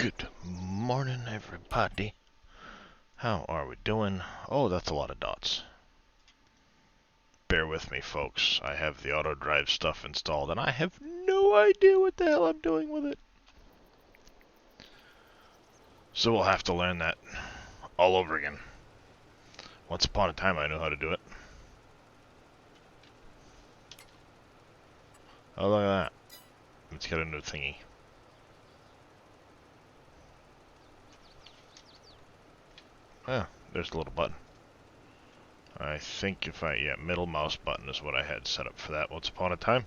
Good morning, everybody. How are we doing? Oh, that's a lot of dots. Bear with me, folks. I have the auto drive stuff installed, and I have no idea what the hell I'm doing with it. So we'll have to learn that all over again. Once upon a time, I knew how to do it. Oh, look at that. It's got a new thingy. Oh, there's the little button. I think yeah, middle mouse button is what I had set up for that once upon a time.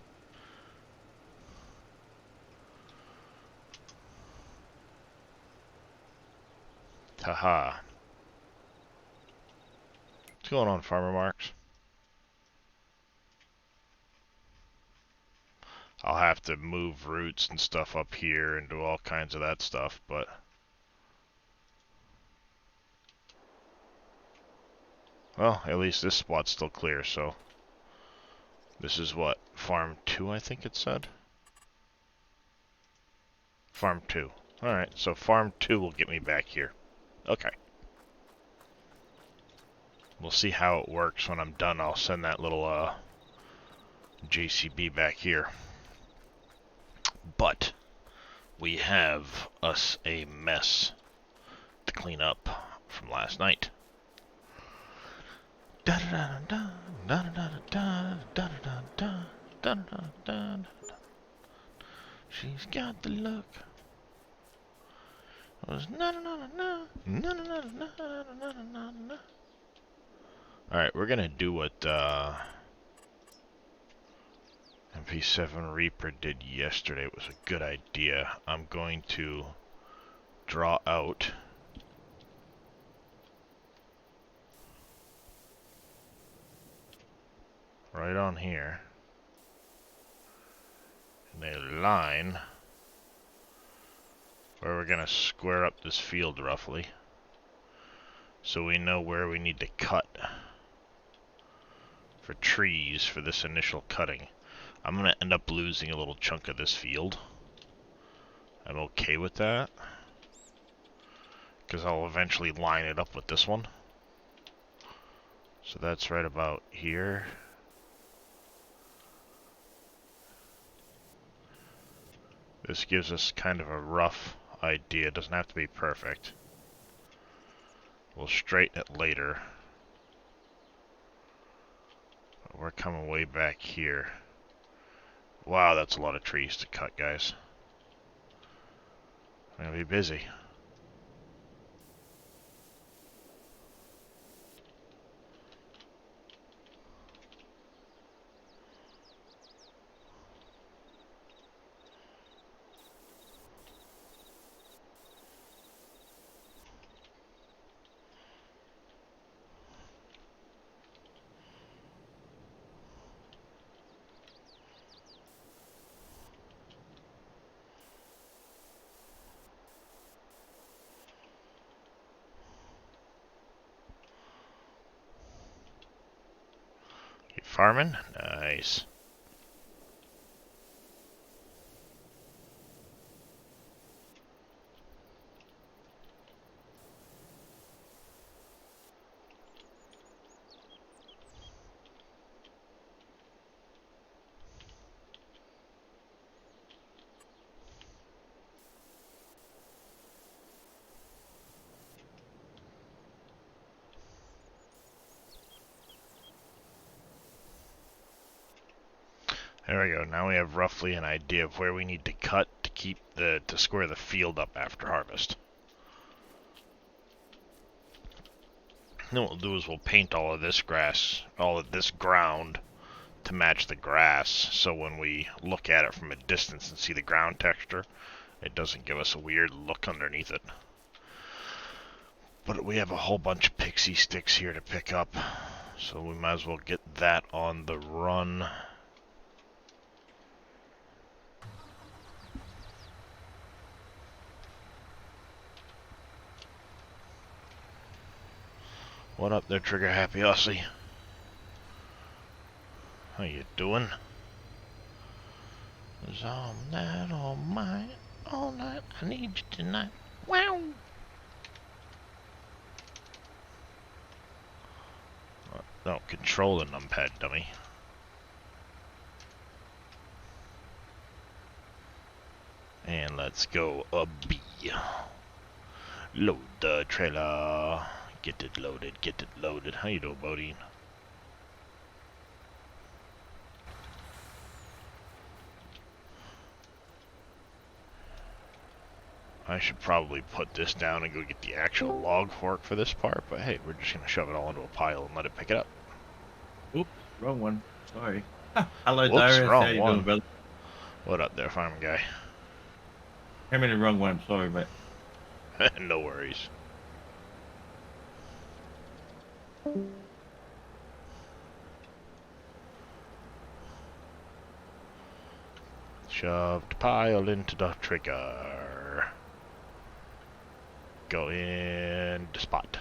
Haha. What's going on, Farmer Marks? I'll have to move roots and stuff up here and do all kinds of that stuff, but... Well, at least this spot's still clear, so... This is what? Farm 2, I think it said? Farm 2. Alright, so Farm 2 will get me back here. Okay. We'll see how it works when I'm done. I'll send that little, JCB back here. But... we have us a mess to clean up from last night. She's got the look. Alright, we're gonna do what MP7 Reaper did yesterday. It was a good idea. I'm going to draw out right on here in a line where we're going to square up this field roughly so we know where we need to cut for trees for this initial cutting. I'm going to end up losing a little chunk of this field. I'm okay with that because I'll eventually line it up with this one. So that's right about here. This gives us kind of a rough idea. It doesn't have to be perfect. We'll straighten it later. But we're coming way back here. Wow, that's a lot of trees to cut, guys. I'm gonna be busy. Farmin'? Nice. There we go. Now we have roughly an idea of where we need to cut to keep to square the field up after harvest. Then what we'll do is we'll paint all of this grass, all of this ground to match the grass, so when we look at it from a distance and see the ground texture, it doesn't give us a weird look underneath it. But we have a whole bunch of pixie sticks here to pick up, so we might as well get that on the run. What up there, Trigger Happy Aussie? How you doing? It's all night, all mine, all night. I need you tonight. Wow. No, control the numpad, dummy. And let's go a B. Load the trailer. Get it loaded, get it loaded. How you doing, Bodine? I should probably put this down and go get the actual log fork for this part, but hey, we're just gonna shove it all into a pile and let it pick it up. Oops, wrong one. Sorry. Hello, Whoops, Darius. How wrong you doing, one. brother? What up there, farming guy? I'm in the wrong one. Sorry, mate. No worries. Shoved pile into the trigger. Go in the spot.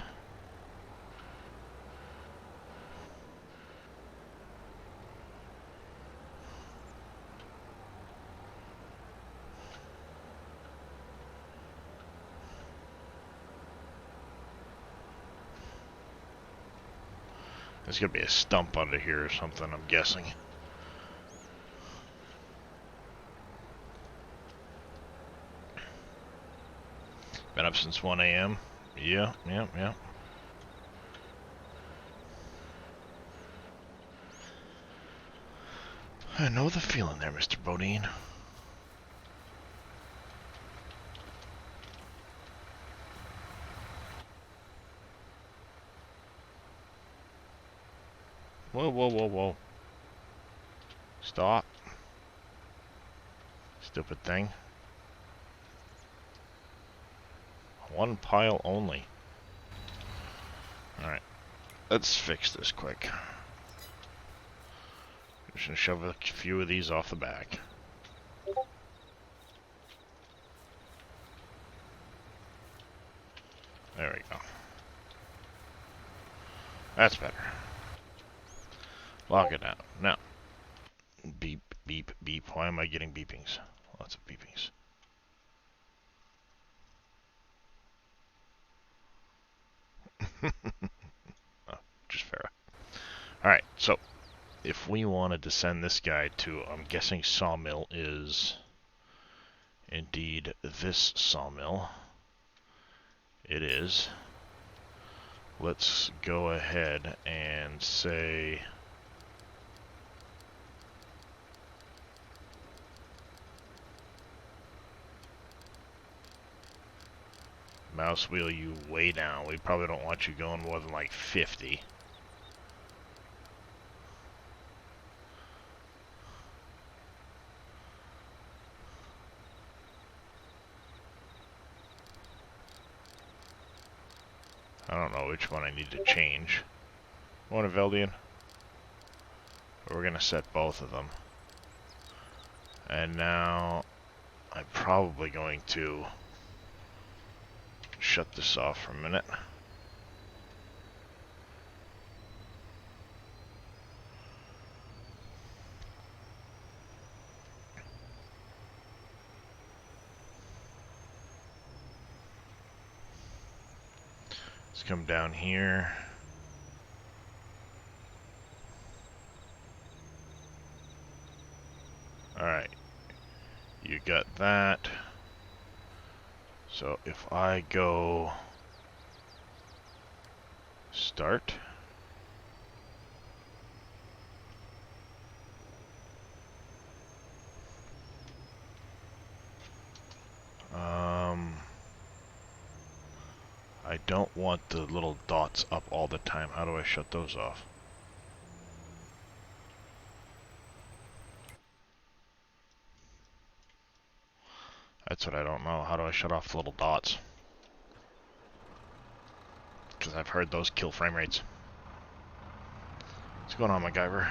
There's gonna be a stump under here or something, I'm guessing. Been up since 1 a.m. Yeah. I know the feeling there, Mr. Bodine. Whoa. Stop. Stupid thing. One pile only. Alright. Let's fix this quick. Just gonna shove a few of these off the back. There we go. That's better. Lock it down. Now. Beep, beep, beep. Why am I getting beepings? Lots of beepings. Oh, just fair. Alright, so if we wanted to send this guy to, I'm guessing sawmill is indeed this sawmill. It is. Let's go ahead and say mouse wheel you way down. We probably don't want you going more than like 50. I don't know which one I need to change. One of Eldian? We're gonna set both of them. And now I'm probably going to shut this off for a minute. Let's come down here. Alright. You got that. So if I go start. I don't want the little dots up all the time. How do I shut those off? That's what I don't know. How do I shut off the little dots? Because I've heard those kill frame rates. What's going on, MacGyver?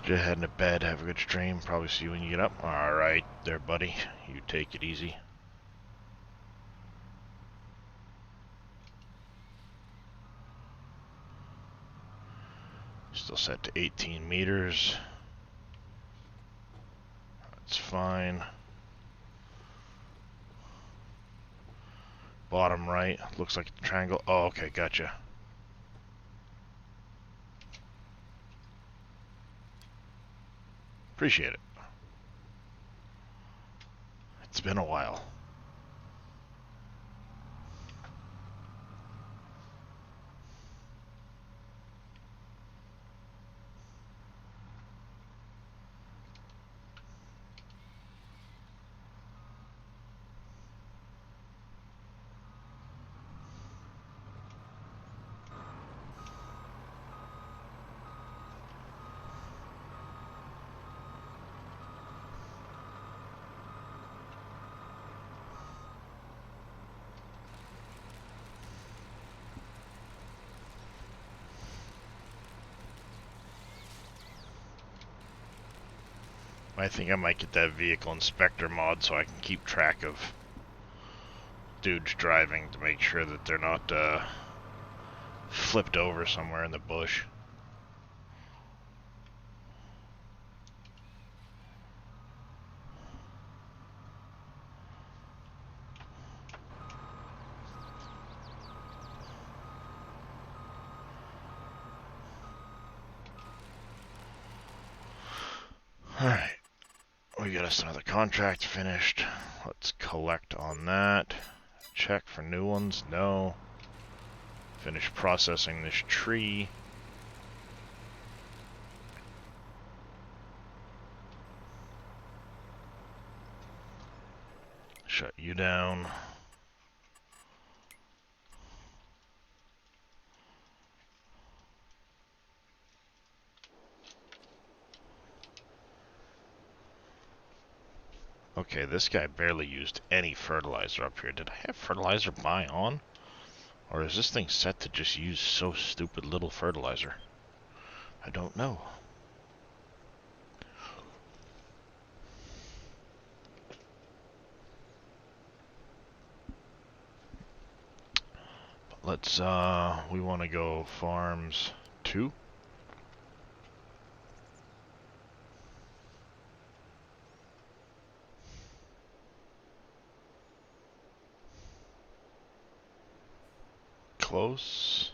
You're heading to bed. Have a good stream. Probably see you when you get up. Alright there, buddy. You take it easy. Still set to 18 meters. That's fine. Bottom right. Looks like a triangle. Oh, okay, gotcha. Appreciate it. It's been a while. I think I might get that vehicle inspector mod so I can keep track of dudes driving to make sure that they're not flipped over somewhere in the bush. Alright, we got us another contract finished. Let's collect on that. Check for new ones. No. Finish processing this tree. Shut you down. Okay, this guy barely used any fertilizer up here. Did I have fertilizer buy on? Or is this thing set to just use so stupid little fertilizer? I don't know. But let's, we want to go farms 2. Close.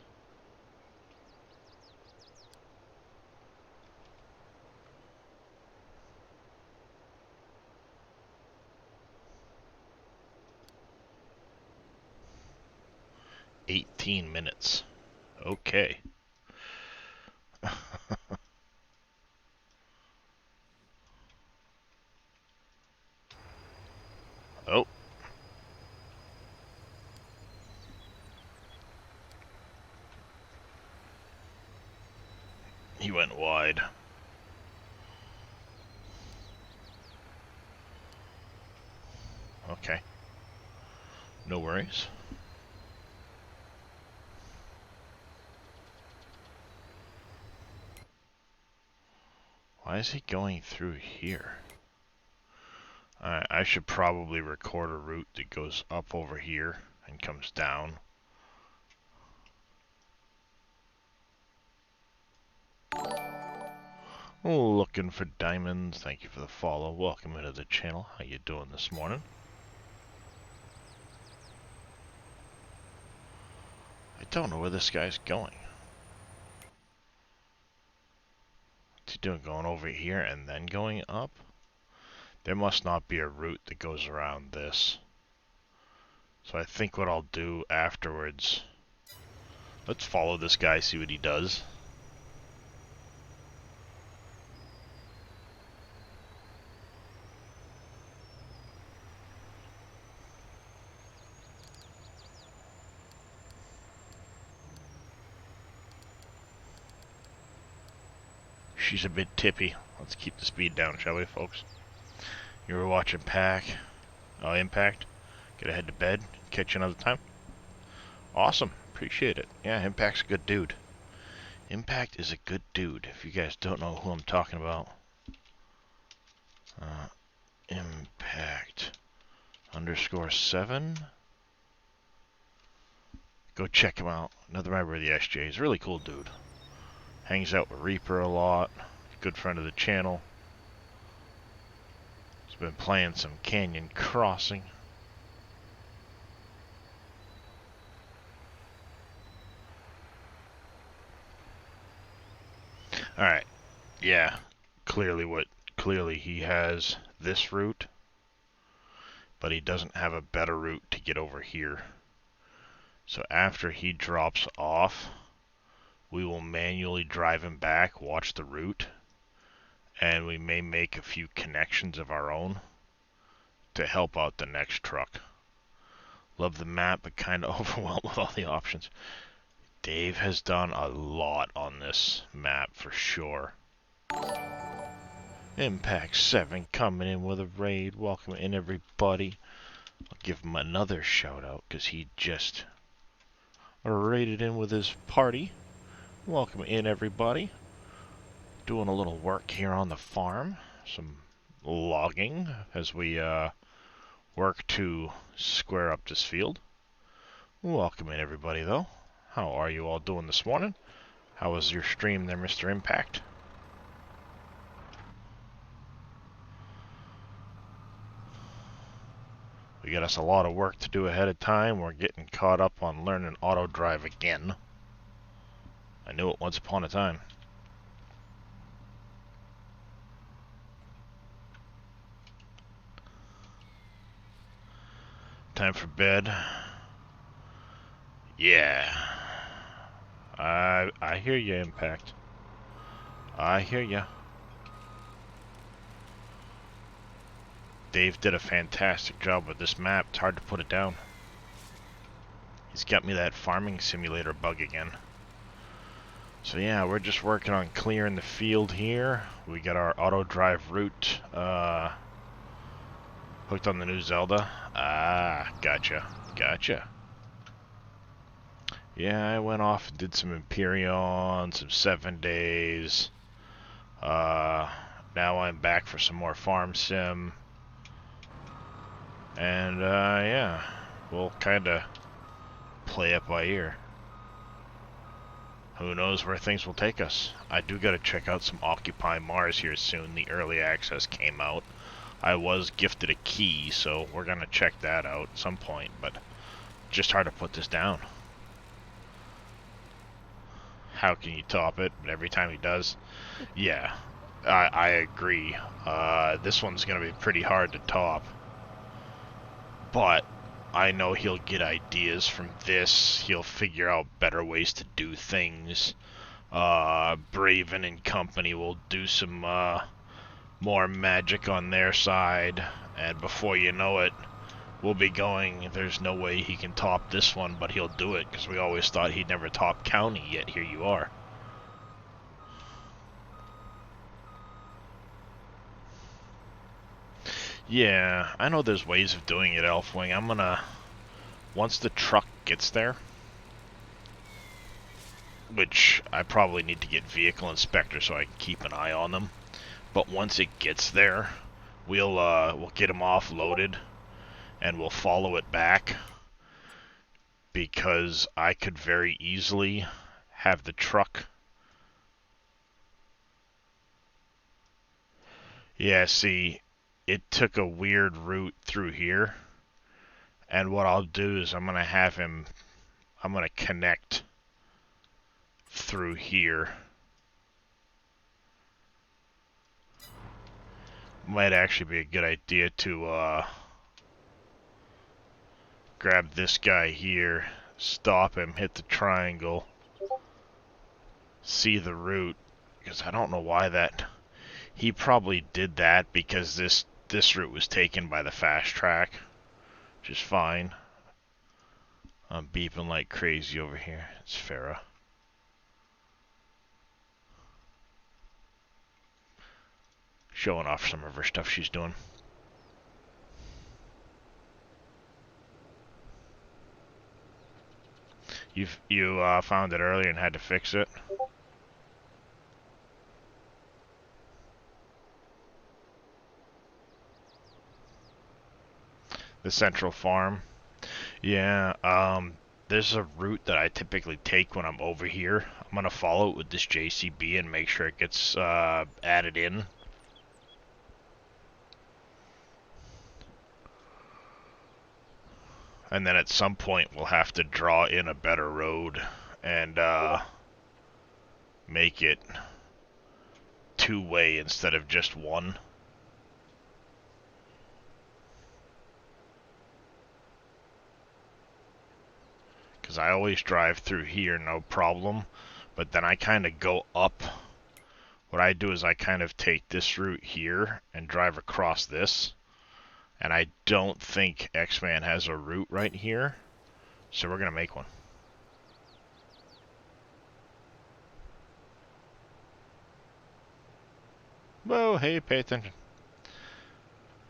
$18. Okay. Oh. He went wide. Okay. No worries. Why is he going through here? I should probably record a route that goes up over here and comes down. Looking for diamonds. Thank you for the follow. Welcome into the channel. How you doing this morning? I don't know where this guy's going. What's he doing? Going over here and then going up? There must not be a route that goes around this. So I think what I'll do afterwards... Let's follow this guy, see what he does. She's a bit tippy. Let's keep the speed down, shall we, folks? You were watching Impact. Get ahead to bed. Catch you another time. Awesome. Appreciate it. Yeah, Impact's a good dude. Impact is a good dude. If you guys don't know who I'm talking about. Impact _7. Go check him out. Another member of the SJs. Really cool dude. Hangs out with Reaper a lot. Good friend of the channel. He's been playing some Canyon Crossing. Alright, yeah. Clearly he has this route, but he doesn't have a better route to get over here. So after he drops off, we will manually drive him back, watch the route, and we may make a few connections of our own to help out the next truck. Love the map, but kind of overwhelmed with all the options. Dave has done a lot on this map for sure. Impact 7 coming in with a raid. Welcome in, everybody. I'll give him another shout out because he just raided in with his party. Welcome in, everybody. Doing a little work here on the farm. Some logging as we work to square up this field. Welcome in, everybody, though. How are you all doing this morning? How was your stream there, Mr. Impact? We got us a lot of work to do ahead of time. We're getting caught up on learning auto drive again. I knew it once upon a time. Time for bed. Yeah. I hear you, Impact. I hear ya. Dave did a fantastic job with this map. It's hard to put it down. He's got me that farming simulator bug again. So yeah, we're just working on clearing the field here. We got our auto drive route hooked on the new Zelda. Ah, gotcha. Gotcha. Yeah, I went off and did some Empyrean, some 7 days. Now I'm back for some more farm sim. And yeah, we'll kinda play it by ear. Who knows where things will take us. I do gotta check out some Occupy Mars here soon. The early access came out. I was gifted a key, so we're gonna check that out at some point, but just hard to put this down. How can you top it? But every time he does, yeah, I agree. This one's gonna be pretty hard to top, but I know he'll get ideas from this. He'll figure out better ways to do things. Braven and company will do some more magic on their side, and before you know it, we'll be going, there's no way he can top this one, but he'll do it, because we always thought he'd never top county, yet here you are. Yeah, I know there's ways of doing it, Elfwing. I'm gonna, once the truck gets there, which I probably need to get vehicle inspector so I can keep an eye on them, but once it gets there, we'll get him offloaded, and we'll follow it back, because I could very easily have the truck. Yeah, see, it took a weird route through here, and what I'll do is I'm gonna connect through here. Might actually be a good idea to grab this guy here, stop him, hit the triangle, see the route, because I don't know why that. He probably did that because this route was taken by the fast track, which is fine. I'm beeping like crazy over here. It's Farah. Showing off some of her stuff she's doing. You found it earlier and had to fix it? The central farm? Yeah, there's a route that I typically take when I'm over here. I'm gonna follow it with this JCB and make sure it gets added in. And then at some point we'll have to draw in a better road and make it two-way instead of just one. Because I always drive through here, no problem. But then I kind of go up. What I do is I kind of take this route here and drive across this. And I don't think X-Man has a route right here. So we're going to make one. Whoa, hey, pay attention.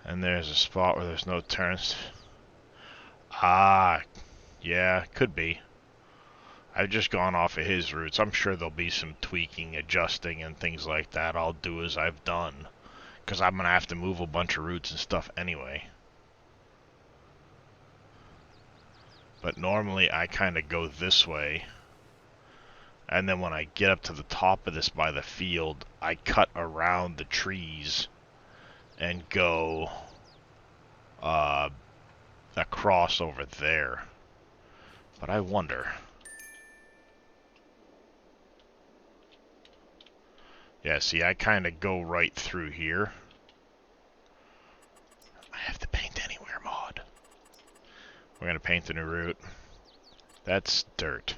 And there's a spot where there's no turns. Ah, yeah, could be. I've just gone off of his routes. I'm sure there'll be some tweaking, adjusting, and things like that. I'll do as I've done. Because I'm going to have to move a bunch of routes and stuff anyway. But normally I kind of go this way. And then when I get up to the top of this by the field, I cut around the trees and go across over there. But I wonder. Yeah, see, I kind of go right through here. I have to paint anywhere mod. We're going to paint the new route. That's dirt.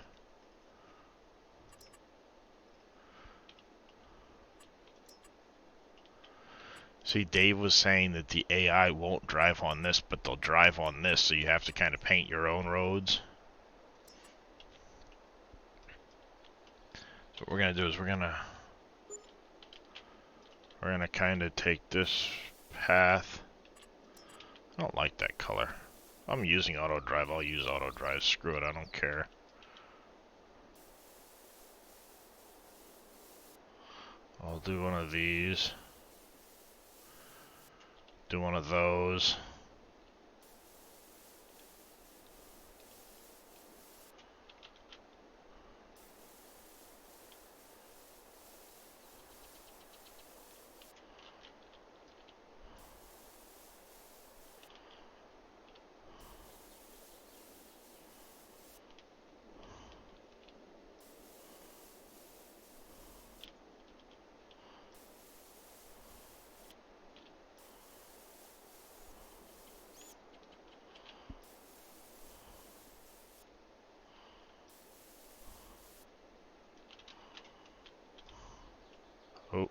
See, Dave was saying that the AI won't drive on this, but they'll drive on this, so you have to kind of paint your own roads. So what we're going to do is we're going to kind of take this path. I don't like that color. I'm using auto drive. I'll use auto drive. Screw it. I don't care. I'll do one of these. Do one of those. Oh.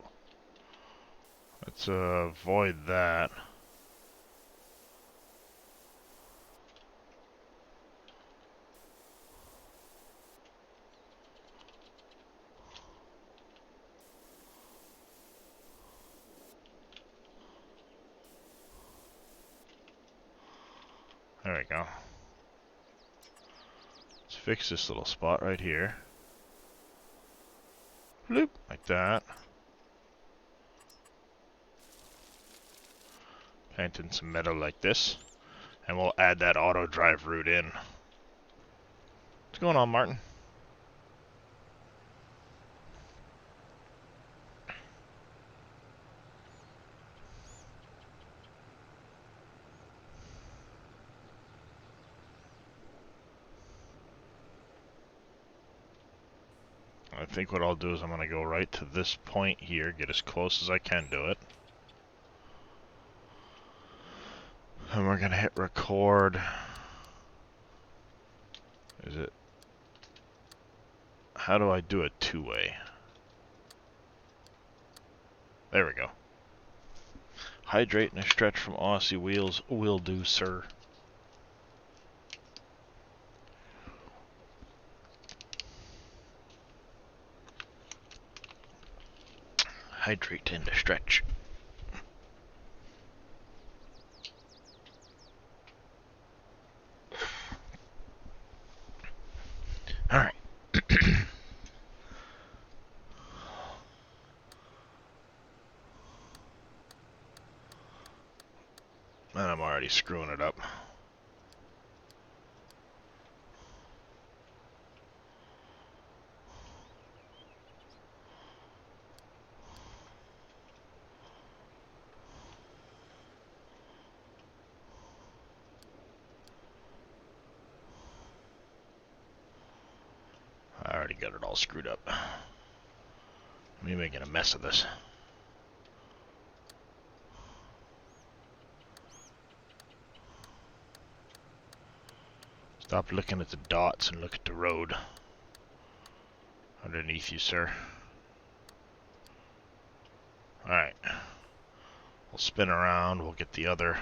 Let's avoid that. There we go. Let's fix this little spot right here. Bloop, like that. Paint in some metal like this. And we'll add that auto drive route in. What's going on, Martin? I think what I'll do is I'm going to go right to this point here, get as close as I can to it. And we're going to hit record. Is it? How do I do a two-way? There we go. Hydrate and a stretch from Aussie Wheels will do, sir. Hydrate and a stretch. Alright. And I'm already screwing it up. I already got it all screwed up. Me making a mess of this. Stop looking at the dots and look at the road. Underneath you, sir. Alright. We'll spin around, we'll get the other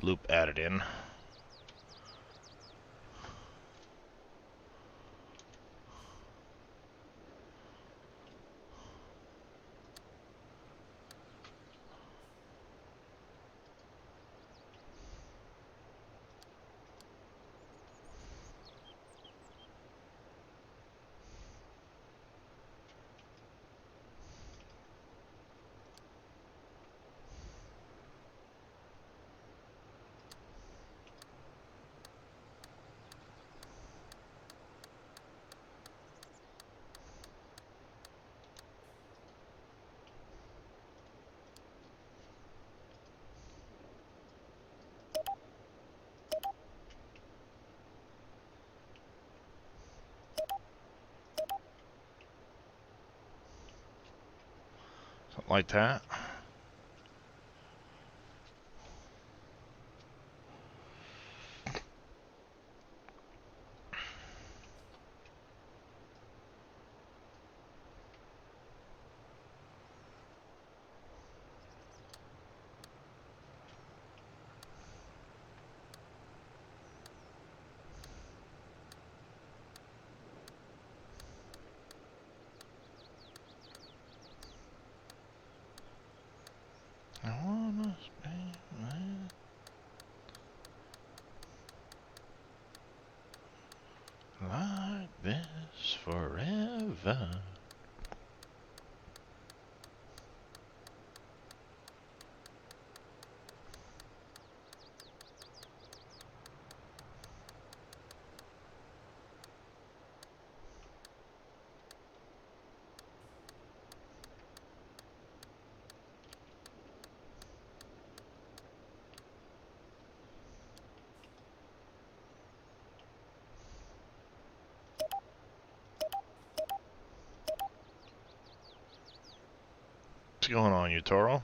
loop added in. Something like that. I wanna spend like this forever. What's going on, you Toro?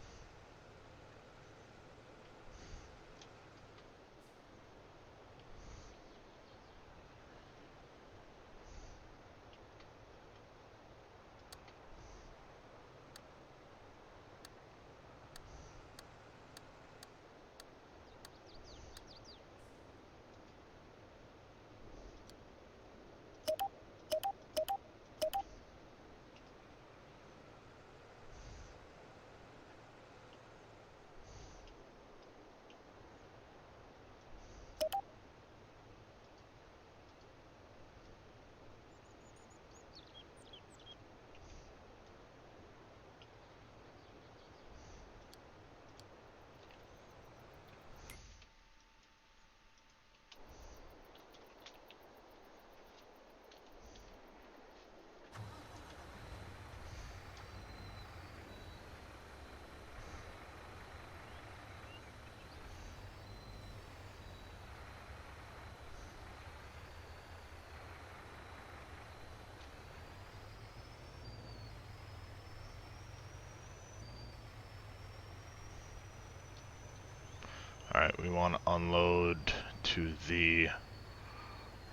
Alright, we want to unload to the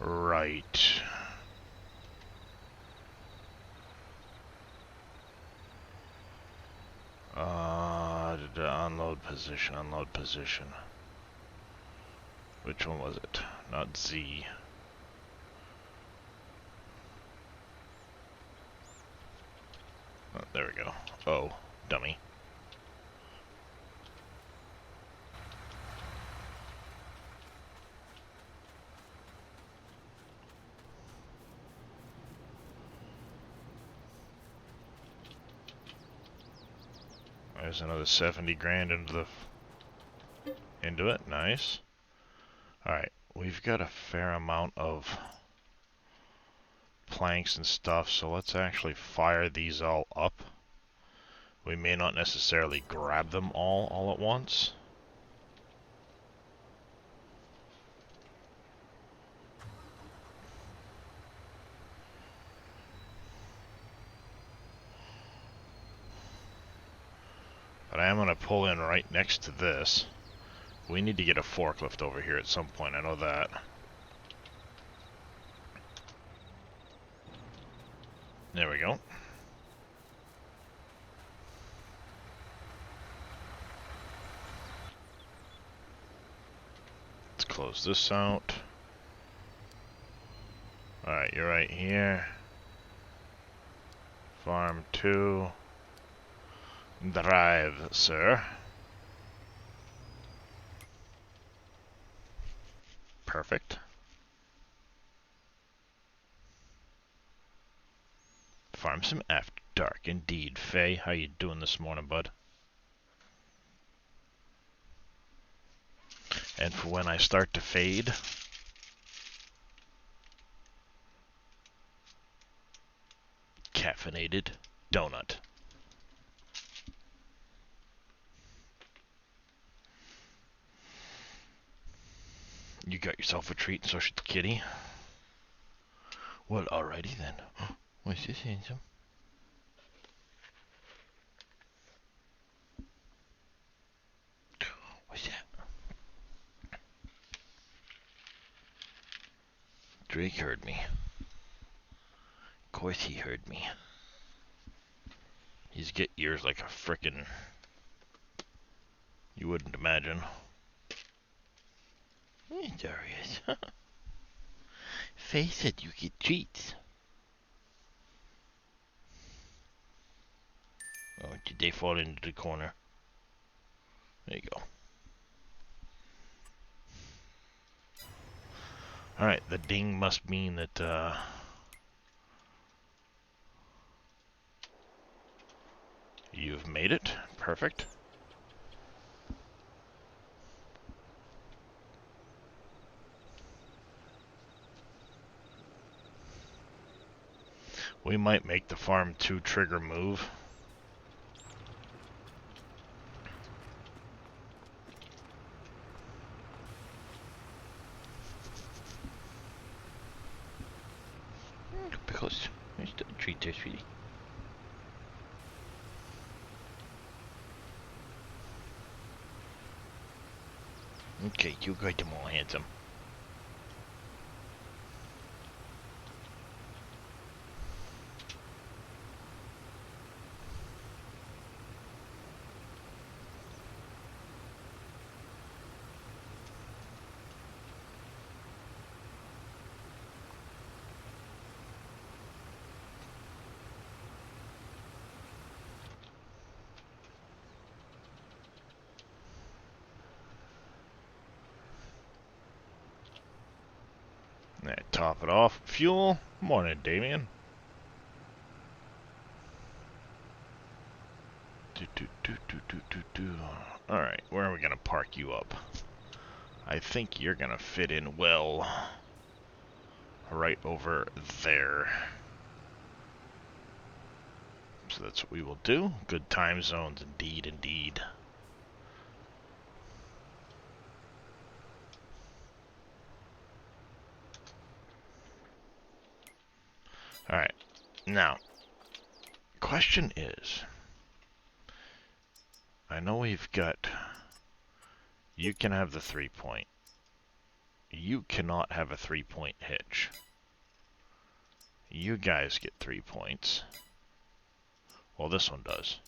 right. Unload position, unload position. Which one was it? Not Z. Oh, there we go. Oh, dummy. There's another 70 grand into it. Nice. Alright, we've got a fair amount of planks and stuff, so let's actually fire these all up. We may not necessarily grab them all at once. But I am going to pull in right next to this. We need to get a forklift over here at some point, I know that. There we go. Let's close this out. Alright, you're right here. Farm 2. Drive, sir. Perfect. Farm some after dark, indeed. Faye, how you doing this morning, bud? And for when I start to fade, caffeinated donut. You got yourself a treat, and so should the kitty. Well, alrighty then. What's this, handsome? What's that? Drake heard me. Of course he heard me. He's got ears like a frickin'... You wouldn't imagine. There he is. Faye said you get treats. Oh, did they fall into the corner? There you go. Alright, the ding must mean that, you've made it. Perfect. We might make the farm 2 trigger move. Because there's the treat there, sweetie. Okay, you got them all, handsome. Alright, top it off. Fuel. Morning, Damien. Alright, where are we gonna park you up? I think you're gonna fit in well right over there. So that's what we will do. Good time zones, indeed, indeed. Alright, now, question is, I know we've got, you can have the 3-point. You cannot have a 3-point hitch. You guys get 3 points. Well, this one does.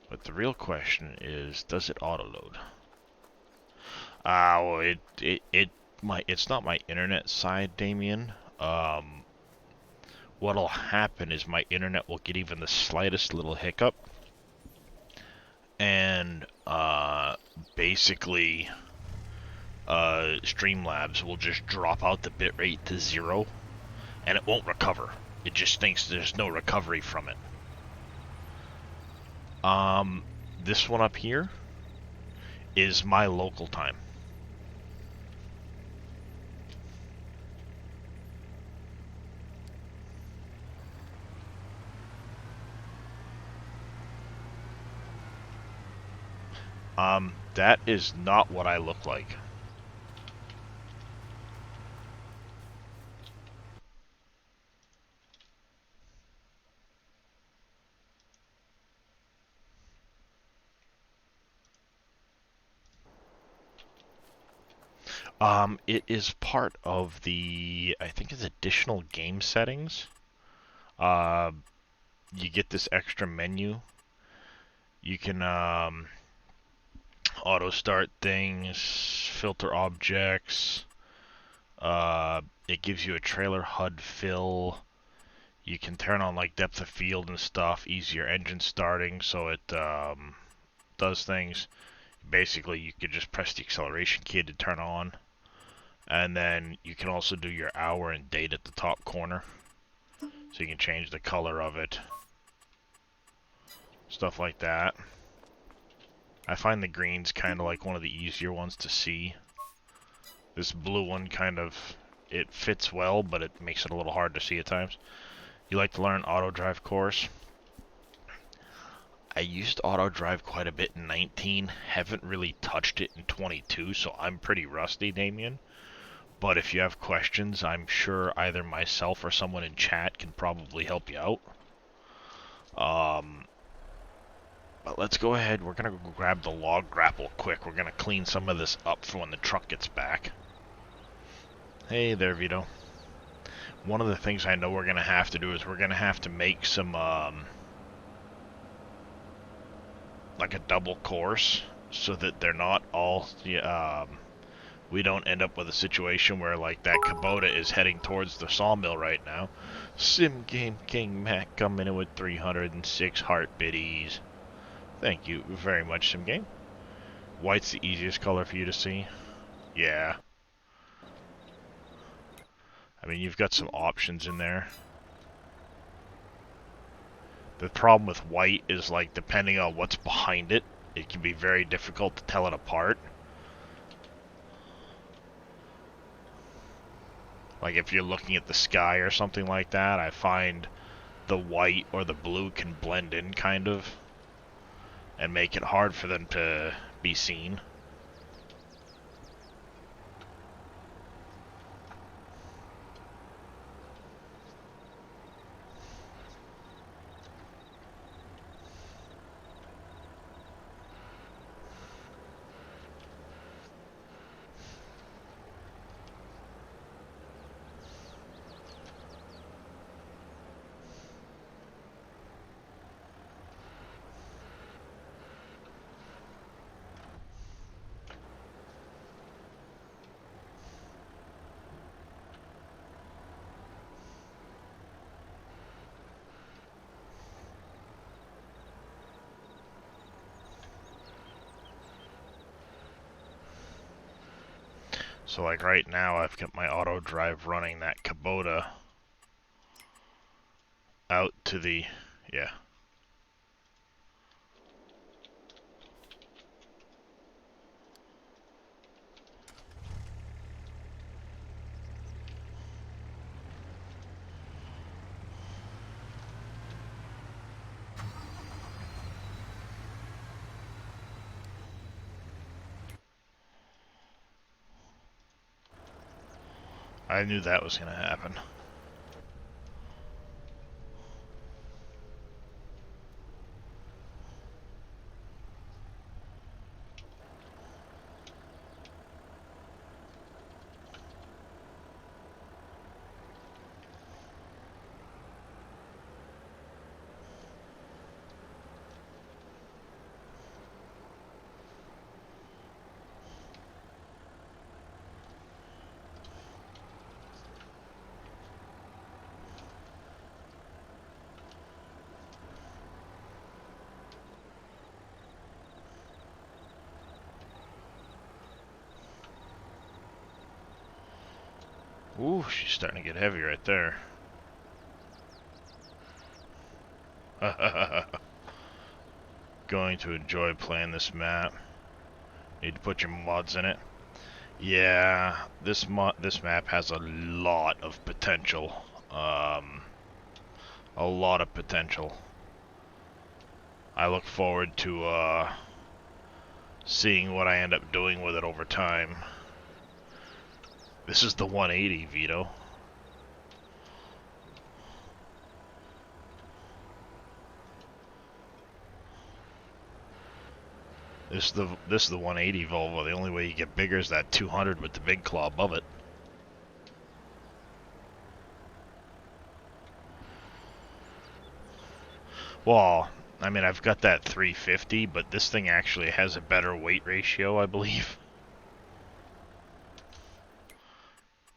But the real question is, does it auto-load? Well, it's not my internet side, Damien. What'll happen is my internet will get even the slightest little hiccup, and basically Streamlabs will just drop out the bitrate to 0, and it won't recover. It just thinks there's no recovery from it. This one up here is my local time. That is not what I look like. It is part of the, I think it's additional game settings. Uh, you get this extra menu. You can auto start things, filter objects. It gives you a trailer HUD fill. You can turn on like depth of field and stuff, easier engine starting, so it does things. Basically, you could just press the acceleration key to turn on, and then you can also do your hour and date at the top corner, so you can change the color of it, stuff like that. I find the green's kind of like one of the easier ones to see. This blue one kind of, it fits well, but it makes it a little hard to see at times. You like to learn auto drive course? I used auto drive quite a bit in 19, haven't really touched it in 22, so I'm pretty rusty, Damien. But if you have questions, I'm sure either myself or someone in chat can probably help you out. But let's go ahead, we're gonna go grab the log grapple quick. We're gonna clean some of this up for when the truck gets back. Hey there, Vito. One of the things I know we're gonna have to do is we're gonna have to make some, like a double course, so that they're not all, we don't end up with a situation where like that Kubota is heading towards the sawmill right now. Sim Game King Mac coming in with 306 heart biddies. Thank you very much, Sim Game. White's the easiest color for you to see. Yeah. I mean, you've got some options in there. The problem with white is like depending on what's behind it, it can be very difficult to tell it apart. Like if you're looking at the sky or something like that, I find the white or the blue can blend in kind of and make it hard for them to be seen. So like right now I've got my auto drive running that Kubota out to the, yeah. I knew that was gonna happen. Ooh, she's starting to get heavy right there. Going to enjoy playing this map. Need to put your mods in it. Yeah, this map has a lot of potential. A lot of potential. I look forward to seeing what I end up doing with it over time. This is the 180, Vito. This is the 180 Volvo. The only way you get bigger is that 200 with the big claw above it. Well, I mean, I've got that 350, but this thing actually has a better weight ratio, I believe.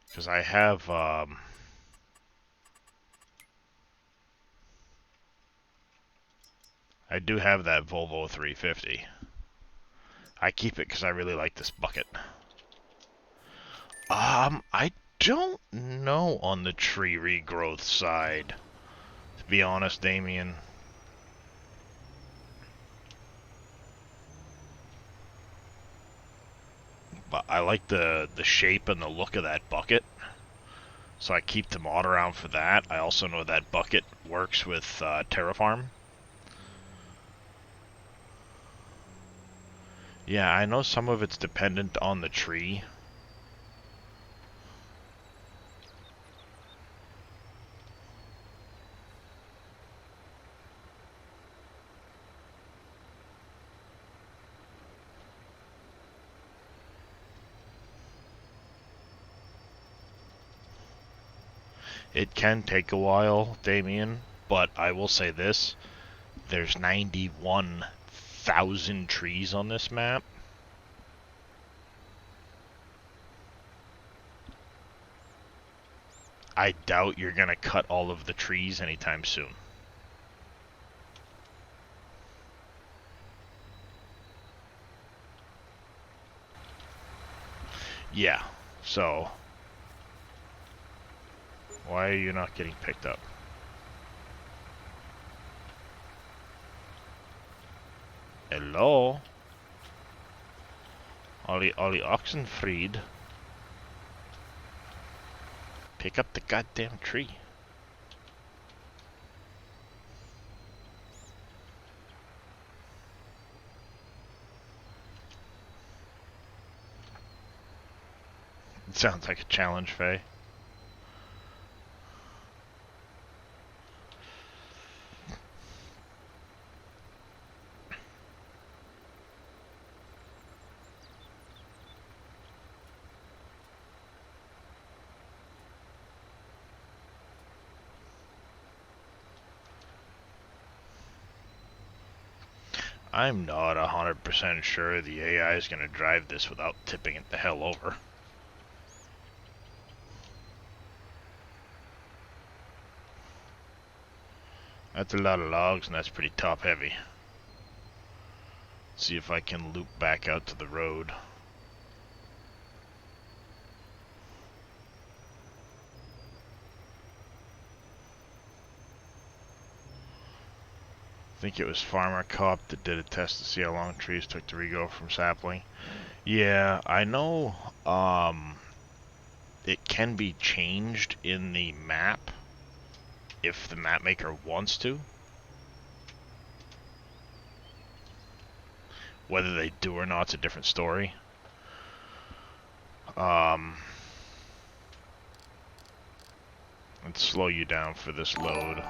Because I have, I do have that Volvo 350. I keep it because I really like this bucket. I don't know on the tree regrowth side, to be honest, Damien. But I like the shape and the look of that bucket, so I keep the mod around for that. I also know that bucket works with Terrafarm. Yeah, I know some of it's dependent on the tree. It can take a while, Damien, but I will say this. There's 91,000 trees on this map. I doubt you're gonna cut all of the trees anytime soon. Yeah, so why are you not getting picked up? Hello? Ollie Oxenfried. Pick up the goddamn tree. It sounds like a challenge, Faye. I'm not 100% sure the AI is going to drive this without tipping it the hell over. That's a lot of logs and that's pretty top heavy. See if I can loop back out to the road. I think it was Farmer Cop that did a test to see how long trees took to regrow from sapling. Yeah, I know it can be changed in the map if the map maker wants to. Whether they do or not, it's a different story. Let's slow you down for this load.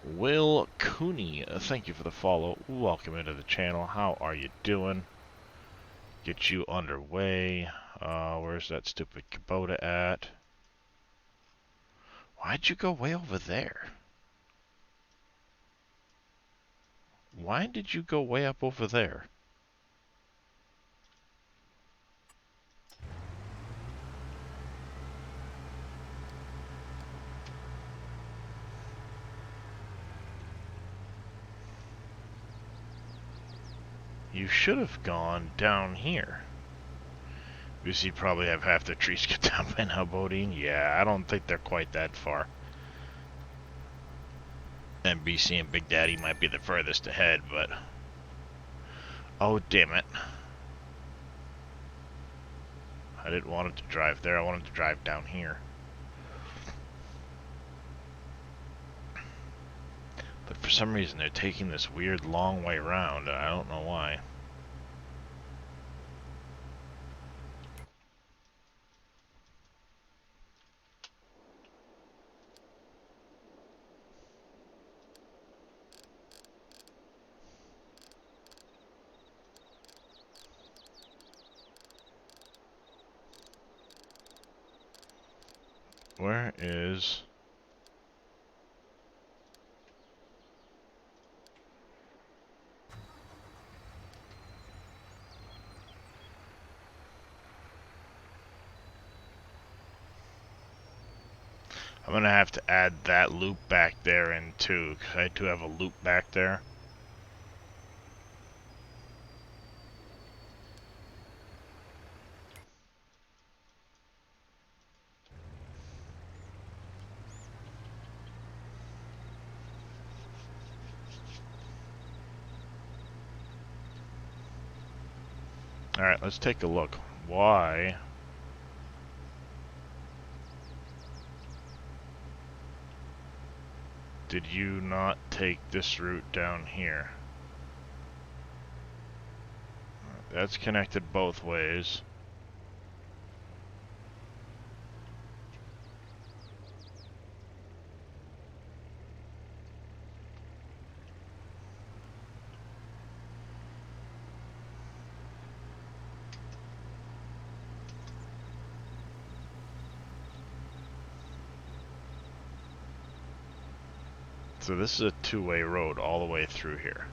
Will Cooney, thank you for the follow. Welcome into the channel. How are you doing? Get you underway. Where's that stupid Kubota at? Why'd you go way over there? Why did you go way up over there? You should have gone down here. Because you probably have half the trees cut down by now, Bodine. Yeah, I don't think they're quite that far. NBC and Big Daddy might be the furthest ahead, but... Oh, damn it. I didn't want it to drive there. I wanted to drive down here. But for some reason, they're taking this weird long way around, and I don't know why. Where is... I'm gonna have to add that loop back there in too, because I do have a loop back there. Alright, let's take a look. Why did you not take this route down here? That's connected both ways. So this is a two-way road all the way through here.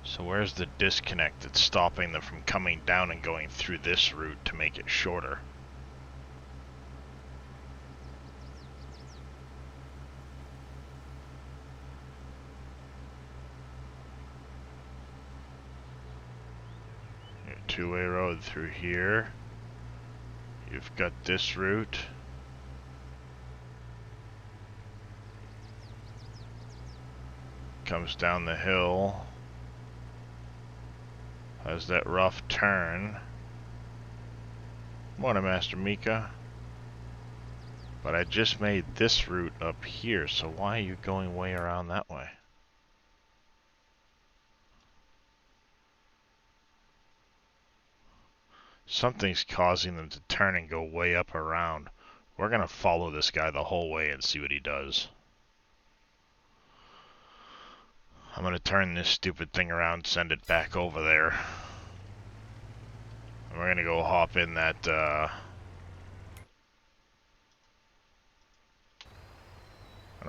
So where's the disconnect that's stopping them from coming down and going through this route to make it shorter? Two-way road through here. You've got this route. Comes down the hill. Has that rough turn. Morning, Master Mika. But I just made this route up here, so why are you going way around that way? Something's causing them to turn and go way up around. We're gonna follow this guy the whole way and see what he does. I'm gonna turn this stupid thing around, send it back over there. And we're gonna go hop in that, gonna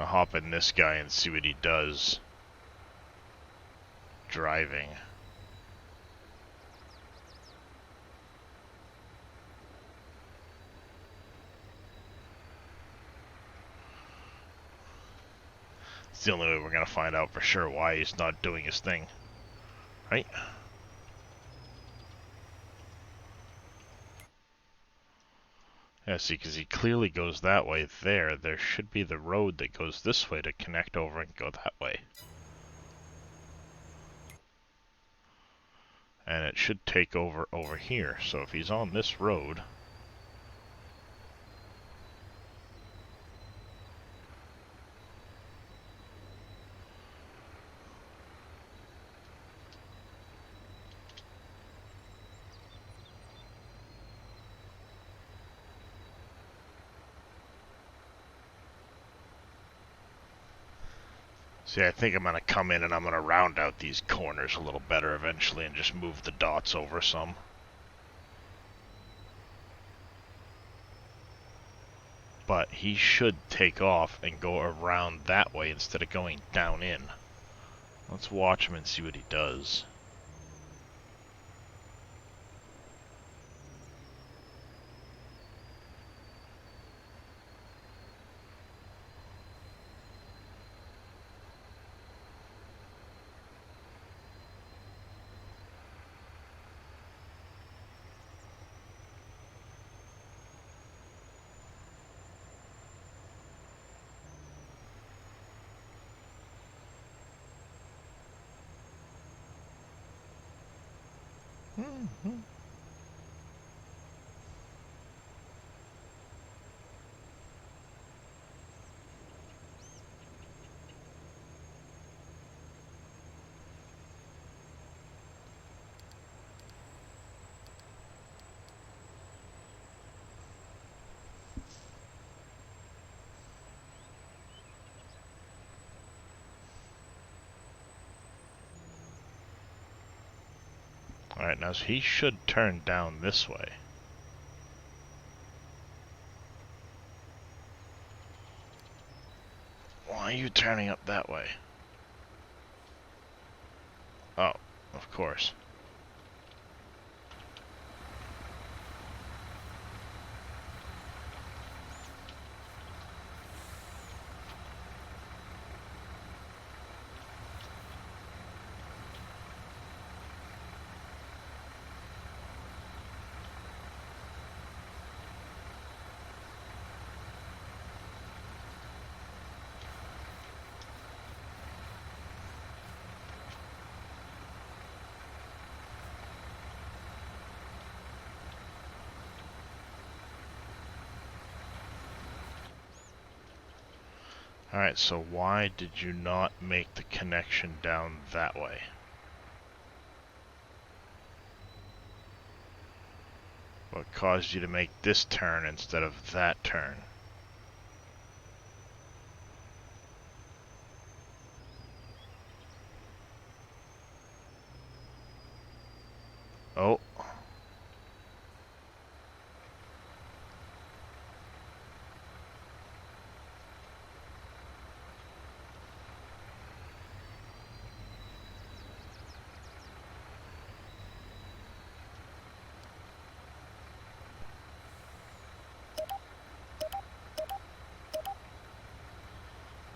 hop in this guy and see what he does. Driving. It's the only way we're gonna find out for sure why he's not doing his thing. Right? Yeah, see, because he clearly goes that way there. There should be the road that goes this way to connect over and go that way. And it should take over here. So if he's on this road... See, I think I'm going to come in and I'm going to round out these corners a little better eventually and just move the dots over some. But he should take off and go around that way instead of going down in. Let's watch him and see what he does. Alright, now he should turn down this way. Why are you turning up that way? Oh, Of course. Alright, so why did you not make the connection down that way? What caused you to make this turn instead of that turn? Oh.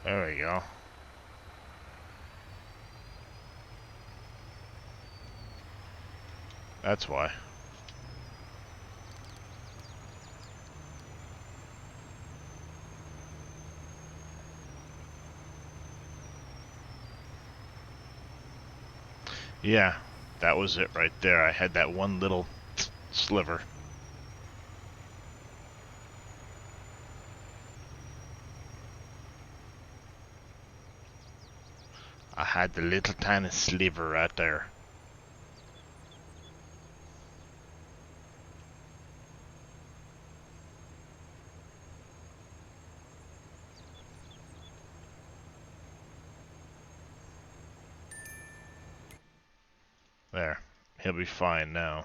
There we go. That's why. Yeah, that was it right there. I had that one little sliver. I had the little tiny sliver right there. There. He'll be fine now.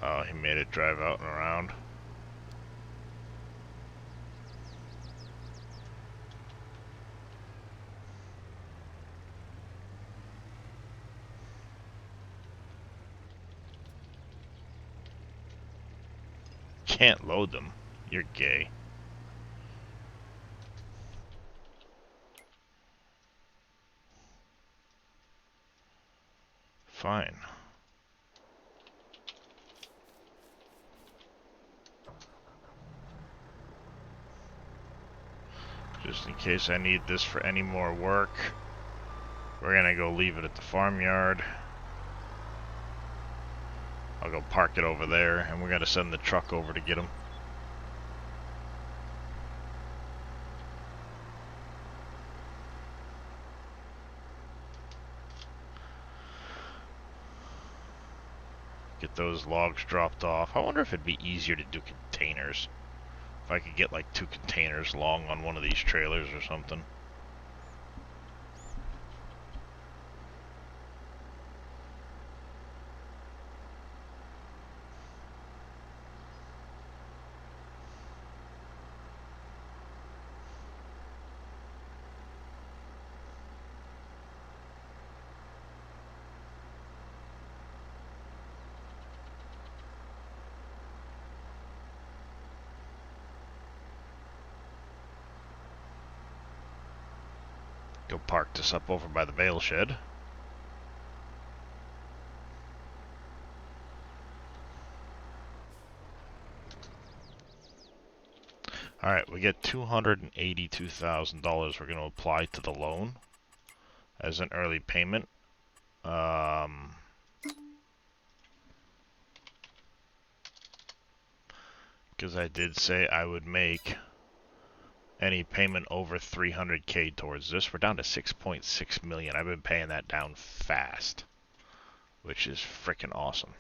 Oh, he made it drive out and around. Can't load them. You're gay. Fine. Just in case I need this for any more work, we're gonna go leave it at the farmyard. I'll go park it over there, and we gotta send the truck over to get him. Get those logs dropped off. I wonder if it'd be easier to do containers. If I could get like 2 containers long on one of these trailers or something. Go park this up over by the bale shed. Alright, we get $282,000 we're going to apply to the loan as an early payment. Because I did say I would make any payment over 300K towards this. We're down to 6.6 million. I've been paying that down fast, which is freaking awesome.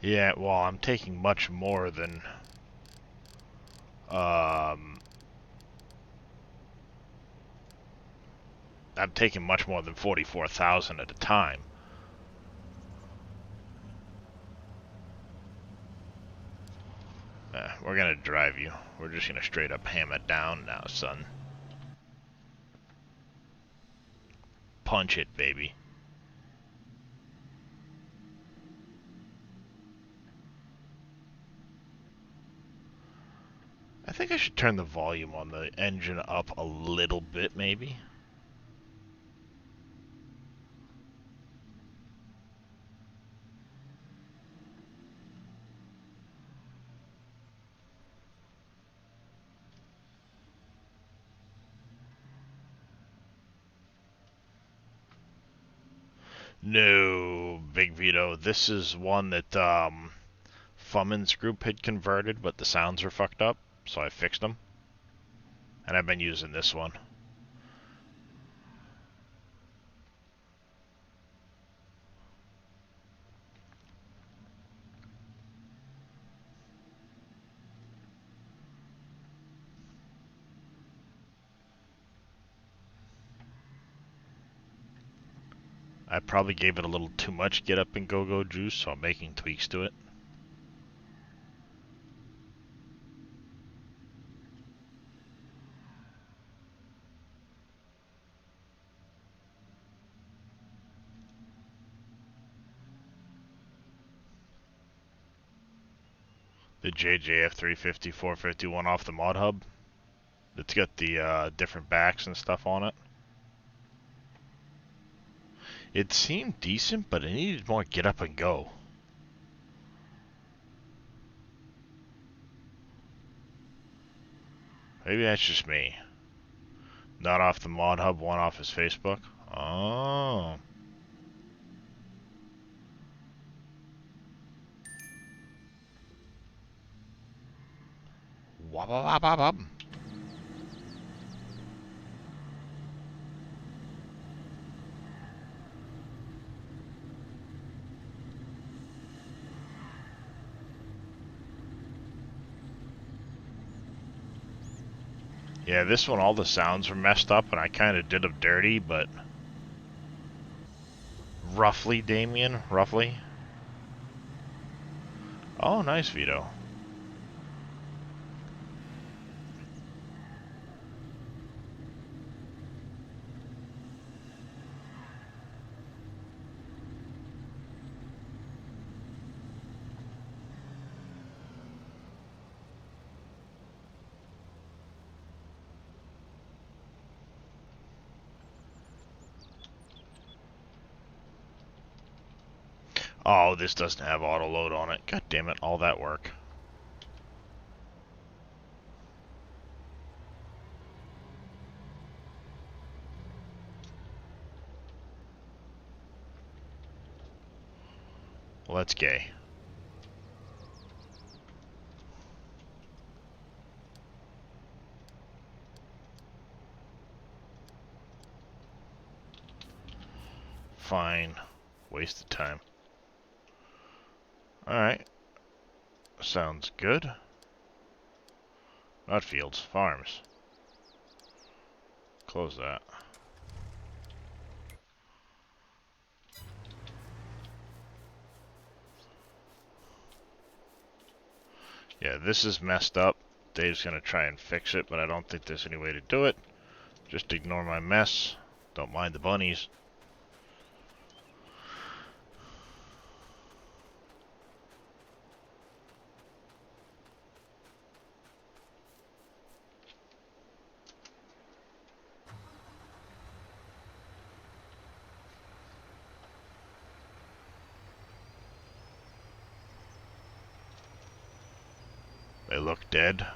Yeah, well, I'm taking much more than um I'm taking much more than 44,000 at a time. We're gonna drive you. We're just gonna straight up ham it down now, son. Punch it, baby. I think I should turn the volume on the engine up a little bit, maybe. No, Big Vito. This is one that Farmin's group had converted, but the sounds are fucked up, so I fixed them. And I've been using this one. I probably gave it a little too much get up and go juice, so I'm making tweaks to it. The JJF 350 451 off the mod hub. It's got the different backs and stuff on it. It seemed decent, but it needed more get up and go. Maybe that's just me. Not off the mod hub, one off his Facebook. Oh. Wop, wop, wop, wop. Yeah, this one, all the sounds were messed up, and I kind of did them dirty, but... Roughly, Damien, roughly. Oh, nice, Vito. Oh, this doesn't have auto load on it. God damn it, all that work. Well, that's gay. Fine. Waste of time. Alright. Sounds good. Not fields, farms. Close that. Yeah, this is messed up. Dave's gonna try and fix it, but I don't think there's any way to do it. Just ignore my mess. Don't mind the bunnies. They look dead.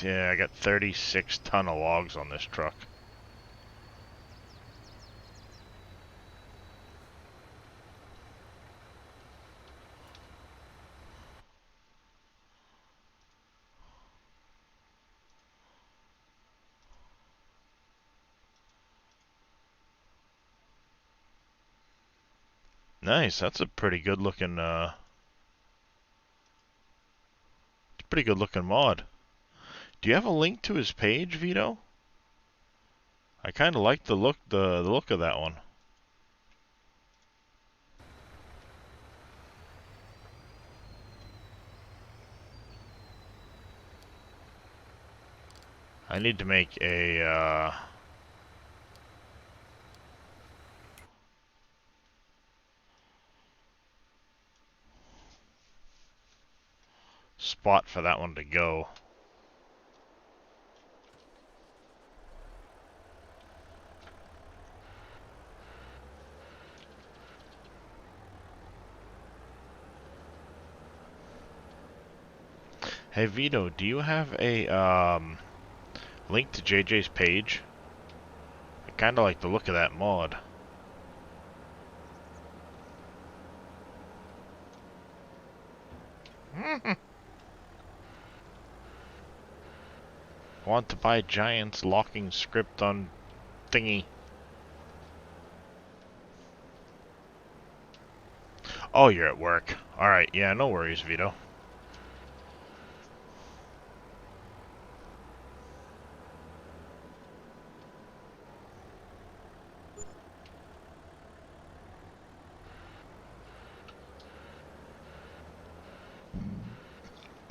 Yeah, I got 36 ton of logs on this truck. Nice. That's a pretty good looking mod. Do you have a link to his page, Vito? I kind of like the look of that one. I need to make a spot for that one to go. Hey Vito, do you have a link to JJ's page? I kind of like the look of that mod. Want to buy Giants locking script on thingy. Oh, you're at work. Alright, yeah, no worries, Vito.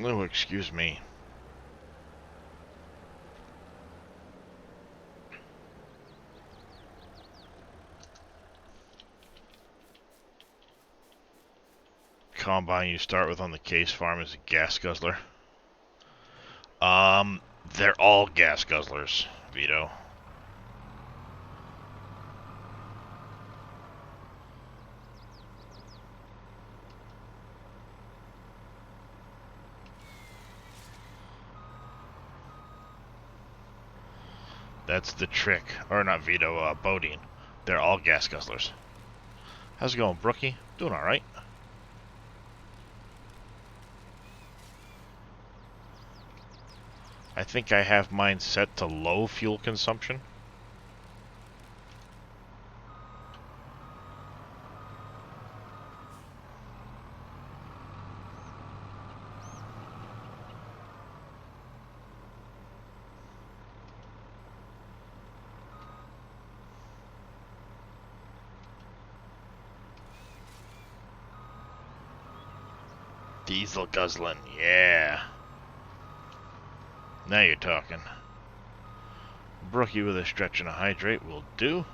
Oh, excuse me. Combine you start with on the case farm is a gas guzzler. Um, they're all gas guzzlers, Vito. That's the trick. Or not Vito, Bodine. They're all gas guzzlers. How's it going, Brookie? Doing alright. I think I have mine set to low fuel consumption. Diesel guzzling, yeah. Now you're talking. Brookie with a stretch and a hydrate will do.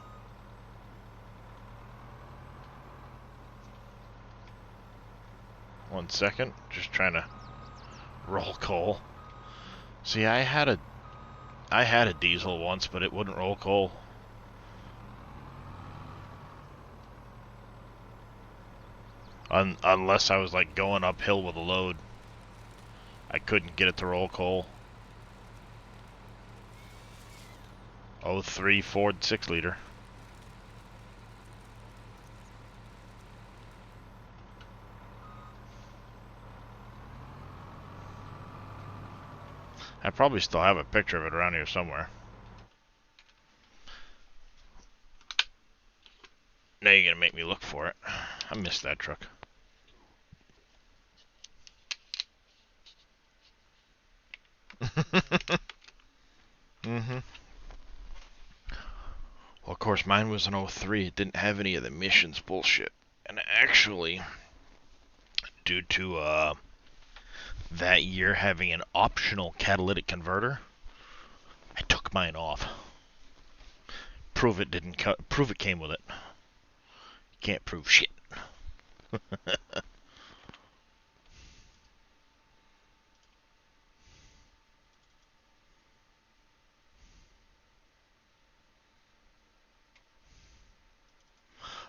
One second, just trying to roll coal. See, I had a diesel once, but it wouldn't roll coal. Unless I was like going uphill with a load, I couldn't get it to roll coal. '03 Ford 6-liter. I probably still have a picture of it around here somewhere. Now you're gonna make me look for it. I missed that truck. Mm-hmm. Well, of course, mine was an '03. It didn't have any of the emissions bullshit. And actually, due to that year having an optional catalytic converter, I took mine off. Prove it came with it. Can't prove shit.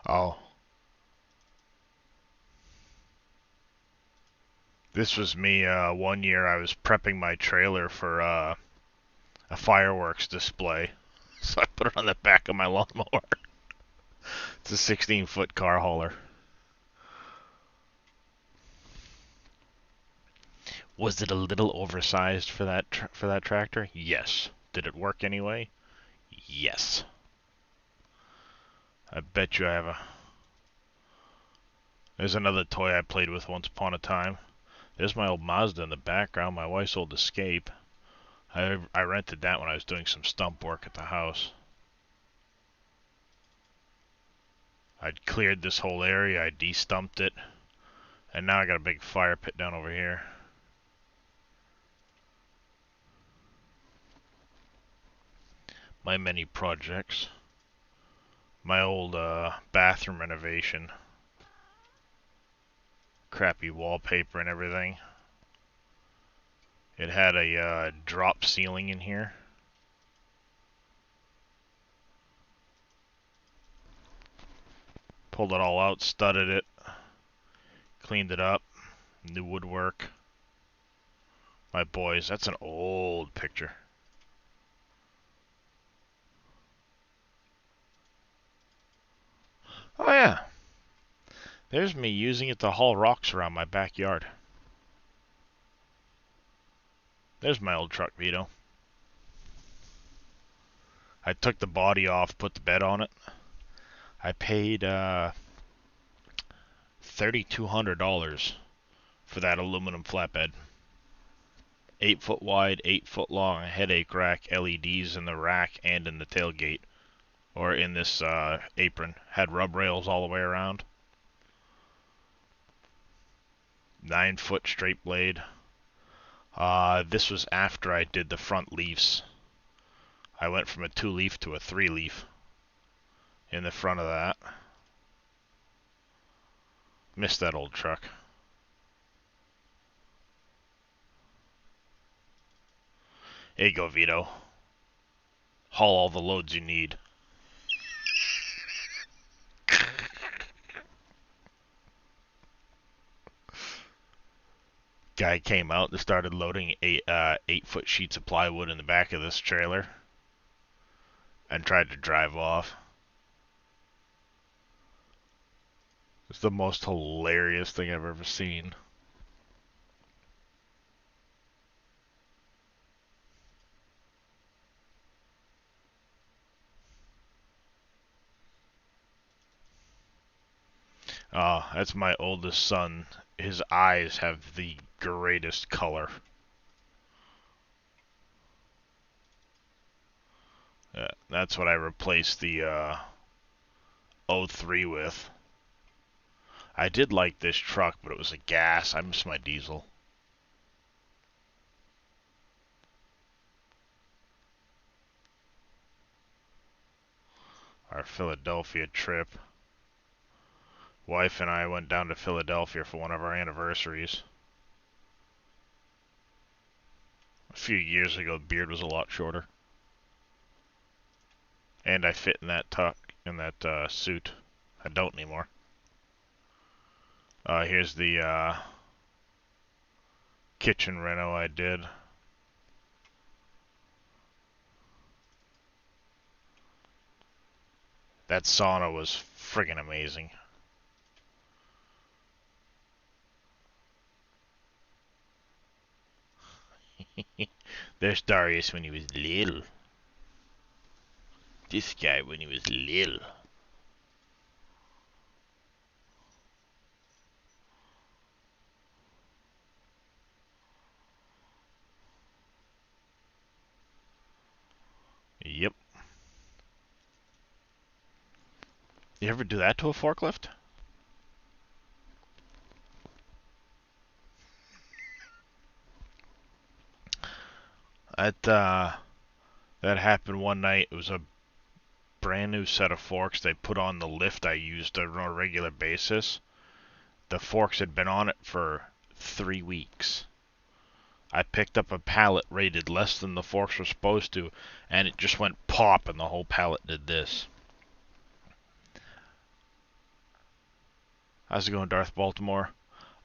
Oh, this was me. One year I was prepping my trailer for a fireworks display, so I put it on the back of my lawnmower. It's a 16-foot car hauler. Was it a little oversized for that tractor? Yes. Did it work anyway? Yes. I bet you I have a There's another toy I played with once upon a time. There's my old Mazda in the background, my wife's old Escape. I rented that when I was doing some stump work at the house. I'd cleared this whole area, I de-stumped it, and now I got a big fire pit down over here. My many projects. My old bathroom renovation. Crappy wallpaper and everything. It had a drop ceiling in here. Pulled it all out, studded it, cleaned it up, new woodwork. My boys, that's an old picture. Oh yeah, there's me using it to haul rocks around my backyard. There's my old truck, Vito. I took the body off, put the bed on it. I paid $3,200 for that aluminum flatbed. 8 foot wide, 8 foot long, headache rack, LEDs in the rack and in the tailgate, or in this apron. Had rub rails all the way around. 9 foot straight blade. This was after I did the front leaves. I went from a 2-leaf to a 3-leaf in the front of that. Missed that old truck. There you go, Vito. Haul all the loads you need. Guy came out and started loading 8 foot sheets of plywood in the back of this trailer and tried to drive off. It's the most hilarious thing I've ever seen. That's my oldest son. His eyes have the greatest color. That's what I replaced the 03 with. I did like this truck, but it was a gas. I miss my diesel. Our Philadelphia trip. Wife and I went down to Philadelphia for one of our anniversaries. A few years ago, the beard was a lot shorter. And I fit in that suit. I don't anymore. Here's the kitchen reno I did. That sauna was friggin' amazing. There's Darius when he was little. This guy when he was little. Yep. You ever do that to a forklift? That happened one night. It was a brand new set of forks they put on the lift I used on a regular basis. The forks had been on it for 3 weeks. I picked up a pallet rated less than the forks were supposed to, and it just went pop and the whole pallet did this. How's it going, Darth Baltimore?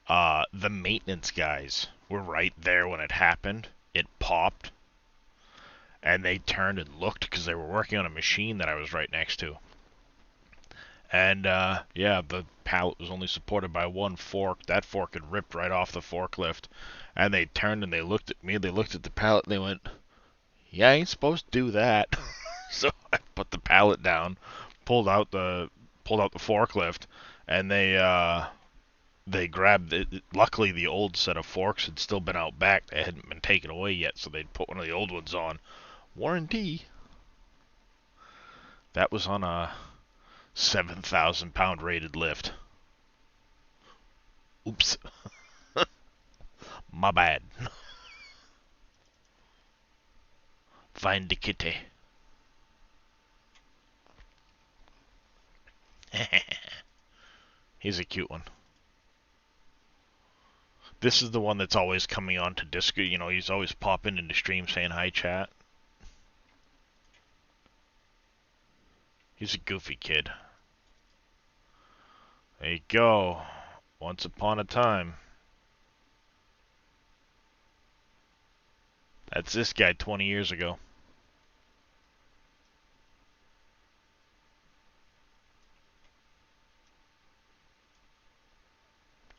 The maintenance guys were right there when it happened. It popped. And they turned and looked because they were working on a machine that I was right next to. And, yeah, the pallet was only supported by one fork. That fork had ripped right off the forklift. And they turned and they looked at me. They looked at the pallet and they went, yeah, I ain't supposed to do that. So I put the pallet down, pulled out the forklift, and they They grabbed it. Luckily, the old set of forks had still been out back. They hadn't been taken away yet, so they'd put one of the old ones on. Warranty. That was on a 7,000 pound rated lift. Oops. My bad. Find the kitty. He's a cute one. This is the one that's always coming on to Discord. You know, he's always popping into stream saying hi, chat. He's a goofy kid. There you go. Once upon a time. That's this guy 20 years ago.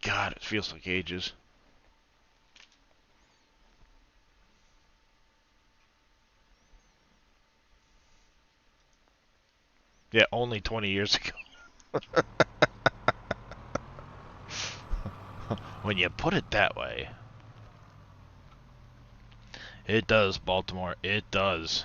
God, it feels like ages. Yeah, only 20 years ago. When you put it that way. It does, Baltimore. It does.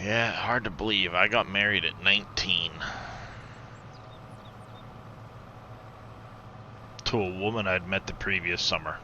Yeah, hard to believe. I got married at 19. To a woman I'd met the previous summer.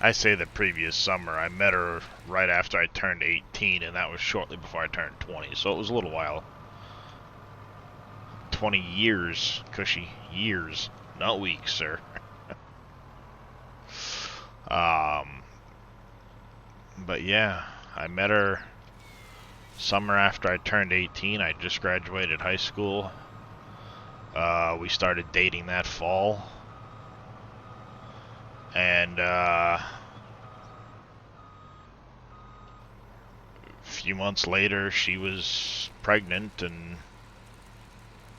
I say the previous summer. I met her right after I turned 18, and that was shortly before I turned 20, so it was a little while. 20 years, Cushy. Years. Not weeks, sir. But yeah, I met her summer after I turned 18. I just graduated high school. We started dating that fall. And, a few months later, she was pregnant, and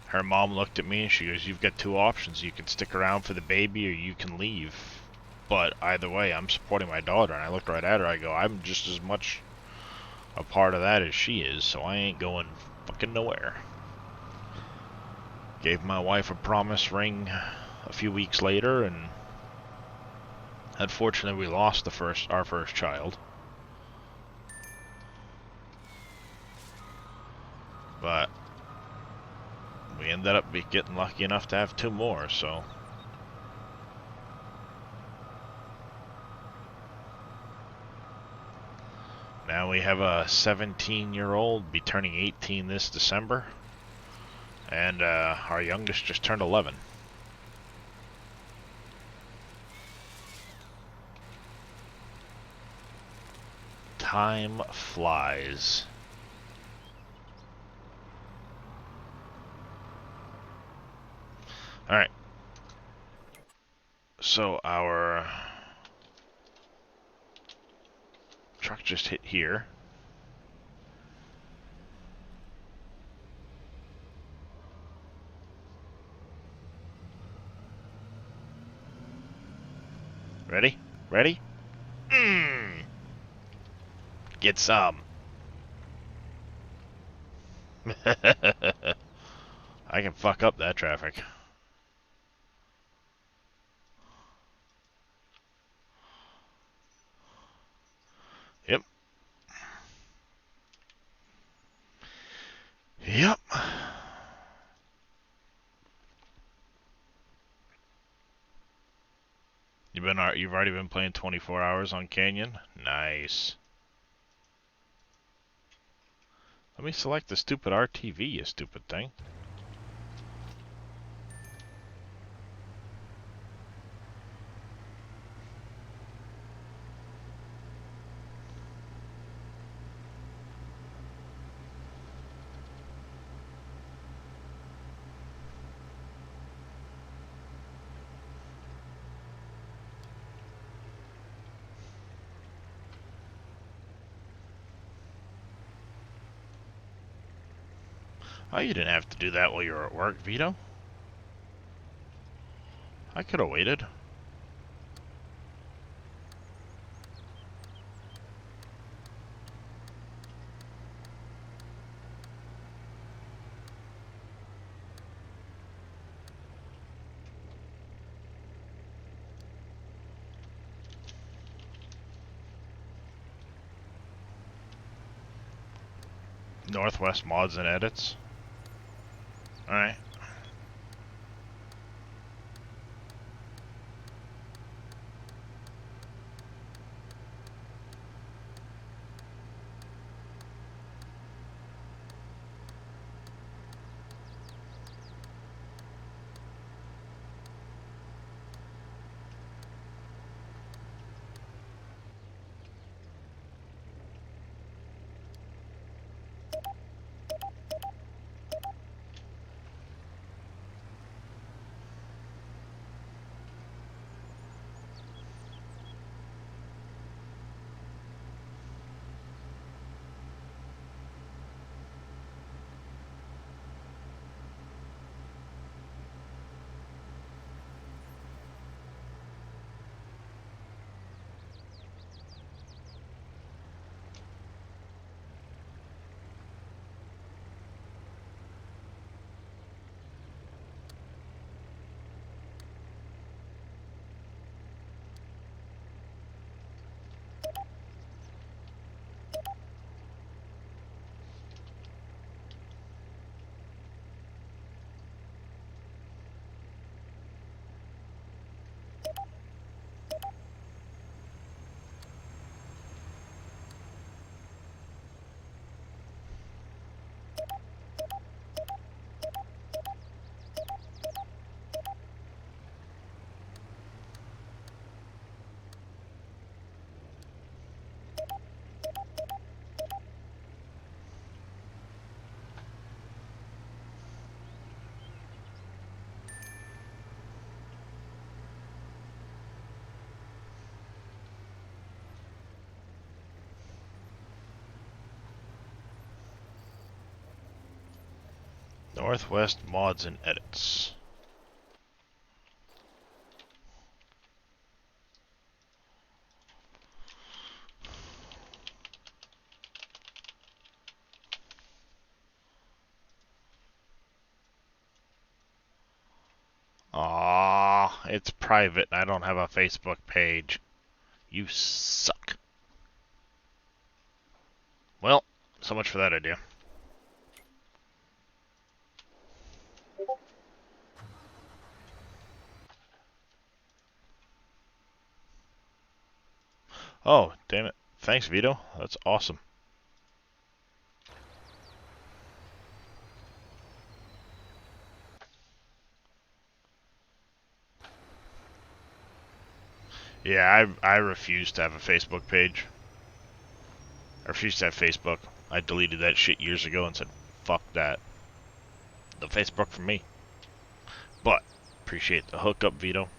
her mom looked at me and she goes, "You've got two options. You can stick around for the baby or you can leave. But either way, I'm supporting my daughter." And I looked right at her. I go, "I'm just as much a part of that as she is, so I ain't going fucking nowhere." Gave my wife a promise ring a few weeks later, and unfortunately we lost our first child. But we ended up getting lucky enough to have two more, so. Now we have a 17-year-old, be turning 18 this December. And our youngest just turned 11. Time flies. Alright. So our truck just hit here. Ready? Ready? Mmm. Get some. I can fuck up that traffic. Yep. Yep. Alright, you've already been playing 24 hours on Canyon? Nice. Let me select the stupid RTV, you stupid thing. Oh, you didn't have to do that while you were at work, Vito. I could have waited. Northwest mods and edits. Alright. Northwest mods and edits. Aww, it's private. I don't have a Facebook page. You suck. Well, so much for that idea. Oh, damn it. Thanks, Vito. That's awesome. Yeah, I refuse to have a Facebook page. I refuse to have Facebook. I deleted that shit years ago and said, fuck that. The Facebook for me. But, appreciate the hookup, Vito.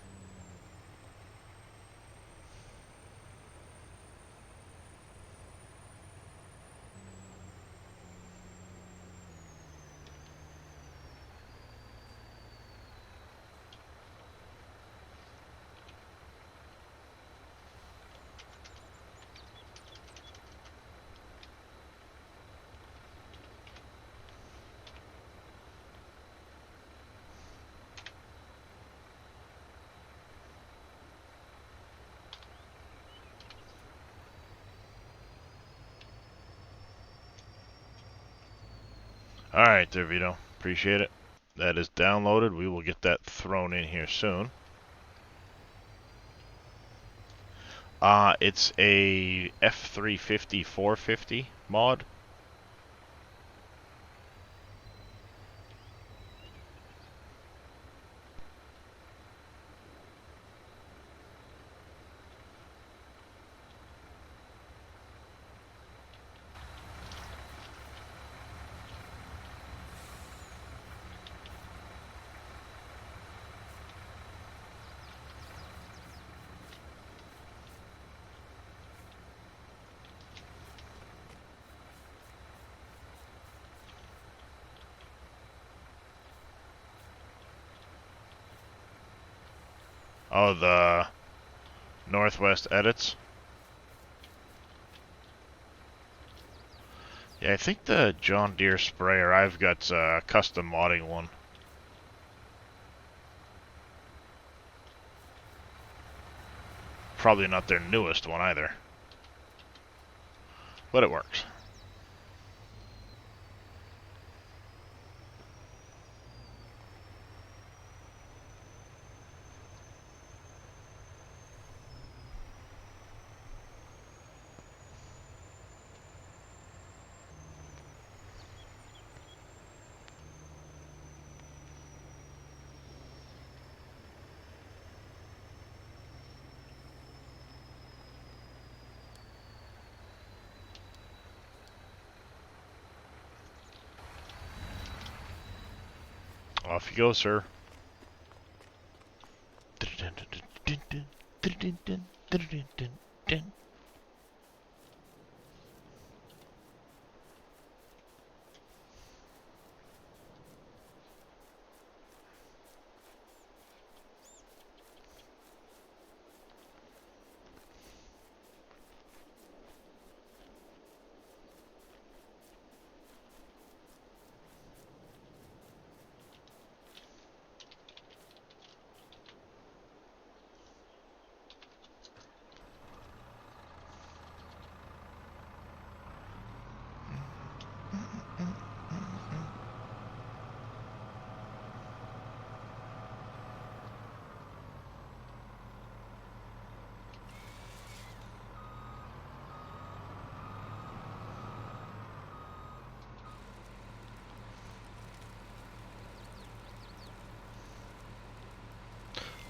Alright there, Vito. Appreciate it. That is downloaded. We will get that thrown in here soon. It's a F350 450 mod. Oh, the Northwest edits. Yeah, I think the John Deere sprayer I've got's a custom modding one. Probably not their newest one either. But it works. Off you go, sir.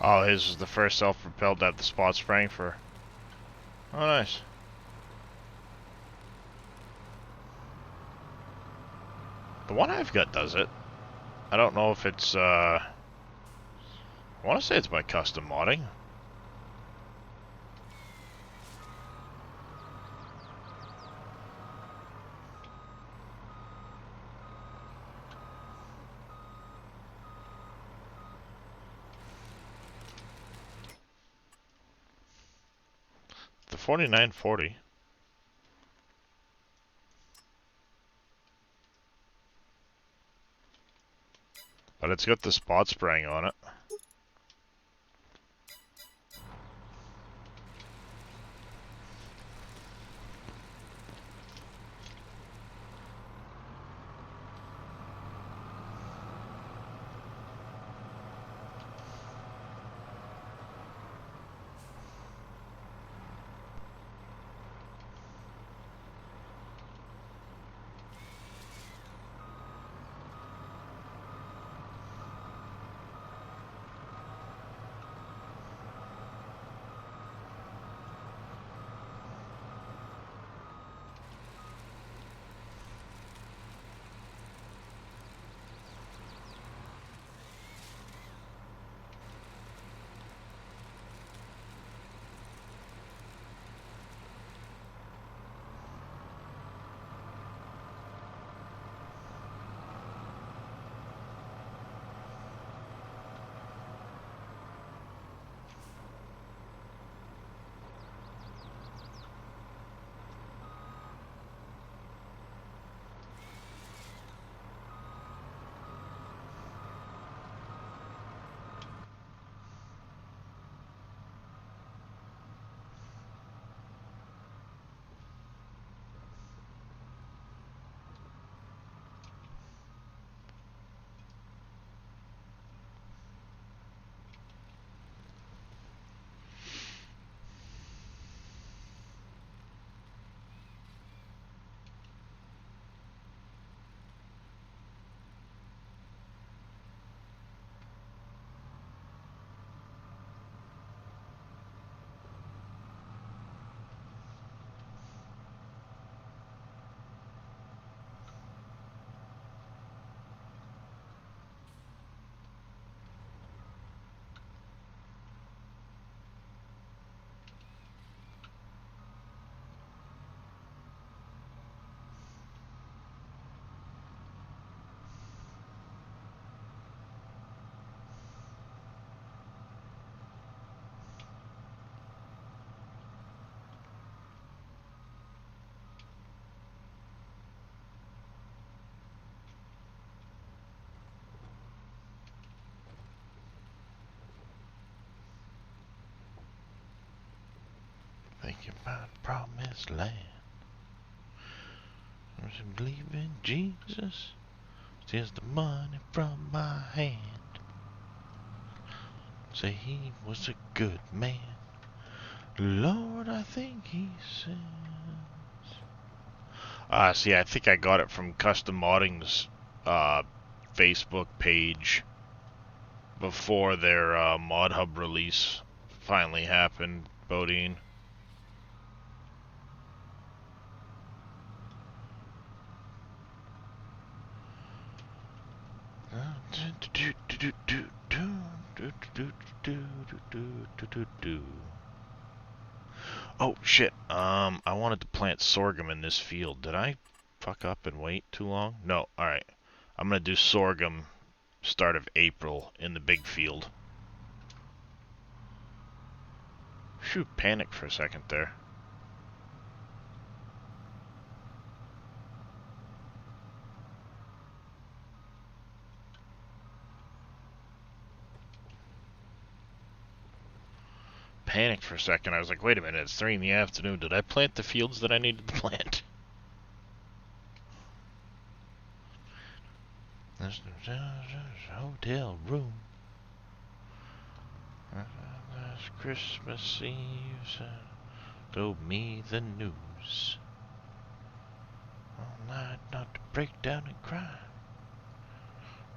Oh, his is the first self-propelled to have the spot spraying for. Oh, nice. The one I've got does it. I don't know if it's, I want to say it's by custom modding. The 4940. But it's got the spot spraying on it. take you by the promised land. I believe in Jesus. Steals the money from my hand. Say he was a good man. Lord, I think he says. See, I think I got it from Custom Modding's Facebook page before their Mod Hub release finally happened, Bodine. Oh shit, I wanted to plant sorghum in this field. Did I fuck up and wait too long? No, alright. I'm gonna do sorghum start of April in the big field. Shoot, panicked for a second there. Panicked for a second. I was like, wait a minute, it's 3 in the afternoon. Did I plant the fields that I needed to plant? There's hotel room. Last Christmas Eve told me the news. All night not to break down and cry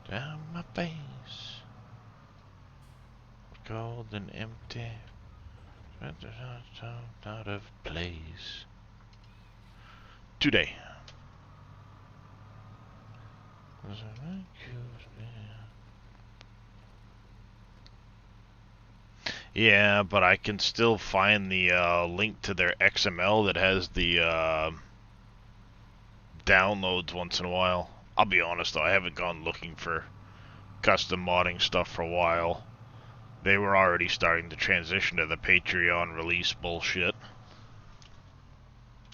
down my face. Cold and empty, out of place. Today. Yeah, but I can still find the link to their XML that has the downloads once in a while. I'll be honest though, I haven't gone looking for custom modding stuff for a while. They were already starting to transition to the Patreon release bullshit.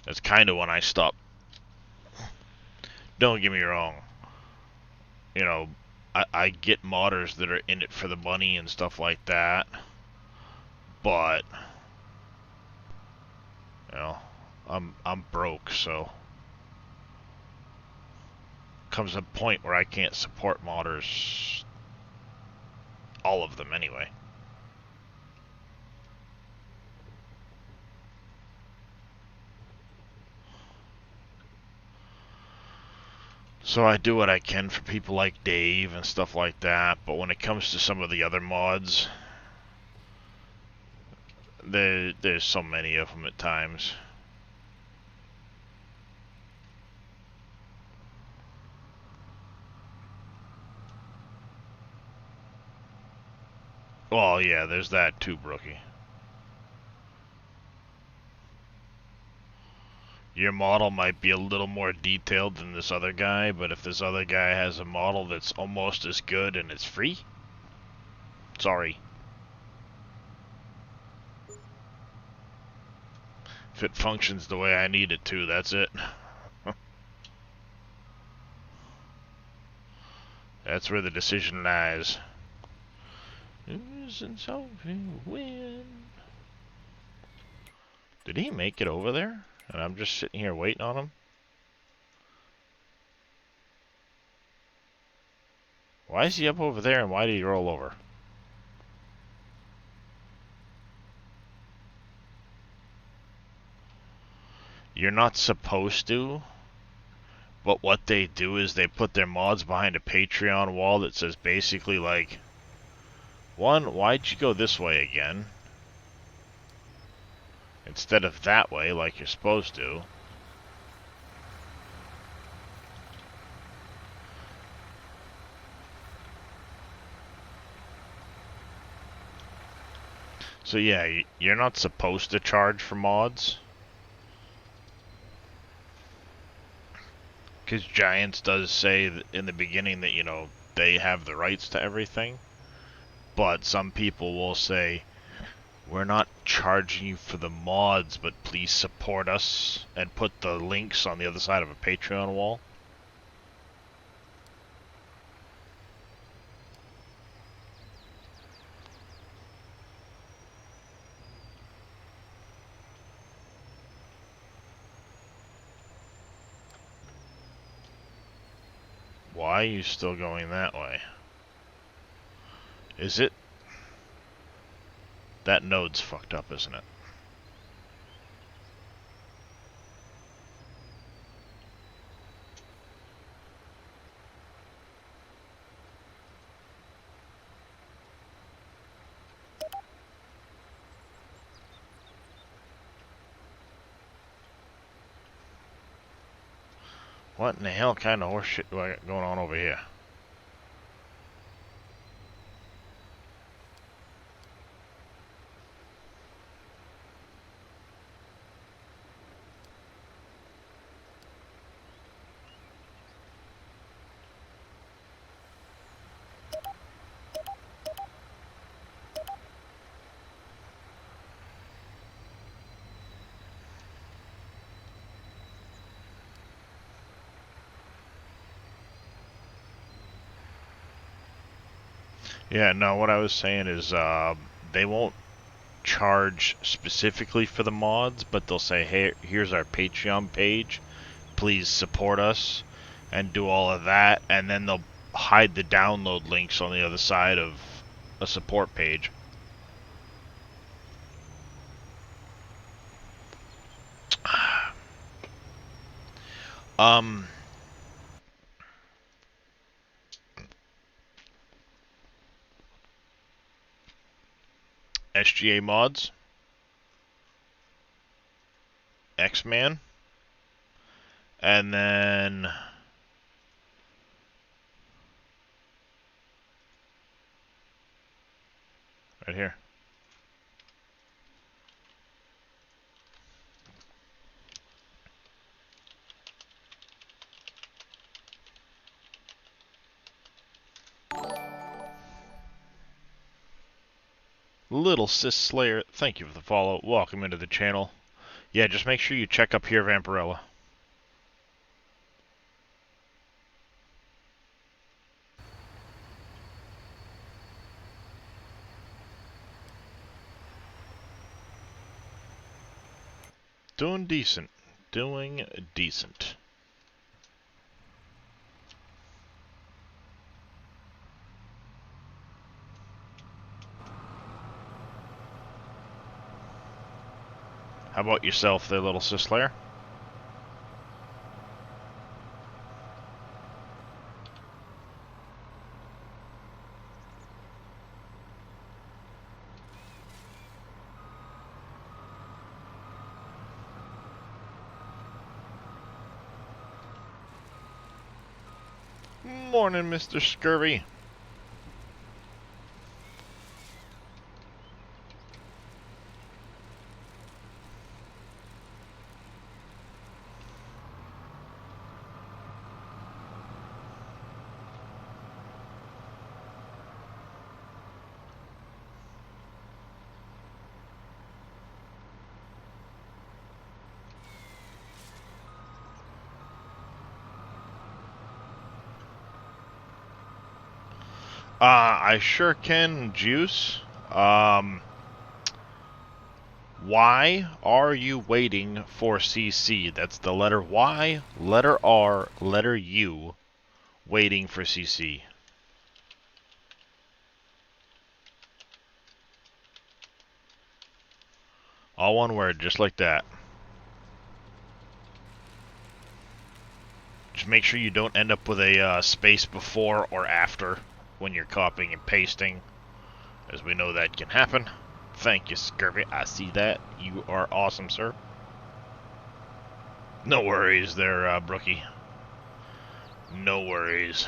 That's kind of when I stopped. Don't get me wrong. You know, I get modders that are in it for the money and stuff like that. But, you know, I'm broke, so comes a point where I can't support modders, all of them anyway. So I do what I can for people like Dave and stuff like that, but when it comes to some of the other mods, there's so many of them at times. Well, yeah, there's that too, Brookie. Your model might be a little more detailed than this other guy, but if this other guy has a model that's almost as good and it's free, sorry. If it functions the way I need it to, that's it. That's where the decision lies. Isn't something win? Did he make it over there? And I'm just sitting here waiting on him? Why is he up over there and why did he roll over? You're not supposed to, but what they do is they put their mods behind a Patreon wall that says basically like, one, why'd you go this way again? Instead of that way like you're supposed to. So yeah, you're not supposed to charge for mods. Because Giants does say in the beginning that, you know, they have the rights to everything. But some people will say, we're not charging you for the mods, but please support us, and put the links on the other side of a Patreon wall. Why are you still going that way? Is it? That node's fucked up, isn't it? What in the hell kind of horse shit do I got going on over here? Yeah, no, what I was saying is they won't charge specifically for the mods, but they'll say, hey, here's our Patreon page. Please support us and do all of that. And then they'll hide the download links on the other side of a support page. Um, SGA mods, X-Man, and then right here. Little Sis Slayer, thank you for the follow. Welcome into the channel. Yeah, just make sure you check up here, Vampirella. Doing decent. Doing decent. How about yourself there, Little Sis Slayer? Morning, Mr. Scurvy. I sure can, Juice. Why are you waiting for CC? That's the letter Y, letter R, letter U, waiting for CC. All one word, just like that. Just make sure you don't end up with a space before or after when you're copying and pasting, as we know that can happen. Thank you, Scurvy. I see that. You are awesome, sir. No worries there, Brookie. No worries.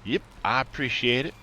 Yep, I appreciate it.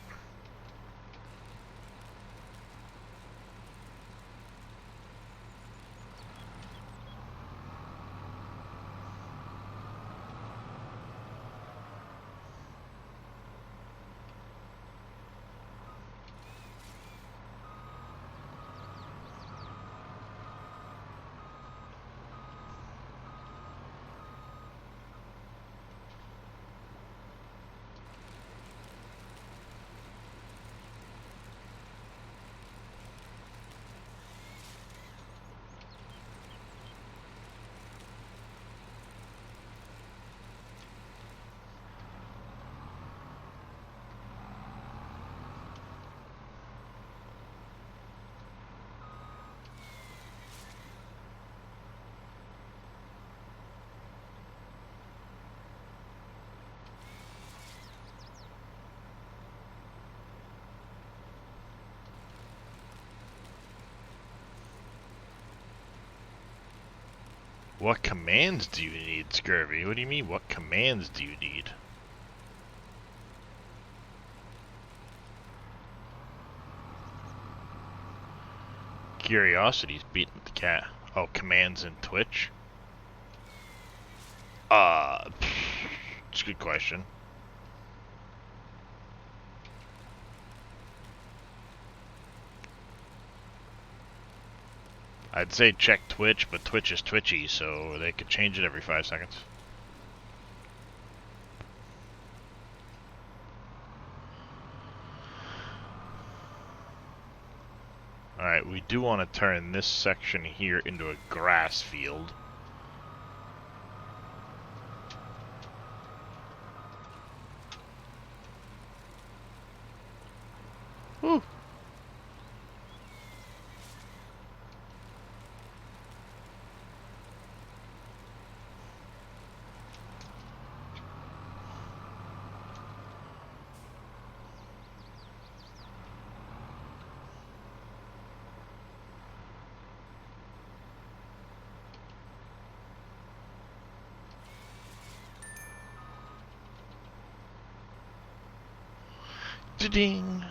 What commands do you need, Scurvy? What do you mean, what commands do you need? Curiosity's beating the cat. Oh, commands in Twitch? It's a good question. I'd say check Twitch, but Twitch is twitchy, so they could change it every 5 seconds. Alright, we do want to turn this section here into a grass field. Woo! Da-ding!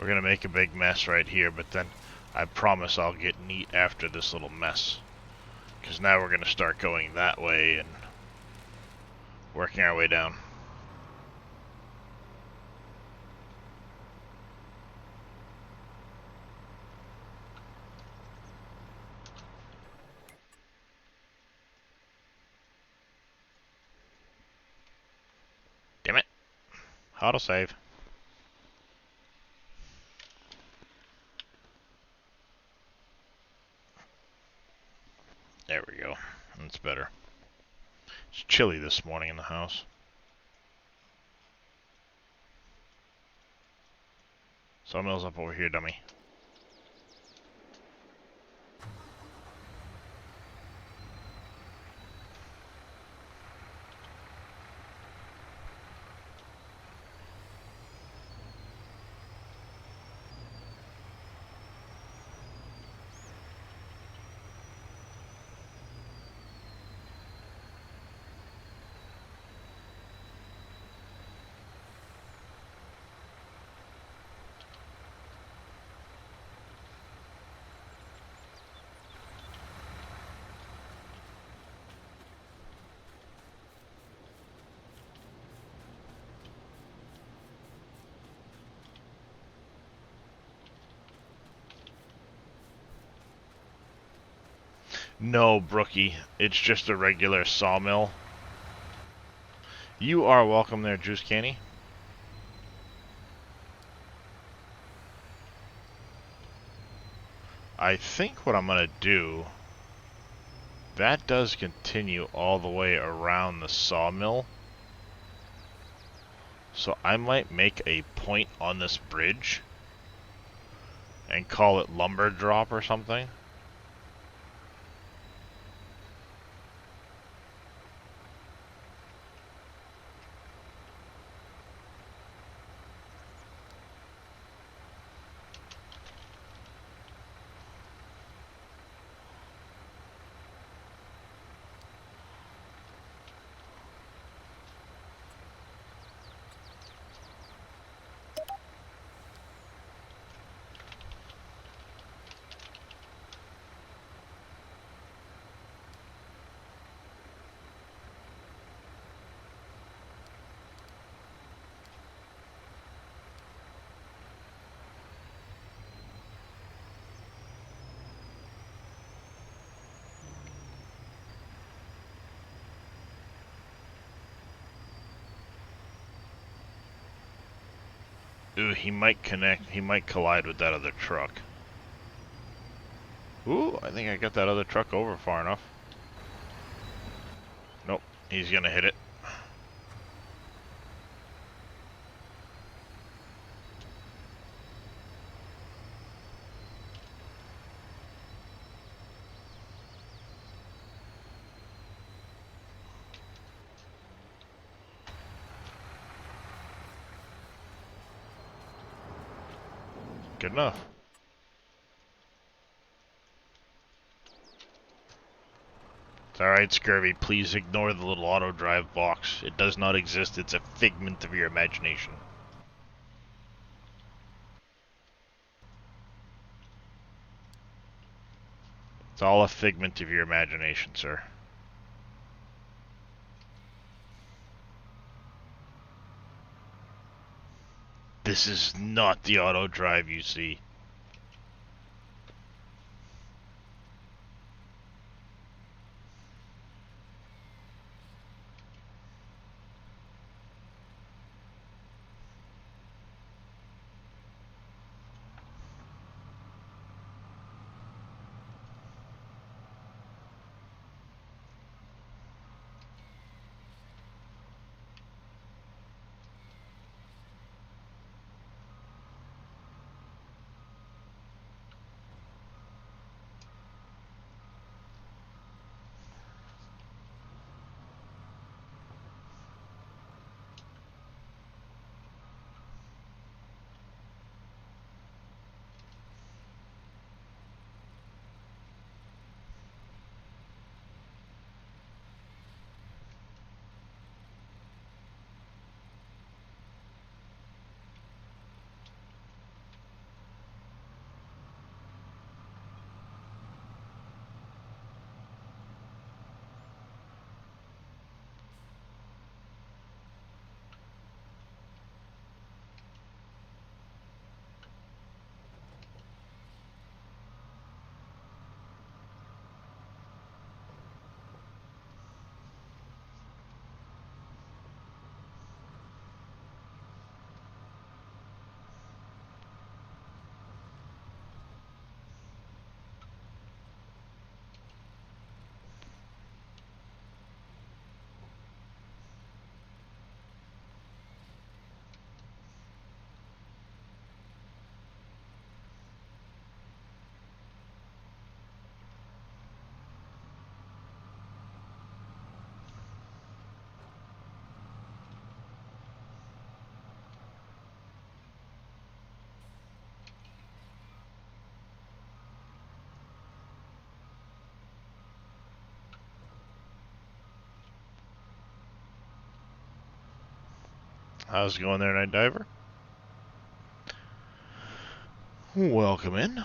We're gonna make a big mess right here, but then I promise I'll get neat after this little mess. Because now we're gonna start going that way and working our way down. Damn it. Autosave. There we go. That's better. It's chilly this morning in the house. Sawmill's up over here, dummy. No, Brookie. It's just a regular sawmill. You are welcome there, Juice Canny. I think what I'm gonna do... That does continue all the way around the sawmill. So I might make a point on this bridge and call it lumber drop or something. Ooh, he might collide with that other truck. Ooh, I think I got that other truck over far enough. Nope, he's gonna hit it. Good enough. It's alright, Scurvy. Please ignore the little auto drive box. It does not exist. It's a figment of your imagination. It's all a figment of your imagination, sir. This is not the auto drive you see. How's it going there, Night Diver? Welcome in.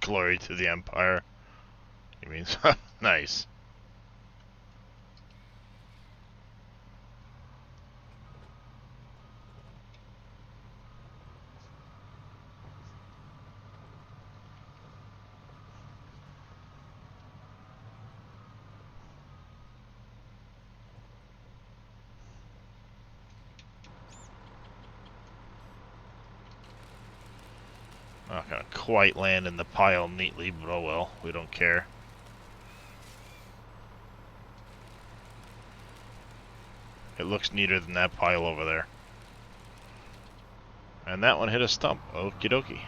Glory to the Empire. You mean nice. Not gonna quite land in the pile neatly, but oh well, we don't care. It looks neater than that pile over there. And that one hit a stump. Okie dokie.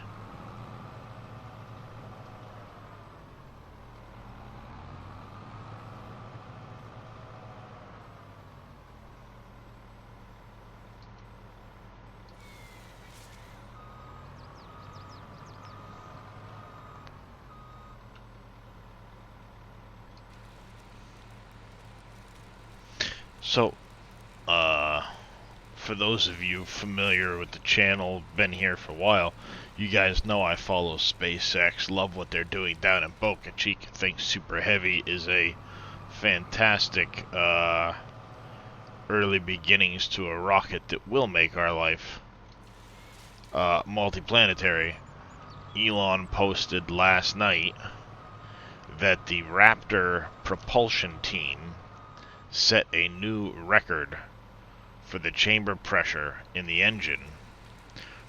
So, for those of you familiar with the channel, been here for a while, you guys know I follow SpaceX, love what they're doing down in Boca Chica, think Super Heavy is a fantastic, early beginnings to a rocket that will make our life, multiplanetary. Elon posted last night that the Raptor propulsion team set a new record for the chamber pressure in the engine,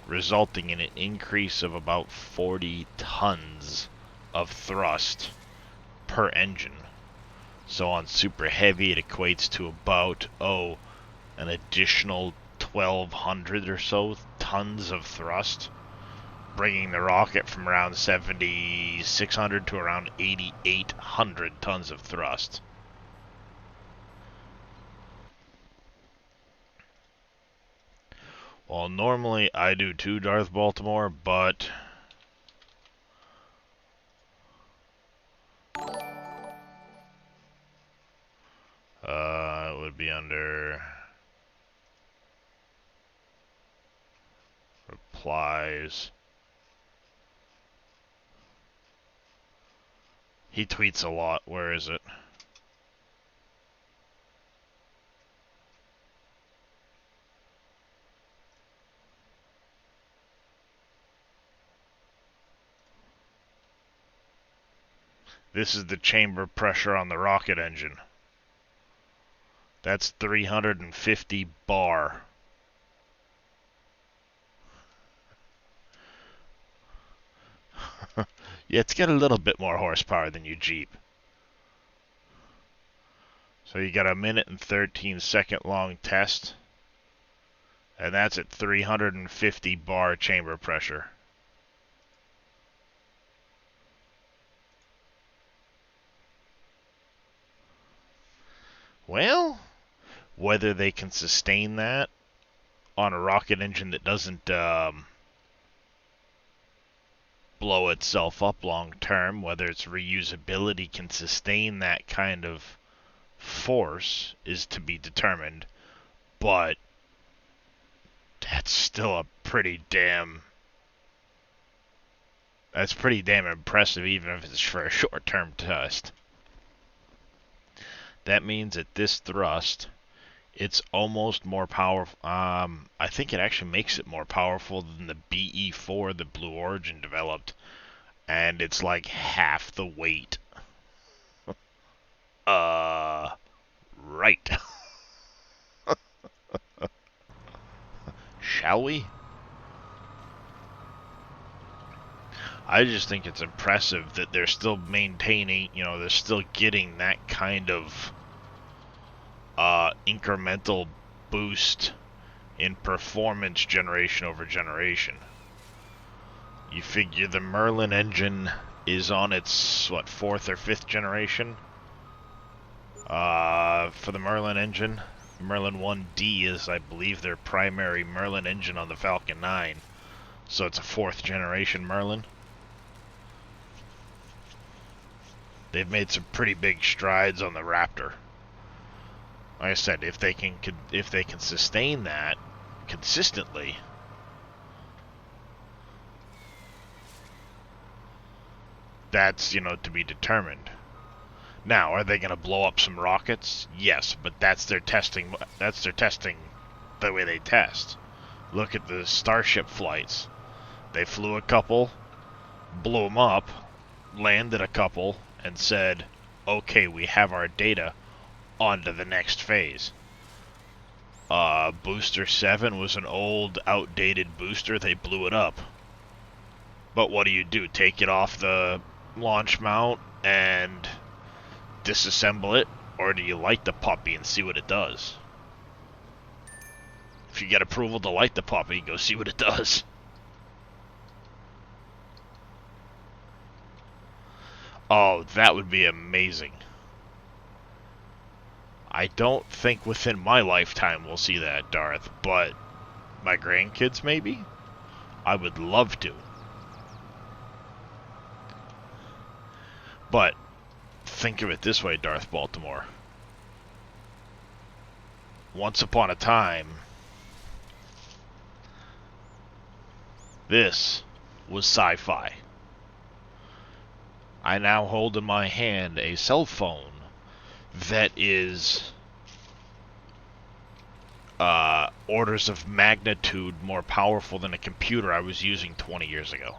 resulting in an increase of about 40 tons of thrust per engine. So on super heavy, it equates to about, an additional 1,200 or so tons of thrust, bringing the rocket from around 7,600 to around 8,800 tons of thrust. Well, normally I do too, Darth Baltimore, but it would be under replies. He tweets a lot. Where is it? This is the chamber pressure on the rocket engine. That's 350 bar. Yeah, it's got a little bit more horsepower than your Jeep. So you got a 1 minute and 13-second long test, and that's at 350 bar chamber pressure. Well, whether they can sustain that on a rocket engine that doesn't blow itself up long term, whether its reusability can sustain that kind of force is to be determined, but that's still pretty damn impressive, even if it's for a short-term test. That means at this thrust, it's almost more powerful. I think it actually makes it more powerful than the BE-4 that Blue Origin developed, and it's like half the weight. Right. Shall we? I just think it's impressive that they're still maintaining, they're still getting that kind of incremental boost in performance generation over generation. You figure the Merlin engine is on its, 4th or 5th generation? For the Merlin engine. Merlin 1D is, I believe, their primary Merlin engine on the Falcon 9. So it's a 4th generation Merlin. They've made some pretty big strides on the Raptor. Like I said, if they can sustain that consistently, that's, to be determined. Now, are they going to blow up some rockets? Yes, but that's their testing. That's their testing, the way they test. Look at the Starship flights. They flew a couple, blew them up, landed a couple, and said, "Okay, we have our data. On to the next phase." Booster 7 was an old, outdated booster. They blew it up. But what do? Take it off the launch mount and disassemble it? Or do you light the puppy and see what it does? If you get approval to light the puppy, go see what it does. Oh, that would be amazing. I don't think within my lifetime we'll see that, Darth, but my grandkids maybe? I would love to. But think of it this way, Darth Baltimore. Once upon a time, this was sci-fi. I now hold in my hand a cell phone that is orders of magnitude more powerful than a computer I was using 20 years ago.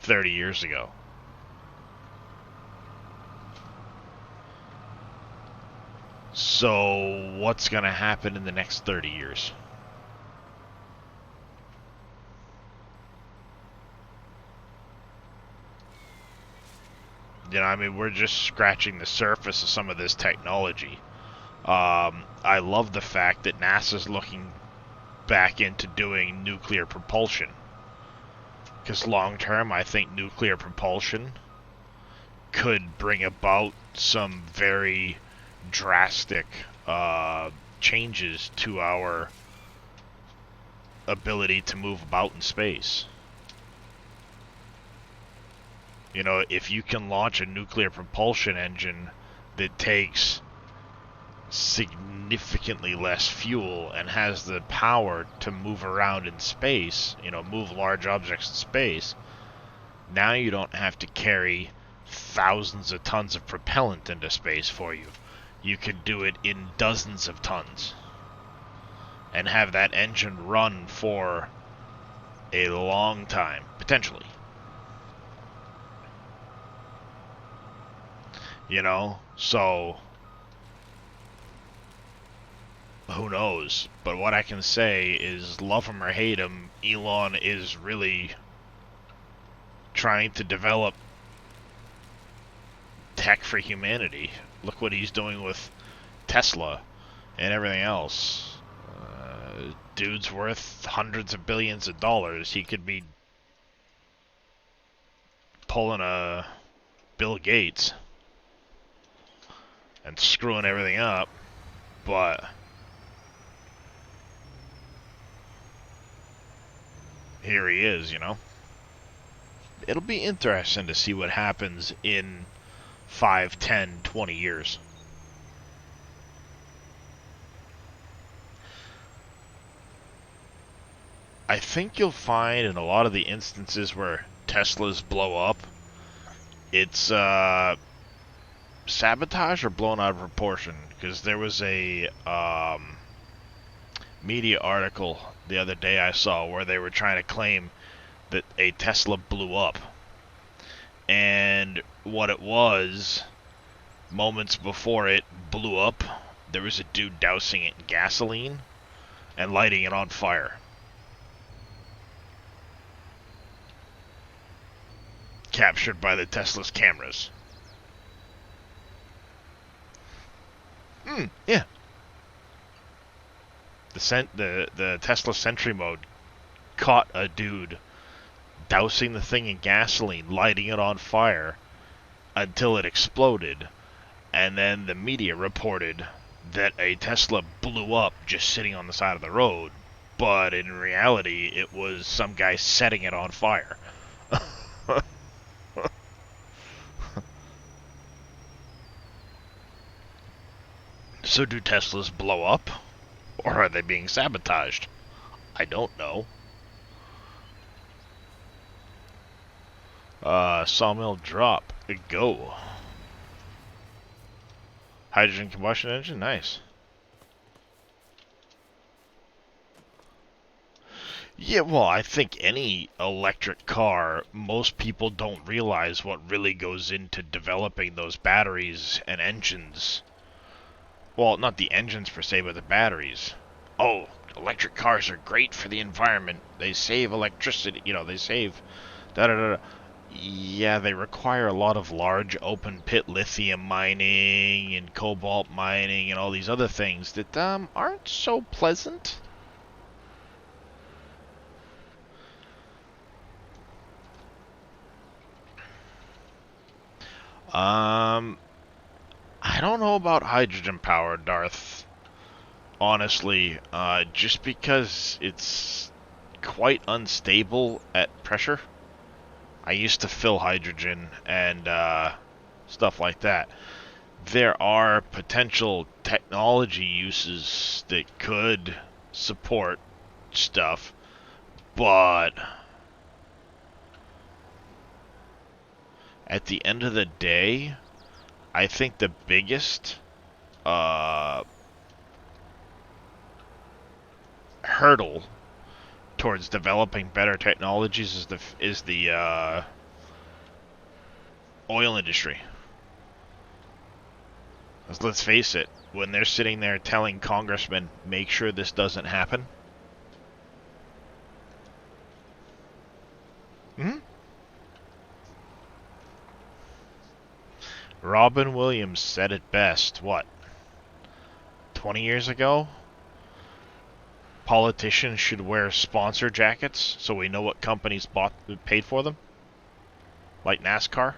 30 years ago. So, what's going to happen in the next 30 years? You know, I mean, we're just scratching the surface of some of this technology. I love the fact that NASA's looking back into doing nuclear propulsion. Because long term, I think nuclear propulsion could bring about some very drastic changes to our ability to move about in space. You know, if you can launch a nuclear propulsion engine that takes significantly less fuel and has the power to move around in space, you know, move large objects in space, now you don't have to carry thousands of tons of propellant into space for you. You could do it in dozens of tons and have that engine run for a long time, potentially. You know, so who knows? But what I can say is, love him or hate him, Elon is really trying to develop tech for humanity. Look what he's doing with Tesla and everything else. Dude's worth hundreds of billions of dollars. He could be pulling a Bill Gates and screwing everything up, but here he is, you know. It'll be interesting to see what happens in 5, 10, 20 years. I think you'll find in a lot of the instances where Teslas blow up, it's sabotage or blown out of proportion. Because there was a media article the other day I saw where they were trying to claim that a Tesla blew up. And what it was, moments before it blew up, there was a dude dousing it in gasoline and lighting it on fire. Captured by the Tesla's cameras. Yeah. The Tesla Sentry mode caught a dude dousing the thing in gasoline, lighting it on fire until it exploded, and then the media reported that a Tesla blew up just sitting on the side of the road, but in reality it was some guy setting it on fire. So do Teslas blow up? Or are they being sabotaged? I don't know. Sawmill drop. Go. Hydrogen combustion engine? Nice. Yeah, well, I think any electric car, most people don't realize what really goes into developing those batteries and engines. Well, not the engines per se, but the batteries. Oh, electric cars are great for the environment. They save electricity, you know, they save da da da. Yeah, they require a lot of large open pit lithium mining and cobalt mining and all these other things that aren't so pleasant. I don't know about hydrogen power, Darth. Honestly, just because it's quite unstable at pressure. I used to fill hydrogen and stuff like that. There are potential technology uses that could support stuff, but at the end of the day, I think the biggest hurdle towards developing better technologies is the oil industry. Let's face it, when they're sitting there telling congressmen, make sure this doesn't happen. Hmm? Robin Williams said it best, what, 20 years ago? Politicians should wear sponsor jackets so we know what companies paid for them? Like NASCAR?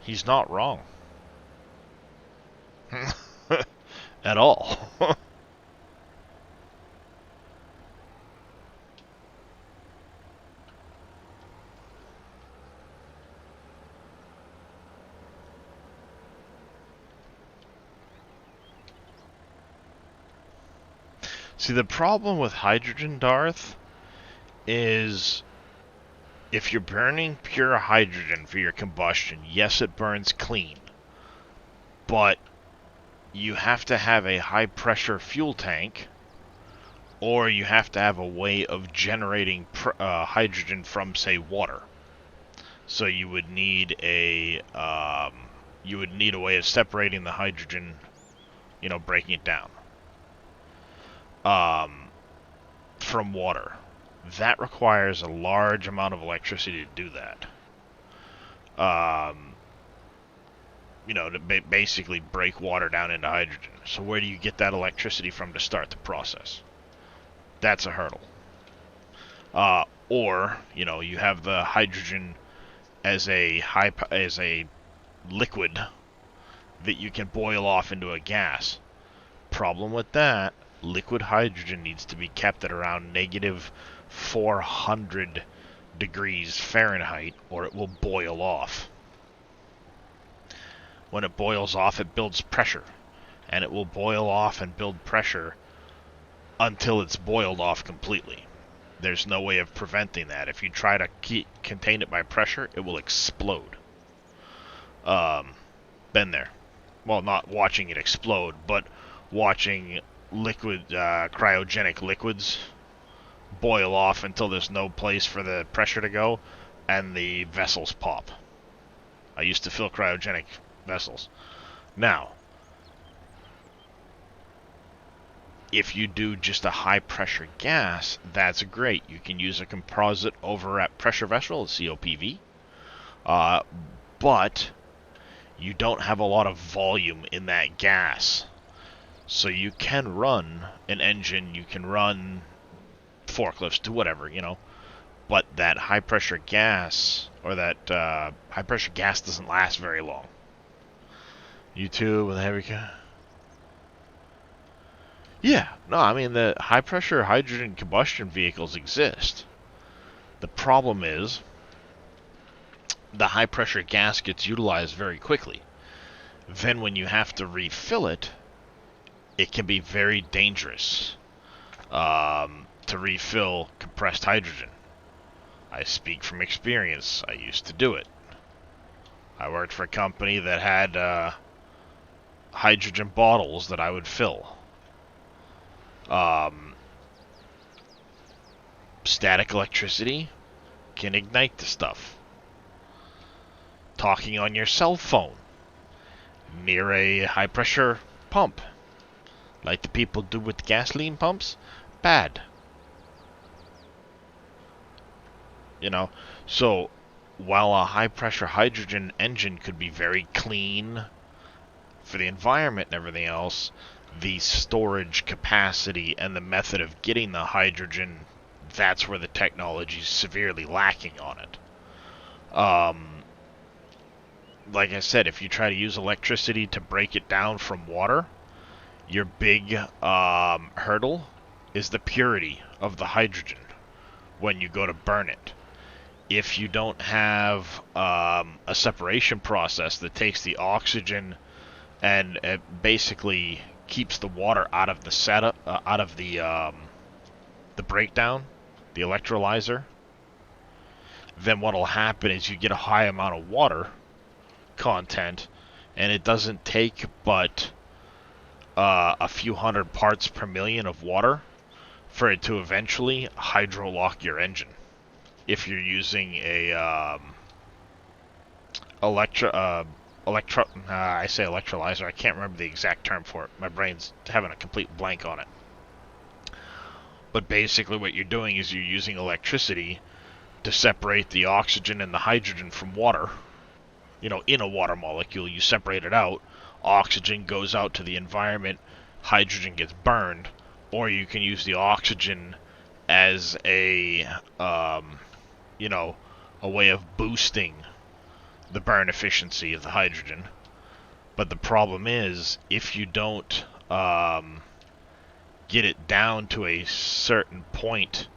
He's not wrong. At all. See, the problem with hydrogen, Darth, is if you're burning pure hydrogen for your combustion, yes, it burns clean, but you have to have a high-pressure fuel tank, or you have to have a way of generating hydrogen from, say, water. So you would need a way of separating the hydrogen, breaking it down from water. That requires a large amount of electricity to do that. To basically break water down into hydrogen. So where do you get that electricity from to start the process? That's a hurdle. Or you have the hydrogen as a liquid that you can boil off into a gas. Problem with that, liquid hydrogen needs to be kept at around negative 400 degrees Fahrenheit or it will boil off. When it boils off, it builds pressure, and it will boil off and build pressure until it's boiled off completely. There's no way of preventing that. If you try to contain it by pressure, it will explode. Been there. Well, not watching it explode, but watching cryogenic liquids boil off until there's no place for the pressure to go, and the vessels pop. I used to fill cryogenic vessels. Now, if you do just a high pressure gas, that's great. You can use a composite over at pressure vessel, COPV, but you don't have a lot of volume in that gas. So you can run an engine, you can run forklifts, do whatever, but that high pressure gas, or that high pressure gas doesn't last very long. YouTube with heavy Yeah, no, I mean the high pressure hydrogen combustion vehicles exist. The problem is the high pressure gas gets utilized very quickly. Then when you have to refill it, it can be very dangerous to refill compressed hydrogen. I speak from experience. I used to do it. I worked for a company that had hydrogen bottles that I would fill. Static electricity can ignite the stuff. Talking on your cell phone near a high pressure pump, like the people do with the gasoline pumps, bad. So while a high pressure hydrogen engine could be very clean for the environment and everything else, the storage capacity and the method of getting the hydrogen, that's where the technology is severely lacking on it. Like I said, if you try to use electricity to break it down from water, your big hurdle is the purity of the hydrogen when you go to burn it. If you don't have a separation process that takes the oxygen and it basically keeps the water out of the setup, out of the breakdown, the electrolyzer, then what'll happen is you get a high amount of water content, and it doesn't take but a few hundred parts per million of water for it to eventually hydrolock your engine. if you're using a I say electrolyzer. I can't remember the exact term for it. My brain's having a complete blank on it. But basically, what you're doing is you're using electricity to separate the oxygen and the hydrogen from water. You know, in a water molecule, you separate it out. Oxygen goes out to the environment. Hydrogen gets burned, or you can use the oxygen as you know, a way of boosting the burn efficiency of the hydrogen. But the problem is, if you don't get it down to a certain point,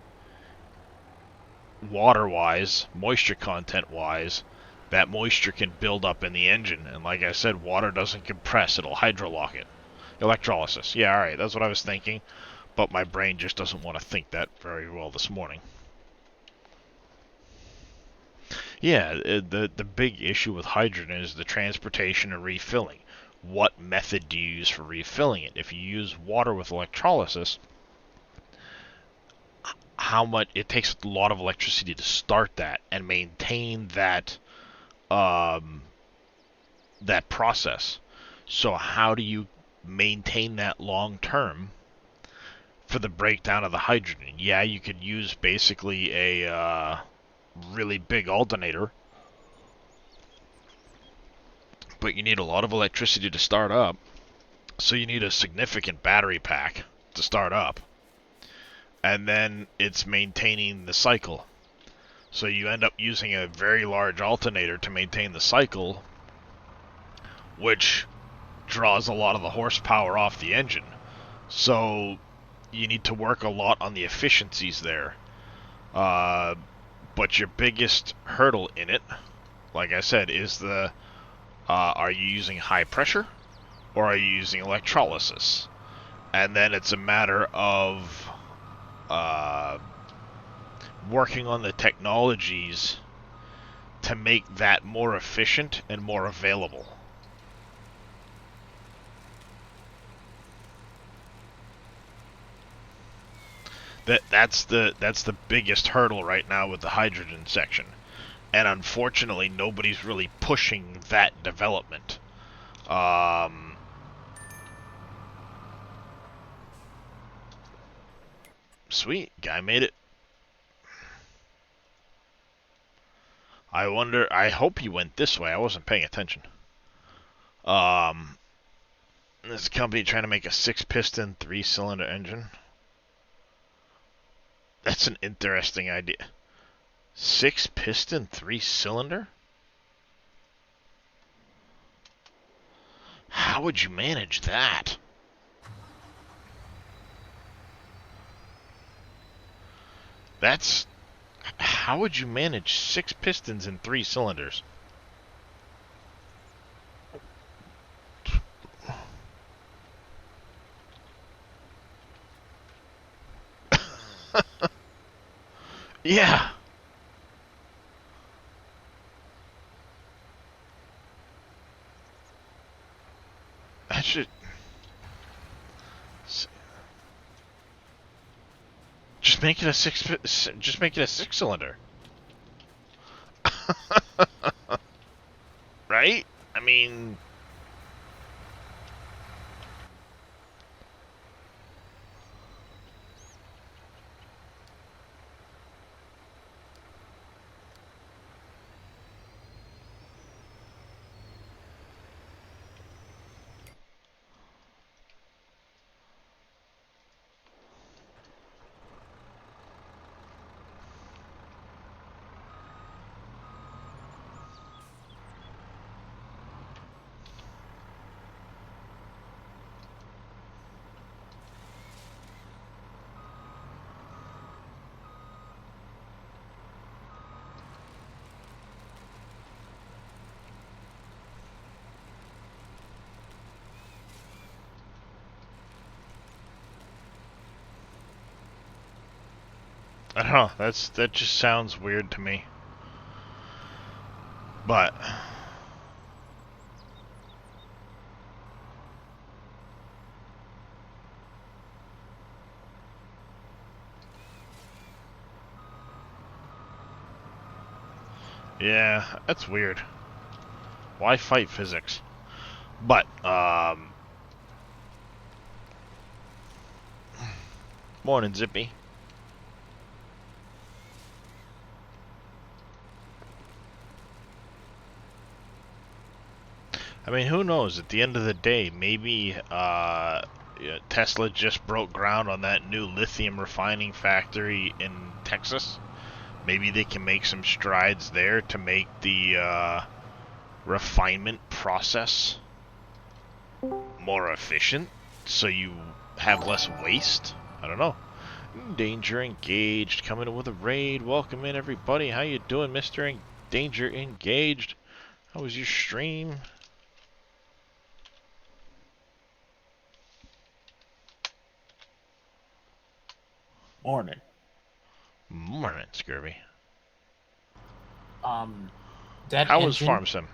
water-wise, moisture content-wise, that moisture can build up in the engine. And like I said, water doesn't compress, it'll hydrolock it. Electrolysis. Yeah, alright, that's what I was thinking. But my brain just doesn't want to think that very well this morning. Yeah, the big issue with hydrogen is the transportation and refilling. What method do you use for refilling it? If you use water with electrolysis, how much it takes a lot of electricity to start that and maintain that that process. So how do you maintain that long term for the breakdown of the hydrogen? Yeah, you could use basically a really big alternator, but you need a lot of electricity to start up. So you need a significant battery pack to start up. And then it's maintaining the cycle. So you end up using a very large alternator to maintain the cycle, which draws a lot of the horsepower off the engine. So you need to work a lot on the efficiencies there. But your biggest hurdle in it, like I said, is the are you using high pressure or are you using electrolysis? And then it's a matter of working on the technologies to make that more efficient and more available. That's the biggest hurdle right now with the hydrogen section. And unfortunately, nobody's really pushing that development. Sweet, guy made it. I hope he went this way. I wasn't paying attention. Um, this company trying to make a 6-piston, 3-cylinder engine. That's an interesting idea. 6-piston, 3-cylinder? How would you manage that? That's... How would you manage 6 pistons and 3 cylinders? Yeah. That should... Just make it a 6-cylinder. Right? I mean... I don't know. That just sounds weird to me. But... Yeah, that's weird. Why fight physics? But, morning, Zippy. I mean, who knows? At the end of the day, maybe, yeah, Tesla just broke ground on that new lithium refining factory in Texas. Maybe they can make some strides there to make the, refinement process more efficient, so you have less waste. I don't know. Danger engaged, coming in with a raid. Welcome in, everybody. How you doing, Mister Danger engaged? How was your stream? Morning. Morning, Scurvy. That How was engine Farm Sim?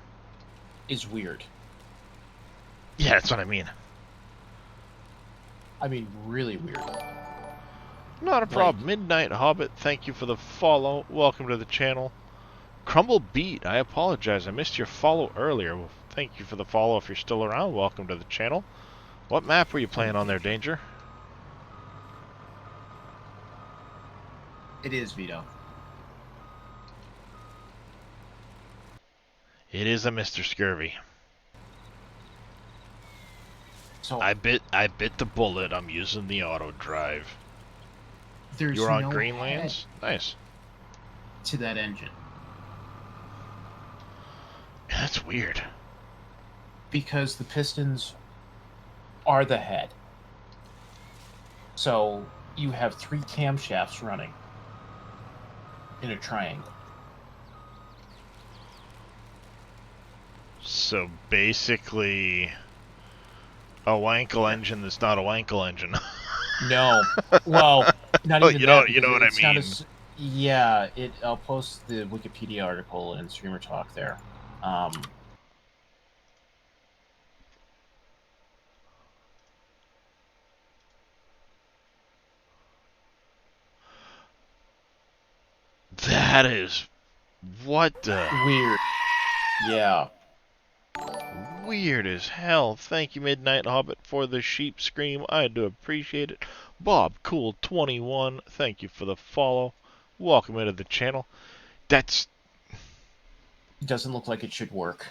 is weird. Yeah, that's what I mean. I mean, really weird. Not a Like, problem. Midnight Hobbit, thank you for the follow. Welcome to the channel. Crumble Beat, I apologize. I missed your follow earlier. Well, thank you for the follow if you're still around. Welcome to the channel. What map were you playing on there, Danger? it is, Vito. It is a Mr. Scurvy. So I bit the bullet. I'm using the auto drive. there's You're on no Greenlands? Nice. head to that engine That's weird. because the pistons are the head. So you have 3 camshafts running in a triangle. So basically, a wankle engine that's not a wankle engine. No, well, not Oh, even you that. know Because what I it's not mean. as yeah. I'll post the Wikipedia article and Streamer Talk there. That is what the Weird. Yeah. weird as hell. Thank you, Midnight Hobbit, for the sheep scream. I do appreciate it. Bob Cool 21, thank you for the follow. Welcome into the channel. That's It doesn't look like it should work.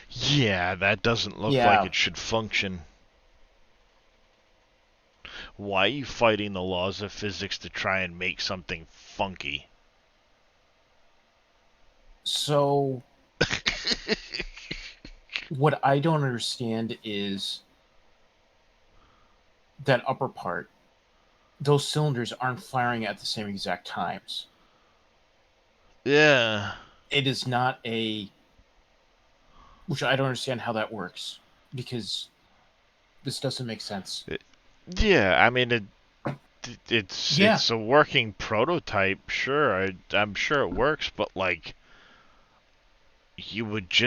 yeah, that doesn't look like Yeah. it should function. Why are you fighting the laws of physics to try and make something funky? So what I don't understand is that upper part. Those cylinders aren't firing at the same exact times. Yeah. It is not a, which I don't understand how that works because this doesn't make sense. Yeah, I mean Yeah. it's a working prototype, sure. I'm sure it works, but like you wouldn't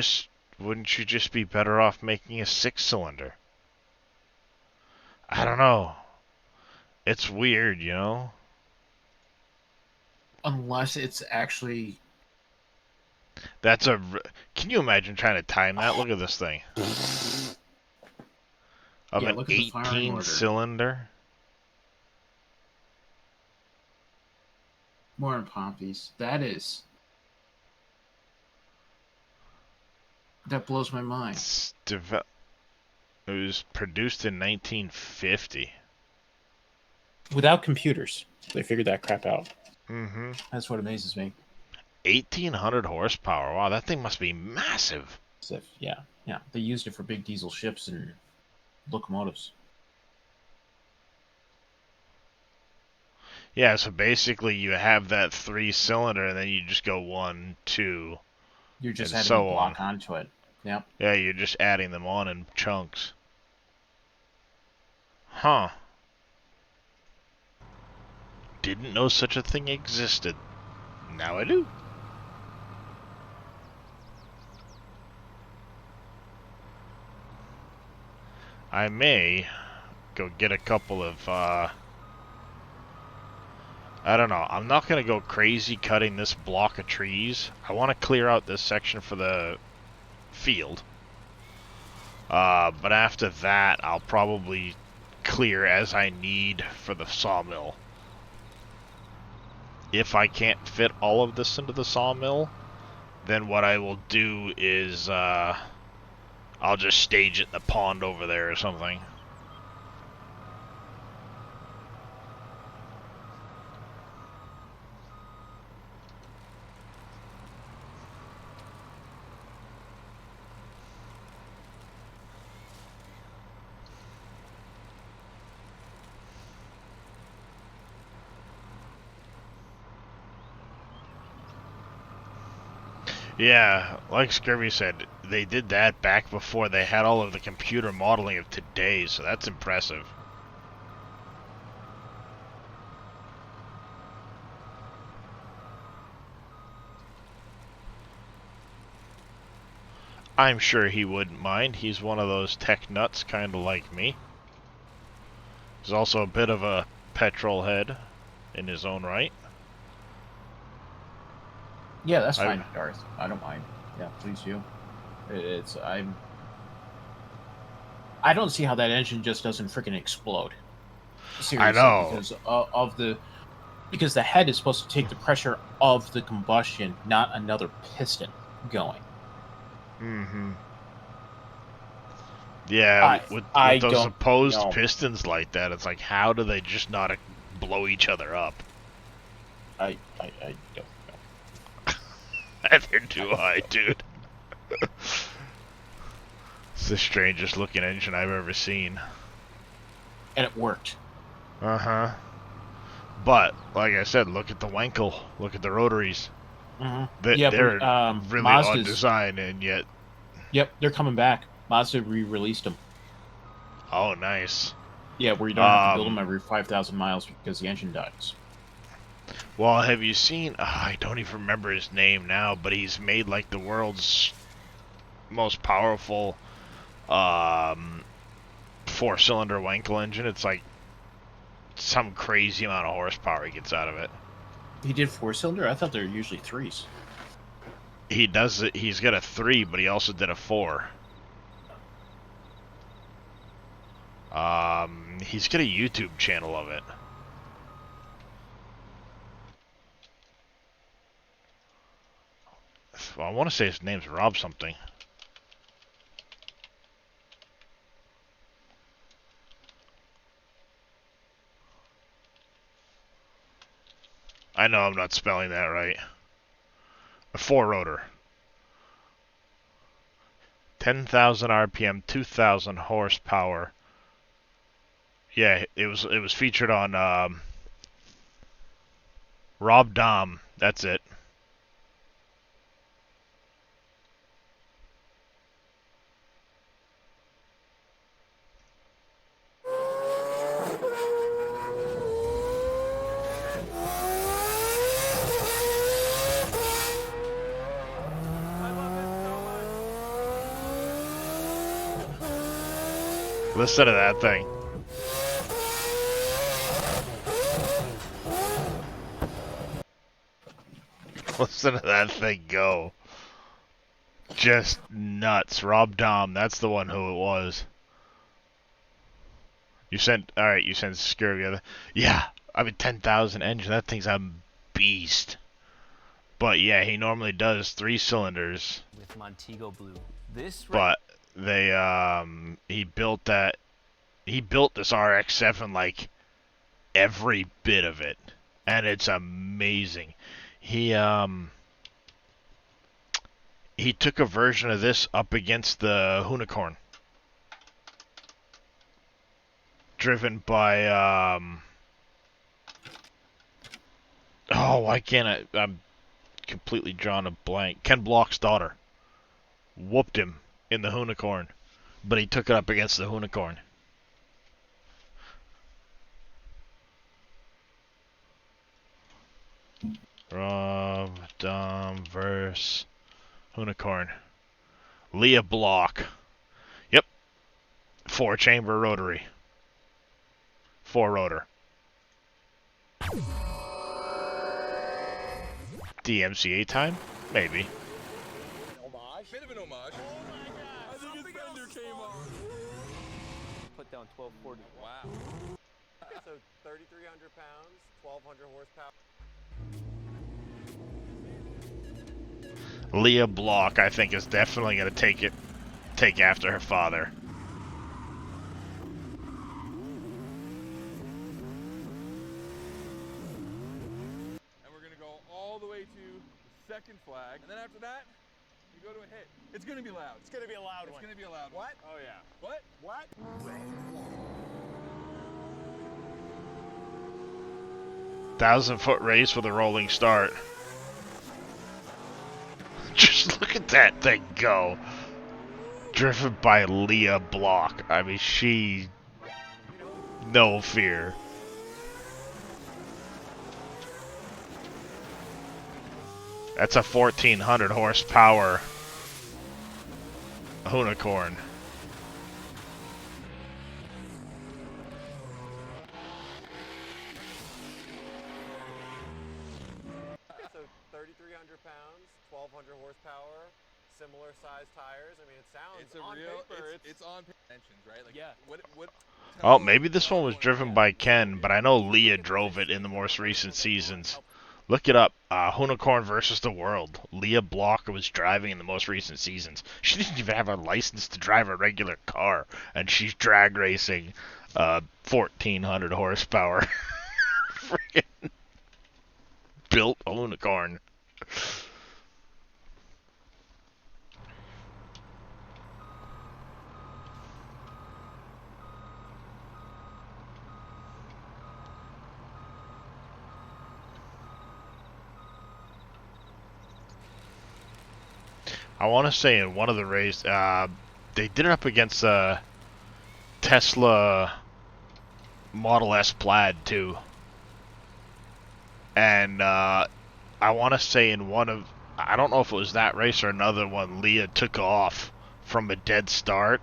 you just be better off making a 6-cylinder? I don't know. It's weird, you know? Unless it's actually. Can you imagine trying to time that? Look at this thing. Of Yeah, an look at the firing 18 order. cylinder? More than poppies. That blows my mind. It was produced in 1950. Without computers, they figured that crap out. Mm-hmm. That's what amazes me. 1,800 horsepower. Wow, that thing must be massive. Yeah, yeah. They used it for big diesel ships and locomotives. Yeah, so basically you have that 3-cylinder and then you just go 1, 2, You're just and adding a so on. block onto it. Yep. Yeah, you're just adding them on in chunks. Huh. Didn't know such a thing existed. Now I do. I may go get a couple of, I don't know. I'm not gonna go crazy cutting this block of trees. I want to clear out this section for the field. But after that, I'll probably clear as I need for the sawmill. If I can't fit all of this into the sawmill, then what I will do is I'll just stage it in the pond over there or something. Yeah, like Scurvy said, they did that back before they had all of the computer modeling of today, so that's impressive. I'm sure he wouldn't mind. He's one of those tech nuts, kind of like me. He's also a bit of a petrol head in his own right. Yeah, that's fine, Darth. I don't mind. Yeah, please do. I don't see how that engine just doesn't freaking explode. Seriously, I know. because the head is supposed to take the pressure of the combustion, not another piston going. Mm-hmm. Yeah, with those opposed pistons like that, it's like, how do they just not blow each other up? I don't know. Neither do I, dude. It's the strangest looking engine I've ever seen. And it worked. Uh-huh. But, like I said, look at the Wankel. Look at the rotaries. Mm-hmm. They're really odd design, and yet... Yep, they're coming back. Mazda re-released them. Oh, nice. Yeah, where you don't have to build them every 5,000 miles because the engine dies. Well, have you seen... I don't even remember his name now, but he's made, like, the world's most powerful four-cylinder Wankel engine. It's, like, some crazy amount of horsepower he gets out of it. He did four-cylinder? I thought they were usually threes. He does it. He's got a 3, but he also did a 4. He's got a YouTube channel of it. Well, I want to say his name's Rob something. I know I'm not spelling that right. A 4-rotor. 10,000 RPM, 2,000 horsepower. Yeah, it was featured on Rob Dom. That's it. Listen to that thing. Listen to that thing go. Just nuts. Rob Dom, that's the one who it was. You sent, alright, you sent Scurvy. Yeah, I mean 10,000 engine, that thing's a beast. But yeah, he normally does 3 cylinders. With Montego Blue. But they, he built this RX-7, like, every bit of it. And it's amazing. He took a version of this up against the Unicorn. Driven by, oh, why can't I'm completely drawn a blank. Ken Block's daughter. Whooped him in the Unicorn. But he took it up against the Unicorn. Rob Dom verse Unicorn. Leah Block. Yep. 4-chamber rotary. 4-rotor. DMCA time? Maybe. Homage? Bit of an homage. Oh my god! I think his fender came off. Put down 1240. Wow. So 3,300 pounds, 1,200 horsepower. Leah Block, I think, is definitely going to take after her father. And we're gonna go all the way to the second flag, and then after that, you go to a hit. It's gonna be loud. It's gonna be a loud It's one. gonna be a loud one. What? Oh yeah. What? What? Thousand-foot race with a rolling start. Just look at that thing go. Driven by Leah Block. I mean, she... no fear. That's a 1,400 horsepower unicorn. So 3,300 pounds, 1,200 horsepower, similar size tires. I mean, it sounds It's a on real. paper. It's on dimensions, right? Like, Yeah. What? Oh, maybe this one was driven by Ken, but I know Leah drove it in the most recent seasons. Look it up. Unicorn versus the World. Leah Block was driving in the most recent seasons. She didn't even have a license to drive a regular car, and she's drag racing 1,400 horsepower. Freaking built a unicorn. I want to say in one of the races, they did it up against Tesla Model S Plaid too. And I want to say in one of, I don't know if it was that race or another one, Leah took off from a dead start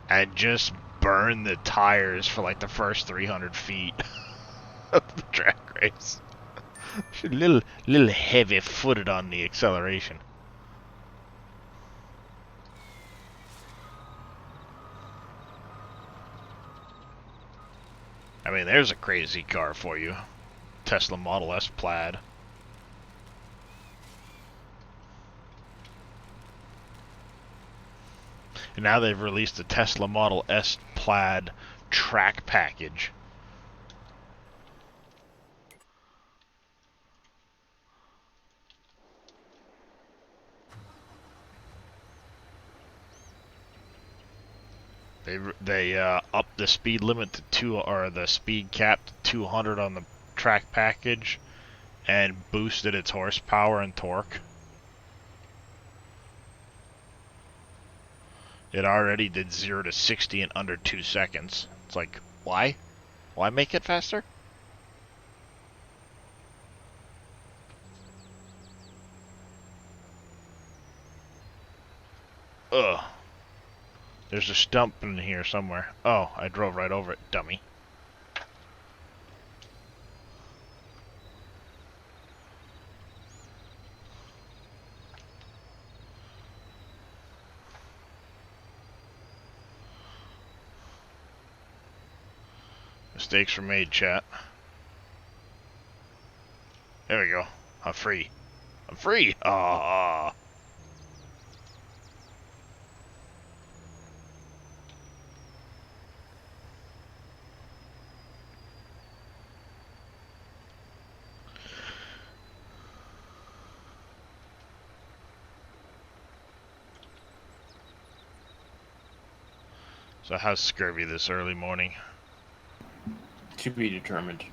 and just burned the tires for like the first 300 feet of the drag race. She's a little heavy-footed on the acceleration. I mean, there's a crazy car for you. Tesla Model S Plaid. And now they've released the Tesla Model S Plaid track package. They upped the speed limit to the speed cap to 200 on the track package, and boosted its horsepower and torque. It already did 0 to 60 in under 2 seconds. It's like, why? Why make it faster? Ugh. There's a stump in here somewhere. Oh, I drove right over it, dummy. Mistakes were made, chat. There we go. I'm free. I'm free! Ah. So how's scurvy this early morning? To be determined.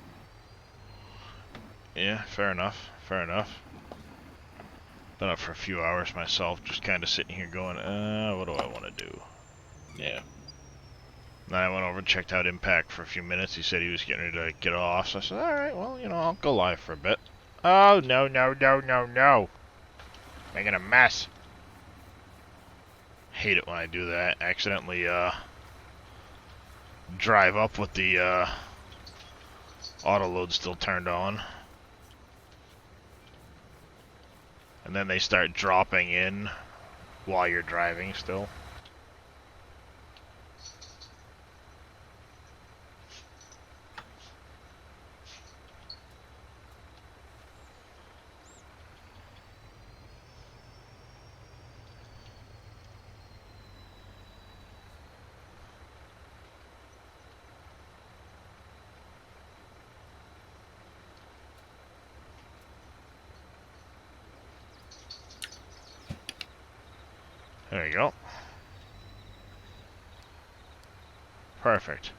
Yeah, fair enough. Fair enough. Been up for a few hours myself, just kind of sitting here going, what do I want to do? Yeah. Then I went over and checked out Impact for a few minutes. He said he was getting ready to get off, so I said, alright, well, you know, I'll go live for a bit. Oh, no, no, no, no, no. Making a mess. Hate it when I do that. Accidentally, drive up with the, auto load still turned on. And then they start dropping in while you're driving still. There you go. Perfect.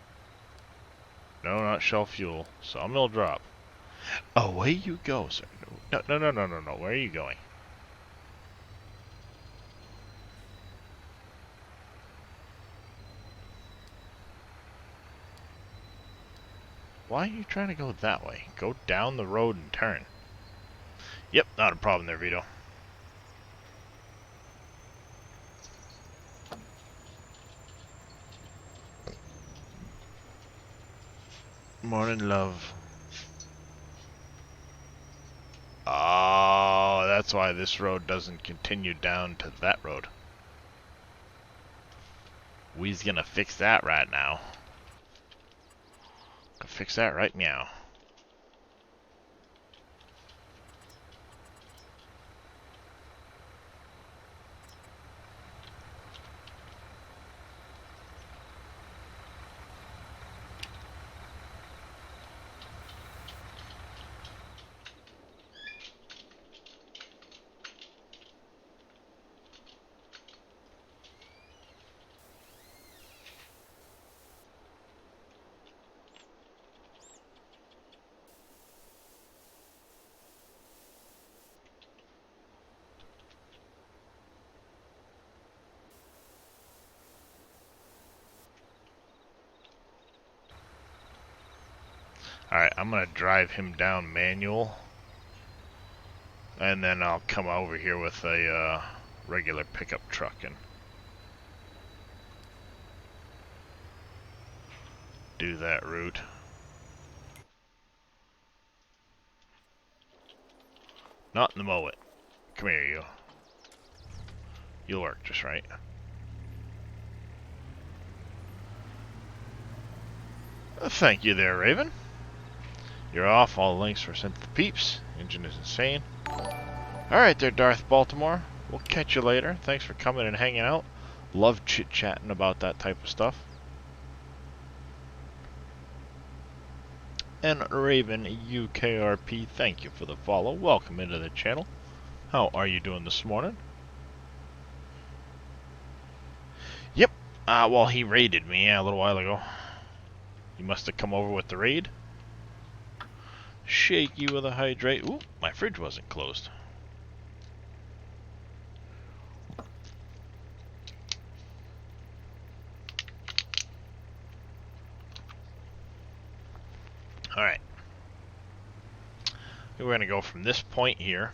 No, not shell fuel. Sawmill drop. Away you go, sir. No, no, no, no, no, no. Where are you going? Why are you trying to go that way? Go down the road and turn. Yep, not a problem there, Vito. Morning, love. Oh, that's why this road doesn't continue down to that road. We's gonna fix that right now. Gonna fix that right meow. Alright, I'm gonna drive him down manual. And then I'll come over here with a regular pickup truck and do that route. Not in the mow it. Come here, you. You'll work just right. Thank you there, Raven. You're off. All the links were sent to the peeps. Engine is insane. Alright there, Darth Baltimore. We'll catch you later. Thanks for coming and hanging out. Love chit-chatting about that type of stuff. And Raven UKRP, thank you for the follow. Welcome into the channel. How are you doing this morning? Yep. Well, he raided me a little while ago. He must have come over with the raid. Shaky with a hydrate. Ooh, my fridge wasn't closed. Alright. We're going to go from this point here.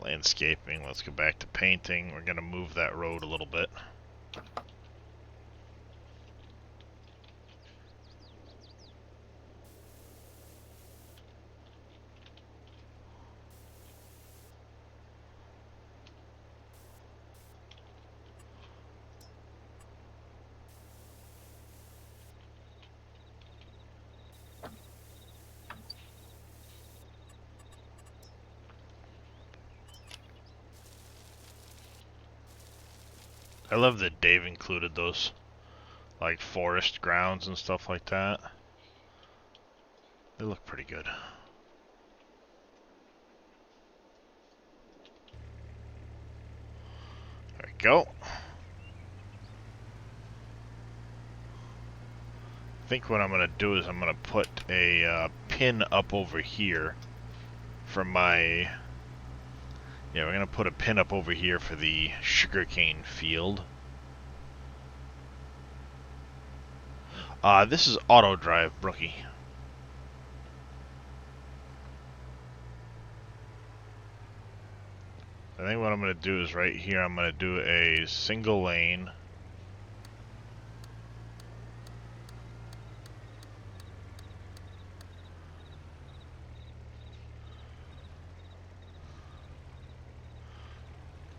Landscaping. Let's go back to painting. We're going to move that road a little bit. I love that Dave included those, like, forest grounds and stuff like that. They look pretty good. There we go. I think what I'm going to do is I'm going to put a pin up over here for my... Yeah, we're going to put a pin up over here for the sugarcane field. This is auto drive, Brookie. I think what I'm going to do is right here, I'm going to do a single lane.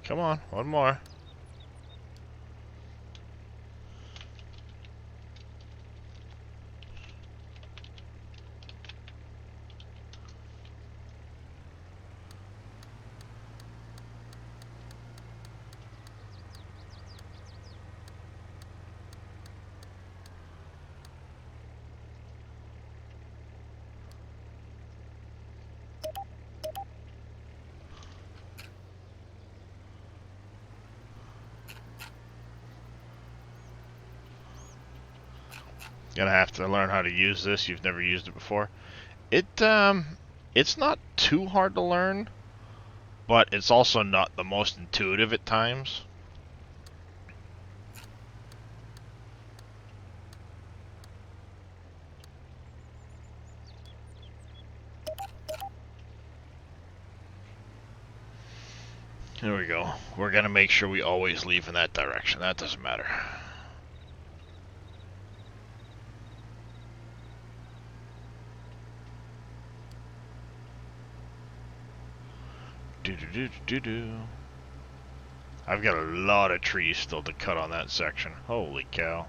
Come on, one more. Gonna have to learn how to use this. You've never used it before. It's not too hard to learn, but it's also not the most intuitive at times. Here we go. We're gonna make sure we always leave in that direction. That doesn't matter. Do-do-do-do-do. I've got a lot of trees still to cut on that section. Holy cow.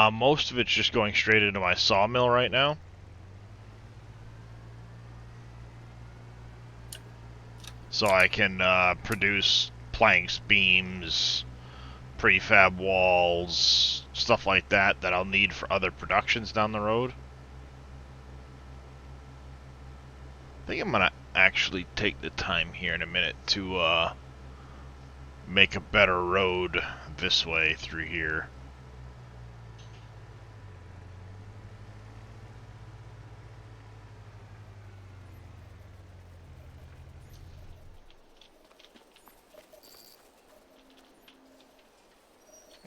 Most of it's just going straight into my sawmill right now. So I can produce planks, beams, prefab walls, stuff like that that I'll need for other productions down the road. I think I'm gonna actually take the time here in a minute to make a better road this way through here.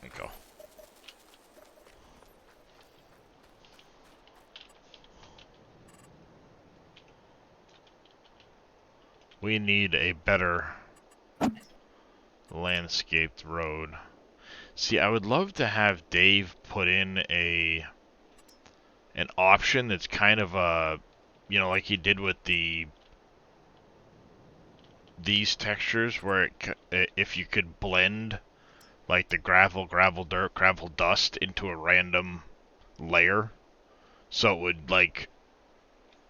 There we go. We need a better landscaped road. See, I would love to have Dave put in an option that's kind of a, you know, like he did with these textures, where if you could blend like the gravel, gravel dirt, gravel dust into a random layer, so it would like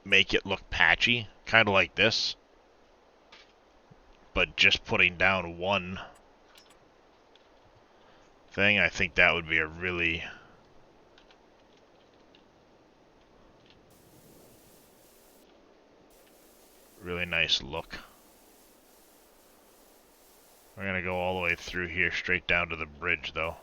make it look patchy, kind of like this, but just putting down one thing. I think that would be a really nice look. We're gonna go all the way through here straight down to the bridge though.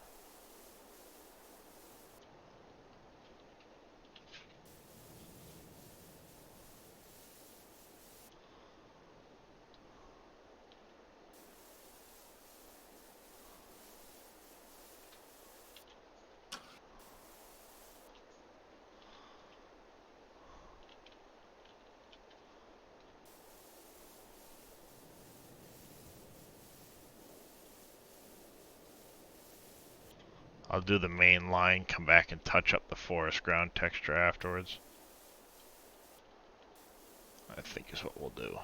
I'll do the main line, come back and touch up the forest ground texture afterwards. I think is what we'll do.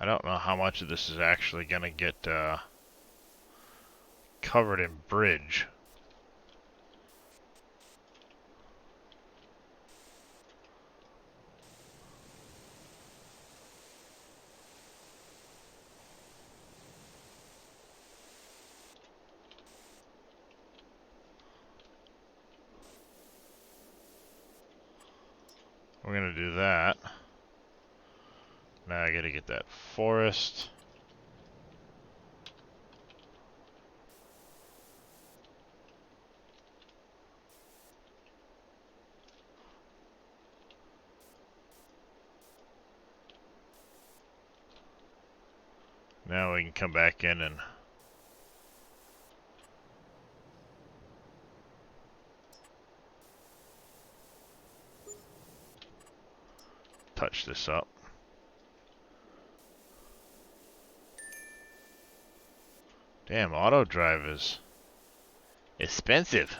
I don't know how much of this is actually going to get covered in bridge. We're going to do that. Now I got to get that forest. Now we can come back in and touch this up. Damn, auto drive is expensive.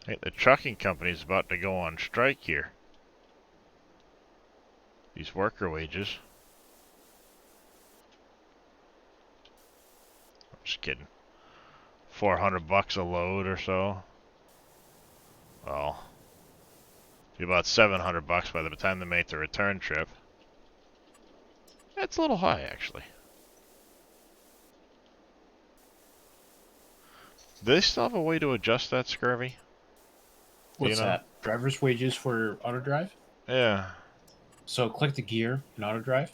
I think the trucking company's about to go on strike here. These worker wages. I'm just kidding. $400 a load or so. Well, be about $700 by the time they make the return trip. That's a little high, actually. Do they still have a way to adjust that, Scurvy? What's know? that? Driver's wages for auto drive? Yeah. So click the gear in auto drive.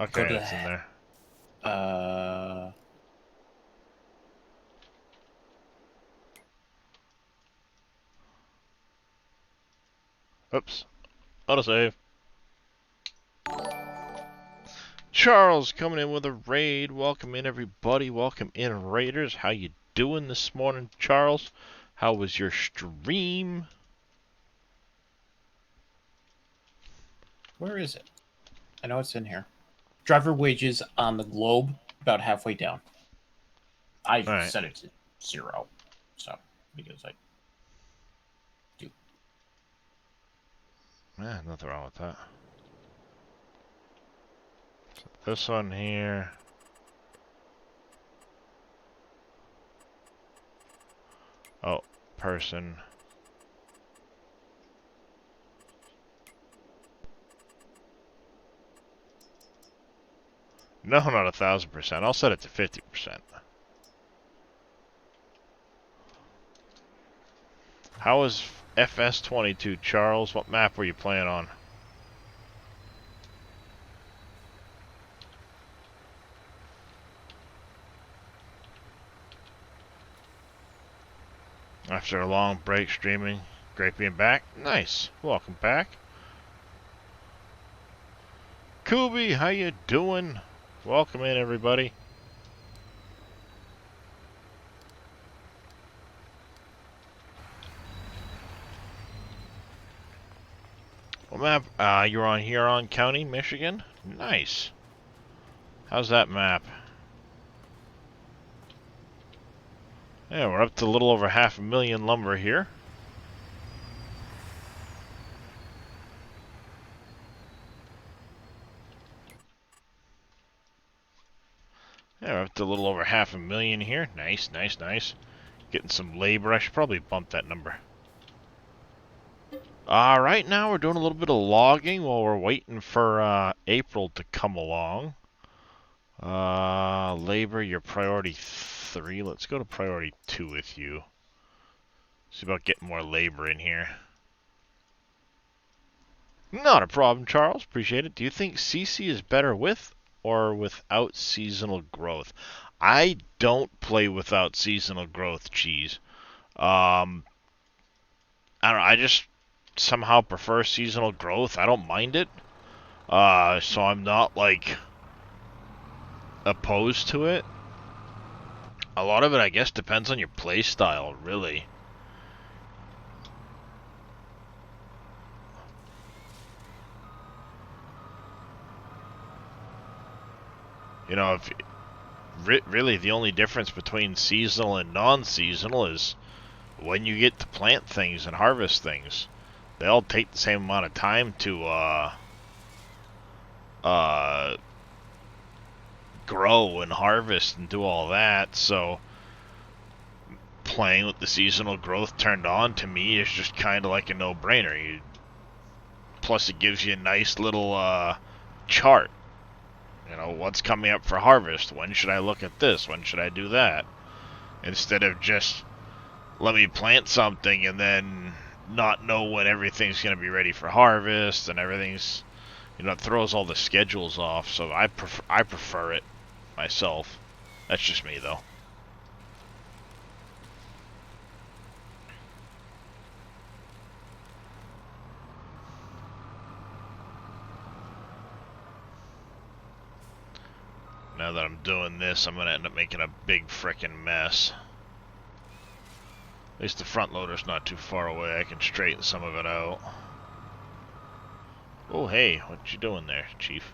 Okay, Go to it's in there. Oops. Autosave. Charles coming in with a raid. Welcome in, everybody. Welcome in, Raiders. How you doing this morning, Charles? How was your stream? Where is it? I know it's in here. Driver wages on the globe, about halfway down. I All right. set it to 0, so because I do. Yeah, nothing wrong with that. So this one here. Oh, person. No, not 1,000%. I'll set it to 50%. How is FS22, Charles? What map were you playing on? After a long break streaming, great being back. Nice. Welcome back. Kubi, how you doing? Welcome in, everybody. What map? You're on Huron County, Michigan? Nice. How's that map? Yeah, we're up to a little over 500,000 lumber here. Yeah, we're up to a little over 500,000 here. Nice, nice, nice. Getting some labor. I should probably bump that number. Right now we're doing a little bit of logging while we're waiting for April to come along. Labor, you're priority 3. Let's go to priority 2 with you. See about getting more labor in here. Not a problem, Charles. Appreciate it. Do you think CC is better with or without seasonal growth? I don't play without seasonal growth, Cheese. I don't know. I just somehow prefer seasonal growth. I don't mind it. So I'm not, like, opposed to it. A lot of it, I guess, depends on your play style, really. You know, if really the only difference between seasonal and non-seasonal is when you get to plant things and harvest things. They all take the same amount of time to grow and harvest and do all that. So playing with the seasonal growth turned on to me is just kind of like a no-brainer. Plus, it gives you a nice little chart. You know, what's coming up for harvest? When should I look at this? When should I do that? Instead of just let me plant something and then not know when everything's going to be ready for harvest and everything's, you know, it throws all the schedules off. So I prefer it myself. That's just me, though. Now that I'm doing this, I'm going to end up making a big frickin' mess. At least the front loader's not too far away. I can straighten some of it out. Oh, hey, what you doing there, Chief?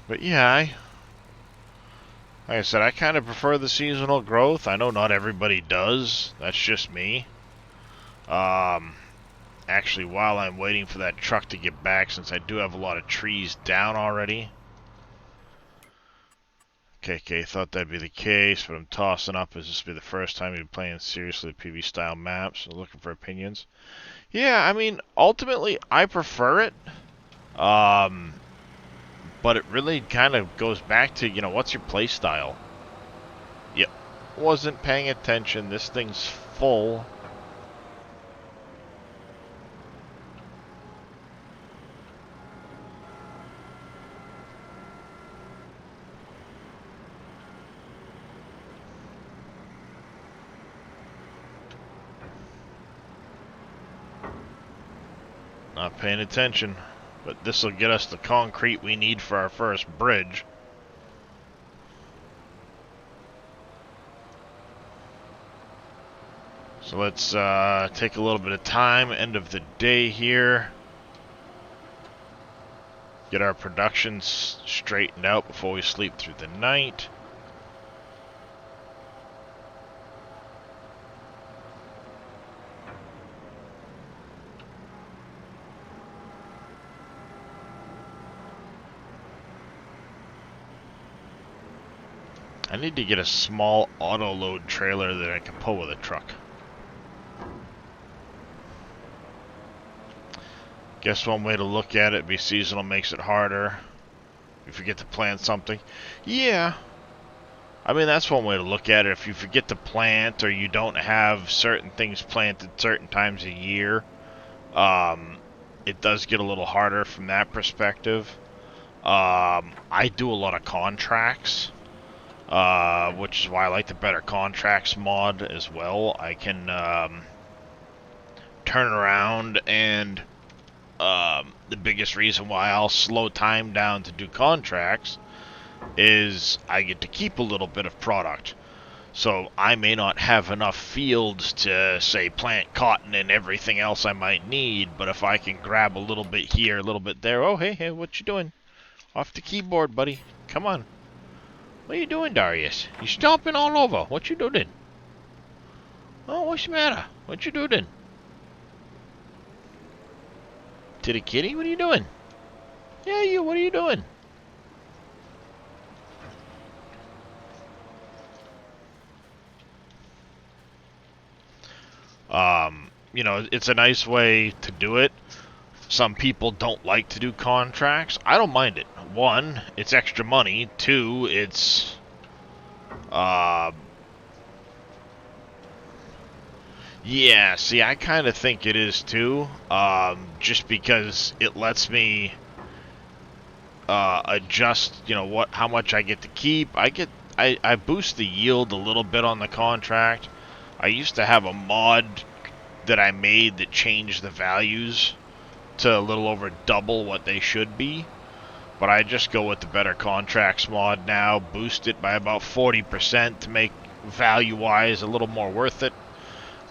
But yeah, like I said, I kind of prefer the seasonal growth. I know not everybody does. That's just me. Actually, while I'm waiting for that truck to get back, since I do have a lot of trees down already. KK thought that'd be the case, but I'm tossing up as this will be the first time you've been playing seriously PV style maps. So looking for opinions. Yeah, I mean, ultimately, I prefer it. But it really kind of goes back to, you know, what's your play style? Yep. Wasn't paying attention. This thing's full. Not paying attention. But this will get us the concrete we need for our first bridge. So let's take a little bit of time, end of the day here. Get our production straightened out before we sleep through the night. I need to get a small auto-load trailer that I can pull with a truck. Guess one way to look at it, be seasonal makes it harder. You forget to plant something. Yeah. I mean, that's one way to look at it. If you forget to plant or you don't have certain things planted certain times a year, it does get a little harder from that perspective. I do a lot of contracts. Which is why I like the Better Contracts mod as well. I can turn around and the biggest reason why I'll slow time down to do contracts is I get to keep a little bit of product. So I may not have enough fields to, say, plant cotton and everything else I might need, but if I can grab a little bit here, a little bit there. Oh, hey, what you doing? Off the keyboard, buddy. Come on. What are you doing, Darius? You stomping all over. What you doing? Oh, what's the matter? What you doing? To the kitty? What are you doing? Yeah, you, what are you doing? you know, it's a nice way to do it. Some people don't like to do contracts. I don't mind it. One, it's extra money. Two, it's yeah, see, I kind of think it is too. Just because it lets me adjust, you know, how much I get to keep. I boost the yield a little bit on the contract. I used to have a mod that I made that changed the values to a little over double what they should be. But I just go with the better contracts mod now, boost it by about 40% to make value-wise a little more worth it.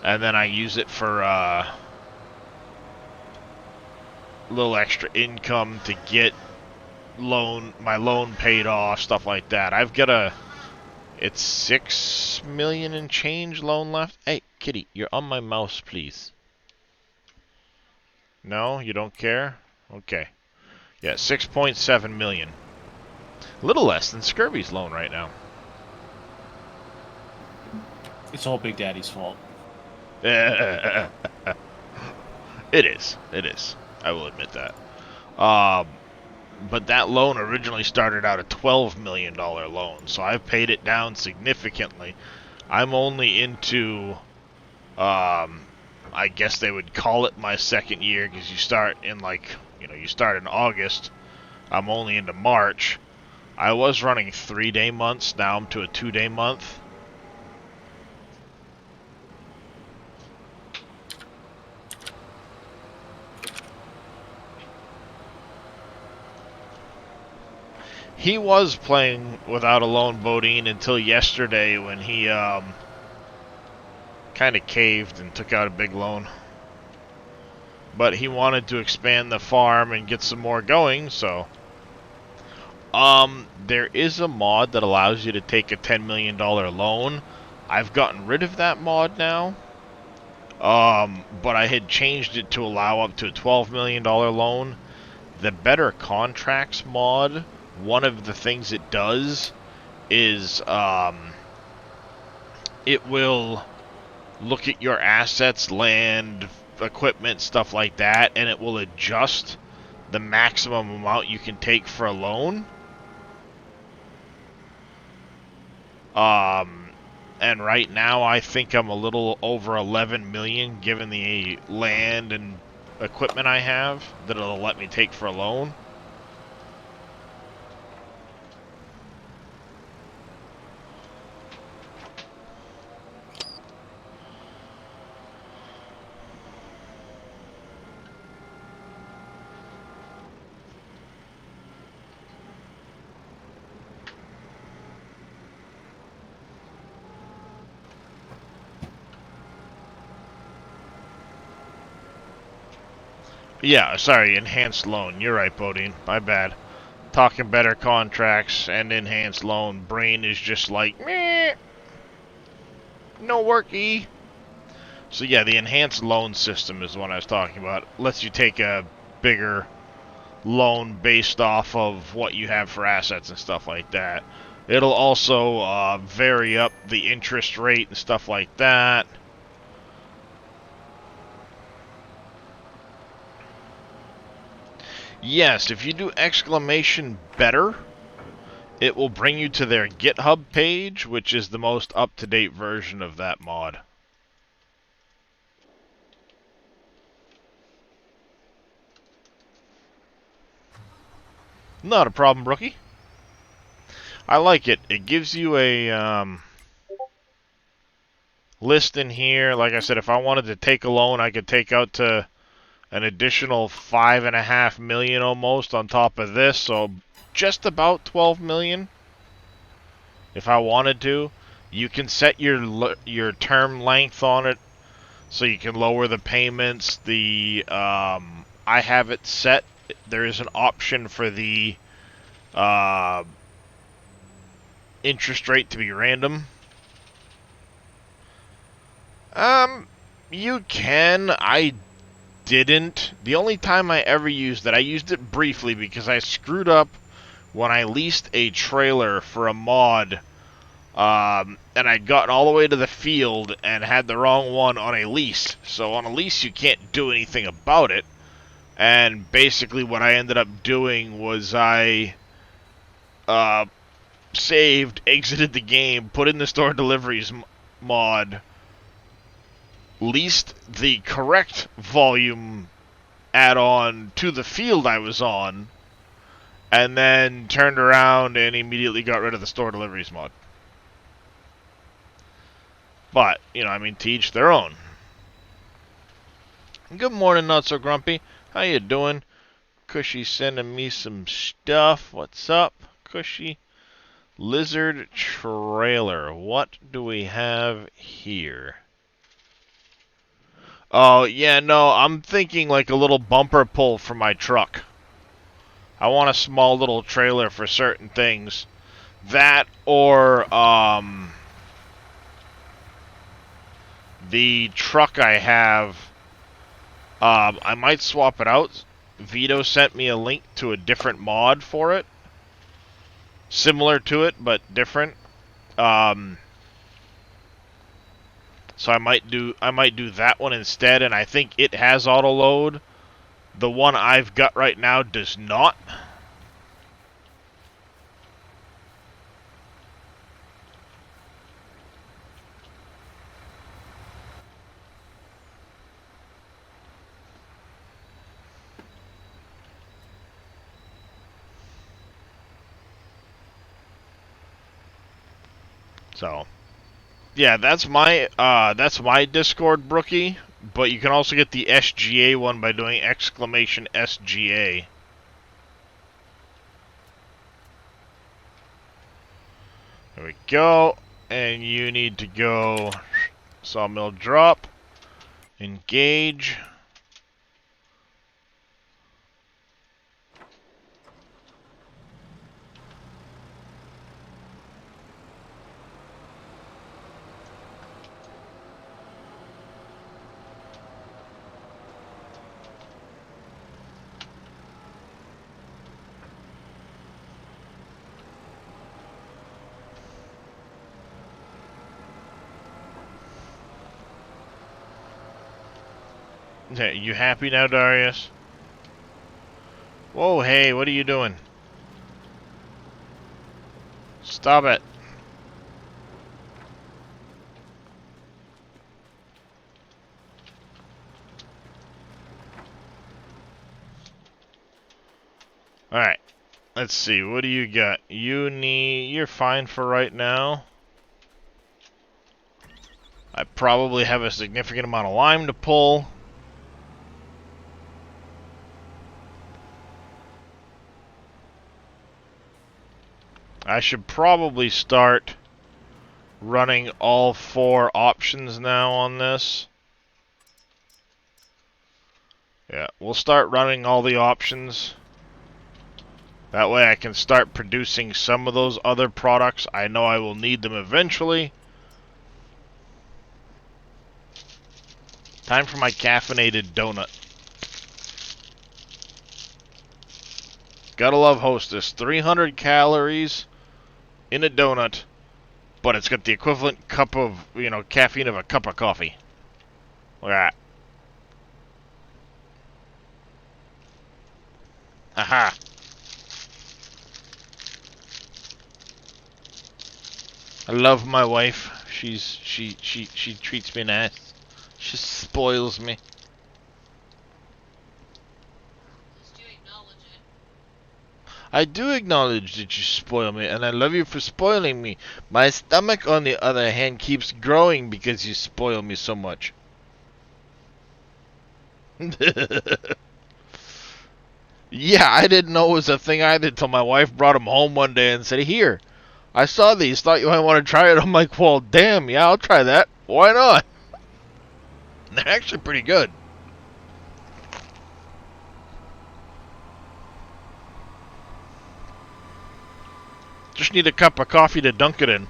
And then I use it for a little extra income to get my loan paid off, stuff like that. I've got it's 6 million and change loan left. Hey, kitty, you're on my mouse, please. No, you don't care? Okay. Yeah, 6.7 million. A little less than Scurvy's loan right now. It's all Big Daddy's fault. It is. It is. I will admit that. But that loan originally started out a $12 million loan, so I've paid it down significantly. I'm only into, I guess they would call it my second year, because you start in you start in August. I'm only into March. I was running 3-day months, now I'm to a 2-day month. He was playing without a loan, Bodine, until yesterday when he kind of caved and took out a big loan. But he wanted to expand the farm and get some more going, so... there is a mod that allows you to take a $10 million loan. I've gotten rid of that mod now. But I had changed it to allow up to a $12 million loan. The Better Contracts mod, one of the things it does is it will look at your assets, land, equipment, stuff like that, and it will adjust the maximum amount you can take for a loan. And right now I think I'm a little over 11 million given the land and equipment I have that it'll let me take for a loan. Yeah, sorry, enhanced loan. You're right, Bodine. My bad. Talking better contracts and enhanced loan. Brain is just like, meh. No worky. So yeah, the enhanced loan system is what I was talking about. Lets you take a bigger loan based off of what you have for assets and stuff like that. It'll also vary up the interest rate and stuff like that. Yes, if you do exclamation better, it will bring you to their GitHub page, which is the most up-to-date version of that mod. Not a problem, Brookie. I like it. It gives you a list in here. Like I said, if I wanted to take a loan, I could take out to an additional 5.5 million almost on top of this, so just about 12 million. If I wanted to, you can set your term length on it, so you can lower the payments. I have it set. There is an option for the interest rate to be random. You can. I didn't. The only time I ever used it, I used it briefly because I screwed up when I leased a trailer for a mod And I'd gotten all the way to the field and had the wrong one on a lease. So on a lease, you can't do anything about it. And basically what I ended up doing was I saved, exited the game, put in the store deliveries mod, leased the correct volume add-on to the field I was on, and then turned around and immediately got rid of the store deliveries mod. But, you know, I mean, to each their own. Good morning, Not So Grumpy. How you doing? Cushy sending me some stuff. What's up, Cushy? Lizard trailer. What do we have here? Oh, yeah, no, I'm thinking like a little bumper pull for my truck. I want a small little trailer for certain things. That or, the truck I have, I might swap it out. Vito sent me a link to a different mod for it. Similar to it, but different. So I might do that one instead, and I think it has auto load. The one I've got right now does not. So, yeah, that's my Discord Brookie, but you can also get the SGA one by doing exclamation SGA. There we go. And you need to go sawmill drop, engage. Okay, you happy now, Darius? Whoa, hey, what are you doing? Stop it. Alright, let's see, what do you got? You're fine for right now. I probably have a significant amount of lime to pull. I should probably start running all 4 options now on this. Yeah, we'll start running all the options. That way I can start producing some of those other products. I know I will need them eventually. Time for my caffeinated donut. Gotta love Hostess. 300 calories in a donut, but it's got the equivalent cup of, caffeine of a cup of coffee. Look at that. Haha. I love my wife. She treats me nice. She spoils me. I do acknowledge that you spoil me, and I love you for spoiling me. My stomach, on the other hand, keeps growing because you spoil me so much. Yeah, I didn't know it was a thing either till my wife brought them home one day and said, "Here, I saw these, thought you might want to try it." I'm like, "Well, damn, yeah, I'll try that. Why not?" They're actually pretty good. Just need a cup of coffee to dunk it in.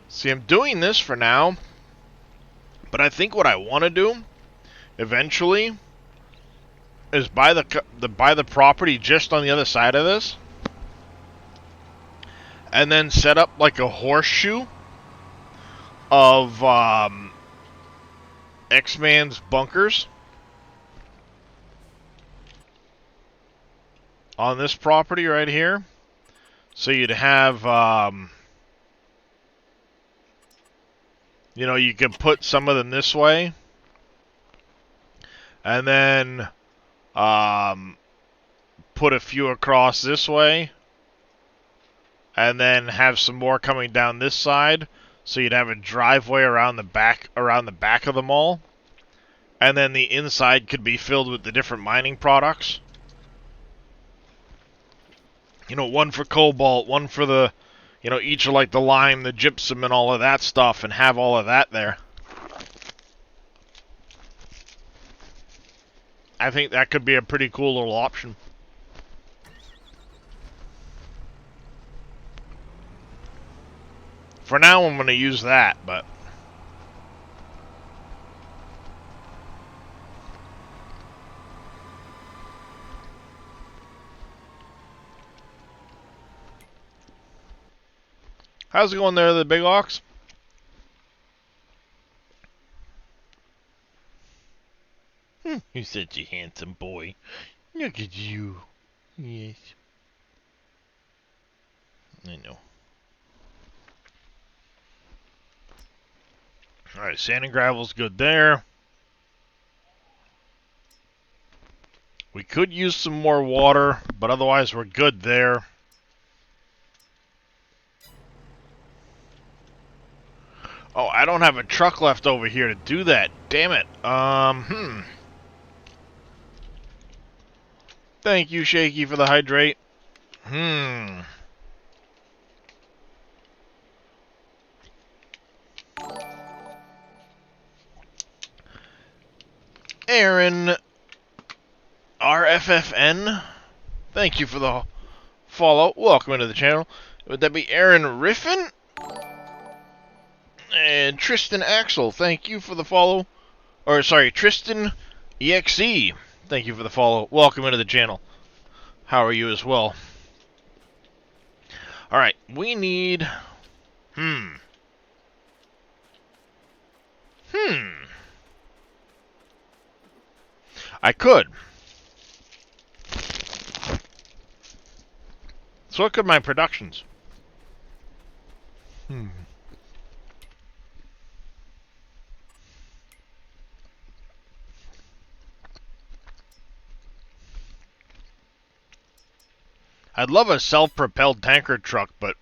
See, I'm doing this for now But I think what I want to do eventually is buy the property just on the other side of this, and then set up like a horseshoe of X-Man's bunkers on this property right here. So you'd have, you know, you could put some of them this way, and then put a few across this way, and then have some more coming down this side. So you'd have a driveway around the back of the mall, and then the inside could be filled with the different mining products. You know, one for cobalt, one for the, you know, each of like the lime, the gypsum, and all of that stuff, and have all of that there. I think that could be a pretty cool little option. For now, I'm going to use that, but... How's it going there, the big ox? You're such a handsome boy. Look at you. Yes. I know. Alright, sand and gravel's good there. We could use some more water, but otherwise we're good there. Oh, I don't have a truck left over here to do that. Damn it. Thank you, Shaky, for the hydrate. Aaron RFFN, thank you for the follow. Welcome into the channel. Would that be Aaron Riffin? And Tristan Axel, thank you for the follow. Or, sorry, Tristan EXE, thank you for the follow. Welcome into the channel. How are you as well? Alright, we need... I could. So what could my productions? I'd love a self-propelled tanker truck, but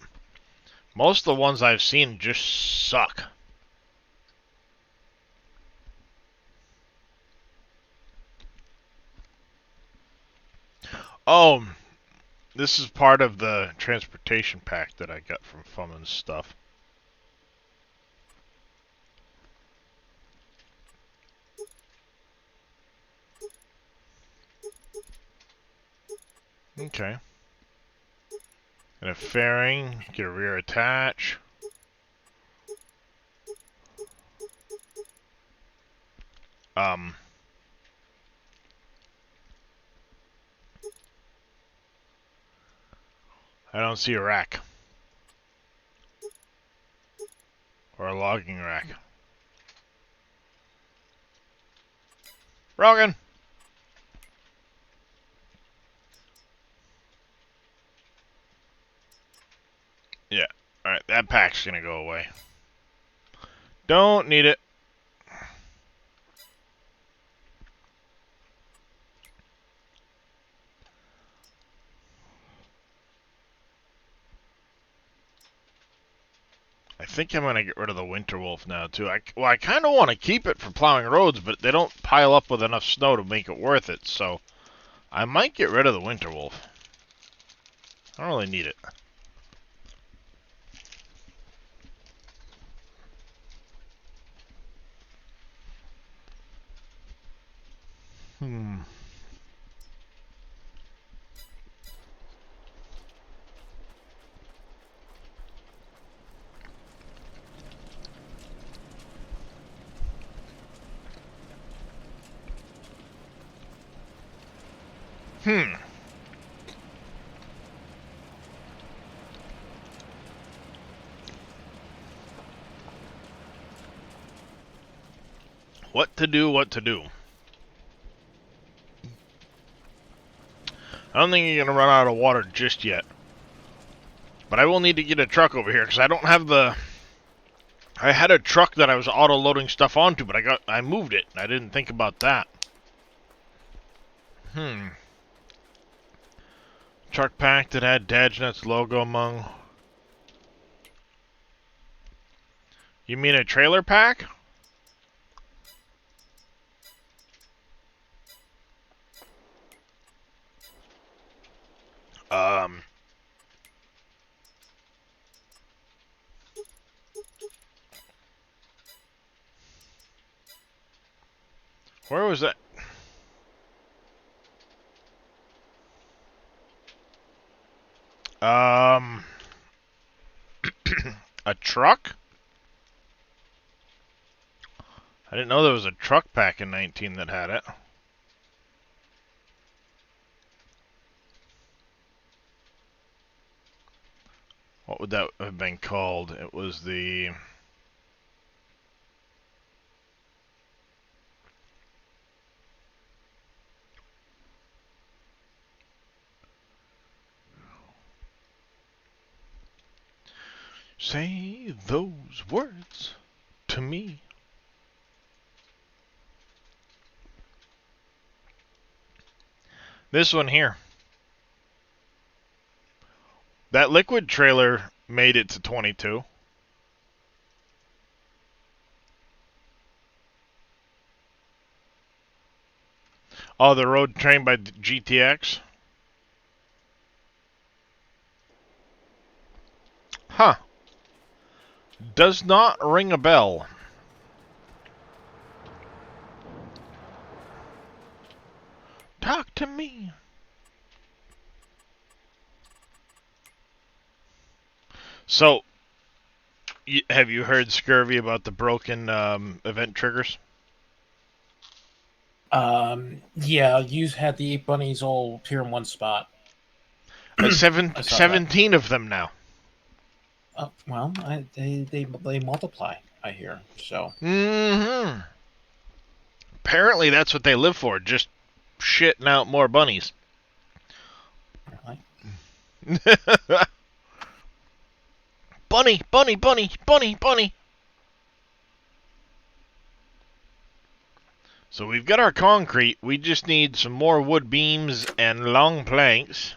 most of the ones I've seen just suck. Oh, this is part of the transportation pack that I got from Farmin's stuff. Okay. And a fairing, get a rear attach. I don't see a rack. Or a logging rack. Rogan! Yeah, alright, that pack's gonna go away. Don't need it. I think I'm gonna get rid of the Winter Wolf now, too. I kind of want to keep it for plowing roads, but they don't pile up with enough snow to make it worth it, so I might get rid of the Winter Wolf. I don't really need it. Hmm. What to do, what to do. I don't think you're going to run out of water just yet. But I will need to get a truck over here, because I don't have the... I had a truck that I was auto-loading stuff onto, but I moved it. I didn't think about that. Truck pack that had Dadgenet's logo among... You mean a trailer pack? Where was that? A truck? I didn't know there was a truck pack in 19 that had it. What would that have been called? It was the... Say those words to me. This one here. That liquid trailer made it to 22. Oh, the road train by GTX? Huh. Does not ring a bell. Talk to me. So, have you heard Scurvy about the broken event triggers? Yeah, you had the 8 bunnies all here in one spot. I saw that. 17 of them now. Well, they multiply, I hear, so. Mm-hmm. Apparently that's what they live for, just shitting out more bunnies. Really? Bunny, bunny, bunny, bunny, bunny. So we've got our concrete. We just need some more wood beams and long planks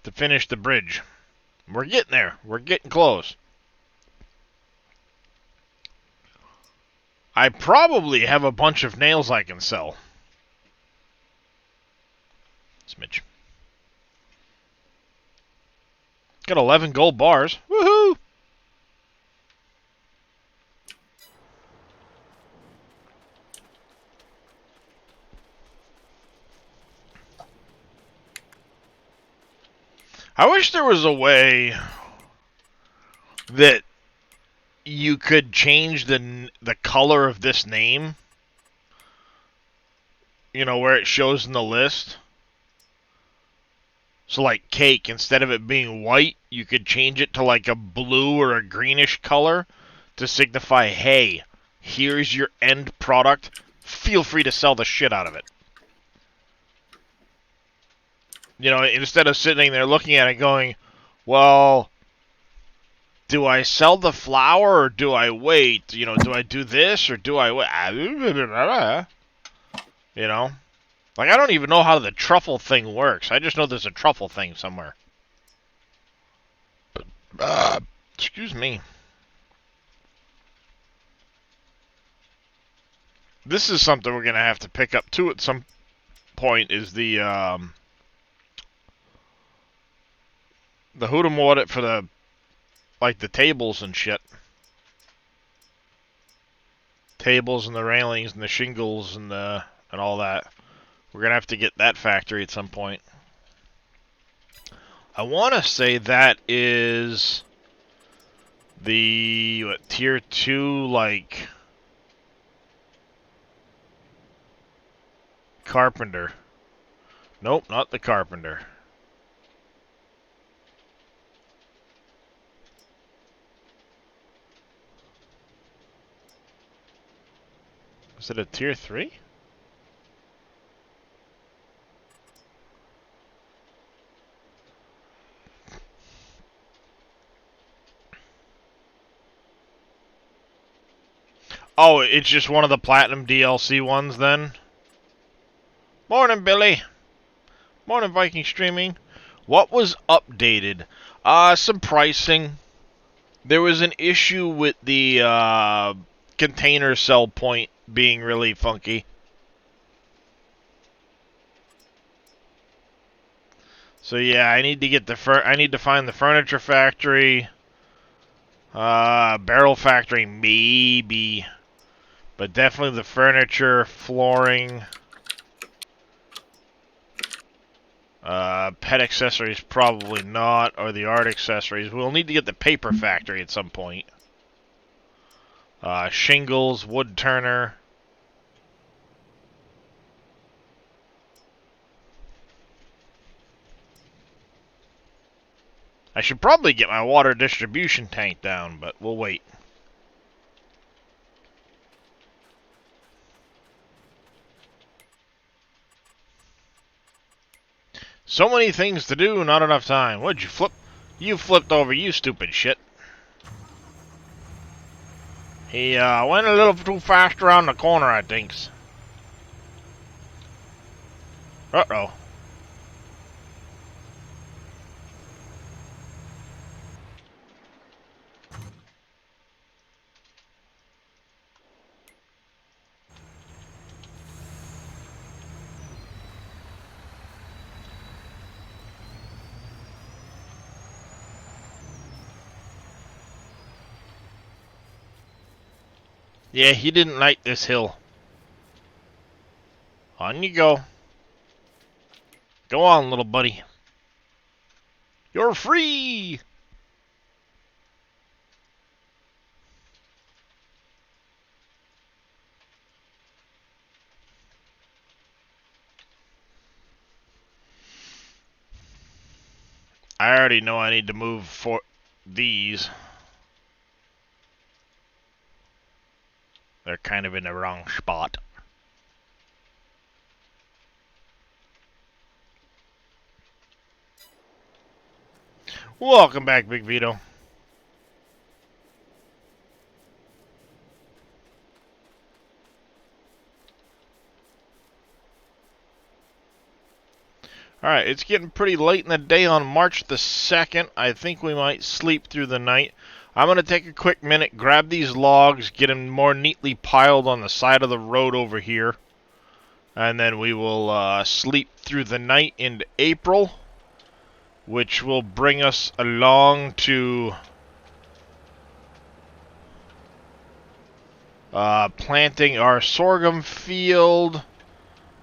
to finish the bridge. We're getting there. We're getting close. I probably have a bunch of nails I can sell. Smidge. Got 11 gold bars. Woohoo! I wish there was a way that you could change the color of this name. You know, where it shows in the list. So like cake, instead of it being white, you could change it to like a blue or a greenish color to signify, hey, here's your end product. Feel free to sell the shit out of it. You know, instead of sitting there looking at it going, well, do I sell the flour or do I wait? You know, do I do this or do I wait? You know? Like, I don't even know how the truffle thing works. I just know there's a truffle thing somewhere. Excuse me. This is something we're going to have to pick up, too, at some point, is the Hood'em audit for the, like, the tables and shit. Tables and the railings and the shingles and all that. We're going to have to get that factory at some point. I want to say that is the tier 2, like, carpenter. Nope, not the carpenter. Is it a tier 3? Oh, it's just one of the Platinum DLC ones then? Morning, Billy. Morning, Viking Streaming. What was updated? Some pricing. There was an issue with the container sell point being really funky. So yeah, I need to get I need to find the furniture factory. Barrel factory maybe. But definitely the furniture, flooring, pet accessories probably not, or the art accessories. We'll need to get the paper factory at some point. Shingles, wood turner. I should probably get my water distribution tank down, but we'll wait. So many things to do, not enough time. What'd you flip? You flipped over, you stupid shit. He went a little too fast around the corner, I think. Uh-oh. Yeah, he didn't like this hill. On you go. Go on, little buddy. You're free! I already know I need to move for these. They're kind of in the wrong spot. Welcome back, Big Vito. Alright, it's getting pretty late in the day on March the 2nd. I think we might sleep through the night. I'm going to take a quick minute, grab these logs, get them more neatly piled on the side of the road over here. And then we will sleep through the night into April, which will bring us along to planting our sorghum field.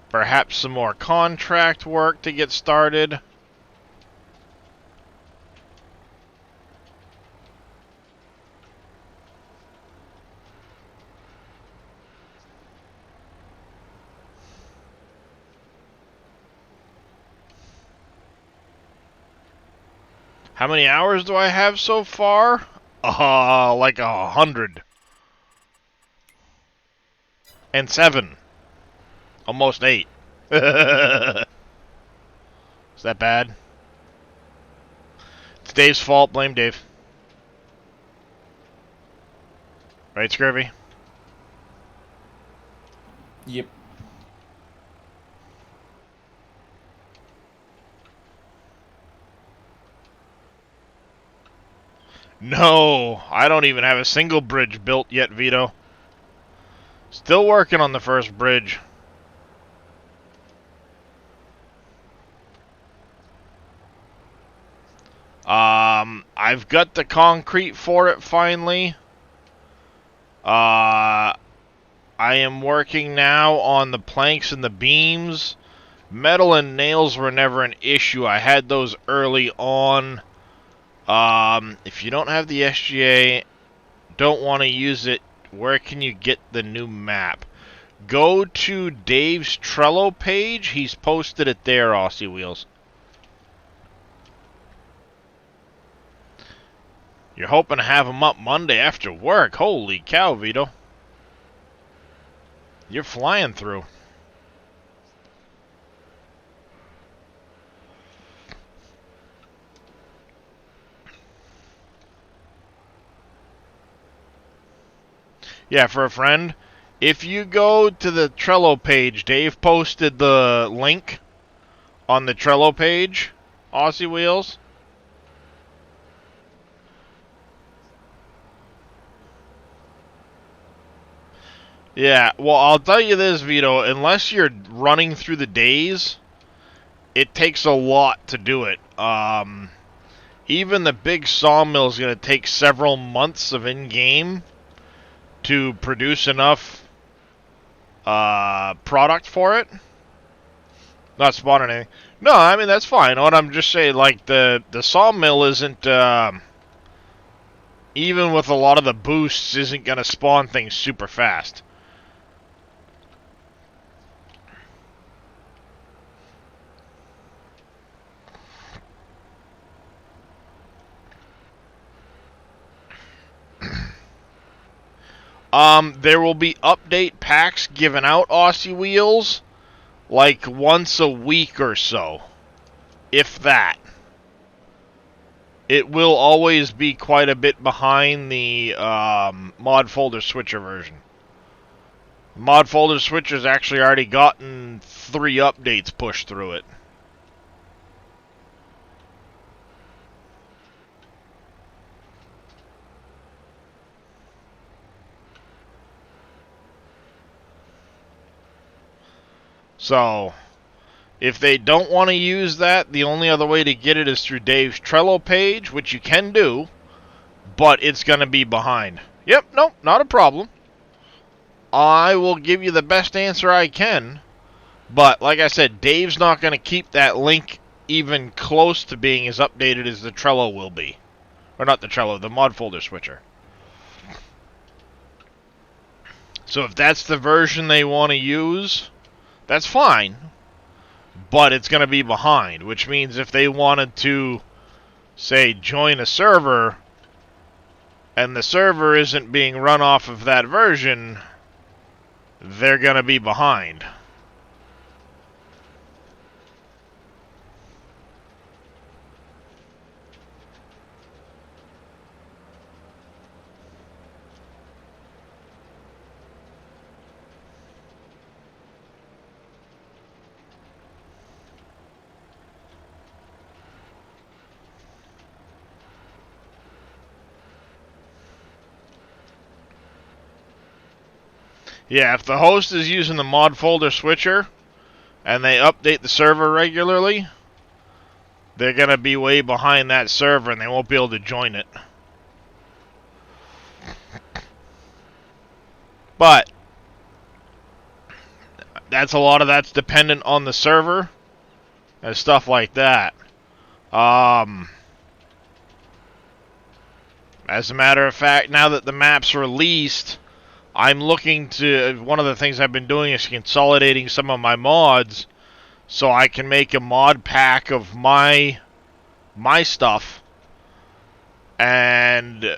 Perhaps some more contract work to get started. How many hours do I have so far? Like 100. And 7. Almost 8. Is that bad? It's Dave's fault. Blame Dave. Right, Scurvy? Yep. No, I don't even have a single bridge built yet, Vito. Still working on the first bridge. I've got the concrete for it finally. I am working now on the planks and the beams. Metal and nails were never an issue. I had those early on. If you don't have the SGA, don't want to use it, where can you get the new map? Go to Dave's Trello page. He's posted it there, Aussie Wheels. You're hoping to have him up Monday after work. Holy cow, Vito. You're flying through. Yeah, for a friend. If you go to the Trello page, Dave posted the link on the Trello page, Aussie Wheels. Yeah, well, I'll tell you this, Vito. Unless you're running through the days, it takes a lot to do it. Even the big sawmill is going to take several months of in-game to produce enough product for it. Not spawning anything. No, I mean, that's fine. What I'm just saying, like, the sawmill isn't, even with a lot of the boosts, isn't going to spawn things super fast. There will be update packs given out, Aussie Wheels, like once a week or so, if that. It will always be quite a bit behind the mod folder switcher version. Mod folder switcher's actually already gotten 3 updates pushed through it. So, if they don't want to use that, the only other way to get it is through Dave's Trello page, which you can do, but it's going to be behind. Yep, nope, not a problem. I will give you the best answer I can, but like I said, Dave's not going to keep that link even close to being as updated as the Trello will be. Or not the Trello, the mod folder switcher. So if that's the version they want to use, that's fine. But it's going to be behind, which means if they wanted to, say, join a server, and the server isn't being run off of that version, they're going to be behind. Yeah, if the host is using the mod folder switcher and they update the server regularly, they're going to be way behind that server and they won't be able to join it. But that's a lot of that's dependent on the server and stuff like that. As a matter of fact, now that the map's released, I'm looking to, one of the things I've been doing is consolidating some of my mods so I can make a mod pack of my stuff and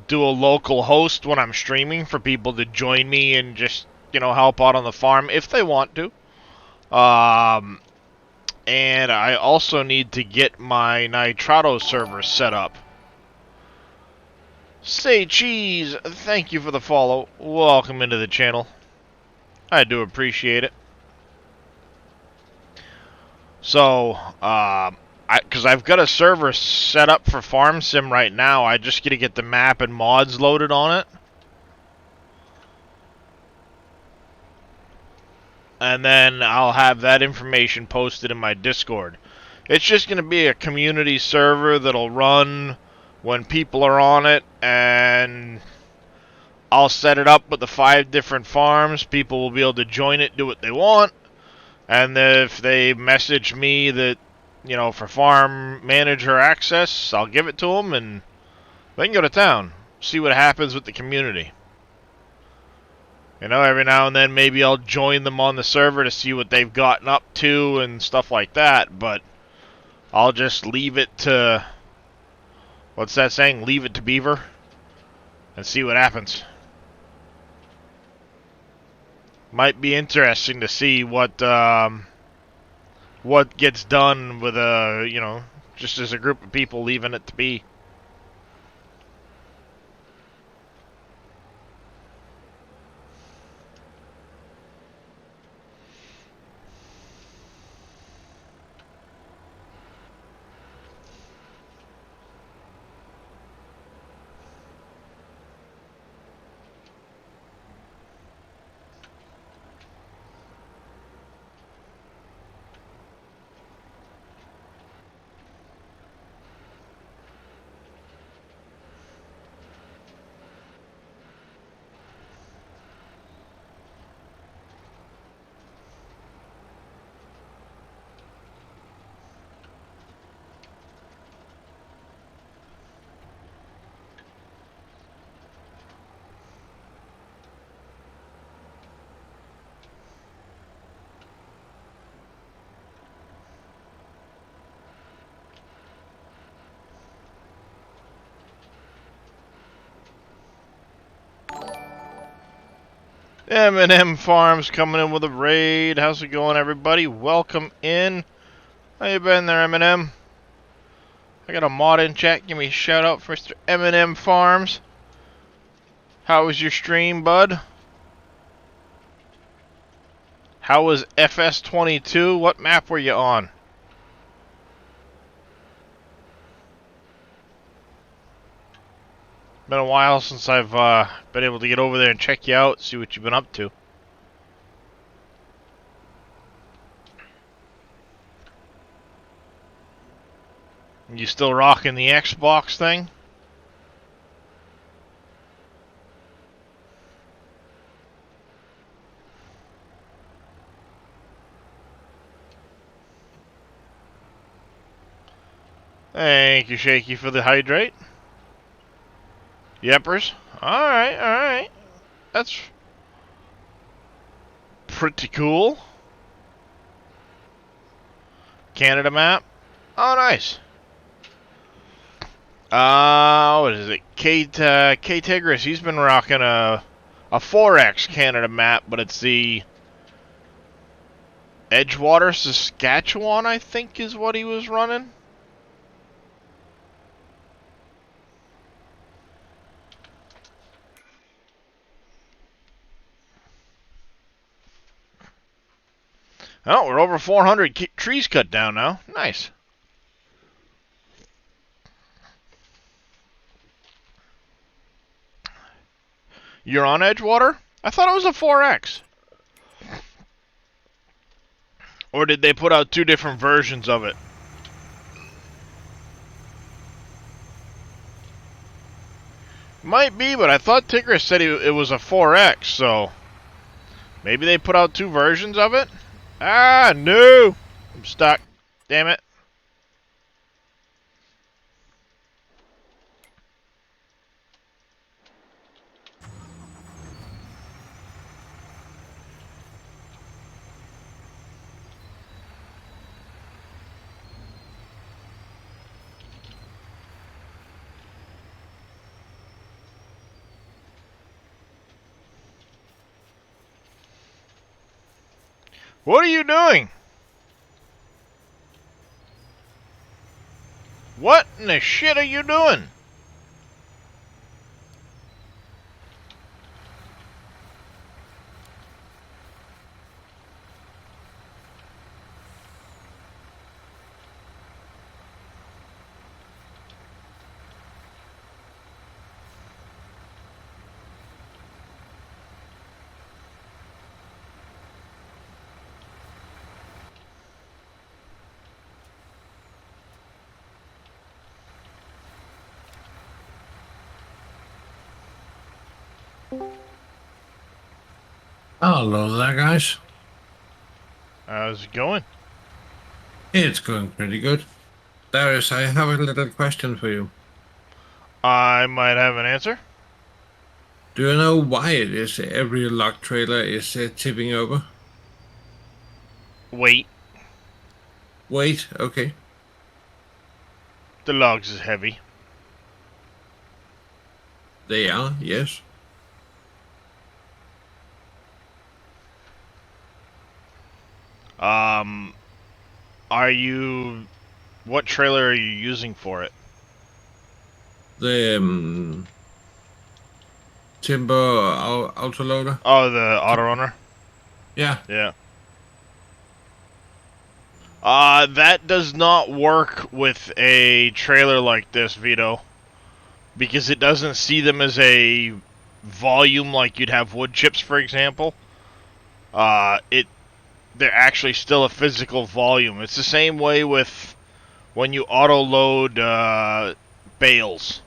do a local host when I'm streaming for people to join me and just, you know, help out on the farm if they want to. And I also need to get my Nitrado server set up. Say Cheese, thank you for the follow. Welcome into the channel. I do appreciate it. So, because I've got a server set up for Farm Sim right now, I just got to get the map and mods loaded on it. And then I'll have that information posted in my Discord. It's just going to be a community server that'll run when people are on it, and I'll set it up with the 5 different farms. People will be able to join it, do what they want, and if they message me that, you know, for farm manager access, I'll give it to them, and they can go to town, see what happens with the community. You know, every now and then maybe I'll join them on the server to see what they've gotten up to and stuff like that, but I'll just leave it to... What's that saying? Leave it to Beaver and see what happens. Might be interesting to see what gets done with you know, just as a group of people leaving it to be. M&M Farms coming in with a raid. How's it going, everybody? Welcome in. How you been there, M&M? I got a mod in chat. Give me a shout out for Mr. M&M Farms. How was your stream, bud? How was FS22? What map were you on? Been a while since I've been able to get over there and check you out, see what you've been up to. You still rocking the Xbox thing? Thank you, Shaky, for the hydrate. Yepers. Alright, alright. That's pretty cool. Canada map. Oh, nice. What is it? K-Tigris, he's been rocking a 4X Canada map, but it's the Edgewater, Saskatchewan, I think is what he was running. Oh, we're over 400 trees cut down now. Nice. You're on Edgewater? I thought it was a 4X. Or did they put out two different versions of it? Might be, but I thought Tigris said it was a 4X, so... Maybe they put out two versions of it? Ah, no! I'm stuck. Damn it. What are you doing? What in the shit are you doing? Hello there, guys. How's it going? It's going pretty good. Darius, I have a little question for you. I might have an answer. Do you know why it is every log trailer is tipping over? Weight. Wait, okay. The logs is heavy. They are, yes. Are you... What trailer are you using for it? The timber autoloader. Oh, the Autorunner? Yeah, Yeah. That does not work with a trailer like this, Vito. Because it doesn't see them as a volume like you'd have wood chips, for example. They're actually still a physical volume. It's the same way with when you auto-load, bales.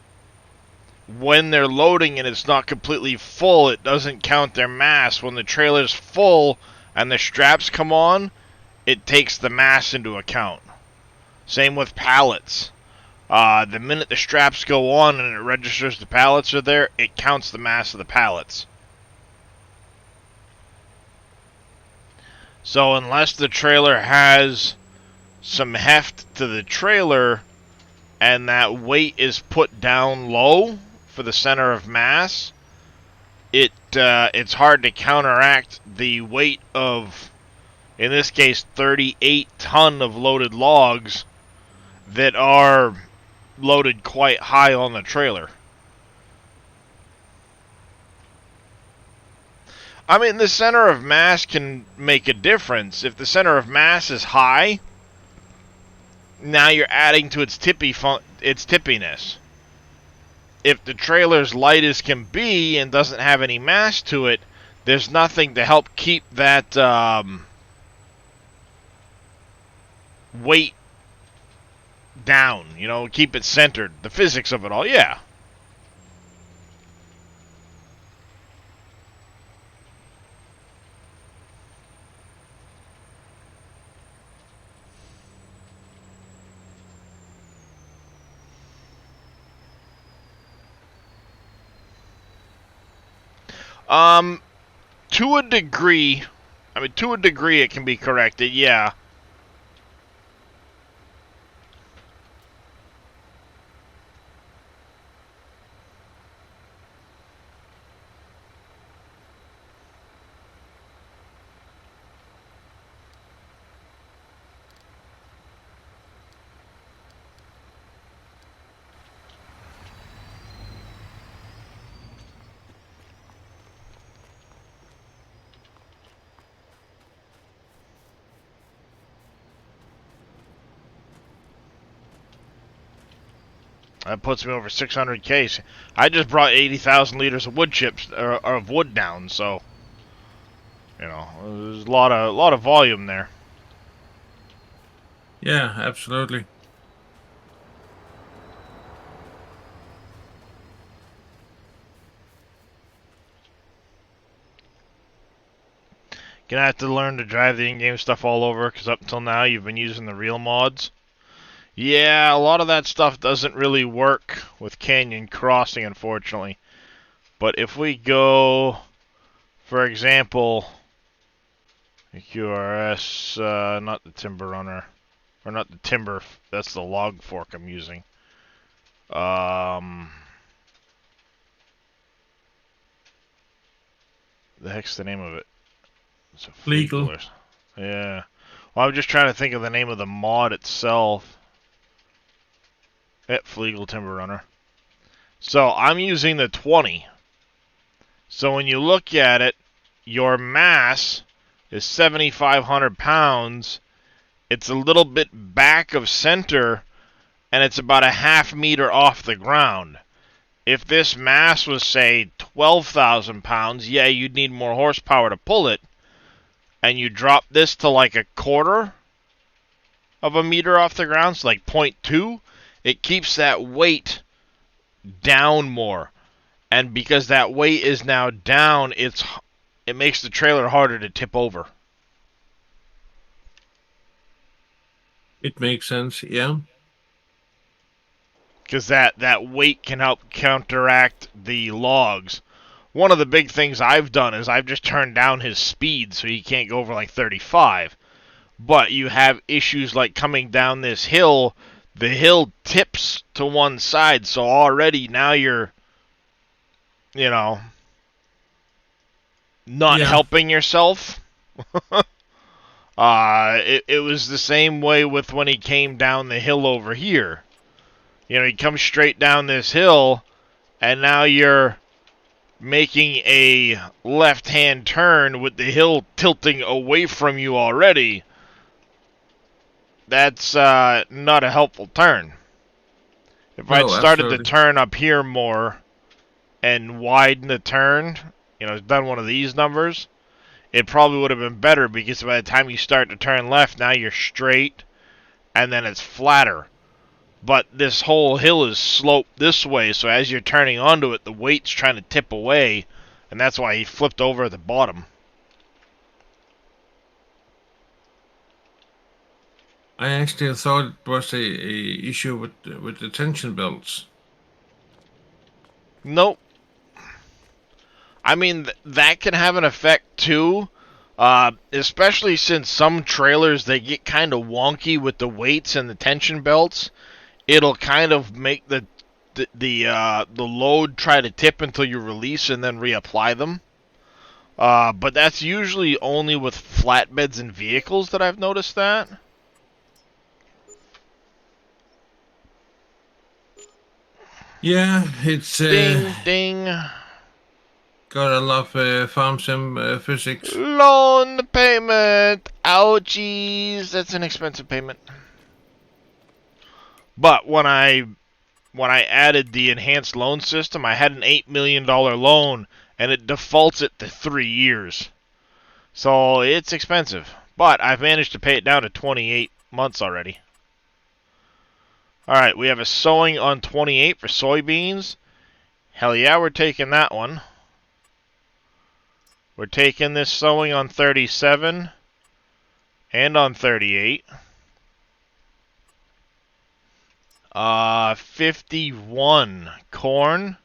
When they're loading and it's not completely full, it doesn't count their mass. When the trailer's full and the straps come on, it takes the mass into account. Same with pallets. The minute the straps go on and it registers the pallets are there, it counts the mass of the pallets. So unless the trailer has some heft to the trailer and that weight is put down low for the center of mass, it's hard to counteract the weight of, in this case, 38 ton of loaded logs that are loaded quite high on the trailer. I mean, the center of mass can make a difference. If the center of mass is high, now you're adding to its tippiness. If the trailer's light as can be and doesn't have any mass to it, there's nothing to help keep that weight down. You know, keep it centered. The physics of it all, yeah. To a degree, it can be corrected, yeah. That puts me over 600k. I just brought 80,000 liters of wood chips, or of wood down, so you know, there's a lot of volume there. yeah, absolutely. Gonna have to learn to drive the in-game stuff all over, because up until now you've been using the real mods. Yeah, a lot of that stuff doesn't really work with Canyon Crossing, unfortunately. But if we go, for example, QRS, not the Timber Runner, or not the Timber, that's the log fork I'm using. The heck's the name of it? It's a Legal. Yeah. Well, I'm just trying to think of the name of the mod itself. Fleagle Timber Runner. So I'm using the 20. So when you look at it, your mass is 7,500 pounds. It's a little bit back of center, and it's about a half meter off the ground. If this mass was, say, 12,000 pounds, yeah, you'd need more horsepower to pull it. And you drop this to like a quarter of a meter off the ground, so like 0.2, it keeps that weight down more. And because that weight is now down, it makes the trailer harder to tip over. It makes sense, yeah. Because that weight can help counteract the logs. one of the big things I've done is I've just turned down his speed so he can't go over like 35. But you have issues like coming down this hill, the hill tips to one side, so already now you're, you know, not Yeah. helping yourself. It was the same way with when he came down the hill over here. You know, he comes straight down this hill, and now you're making a left-hand turn with the hill tilting away from you already. That's not a helpful turn. If I'd No, started the absolutely. turn up here more and widened the turn, you know, done one of these numbers, it probably would have been better because by the time you start to turn left, now you're straight and then it's flatter. But this whole hill is sloped this way, so as you're turning onto it, the weight's trying to tip away, and that's why he flipped over at the bottom. I actually thought it was a issue with the tension belts. Nope. I mean, that can have an effect too, especially since some trailers, they get kind of wonky with the weights and the tension belts. It'll kind of make the load try to tip until you release and then reapply them. But that's usually only with flatbeds and vehicles that I've noticed that. Yeah, it's Ding, ding. gotta love farm sim physics. Loan payment. Ouchies. That's an expensive payment. But when I added the enhanced loan system, I had an $8 million loan, and it defaults it to 3 years. So it's expensive. But I've managed to pay it down to 28 months already. Alright, we have a sowing on 28 for soybeans. Hell yeah, we're taking that one. We're taking this sowing on 37 and on 38. 51 corn.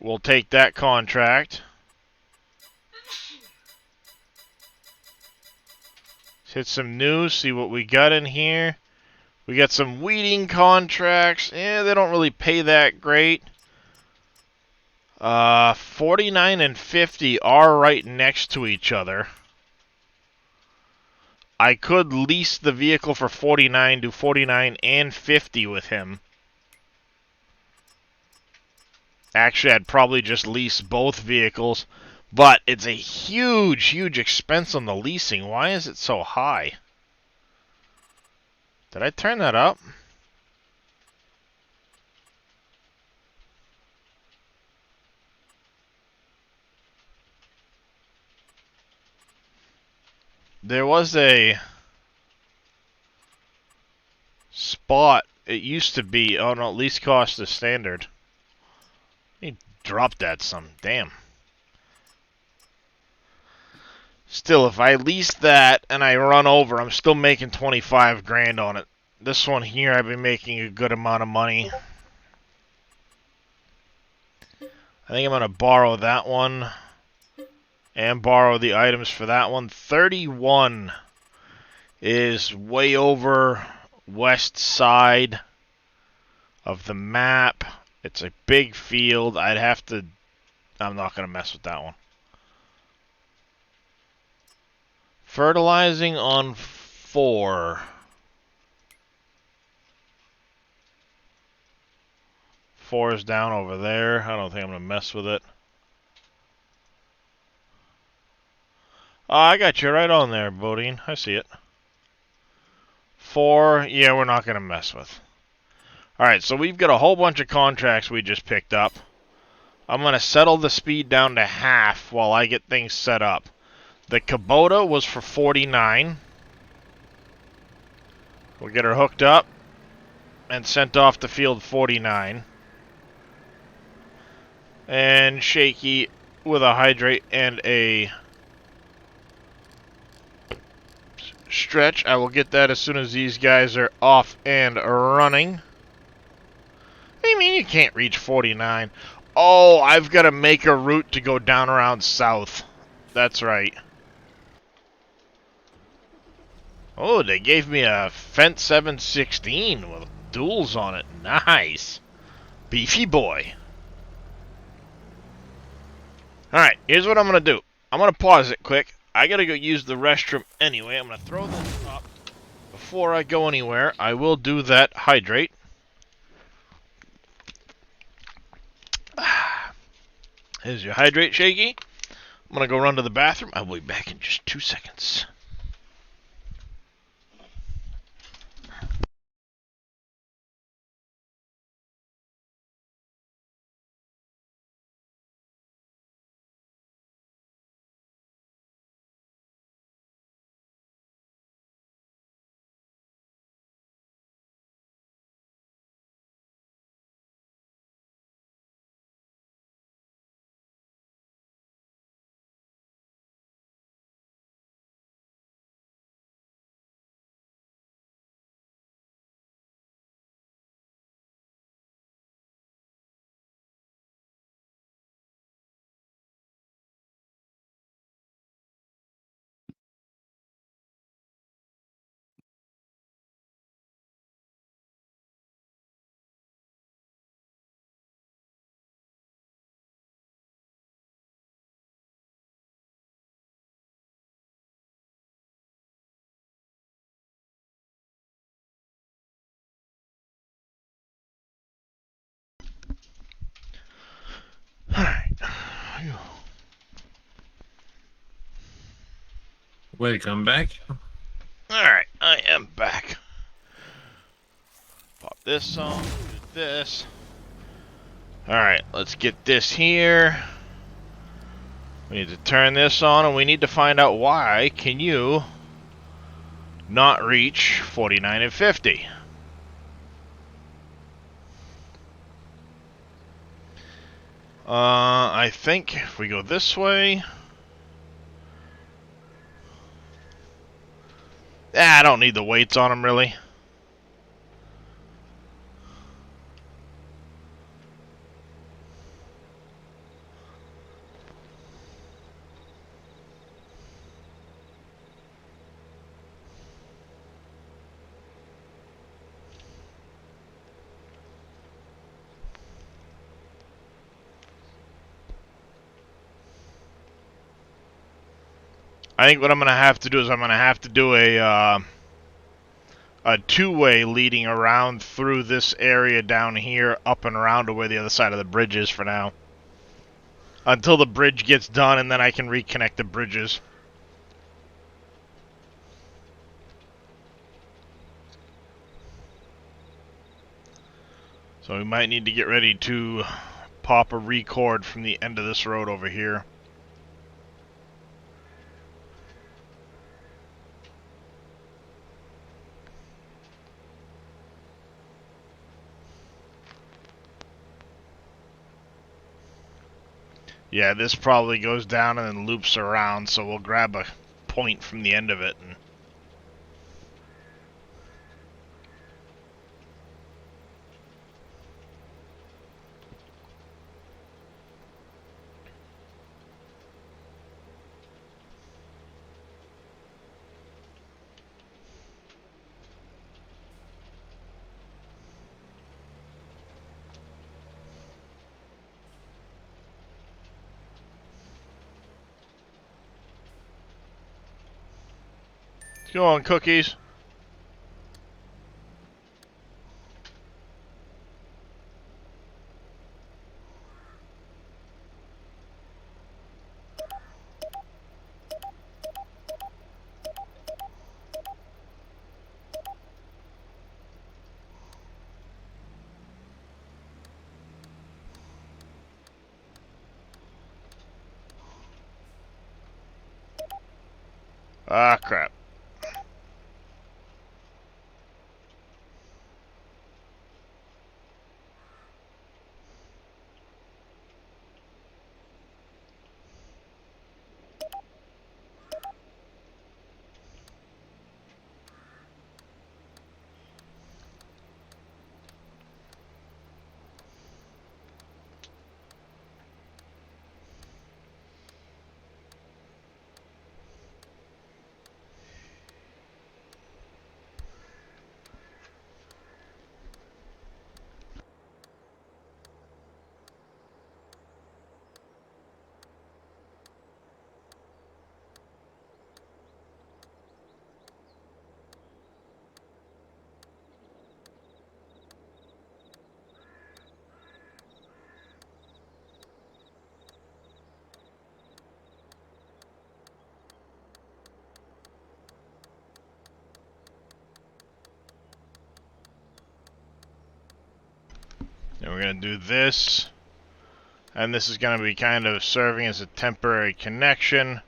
We'll take that contract. Let's hit some news, see what we got in here. We got some weeding contracts. They don't really pay that great. 49 and 50 are right next to each other. I could lease the vehicle for 49, do 49 and 50 with him. Actually, I'd probably just lease both vehicles, but it's a huge, huge expense on the leasing. Why is it so high? Did I turn that up? There was a spot, it used to be, oh no, lease cost is standard. Let me drop that some, damn. Still, if I lease that and I run over, I'm still making 25 grand on it. This one here, I've been making a good amount of money. I think I'm going to borrow that one and borrow the items for that one. 31 is way over west side of the map. It's a big field. I'm not going to mess with that one. Fertilizing on 4. 4 is down over there. I don't think I'm going to mess with it. Oh, I got you right on there, Bodine. I see it. 4, yeah, we're not going to mess with. Alright, so we've got a whole bunch of contracts we just picked up. I'm going to settle the speed down to half while I get things set up. The Kubota was for 49. We'll get her hooked up and sent off to field 49. And Shaky with a hydrate and a stretch. I will get that as soon as these guys are off and running. What do you mean you can't reach 49? Oh, I've got to make a route to go down around south. That's right. Oh, they gave me a Fent 716 with duals on it. Nice. Beefy boy. Alright, here's what I'm going to do. I'm going to pause it quick. I got to go use the restroom anyway. I'm going to throw this up. Before I go anywhere, I will do that hydrate. Here's your hydrate, Shaky. I'm going to go run to the bathroom. I'll be back in just 2 seconds. Alright. Welcome back. Alright, I am back. Pop this on, do this. Alright, let's get this here. We need to turn this on, and we need to find out why can you not reach 49 and 50. I think if we go this way... I don't need the weights on them, really. I think what I'm going to have to do is I'm going to have to do a two-way leading around through this area down here, up and around to where the other side of the bridge is for now. Until the bridge gets done, and then I can reconnect the bridges. So we might need to get ready to pop a record from the end of this road over here. Yeah, this probably goes down and then loops around, so we'll grab a point from the end of it. And go on, cookies. Ah, crap. And we're going to do this. And this is going to be kind of serving as a temporary connection.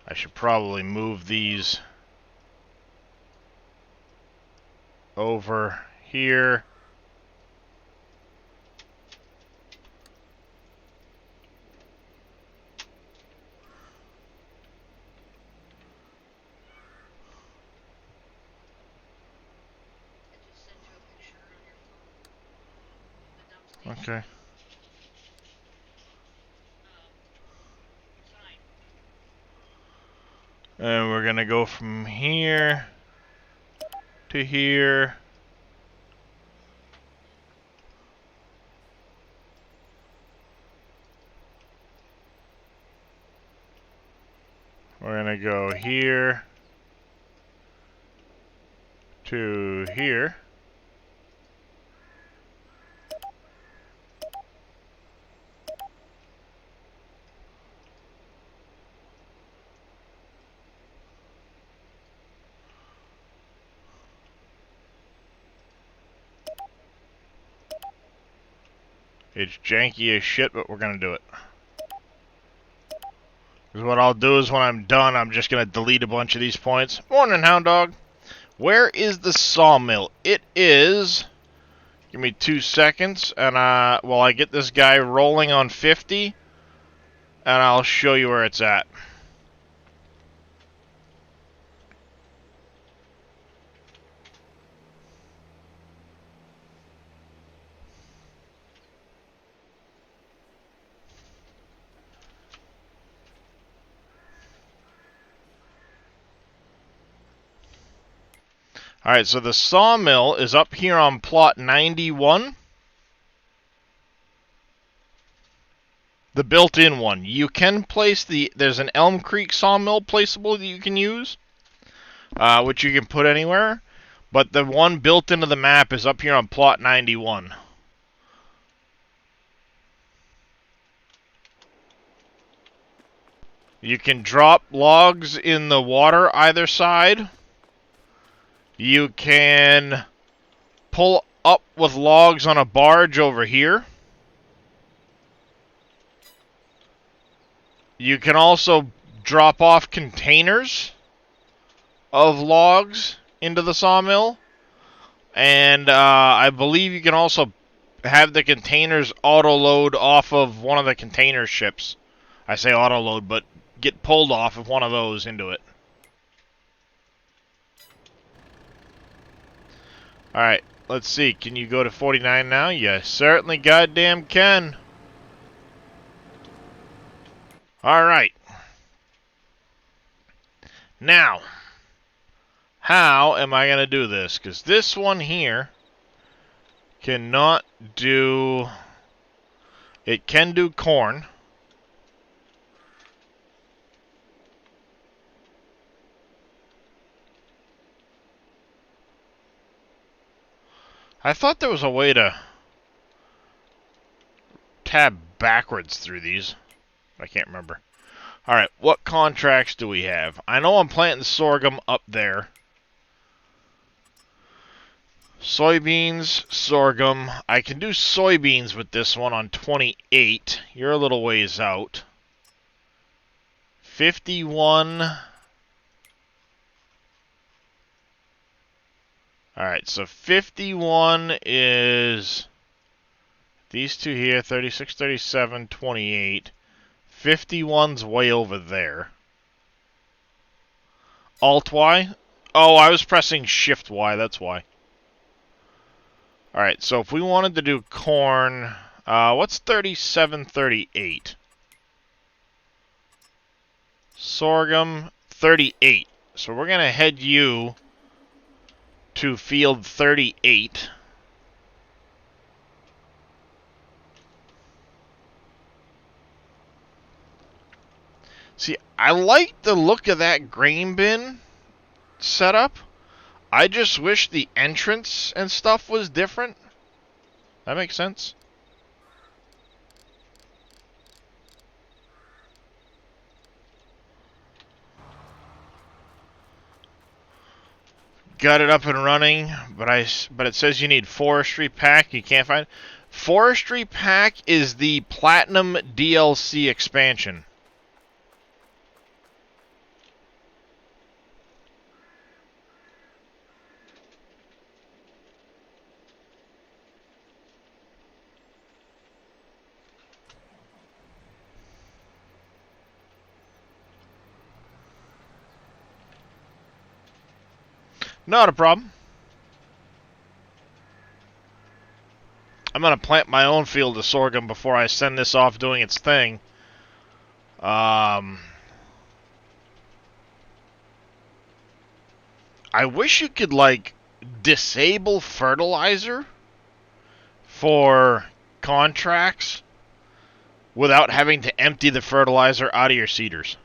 I should probably move these over here. Okay. And we're going to go from here to here. We're going to go here to here. It's janky as shit, but we're going to do it. Because what I'll do is when I'm done, I'm just going to delete a bunch of these points. Morning, Hound Dog. Where is the sawmill? It is... Give me 2 seconds, and while I get this guy rolling on 50, and I'll show you where it's at. Alright, so the sawmill is up here on plot 91. The built-in one. You can place there's an Elm Creek sawmill placeable that you can use, which you can put anywhere. But the one built into the map is up here on plot 91. You can drop logs in the water either side. You can pull up with logs on a barge over here. You can also drop off containers of logs into the sawmill. And I believe you can also have the containers auto-load off of one of the container ships. I say auto-load, but get pulled off of one of those into it. Alright, let's see. Can you go to 49 now? You certainly goddamn can. Alright. Now, how am I going to do this? Because this one here cannot do... It can do corn. I thought there was a way to tab backwards through these. I can't remember. Alright, what contracts do we have? I know I'm planting sorghum up there. Soybeans, sorghum. I can do soybeans with this one on 28. You're a little ways out. 51. Alright, so 51 is these two here, 36, 37, 28. 51's way over there. Alt-Y? Oh, I was pressing Shift-Y, that's why. Alright, so if we wanted to do corn, what's 37, 38? Sorghum, 38. So we're going to head you to field 38. See, I like the look of that grain bin setup. I just wish the entrance and stuff was different. That makes sense. got it up and running, but it says you need forestry pack. You can't find forestry pack is the platinum DLC expansion. Not a problem. I'm gonna plant my own field of sorghum before I send this off doing its thing. I wish you could, like, disable fertilizer for contracts without having to empty the fertilizer out of your seeders.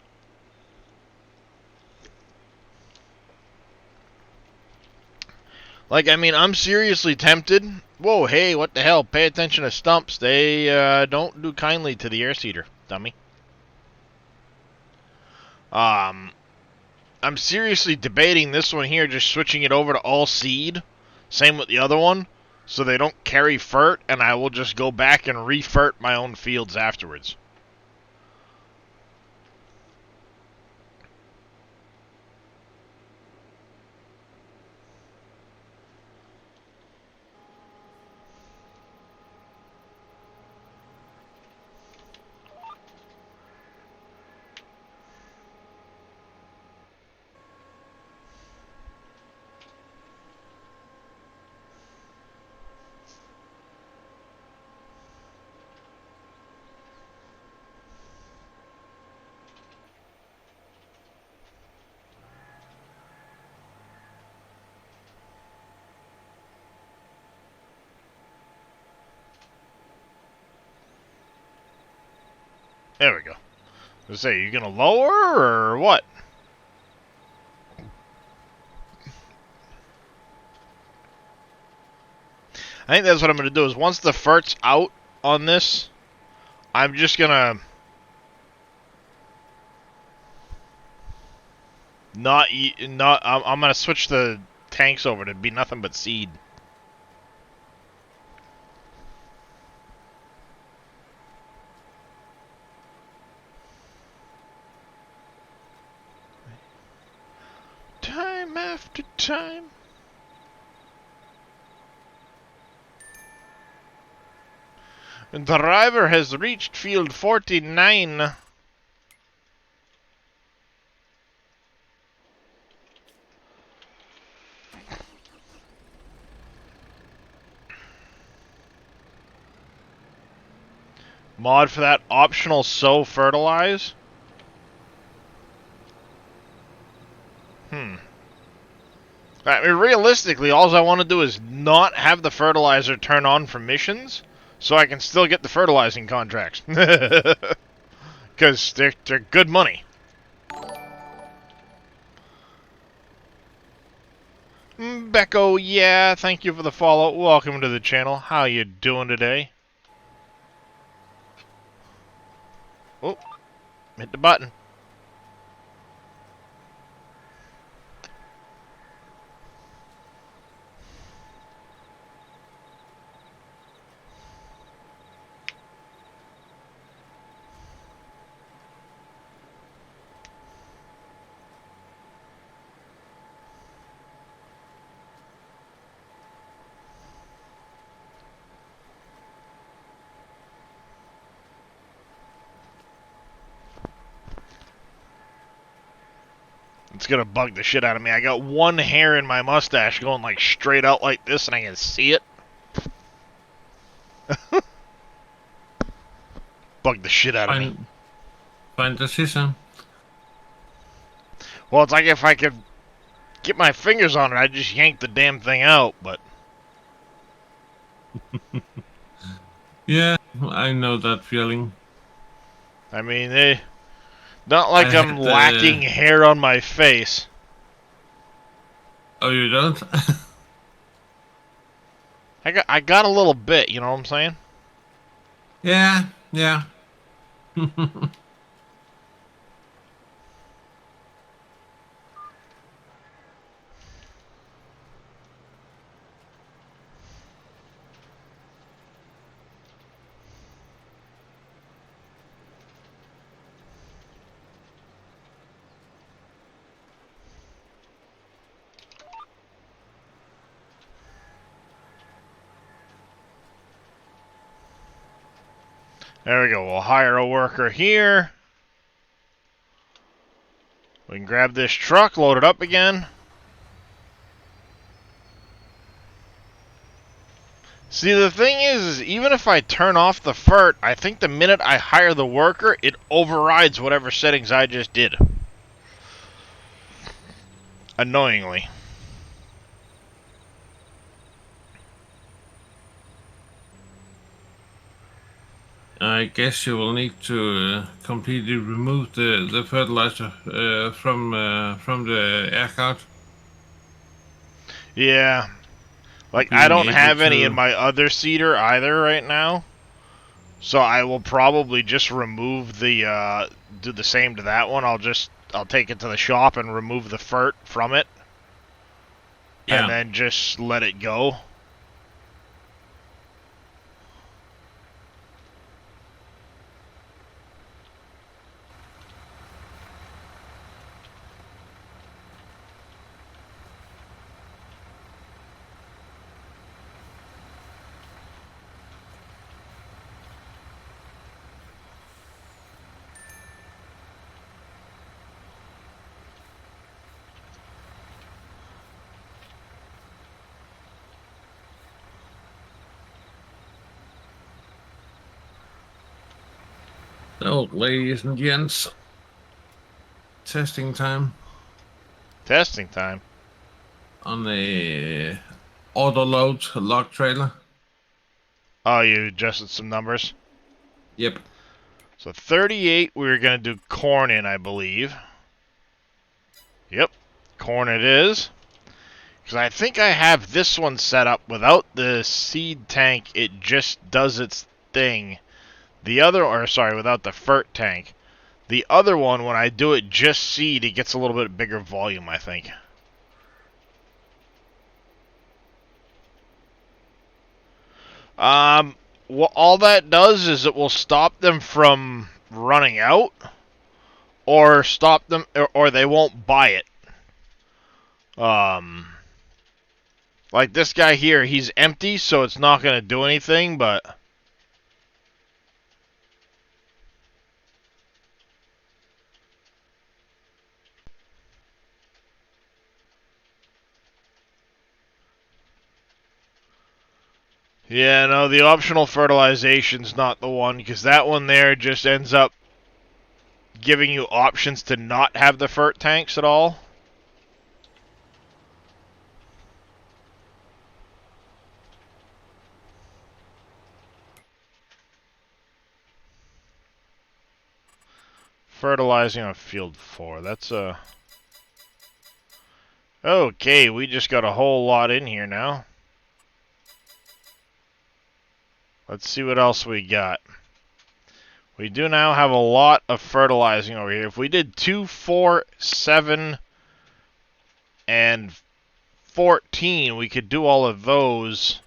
Like, I mean, I'm seriously tempted. Whoa, hey, what the hell? Pay attention to stumps. They don't do kindly to the air seeder, dummy. I'm seriously debating this one here, just switching it over to all seed. Same with the other one, so they don't carry fert, and I will just go back and refert my own fields afterwards. There we go. I was gonna say, you gonna lower or what? I think that's what I'm gonna do. Is once the fert's out on this, I'm just gonna I'm gonna switch the tanks over to be nothing but seed. Time after time. The driver has reached field 49. Mod for that optional sow fertilize? I mean, realistically, all I want to do is not have the fertilizer turn on for missions, so I can still get the fertilizing contracts. Because they're good money. Becco, yeah, thank you for the follow. Welcome to the channel. How you doing today? Oh, hit the button. It's gonna bug the shit out of me. I got one hair in my mustache going like straight out like this, and I can see it. Bug the shit out of me. Find the season. Well, it's like if I could get my fingers on it, I'd just yank the damn thing out, but... Yeah, I know that feeling. I mean, not like I'm lacking hair on my face. Oh, you don't? I got a little bit, you know what I'm saying? Yeah. There we go. We'll hire a worker here. We can grab this truck, load it up again. See, the thing is even if I turn off the FERT, I think the minute I hire the worker, it overrides whatever settings I just did. Annoyingly. I guess you will need to completely remove the fertilizer from the air cart. Yeah. Like, I Being don't able have any in to. my other seeder either right now. So I will probably just remove the, do the same to that one. I'll take it to the shop and remove the FERT from it. And Yeah. then just let it go. So, ladies and gents, testing time Testing time. on the auto load log trailer. Oh, you adjusted some numbers? Yep. So 38, we were going to do corn in, I believe. Yep, corn it is. Because I think I have this one set up without the seed tank. It just does its thing. The other, or sorry, without the FERT tank. The other one, when I do it just seed, it gets a little bit bigger volume, I think. Well, all that does is it will stop them from running out, or stop them, or they won't buy it. Like this guy here, he's empty, so it's not going to do anything, but... Yeah, no, the optional fertilization's not the one, because that one there just ends up giving you options to not have the FERT tanks at all. Fertilizing on field 4, that's a... Okay, we just got a whole lot in here now. Let's see what else we got. We do now have a lot of fertilizing over here. If we did 2, 4, 7, and 14, we could do all of those.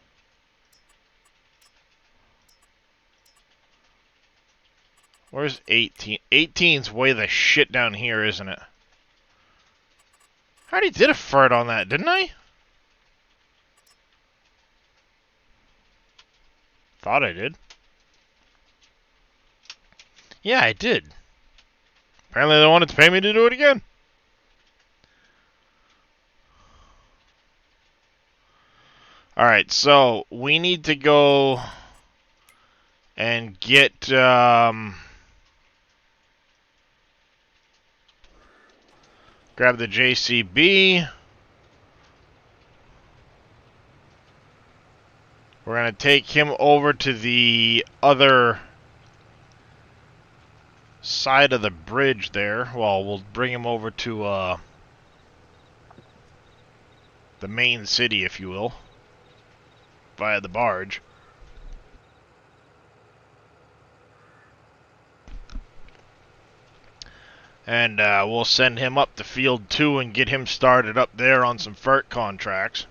Where's 18? 18's way the shit down here, isn't it? I already did a fert on that, didn't I? Thought I did. Yeah, I did. Apparently they wanted to pay me to do it again. Alright, so we need to go and get grab the JCB. We're going to take him over to the other side of the bridge there. Well, we'll bring him over to the main city, if you will, via the barge. And we'll send him up to Field 2 and get him started up there on some FERT contracts.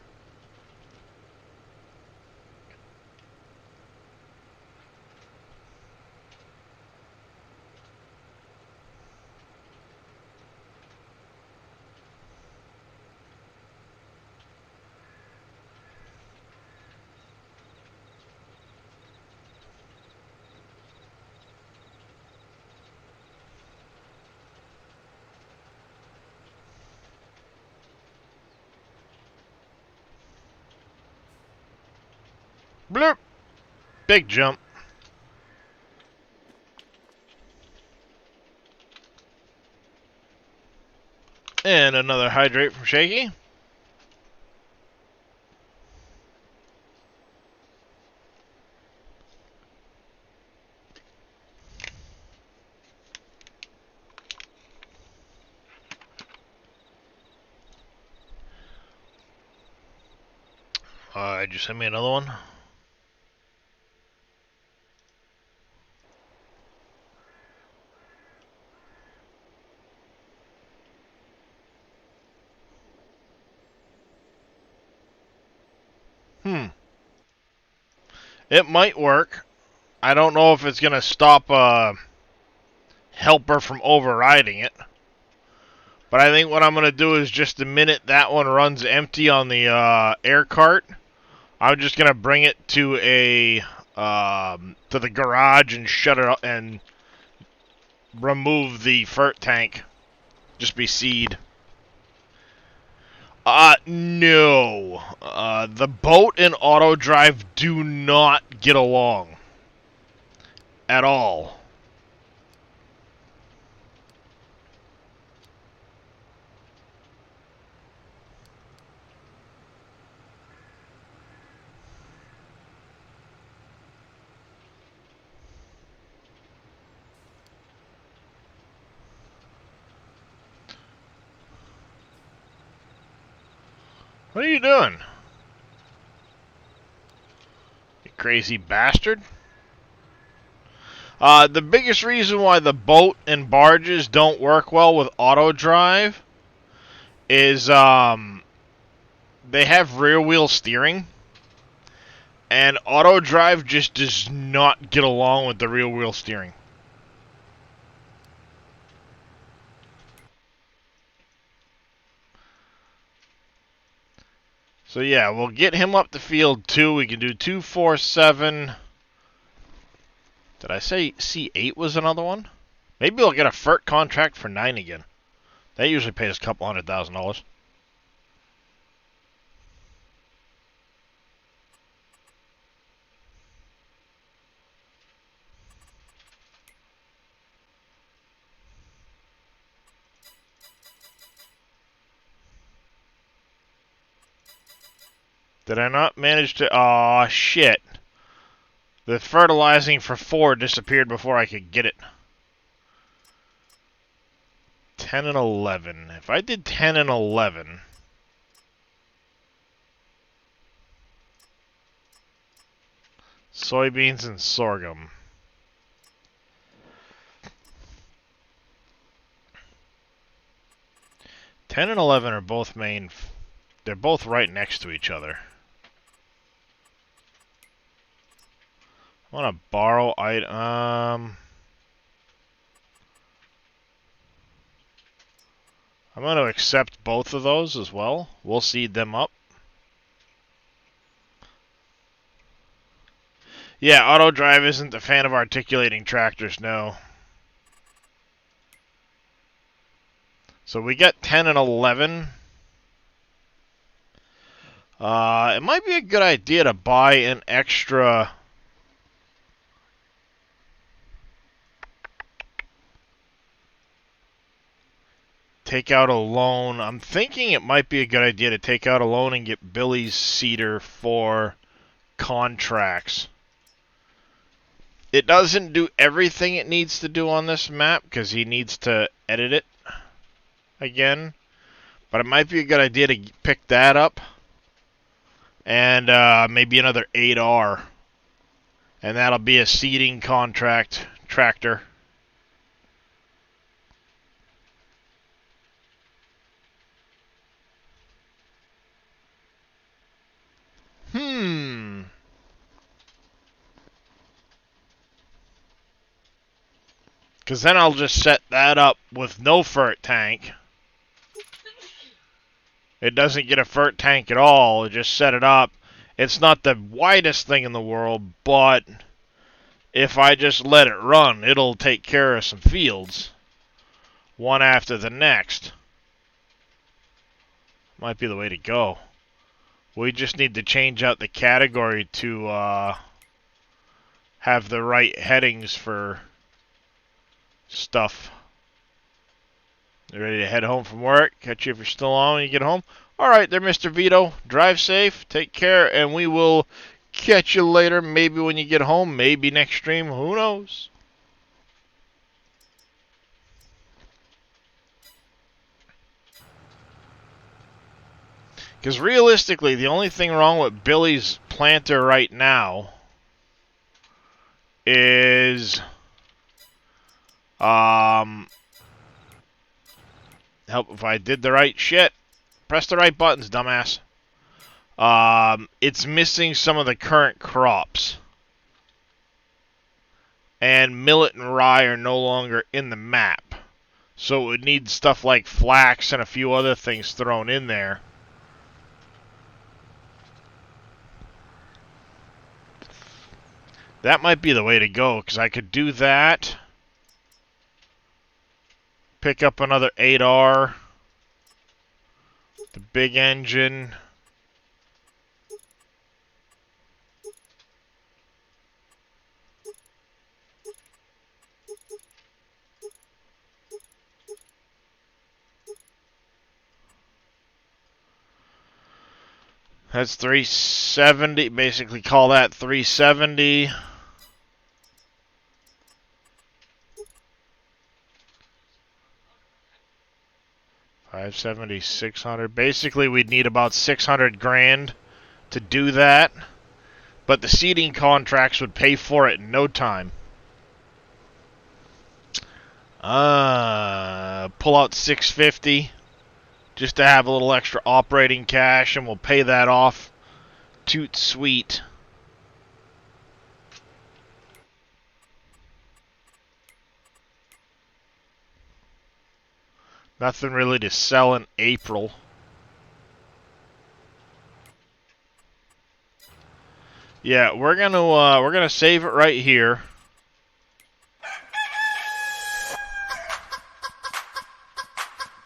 Bloop. Big jump. And another hydrate from Shaky. Did you send me another one? It might work. I don't know if it's going to stop a helper from overriding it. But I think what I'm going to do is just the minute that one runs empty on the air cart, I'm just going to bring it to to the garage and shut it up and remove the fert tank. Just be seed. No. The boat and auto drive do not get along. At all. What are you doing? You crazy bastard. The biggest reason why the boat and barges don't work well with auto drive is they have rear wheel steering, and auto drive just does not get along with the rear wheel steering. So yeah, we'll get him up to field 2. We can do 2, 4, 7. Did I say C8 was another one? Maybe we'll get a FERT contract for 9 again. That usually pays a couple $100,000. Did I not manage to... Aw, shit. The fertilizing for 4 disappeared before I could get it. 10 and 11. If I did 10 and 11... Soybeans and sorghum. Ten and 11 are both main... They're both right next to each other. I want to borrow item. I'm going to accept both of those as well. We'll seed them up. Yeah, auto drive isn't a fan of articulating tractors, no. So we got 10 and 11. It might be a good idea to buy an extra... Take out a loan. I'm thinking it might be a good idea to take out a loan and get Billy's seeder for contracts. It doesn't do everything it needs to do on this map because he needs to edit it again. But it might be a good idea to pick that up. And maybe another 8R. And that'll be a seeding contract tractor. Because then I'll just set that up with no FERT tank. It doesn't get a FERT tank at all. It just set it up. It's not the widest thing in the world, but if I just let it run, it'll take care of some fields. One after the next. Might be the way to go. We just need to change out the category to have the right headings for stuff. You ready to head home from work? Catch you if you're still on when you get home. All right, there, Mr. Vito. Drive safe. Take care, and we will catch you later. Maybe when you get home. Maybe next stream. Who knows? Because realistically, the only thing wrong with Billy's planter right now is help if I did the right shit. Press the right buttons, dumbass. It's missing some of the current crops. And millet and rye are no longer in the map. So it would need stuff like flax and a few other things thrown in there. That might be the way to go, because I could do that. Pick up another 8R. The big engine. That's 370. Basically call that 370. $570, $600. Basically, we'd need about 600 grand to do that. But the seeding contracts would pay for it in no time. Pull out 650 just to have a little extra operating cash, and we'll pay that off. Toot sweet. Nothing really to sell in April. Yeah, we're gonna save it right here.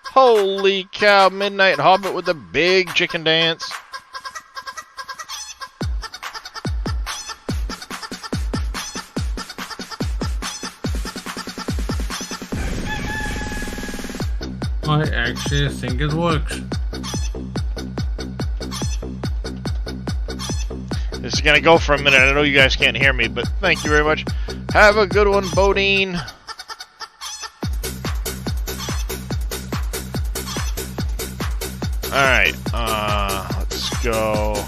Holy cow, Midnight Hobbit with the big chicken dance. I actually think it works. This is going to go for a minute. I know you guys can't hear me, but thank you very much. Have a good one, Bodine. Alright, let's go.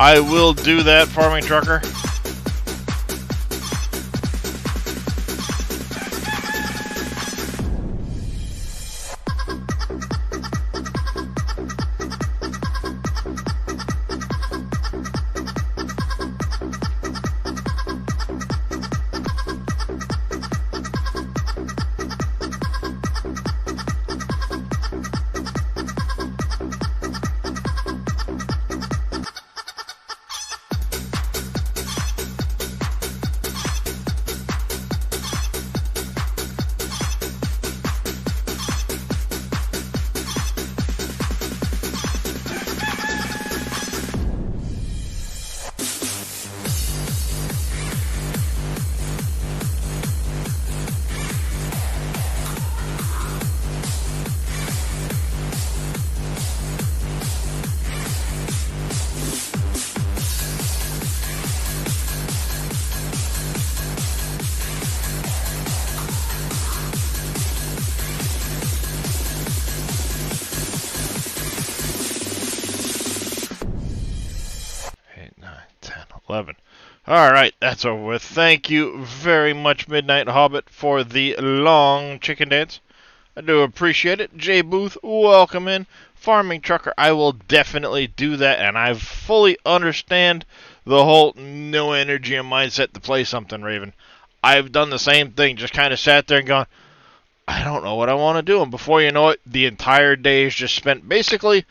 I will do that, Farming Trucker. 11. Alright, that's over with. Thank you very much, Midnight Hobbit, for the long chicken dance. I do appreciate it. Jay Booth, welcome in. Farming Trucker, I will definitely do that, and I fully understand the whole no energy and mindset to play something, Raven. I've done the same thing, just kind of sat there and gone, I don't know what I want to do. And before you know it, the entire day is just spent basically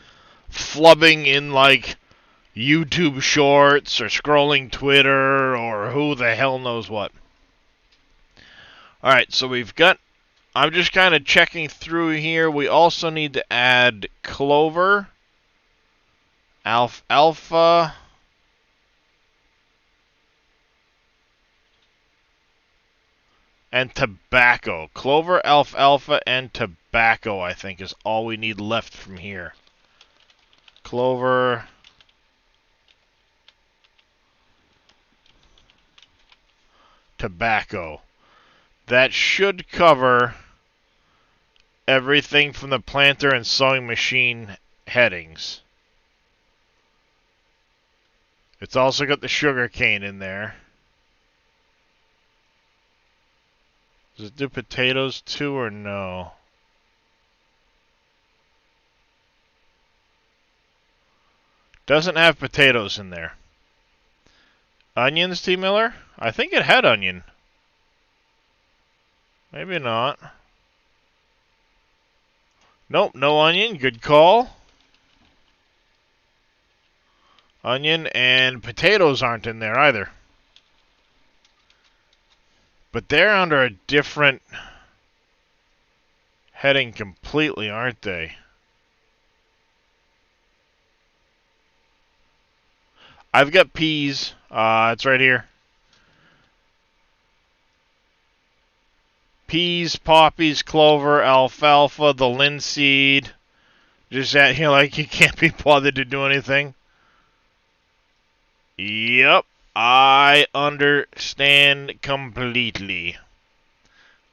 flubbing in, like, YouTube shorts or scrolling Twitter or who the hell knows what. Alright, so we've got... I'm just kind of checking through here. We also need to add clover, alfalfa, and tobacco. Clover, alfalfa, and tobacco, I think, is all we need left from here. Clover, tobacco. That should cover everything from the planter and sowing machine headings. It's also got the sugar cane in there. Does it do potatoes too or no? Doesn't have potatoes in there. Onions, T. Miller? I think it had onion. Maybe not. Nope, no onion. Good call. Onion and potatoes aren't in there either. But they're under a different heading completely, aren't they? I've got peas. It's right here. Peas, poppies, clover, alfalfa, the linseed. Just that here like you can't be bothered to do anything. Yep, I understand completely.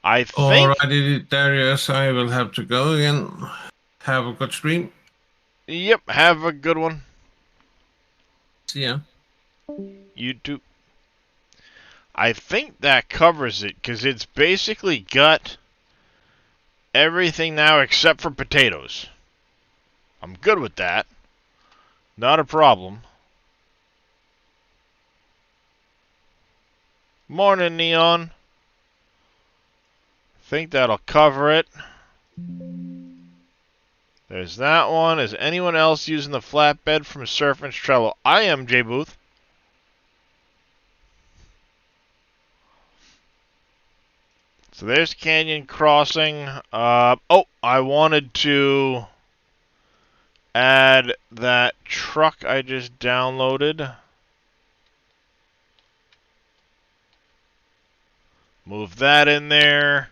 I think... Alrighty, Darius, I will have to go again. Have a good stream. Yep, have a good one. See ya. You too. I think that covers it, because it's basically got everything now except for potatoes. I'm good with that. Not a problem. Morning, Neon. Think that'll cover it. There's that one. Is anyone else using the flatbed from Surf and Trello? I am, Jay Booth. So there's Canyon Crossing. Oh, I wanted to add that truck I just downloaded. Move that in there.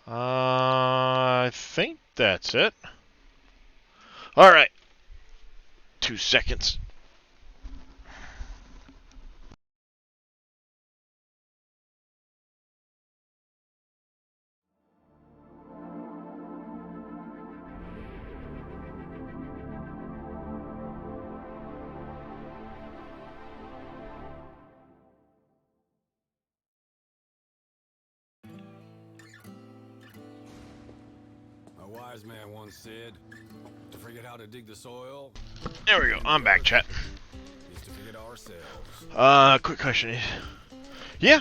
I think that's it. Alright. 2 seconds. A wise man once said, to forget how to dig the soil There we go. I'm back, chat. is to forget ourselves. Quick question is... Yeah.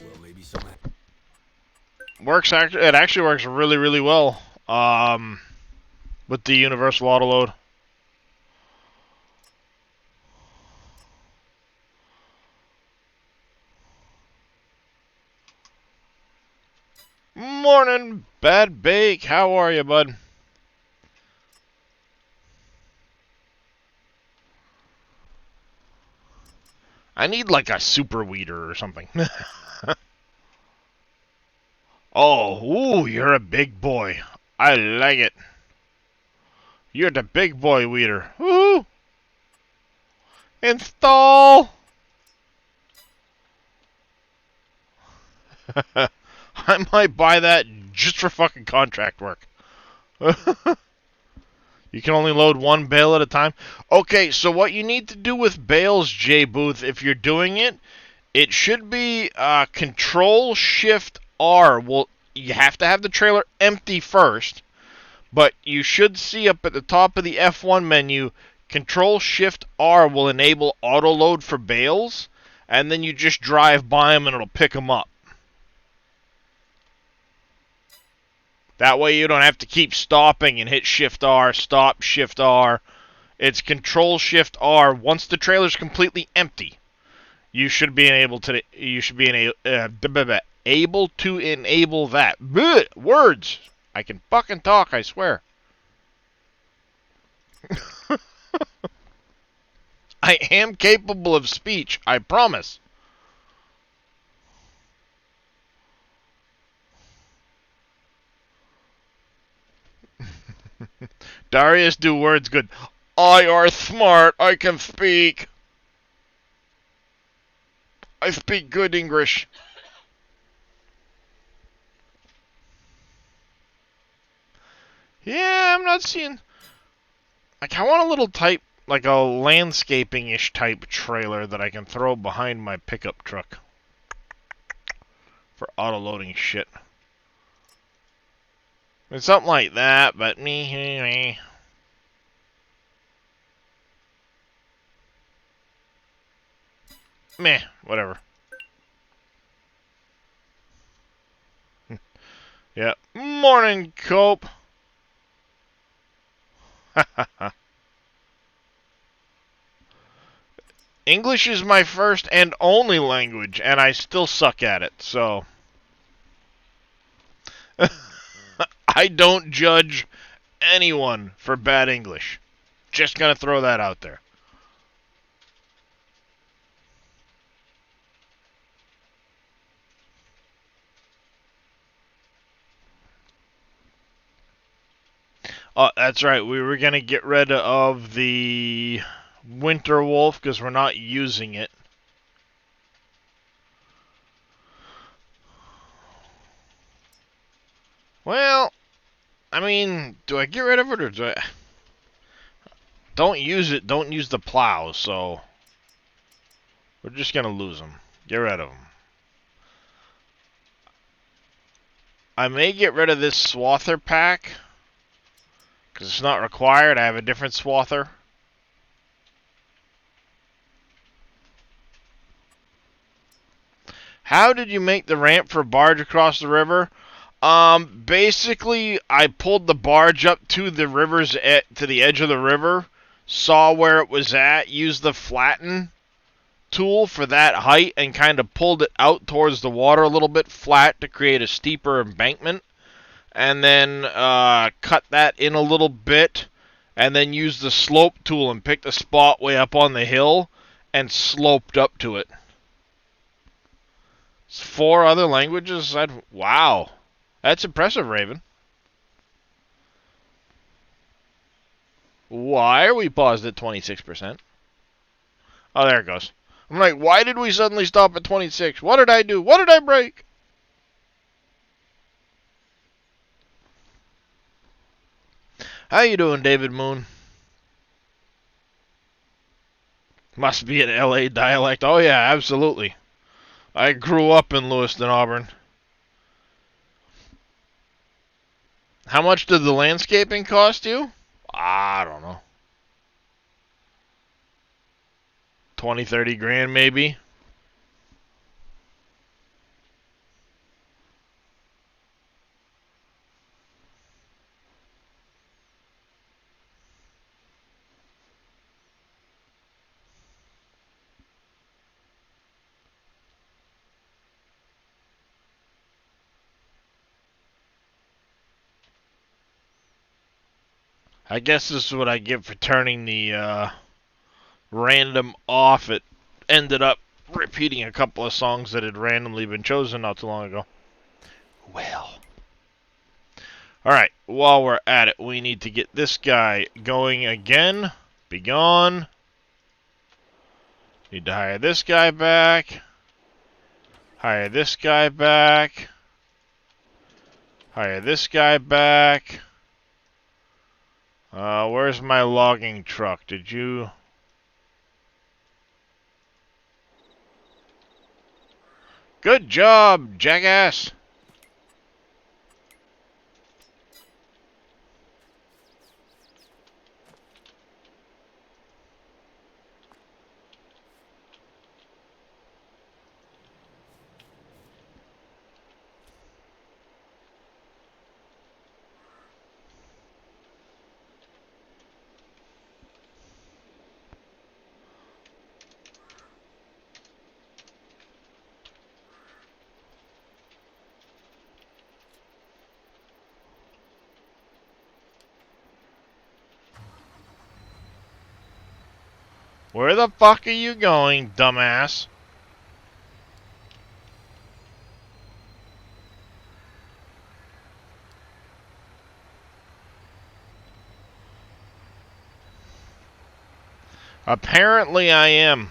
Well, maybe some... It actually works really, really well. With the universal auto load. Morning, Bad Bake. How are you, bud? I need like a super weeder or something. Oh, ooh, you're a big boy. I like it. You're the big boy weeder. Woohoo! Install! I might buy that just for fucking contract work. You can only load one bale at a time. Okay, so what you need to do with bales, J Booth, if you're doing it, it should be Control Shift R. Well, you have to have the trailer empty first, but you should see up at the top of the F1 menu, Control Shift R will enable auto load for bales, and then you just drive by them and it'll pick them up. That way you don't have to keep stopping and hit Shift R, stop, Shift R. It's Control Shift R. Once the trailer's completely empty, you should be able to able to enable that. Blech, words. I can fucking talk, I swear. I am capable of speech, I promise. Darius, do words good. I are smart. I can speak. I speak good English. Yeah, I'm not seeing... Like, I want a little type, like a landscaping-ish type trailer that I can throw behind my pickup truck. For auto-loading shit. It's something like that, but me. Meh, whatever. Yeah. Morning, Cope. English is my first and only language, and I still suck at it, so... I don't judge anyone for bad English. Just gonna throw that out there. Oh, that's right. We were gonna get rid of the Winter Wolf because we're not using it. Well, I mean, do I get rid of it or do I... Don't use it, don't use the plow, so... We're just gonna lose them. Get rid of them. I may get rid of this swather pack. Because it's not required, I have a different swather. How did you make the ramp for a barge across the river? Basically, I pulled the barge up to the river's to the edge of the river, saw where it was at, used the flatten tool for that height, and kind of pulled it out towards the water a little bit flat to create a steeper embankment. And then cut that in a little bit, and then used the slope tool and picked a spot way up on the hill and sloped up to it. 4 other languages? Wow. That's impressive, Raven. Why are we paused at 26%? Oh, there it goes. I'm like, why did we suddenly stop at 26? What did I do? What did I break? How you doing, David Moon? Must be an LA dialect. Oh, yeah, absolutely. I grew up in Lewiston, Auburn. How much did the landscaping cost you? I don't know. 20, 30 grand, maybe? I guess this is what I get for turning the random off. It ended up repeating a couple of songs that had randomly been chosen not too long ago. Well. Alright, while we're at it, we need to get this guy going again. Be gone. Need to hire this guy back. Hire this guy back. Hire this guy back. Where's my logging truck? Did you... Good job, jackass! Where the fuck are you going, dumbass? Apparently I am.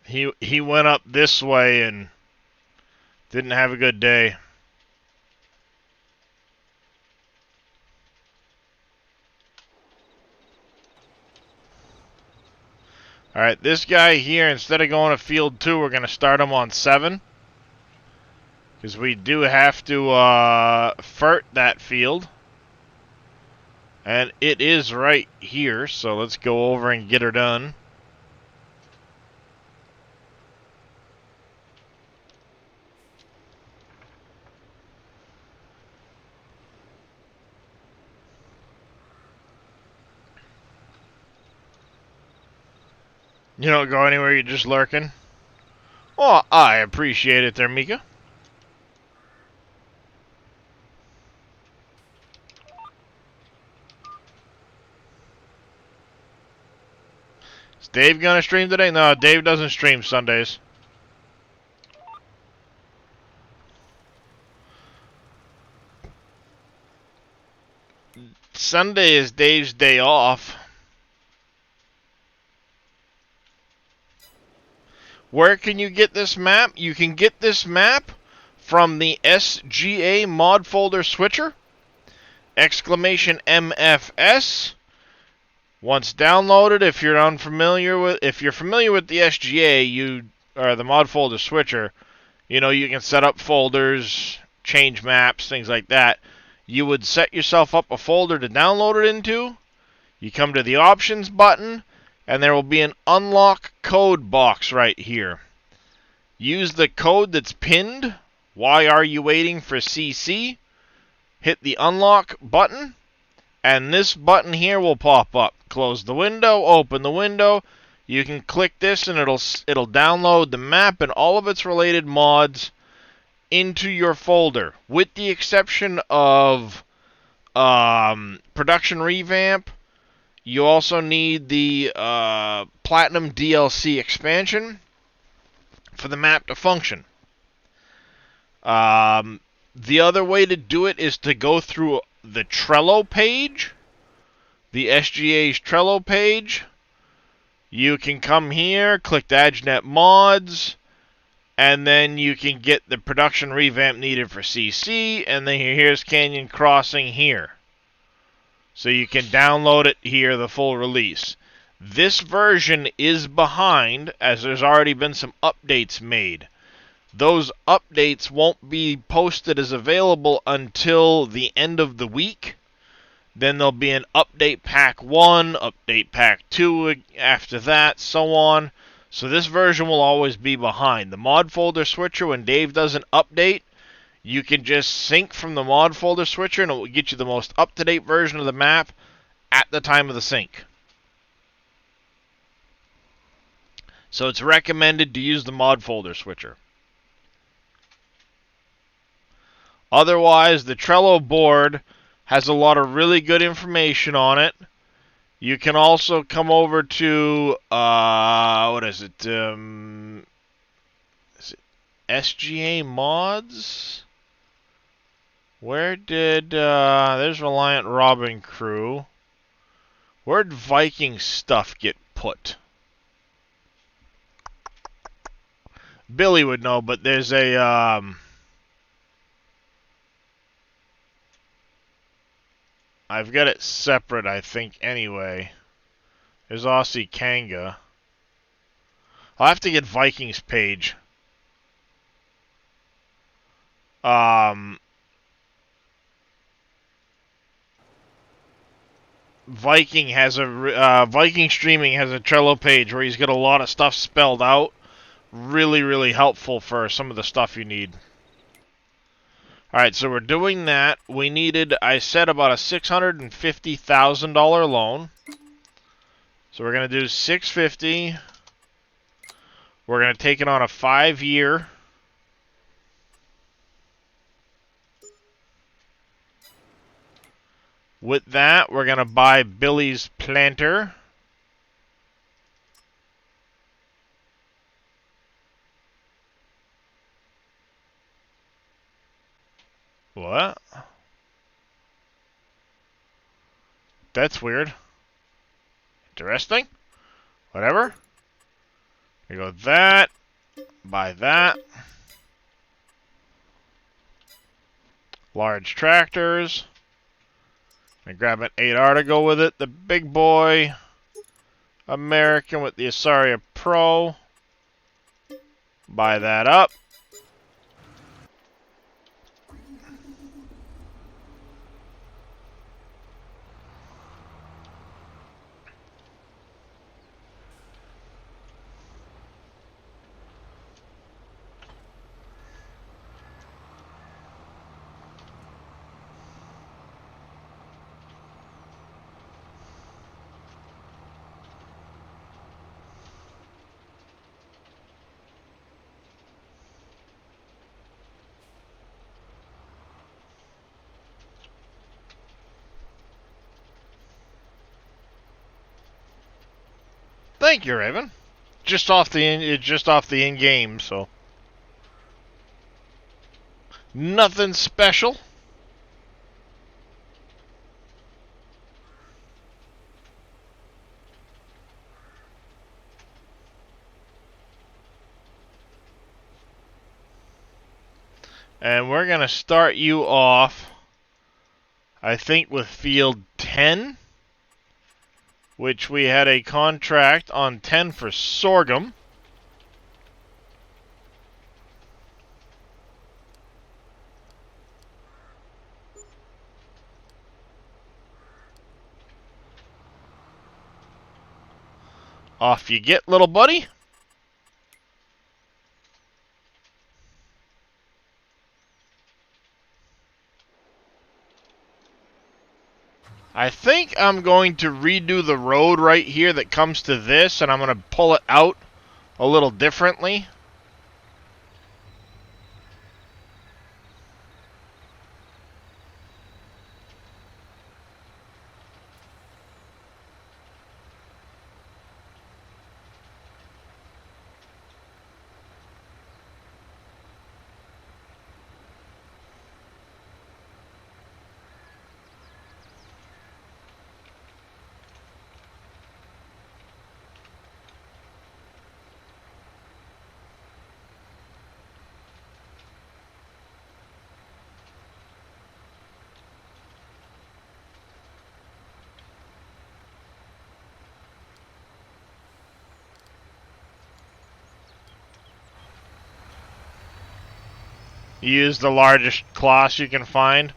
He went up this way and didn't have a good day. Alright, this guy here, instead of going to field 2, we're going to start him on 7. Because we do have to fert that field. And it is right here, so let's go over and get her done. You don't go anywhere, you're just lurking. Oh, I appreciate it there, Mika. Is Dave gonna stream today? No, Dave doesn't stream Sundays. Sunday is Dave's day off. Where can you get this map? You can get this map from the SGA mod folder switcher. Exclamation MFS. Once downloaded, if you're familiar with the SGA, or the mod folder switcher, you know you can set up folders, change maps, things like that. You would set yourself up a folder to download it into. You come to the options button, and there will be an unlock code box right here. Use the code that's pinned. Why are you waiting for CC? Hit the unlock button, and this button here will pop up. Close the window, open the window. You can click this, and it'll download the map and all of its related mods into your folder, with the exception of production revamp. You also need the Platinum DLC expansion for the map to function. The other way to do it is to go through the Trello page, the SGA's Trello page. You can come here, click the AdNet mods, and then you can get the production revamp needed for CC, and then here's Canyon Crossing here. So you can download it here, the full release. This version is behind, as there's already been some updates made. Those updates won't be posted as available until the end of the week. Then there'll be an update pack 1, update pack 2 after that, so on. So this version will always be behind. The mod folder switcher, when Dave does an update, you can just sync from the mod folder switcher, and it will get you the most up-to-date version of the map at the time of the sync. So it's recommended to use the mod folder switcher. Otherwise, the Trello board has a lot of really good information on it. You can also come over to, what is it? Is it SGA mods? Where did, there's Reliant Robin Crew. Where did Viking stuff get put? Billy would know, but there's a, I've got it separate, I think, anyway. There's Aussie Kanga. I'll have to get Vikings page. Viking has a Viking streaming has a Trello page where he's got a lot of stuff spelled out. Really, really helpful for some of the stuff you need. Alright, so we're doing that. We needed, I said, about a $650,000 loan. So we're going to do 650. We're going to take it on a 5-year. With that, we're going to buy Billy's planter. What? That's weird. Interesting. Whatever. We go that. Buy that. Large tractors. I grab an 8R to go with it. The big boy American with the Asaria Pro. Buy that up. Thank you, Raven. Just off the in game, so nothing special. And we're gonna start you off, I think, with field 10. Which we had a contract on 10 for sorghum. Off you get, little buddy. I think I'm going to redo the road right here that comes to this, and I'm going to pull it out a little differently. Use the largest cloths you can find.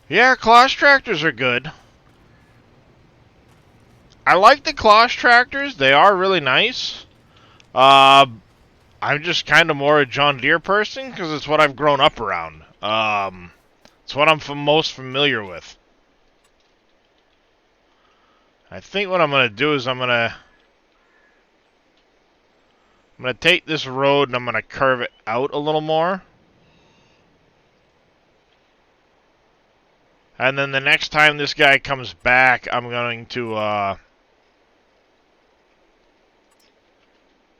Yeah, cloth tractors are good. I like the cloth tractors. They are really nice. I'm just kind of more a John Deere person because it's what I've grown up around. It's what I'm most familiar with. I think what I'm going to do is I'm going to take this road and I'm going to curve it out a little more. And then the next time this guy comes back, I'm going to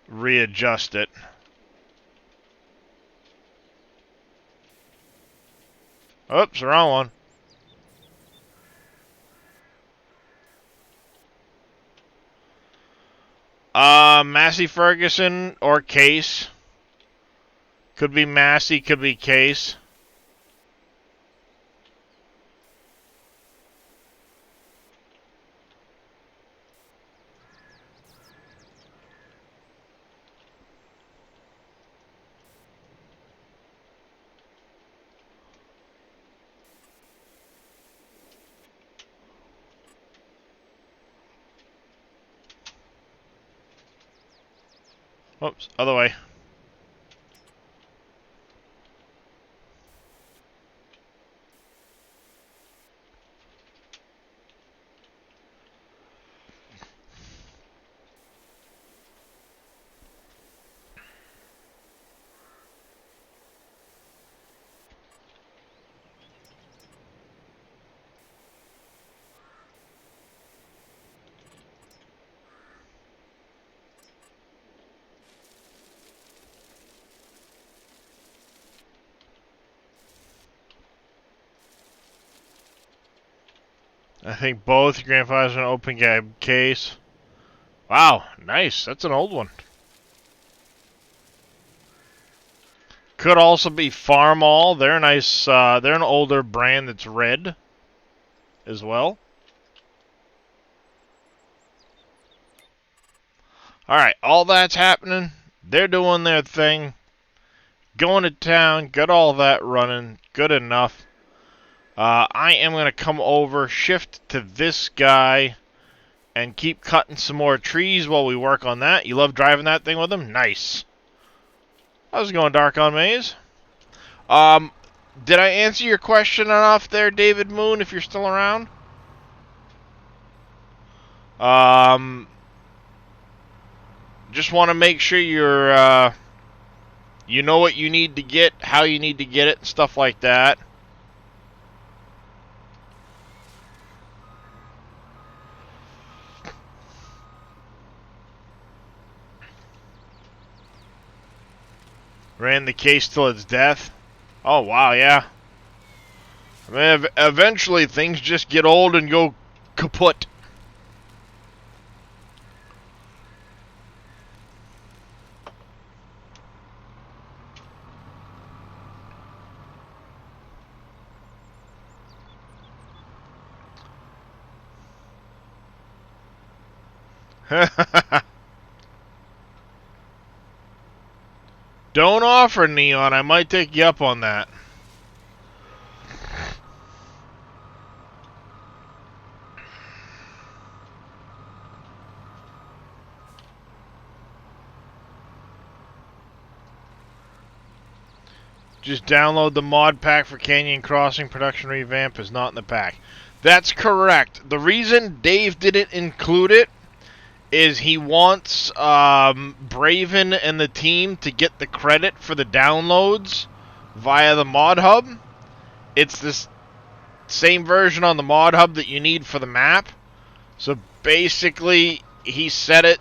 readjust it. Oops, wrong one. Massey Ferguson or Case. Could be Massey, could be Case. Whoops, other way. I think both your grandfathers are an open cab case. Wow, nice. That's an old one. Could also be Farmall. They're a nice. They're an older brand that's red as well. All right, all that's happening. They're doing their thing. Going to town. Got all that running. Good enough. I am going to come over, shift to this guy, and keep cutting some more trees while we work on that. You love driving that thing with him? Nice. How's it going, Dark on Maze? Did I answer your question enough there, David Moon, if you're still around? Just want to make sure you're, you know what you need to get, how you need to get it, and stuff like that. Ran the case till its death. Oh, wow, yeah. I mean, eventually things just get old and go kaput. Don't offer, Neon. I might take you up on that. Just download the mod pack for Canyon Crossing Production Revamp is not in the pack. That's correct. The reason Dave didn't include it is he wants Braven and the team to get the credit for the downloads via the mod hub. It's this same version on the mod hub that you need for the map. So basically, he set it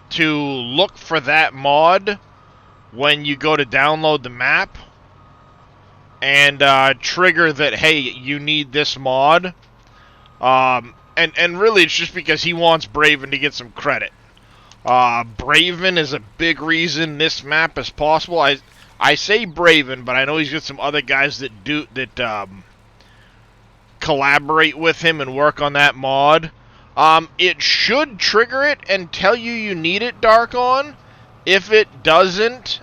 to look for that mod when you go to download the map and trigger that, hey, you need this mod. And really, it's just because he wants Braven to get some credit. Braven is a big reason this map is possible. I say Braven, but I know he's got some other guys that collaborate with him and work on that mod. It should trigger it and tell you need it, Dark On. If it doesn't,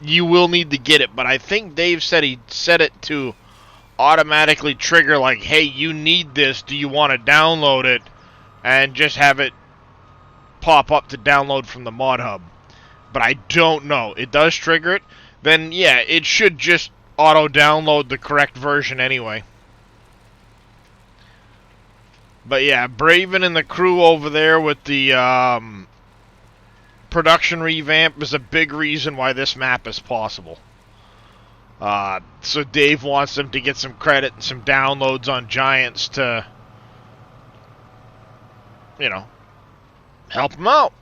you will need to get it. But I think Dave said he set it to automatically trigger, like, hey, you need this, do you want to download it, and just have it pop up to download from the mod hub. But I don't know. It does trigger it. Then, yeah, it should just auto-download the correct version anyway. But yeah, Braven and the crew over there with the production revamp is a big reason why this map is possible. So Dave wants them to get some credit and some downloads on Giants to, you know, help them out.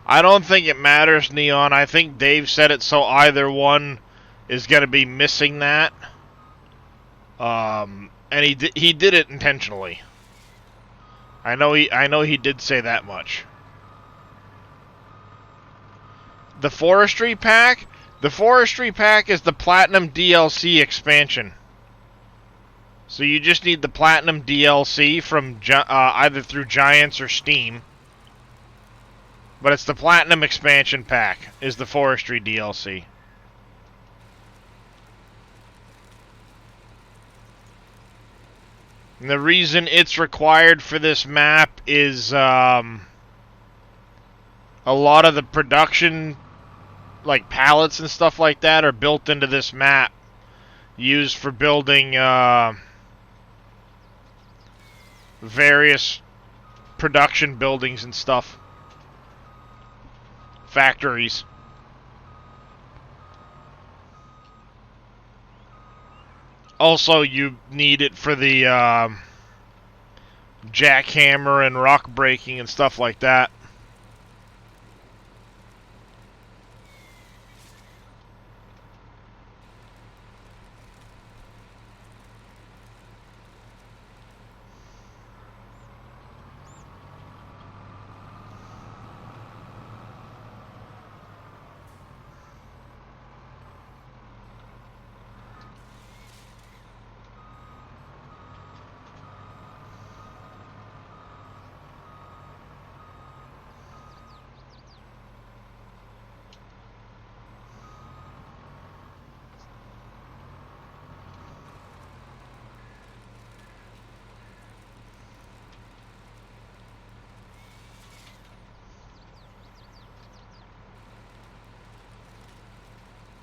I don't think it matters, Neon. I think Dave said it so either one is going to be missing that. And he did it intentionally. I know he did say that much. The forestry pack? The forestry pack is the Platinum DLC expansion. So you just need the Platinum DLC from either through Giants or Steam. But it's the Platinum expansion pack, is the forestry DLC. And the reason it's required for this map is a lot of the production, like pallets and stuff like that, are built into this map, used for building various production buildings and stuff. Factories. Also, you need it for the jackhammer and rock breaking and stuff like that.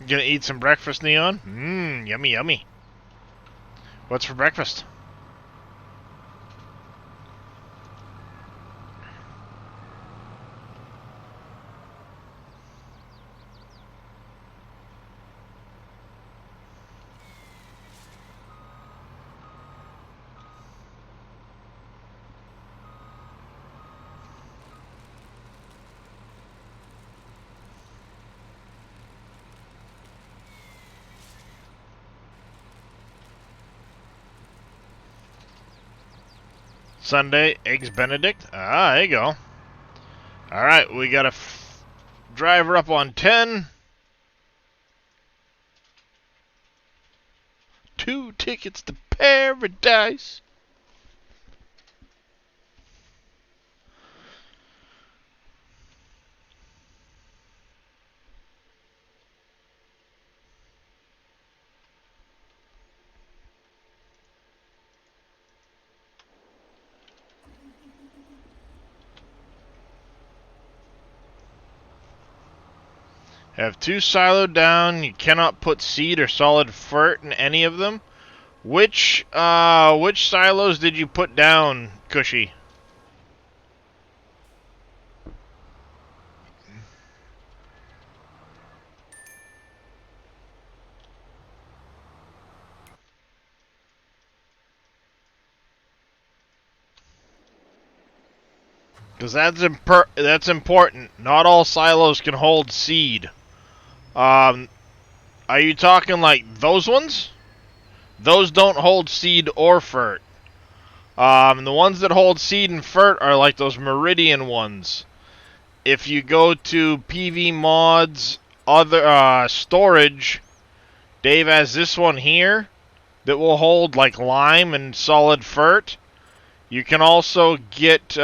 You gonna eat some breakfast, Neon? Mmm, yummy, yummy. What's for breakfast? Sunday, Eggs Benedict. Ah, there you go. Alright, we got a driver up on 10. 2 tickets to paradise. Have 2 siloed down. You cannot put seed or solid fert in any of them. Which silos did you put down, Cushy? Because that's important. Not all silos can hold seed. Are you talking like those ones? Those don't hold seed or fert. The ones that hold seed and fert are like those Meridian ones. If you go to PV Mods, other storage, Dave has this one here that will hold like lime and solid fert. You can also get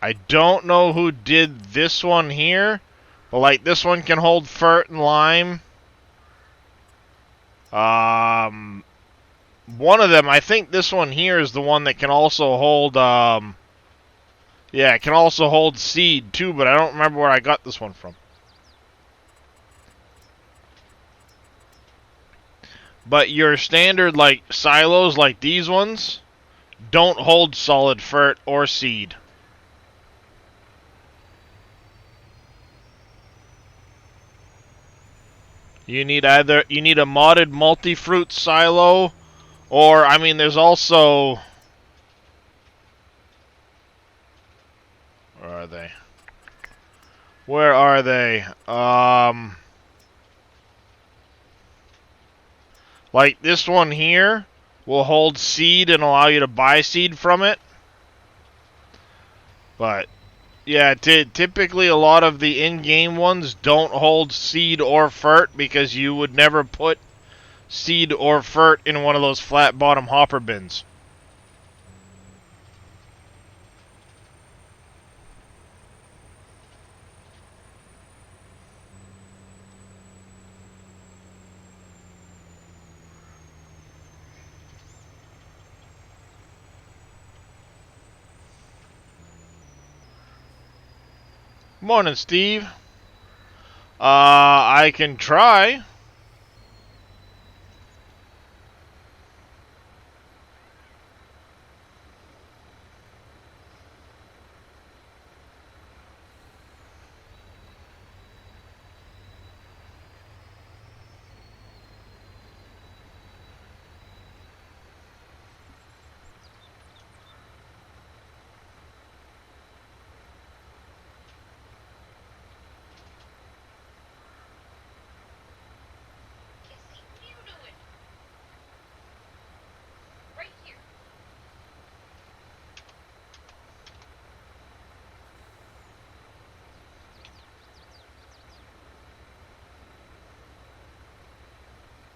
I don't know who did this one here, but like this one can hold fert and lime. One of them, I think this one here is the one that can also hold, yeah, it can also hold seed too, but I don't remember where I got this one from. But your standard, like, silos like these ones don't hold solid fert or seed. You need a modded multi-fruit silo, or, I mean, there's also... Where are they? Where are they? Like this one here will hold seed and allow you to buy seed from it. But yeah, typically a lot of the in-game ones don't hold seed or fert because you would never put seed or fert in one of those flat bottom hopper bins. Morning, Steve. I can try.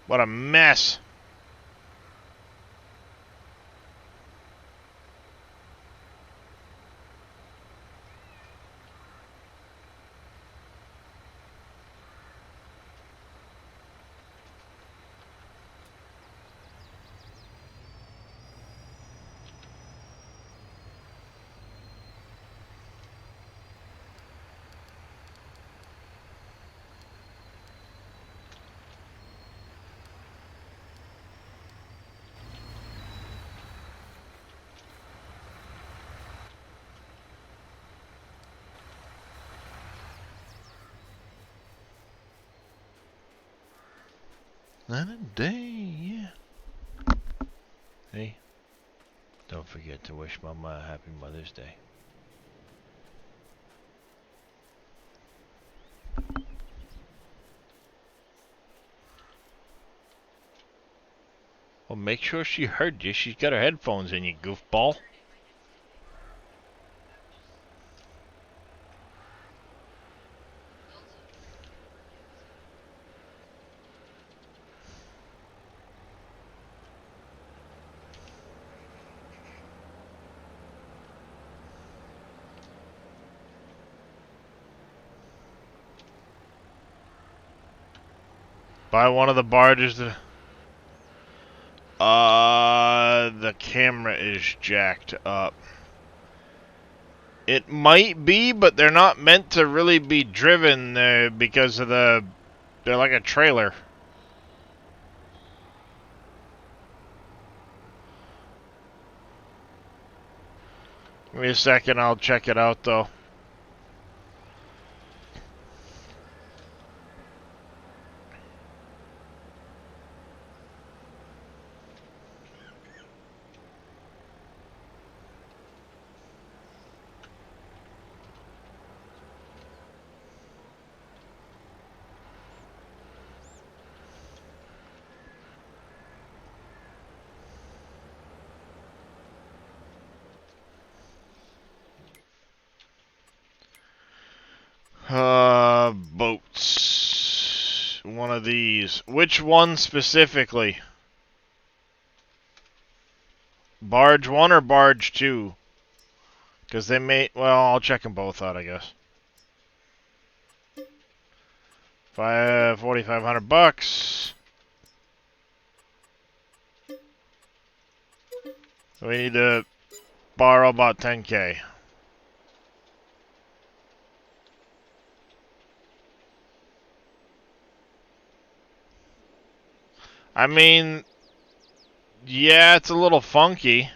What a mess. Not a day, yeah. Hey, don't forget to wish Mama a happy Mother's Day. Well, make sure she heard you. She's got her headphones in, you goofball. Buy one of the barges that... the camera is jacked up. It might be, but they're not meant to really be driven because of the... They're like a trailer. Give me a second, I'll check it out though. Boats. One of these. Which one specifically? Barge 1 or Barge 2? Because they may... Well, I'll check them both out, I guess. 4,500 bucks. We need to borrow about 10K. I mean, yeah, it's a little funky.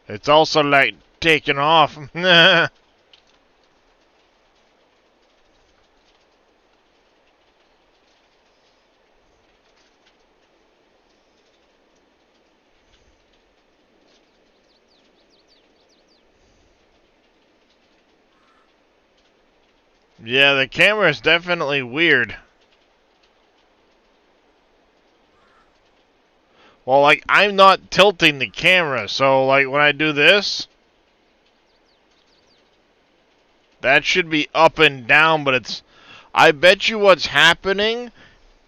It's also like taking off. Yeah, the camera is definitely weird. Well, like, I'm not tilting the camera, so, like, when I do this, that should be up and down, but it's... I bet you what's happening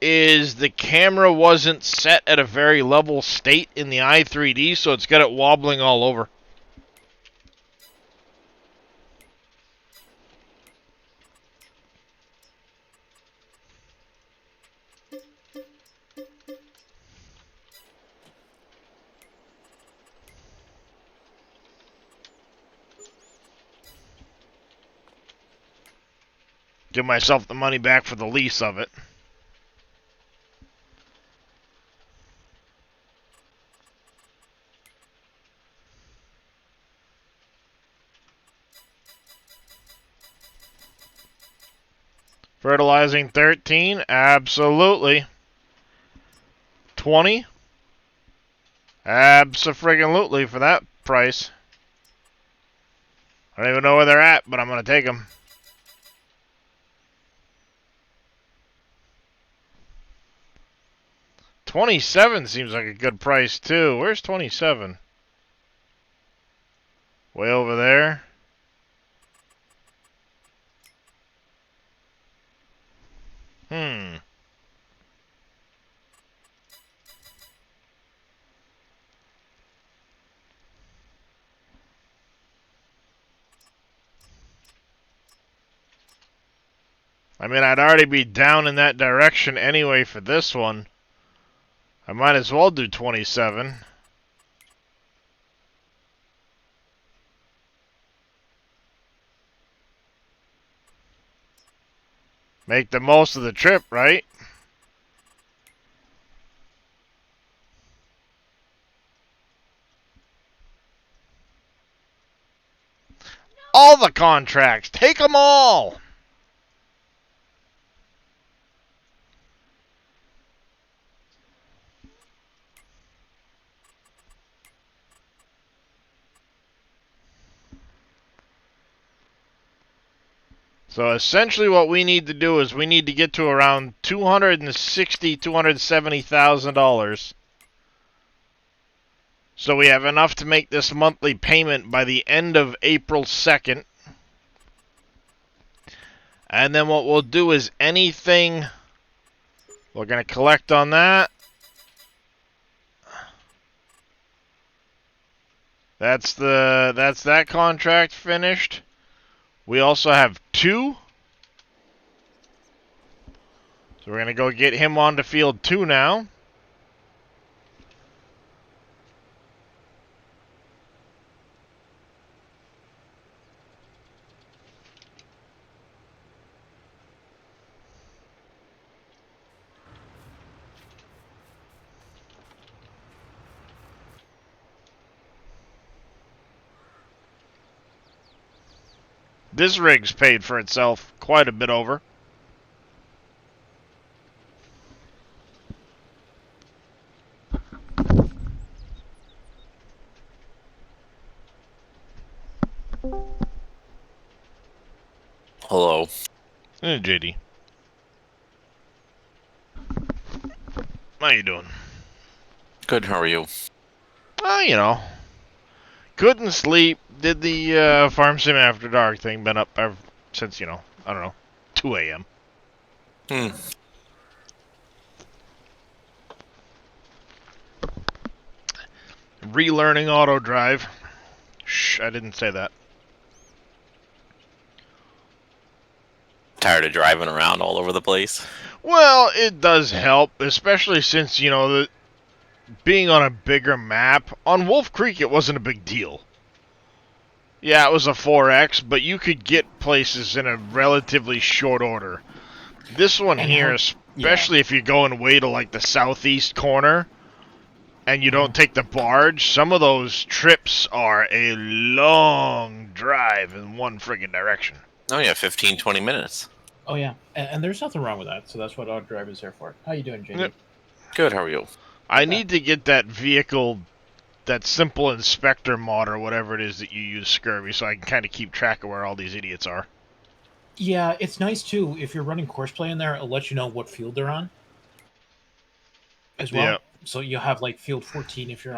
is the camera wasn't set at a very level state in the i3D, so it's got it wobbling all over. Give myself the money back for the lease of it. Fertilizing 13? Absolutely. 20? Abso-friggin-lutely for that price. I don't even know where they're at, but I'm going to take them. $27 seems like a good price, too. Where's 27? Way over there. I mean, I'd already be down in that direction anyway for this one. I might as well do 27. Make the most of the trip, right? All the contracts. Take them all. So essentially what we need to do is we need to get to around $270,000. So we have enough to make this monthly payment by the end of April 2nd. And then what we'll do is anything we're going to collect on that. That's that contract finished. We also have 2. So we're going to go get him on to field 2 now. This rig's paid for itself quite a bit over. Hello. Hey, JD. How you doing? Good, how are you? You know. Couldn't sleep. Did the Farm Sim After Dark thing. Been up ever since, you know, I don't know, 2 a.m. Relearning auto drive. Shh, I didn't say that. Tired of driving around all over the place? Well, it does help, especially since, you know, being on a bigger map. On Wolf Creek, it wasn't a big deal. Yeah, it was a 4X, but you could get places in a relatively short order. This one here, especially if you're going way to, like, the southeast corner, and you don't take the barge, some of those trips are a long drive in one friggin' direction. Oh yeah, 15, 20 minutes. Oh yeah, and there's nothing wrong with that. So that's what auto drive is there for. How you doing, JD? Yep. Good, how are you? I need to get that vehicle, that simple inspector mod or whatever it is that you use, Scurvy, so I can kind of keep track of where all these idiots are. Yeah, it's nice too. If you're running course play in there, it'll let you know what field they're on as Yeah. well. So you'll have like field 14 if you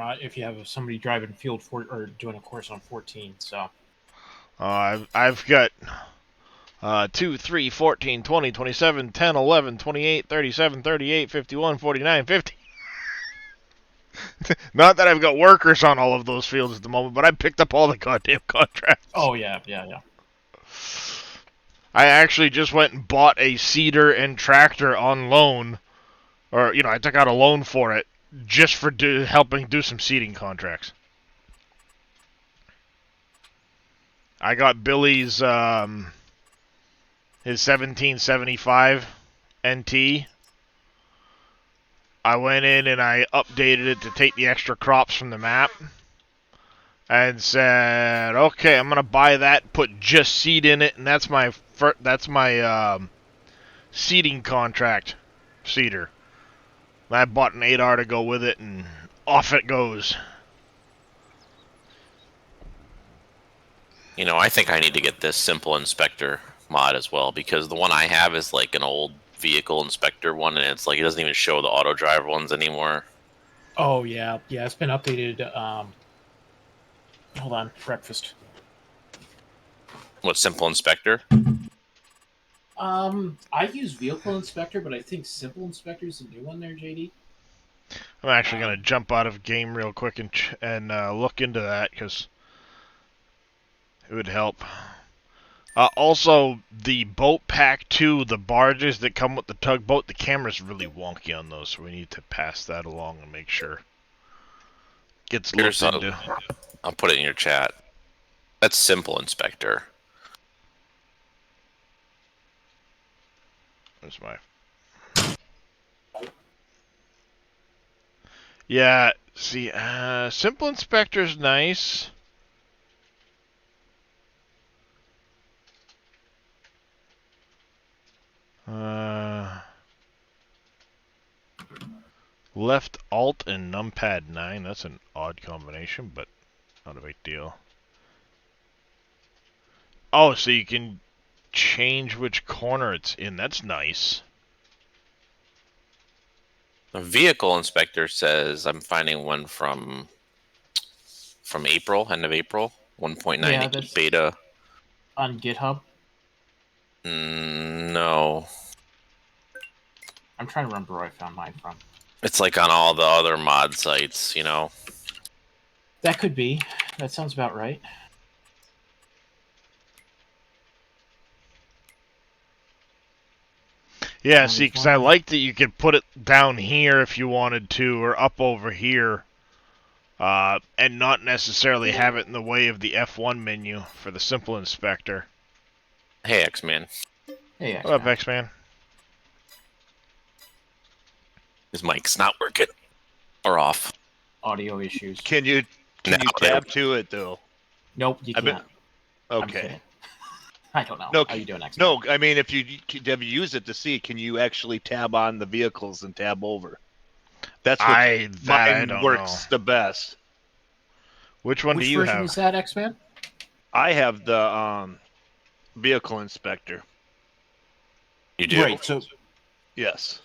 have somebody driving field 4 or doing a course on 14. So I've got 2, 3, 14, 20, 27, 10, 11, 28, 37, 38, 51, 49, 50. Not that I've got workers on all of those fields at the moment, but I picked up all the goddamn contracts. oh yeah. I actually just went and bought a seeder and tractor on loan, or I took out a loan for it just for helping do some seeding contracts. I got Billy's his 1775 NT. I went in and I updated it to take the extra crops from the map, and said, okay, I'm gonna buy that, put just seed in it, and that's my seeding contract seeder. I bought an 8R to go with it, and off it goes. I think I need to get this simple inspector mod as well, because the one I have is like an old vehicle inspector one, and it's like it doesn't even show the auto drive ones anymore. Oh yeah. It's been updated. Hold on, breakfast. What, simple inspector? I use vehicle inspector, but I think simple inspector is the new one there, JD. I'm actually gonna jump out of game real quick and look into that, because it would help. Also, the boat pack 2, the barges that come with the tugboat, the camera's really wonky on those, so we need to pass that along and make sure it gets looked into. I'll put it in your chat. That's simple inspector. Where's my... Yeah, see, simple inspector's nice. Left Alt and numpad 9. That's an odd combination, but not a big deal. Oh, so you can change which corner it's in. That's nice. The vehicle inspector says I'm finding one from April, end of April, 1.9 beta. On GitHub. No. I'm trying to remember where I found mine from. It's like on all the other mod sites, That could be. That sounds about right. Yeah, see, because I like that you could put it down here if you wanted to, or up over here, and not necessarily have it in the way of the F1 menu for the simple inspector. Hey, X-Man. Hey, X-Man. What up, X-Man? His mic's not working. Or off. Audio issues. Can you tab to it though? Nope, you can't. Okay. I don't know. No, how you doing, X-Man? No, I mean, if you have you used it to see, can you actually tab on the vehicles and tab over? That's what mine works the best. Which one do you have? Which version is that, X-Man? I have the vehicle inspector. You do? Right, so yes.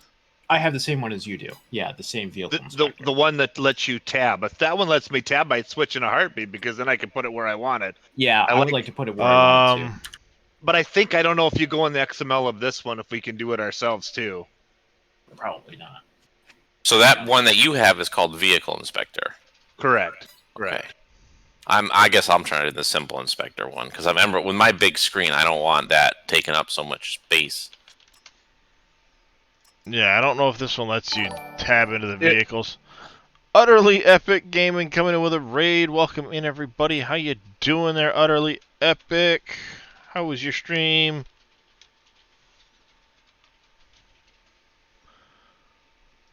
I have the same one as you do. Yeah, the same vehicle inspector. The one that lets you tab. If that one lets me tab, I'd switch in a heartbeat, because then I can put it where I want it. Yeah, I would like to put it where I want it to. But I don't know if you go in the XML of this one, if we can do it ourselves too. Probably not. So that one that you have is called vehicle inspector. Correct. Okay. I guess I'm trying to do the simple inspector one, because I remember with my big screen, I don't want that taking up so much space. Yeah, I don't know if this one lets you tab into the vehicles. Utterly Epic Gaming coming in with a raid. Welcome in, everybody. How you doing there, Utterly Epic? How was your stream?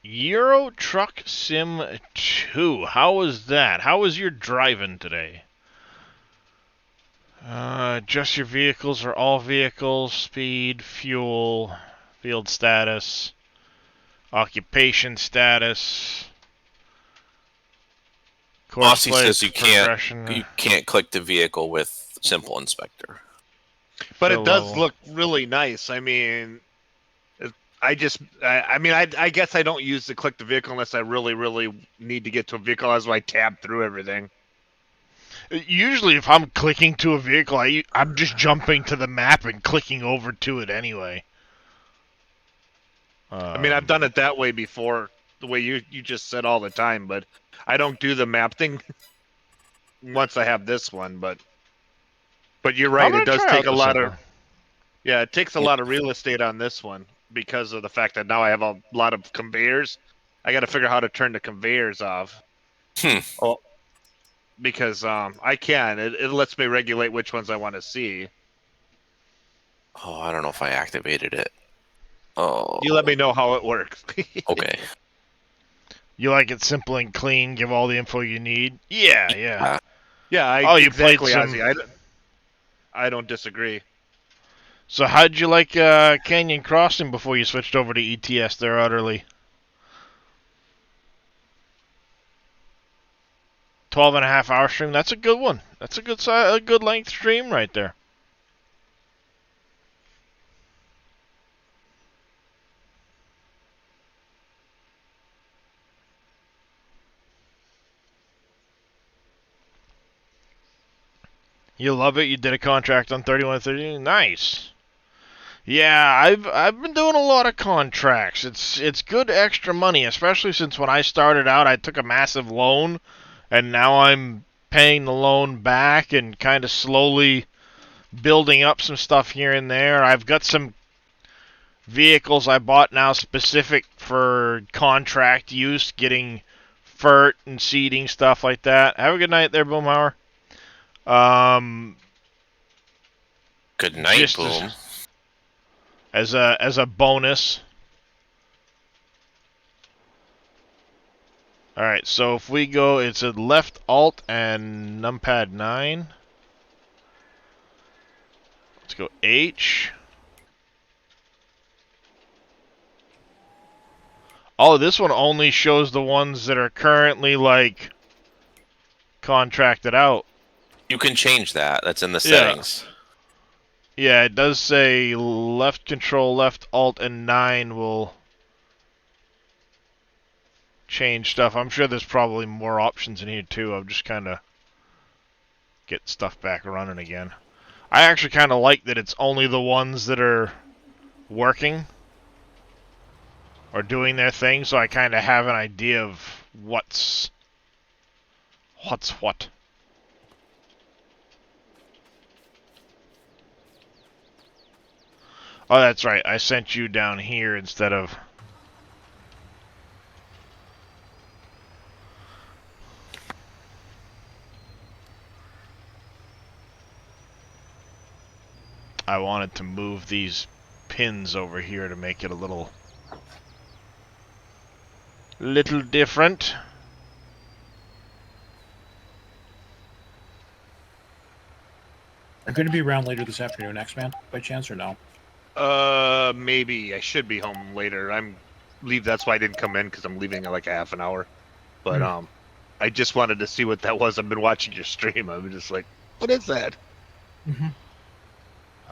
Euro Truck Sim 2. How was that? How was your driving today? Just your vehicles or all vehicles, speed, fuel, field status, occupation status. Aussie says you can't click the vehicle with simple inspector. But Fill it does level. look really nice. I mean, I guess I don't use the click the vehicle unless I really, really need to get to a vehicle. That's why I tab through everything. Usually, if I'm clicking to a vehicle, I'm just jumping to the map and clicking over to it anyway. I mean, I've done it that way before, the way you just said all the time, but I don't do the map thing once I have this one. But you're I'm right. It gonna does try take out a the lot of simpler. it takes a lot of real estate on this one because of the fact that now I have a lot of conveyors. I got to figure out how to turn the conveyors off. Oh, because I can. It lets me regulate which ones I want to see. Oh, I don't know if I activated it. Oh. You let me know how it works. Okay. You like it simple and clean, give all the info you need? Yeah, yeah. Yeah, You played exactly, some... Ozzy. I don't disagree. So how'd you like Canyon Crossing before you switched over to ETS there, Utterly? 12.5 hour stream, that's a good one. That's a good length stream right there. You love it. You did a contract on 3130. Nice. Yeah, I've been doing a lot of contracts. It's good extra money, especially since when I started out, I took a massive loan, and now I'm paying the loan back and kind of slowly building up some stuff here and there. I've got some vehicles I bought now specific for contract use, getting FERT and seating stuff like that. Have a good night there, Boomhauer. Good night, Just Boom. as a bonus. Alright, so if we go, it's a left alt and numpad 9. Let's go H. Oh, this one only shows the ones that are currently, like, contracted out. You can change that. That's in the settings. Yeah, it does say left control, left alt, and 9 will change stuff. I'm sure there's probably more options in here, too. I'm just kind of get stuff back running again. I actually kind of like that it's only the ones that are working or doing their thing, so I kind of have an idea of what's what. Oh, that's right. I sent you down here instead of... I wanted to move these pins over here to make it a little different. Are you going to be around later this afternoon, X-Man, by chance, or no? Maybe I should be home later. That's why I didn't come in, because I'm leaving in like a half an hour. But I just wanted to see what that was. I've been watching your stream. I'm just like, what is that? Mm-hmm.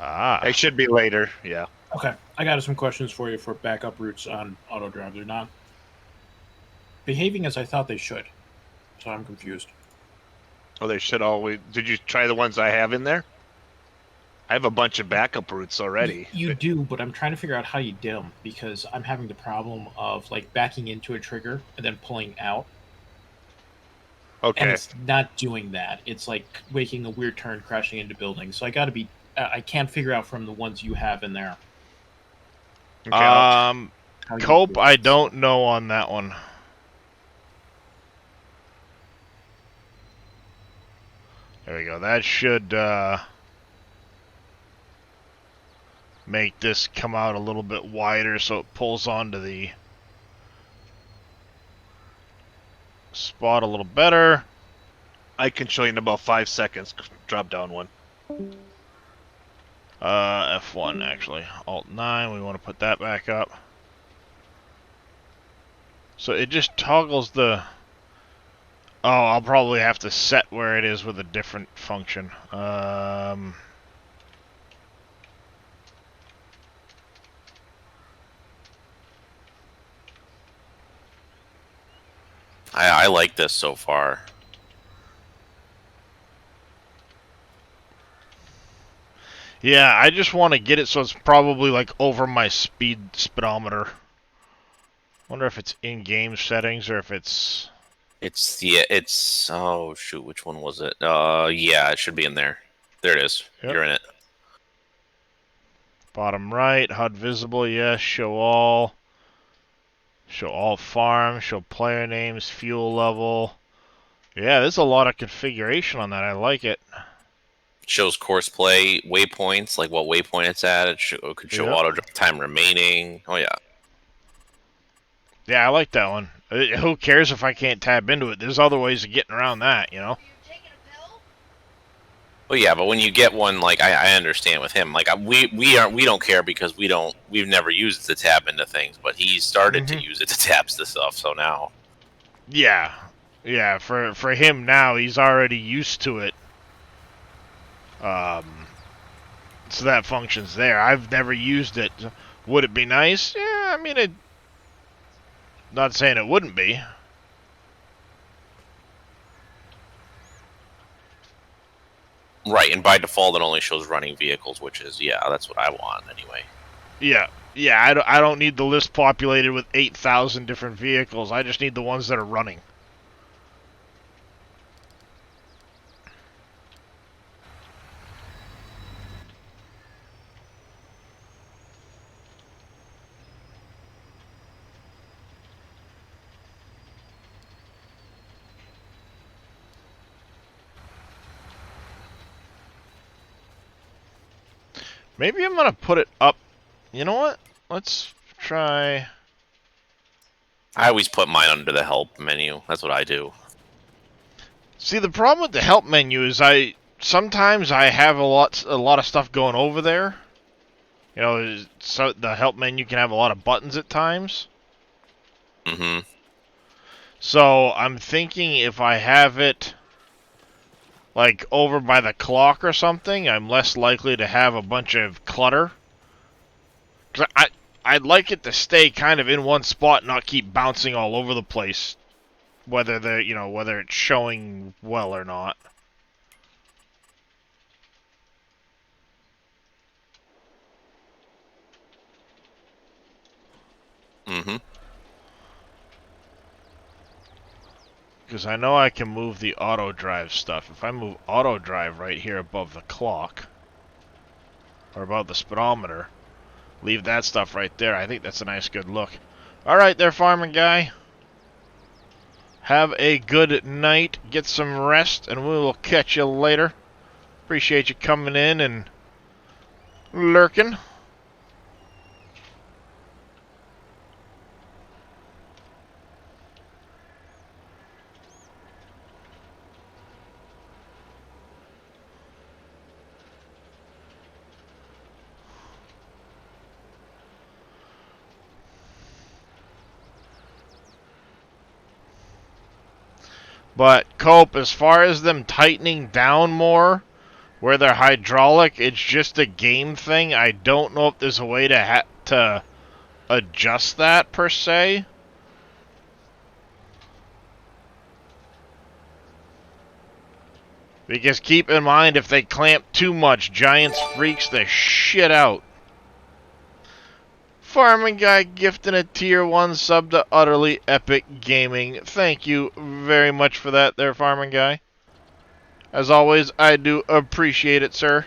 I should be later. Yeah. Okay, I got some questions for you for backup routes on auto drive. They're not behaving as I thought they should, so I'm confused. Oh, they should always. Did you try the ones I have in there? I have a bunch of backup routes already. You do, but I'm trying to figure out how you did them, because I'm having the problem of like backing into a trigger and then pulling out. Okay. And it's not doing that. It's like making a weird turn, crashing into buildings. So I can't figure out from the ones you have in there. Okay, Cope, I don't know on that one. There we go. That should make this come out a little bit wider so it pulls onto the spot a little better. I can show you in about 5 seconds. Drop down one. F1 actually. Alt 9, we want to put that back up. So it just toggles the... Oh, I'll probably have to set where it is with a different function. I like this so far. Yeah, I just want to get it so it's probably like over my speedometer. Wonder if it's in game settings or if it's. It's oh shoot, which one was it? Yeah, it should be in there. There it is. Yep. You're in it. Bottom right, HUD visible, yes. Show all. Show all farm. Show player names, fuel level. Yeah, there's a lot of configuration on that. I like it. It shows course play waypoints, like what waypoint it's at. It could show Yep. auto time remaining. Oh yeah. Yeah, I like that one. Who cares if I can't tab into it? There's other ways of getting around that, you know? Well, yeah, but when you get one, like I understand with him, like we don't care because we've never used it to tab into things, but he started to use it to tab to stuff, so now. Yeah, yeah. For him now, he's already used to it. So that function's there. I've never used it. Would it be nice? Yeah, I mean it. Not saying it wouldn't be. Right, and by default it only shows running vehicles, which is, yeah, that's what I want anyway. Yeah, yeah. I don't need the list populated with 8,000 different vehicles. I just need the ones that are running. Maybe I'm gonna put it up. You know what? Let's try. I always put mine under the help menu. That's what I do. See, the problem with the help menu is sometimes I have a lot of stuff going over there. You know, so the help menu can have a lot of buttons at times. Mm-hmm. So I'm thinking if I have it like over by the clock or something, I'm less likely to have a bunch of clutter. 'Cause I'd like it to stay kind of in one spot, not keep bouncing all over the place. Whether whether it's showing well or not. Mm-hmm. Because I know I can move the auto drive stuff. If I move auto drive right here above the clock, or above the speedometer, leave that stuff right there, I think that's a nice good look. Alright there, farming guy. Have a good night, get some rest, and we will catch you later. Appreciate you coming in and lurking. But, Cope, as far as them tightening down more, where they're hydraulic, it's just a game thing. I don't know if there's a way to adjust that, per se. Because keep in mind, if they clamp too much, Giants freaks the shit out. Farming Guy gifting a tier 1 sub to Utterly Epic Gaming. Thank you very much for that there, Farming Guy. As always, I do appreciate it, sir.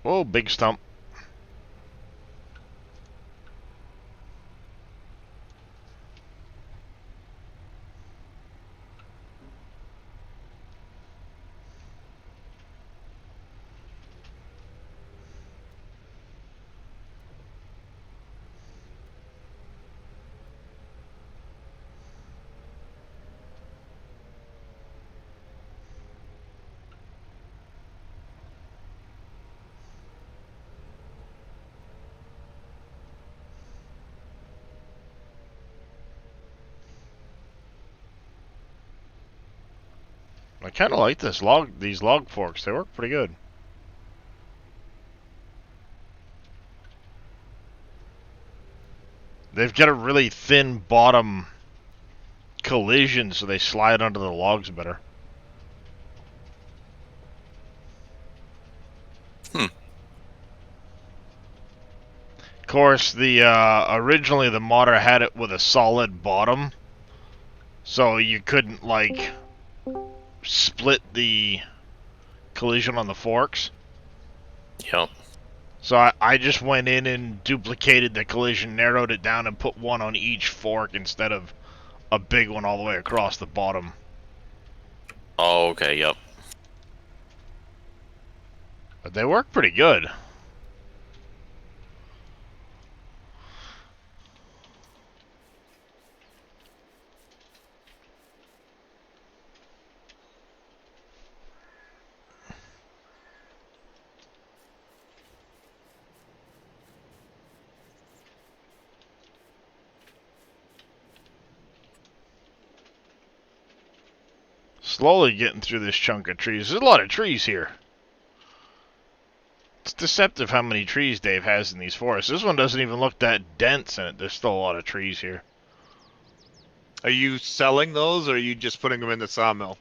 Oh, big stump. I kind of like these log forks. They work pretty good. They've got a really thin bottom collision, so they slide under the logs better. Of course, the originally the modder had it with a solid bottom, so you couldn't like split the collision on the forks. Yep. So I just went in and duplicated the collision, narrowed it down, and put one on each fork instead of a big one all the way across the bottom. Oh, okay, yep. But they work pretty good. Slowly getting through this chunk of trees. There's a lot of trees here. It's deceptive how many trees Dave has in these forests. This one doesn't even look that dense in it. There's still a lot of trees here. Are you selling those, or are you just putting them in the sawmill?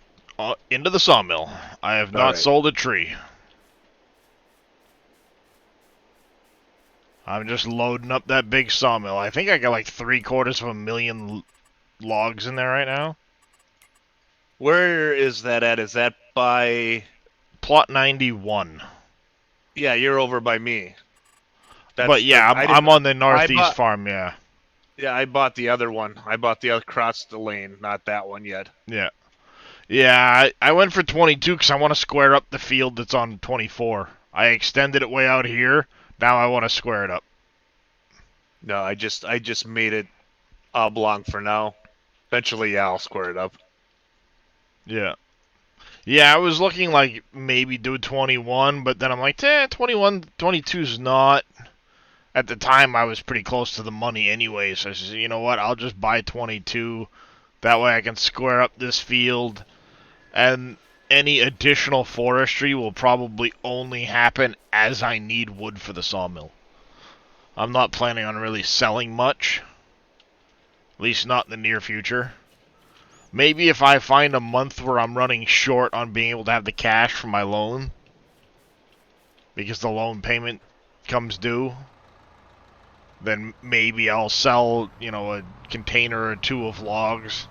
Into the sawmill. I have not Alright. sold a tree. I'm just loading up that big sawmill. I think I got like 750,000 logs in there right now. Where is that at? Is that by... Plot 91. Yeah, you're over by me. But yeah, I'm on the northeast farm, yeah. Yeah, I bought the other one. I bought the other across the lane, not that one yet. Yeah. Yeah, I went for 22 because I want to square up the field that's on 24. I extended it way out here. Now I want to square it up. No, I just made it oblong for now. Eventually, yeah, I'll square it up. Yeah. Yeah, I was looking like maybe do 21, but then I'm like, 21, 22's not. At the time, I was pretty close to the money anyway, so I said, you know what, I'll just buy 22. That way I can square up this field, and any additional forestry will probably only happen as I need wood for the sawmill. I'm not planning on really selling much, at least not in the near future. Maybe if I find a month where I'm running short on being able to have the cash for my loan, because the loan payment comes due, then maybe I'll sell, you know, a container or two of logs.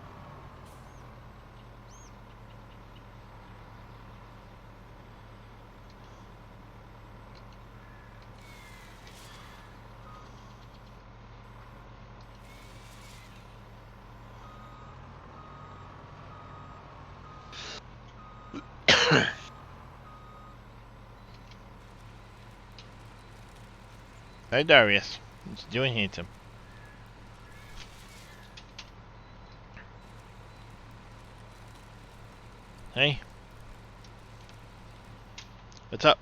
Hey Darius, what you doing here, Tim? Hey. What's up?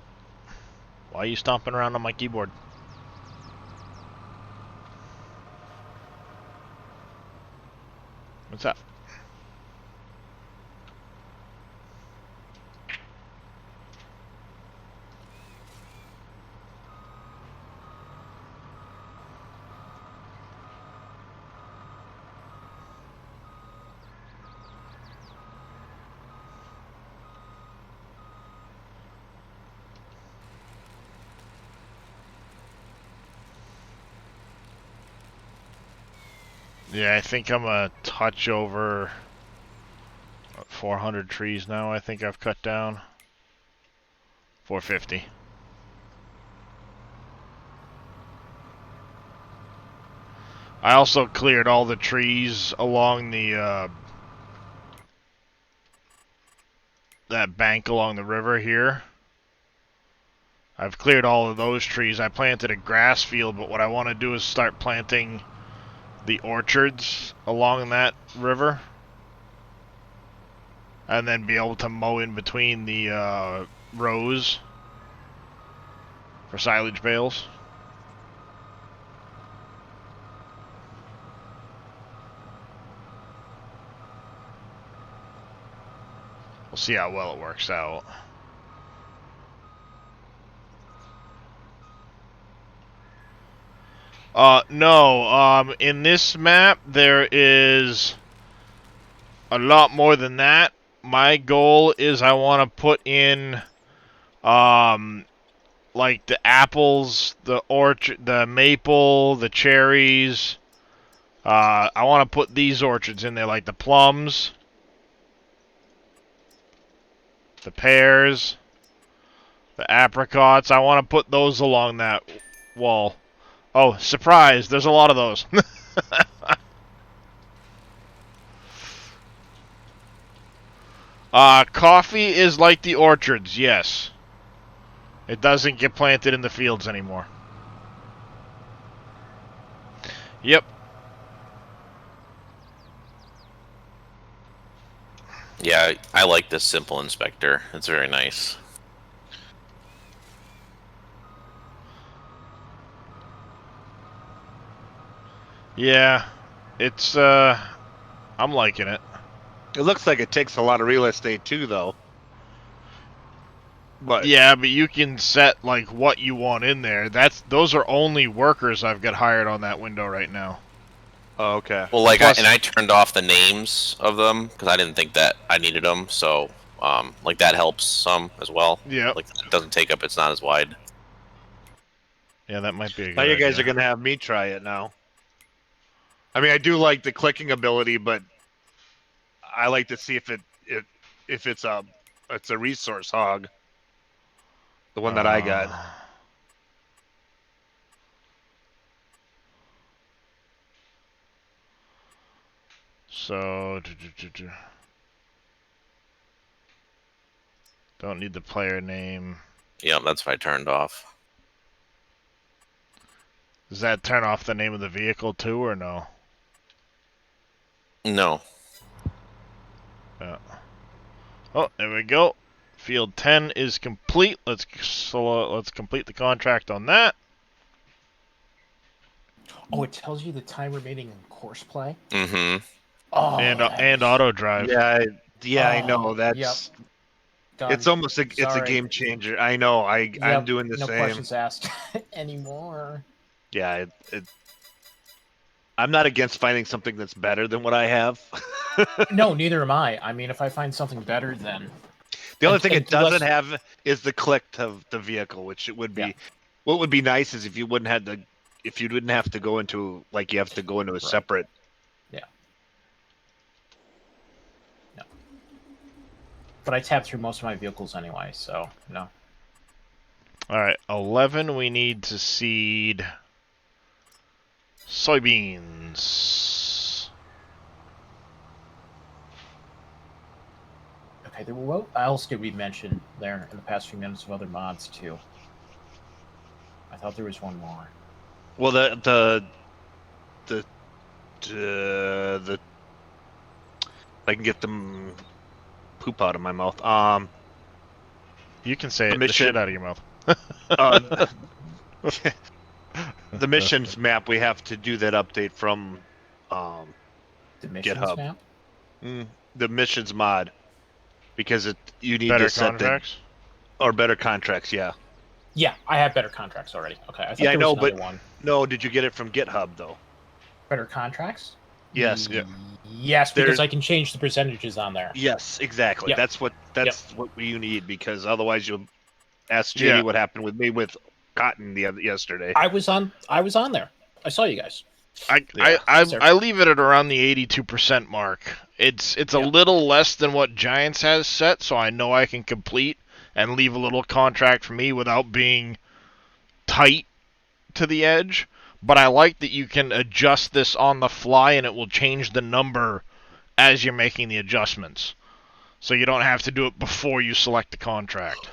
Why are you stomping around on my keyboard? What's up? Yeah, I think I'm a touch over 400 trees now. I think I've cut down 450. I also cleared all the trees along the that bank along the river here. I've cleared all of those trees. I planted a grass field, but what I want to do is start planting the orchards along that river. And then be able to mow in between the rows for silage bales. We'll see how well it works out. No, in this map, there is a lot more than that. My goal is I want to put in, like the apples, the orchard, the maple, the cherries. I want to put these orchards in there, like the plums, the pears, the apricots. I want to put those along that wall. Oh, surprise! There's a lot of those. Coffee is like the orchards, yes. It doesn't get planted in the fields anymore. Yep. Yeah, I like this simple inspector. It's very nice. Yeah. It's, I'm liking it. It looks like it takes a lot of real estate too, though. But yeah, but you can set like what you want in there. Those are only workers I've got hired on that window right now. oh, okay. Well, like, Plus- I turned off the names of them because I didn't think that I needed them. So, like that helps some as well. Yeah. Like it doesn't take up. It's not as wide. Yeah, that might be a good Now you guys idea. are gonna have me try it now. I mean, I do like the clicking ability, but I like to see if it's a resource hog. The one that I got. So, don't need the player name. Yeah, that's what I turned off. Does that turn off the name of the vehicle too, or no? No. Yeah. Oh, there we go. Field 10 is complete. Let's complete the contract on that. Oh, it tells you the time remaining in course play. Mm-hmm. Oh, And auto drive. Yeah, I know. Oh, That's yep. Done. it's almost it's a Sorry. game changer. I know. I'm Yep, doing the no same. questions asked anymore. Yeah, I'm not against finding something that's better than what I have. No, neither am I. I mean, if I find something better, then The only And- thing and it doesn't less- have is the click to the vehicle, which it would be. Yeah. What would be nice is if you wouldn't have to go into like you have to go into a Right. separate. but I tap through most of my vehicles anyway, so no. Alright, 11 we need to seed soybeans. Okay, what else did we mention there in the past few minutes of other mods too? I thought there was one more. Well, the I can get them poop out of my mouth. You can say The it the mission- shit out of your mouth. The missions map, we have to do that update from The missions GitHub. map? the missions mod because you need Better to set contracts? or better contracts. Yeah. Yeah, I have better contracts already. Okay, I thought Yeah, I there know, was another but- one. No, did you get it from GitHub though? Better contracts? Yes. Yeah. Yes, because There's- I can change the percentages on there. Yes, exactly. Yep. That's what you need because otherwise you'll ask JD Yeah. what happened with me with Cotton yesterday. I was on there. I saw you guys. Sir. I leave it at around the 82% mark. It's a Yeah. little less than what Giants has set, so I know I can complete and leave a little contract for me without being tight to the edge. but I like that you can adjust this on the fly and it will change the number as you're making the adjustments. So you don't have to do it before you select the contract.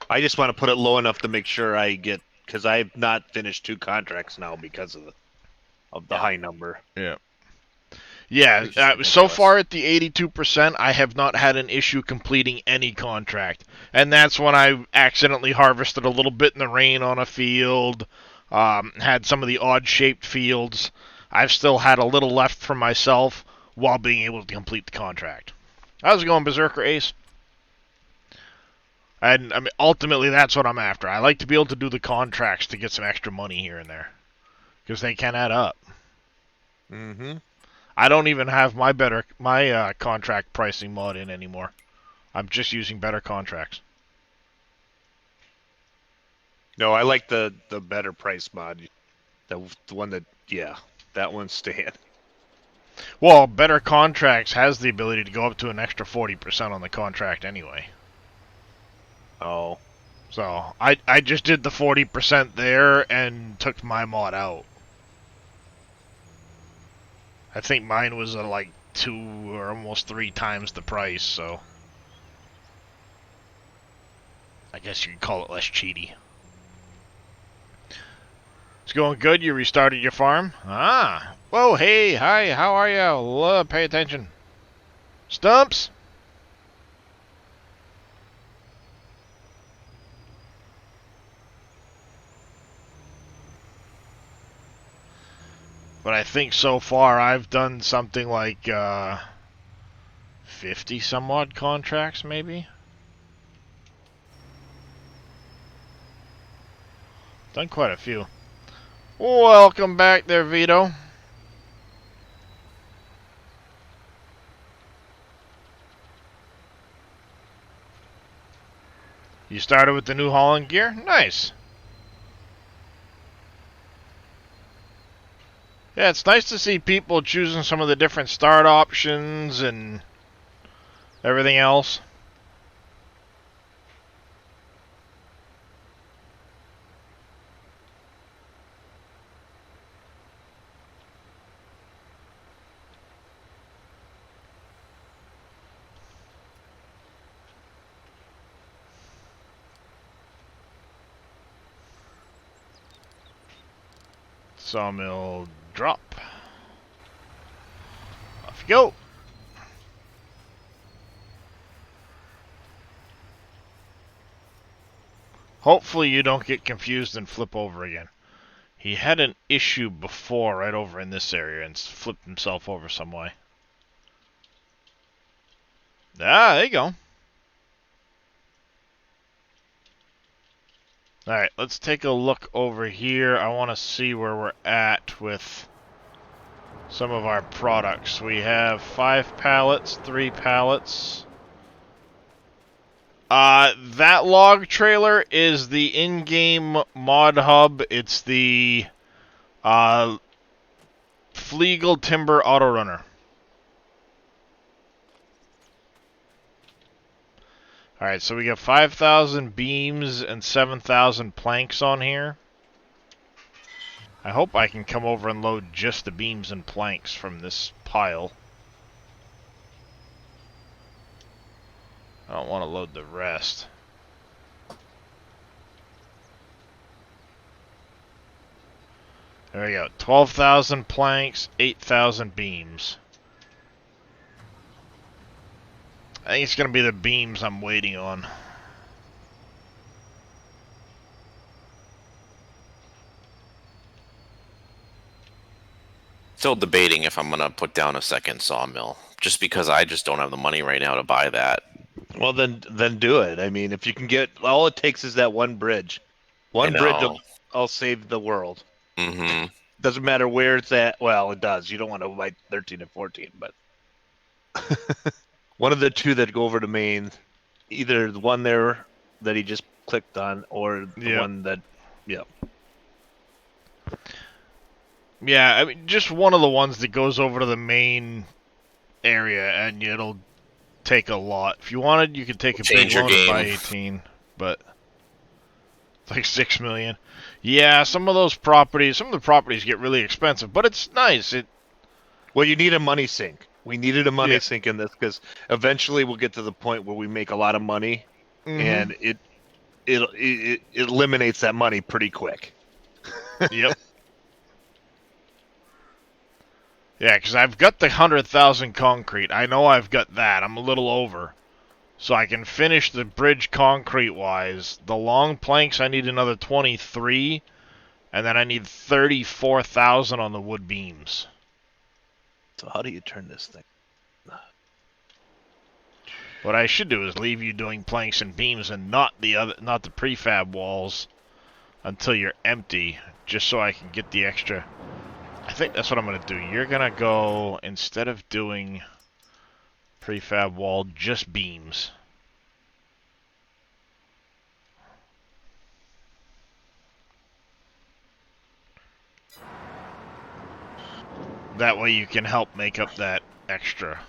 I just want to put it low enough to make sure I get, because I've not finished 2 contracts now because of the high number. Yeah. Yeah, Which is so ridiculous. far at the 82%, I have not had an issue completing any contract. And that's when I accidentally harvested a little bit in the rain on a field, had some of the odd-shaped fields. I've still had a little left for myself while being able to complete the contract. How's it going, Berserker Ace? And I mean, ultimately, that's what I'm after. I like to be able to do the contracts to get some extra money here and there, because they can add up. Mm-hmm. I don't even have my contract pricing mod in anymore. I'm just using better contracts. No, I like the better price mod. The one that, yeah, that one's staying. Well, better contracts has the ability to go up to an extra 40% on the contract anyway. Oh. So I just did the 40% there and took my mod out. I think mine was like 2 or almost 3 times the price, so I guess you could call it less cheaty. It's going good. You restarted your farm? Ah. Whoa, hey, hi, how are you? Pay attention. Stumps? But I think so far I've done something like 50 some odd contracts, maybe? Done quite a few. Welcome back there, Vito. You started with the New Holland gear? Nice. Yeah, it's nice to see people choosing some of the different start options and everything else. Sawmill drop. Off you go. Hopefully you don't get confused and flip over again. He had an issue before right over in this area and flipped himself over some way. Ah, there you go. Alright, let's take a look over here. I want to see where we're at with some of our products. We have 5 pallets, 3 pallets. That log trailer is the in-game mod hub. It's the Fleagle Timber Autorunner. Alright, so we got 5,000 beams and 7,000 planks on here. I hope I can come over and load just the beams and planks from this pile. I don't want to load the rest. There we go. 12,000 planks, 8,000 beams. I think it's going to be the beams I'm waiting on. Still debating if I'm going to put down a second sawmill, just because I just don't have the money right now to buy that. Well, then do it. I mean, if you can get, all it takes is that one bridge. One bridge will save the world. Mm-hmm. Doesn't matter where it's at. Well, it does. You don't want to buy 13 and 14, but one of the 2 that go over to main, either the one there that he just clicked on, or the one that, yeah. Yeah, I mean, just one of the ones that goes over to the main area, and it'll take a lot. If you wanted, you could take a big loan and buy 18, but It's like 6 million. Yeah, some of the properties get really expensive, but it's nice. Well, you need a money sink. We needed a money Yeah. sink in this because eventually we'll get to the point where we make a lot of money, Mm-hmm. and it eliminates that money pretty quick. Yep. Yeah, because I've got the 100,000 concrete. I know I've got that. I'm a little over. So I can finish the bridge concrete-wise. The long planks, I need another 23. And then I need 34,000 on the wood beams. So how do you turn this thing? What I should do is leave you doing planks and beams and not the prefab walls until you're empty, just so I can get the extra. I think that's what I'm going to do. You're going to go, instead of doing prefab wall, just beams. That way you can help make up that extra.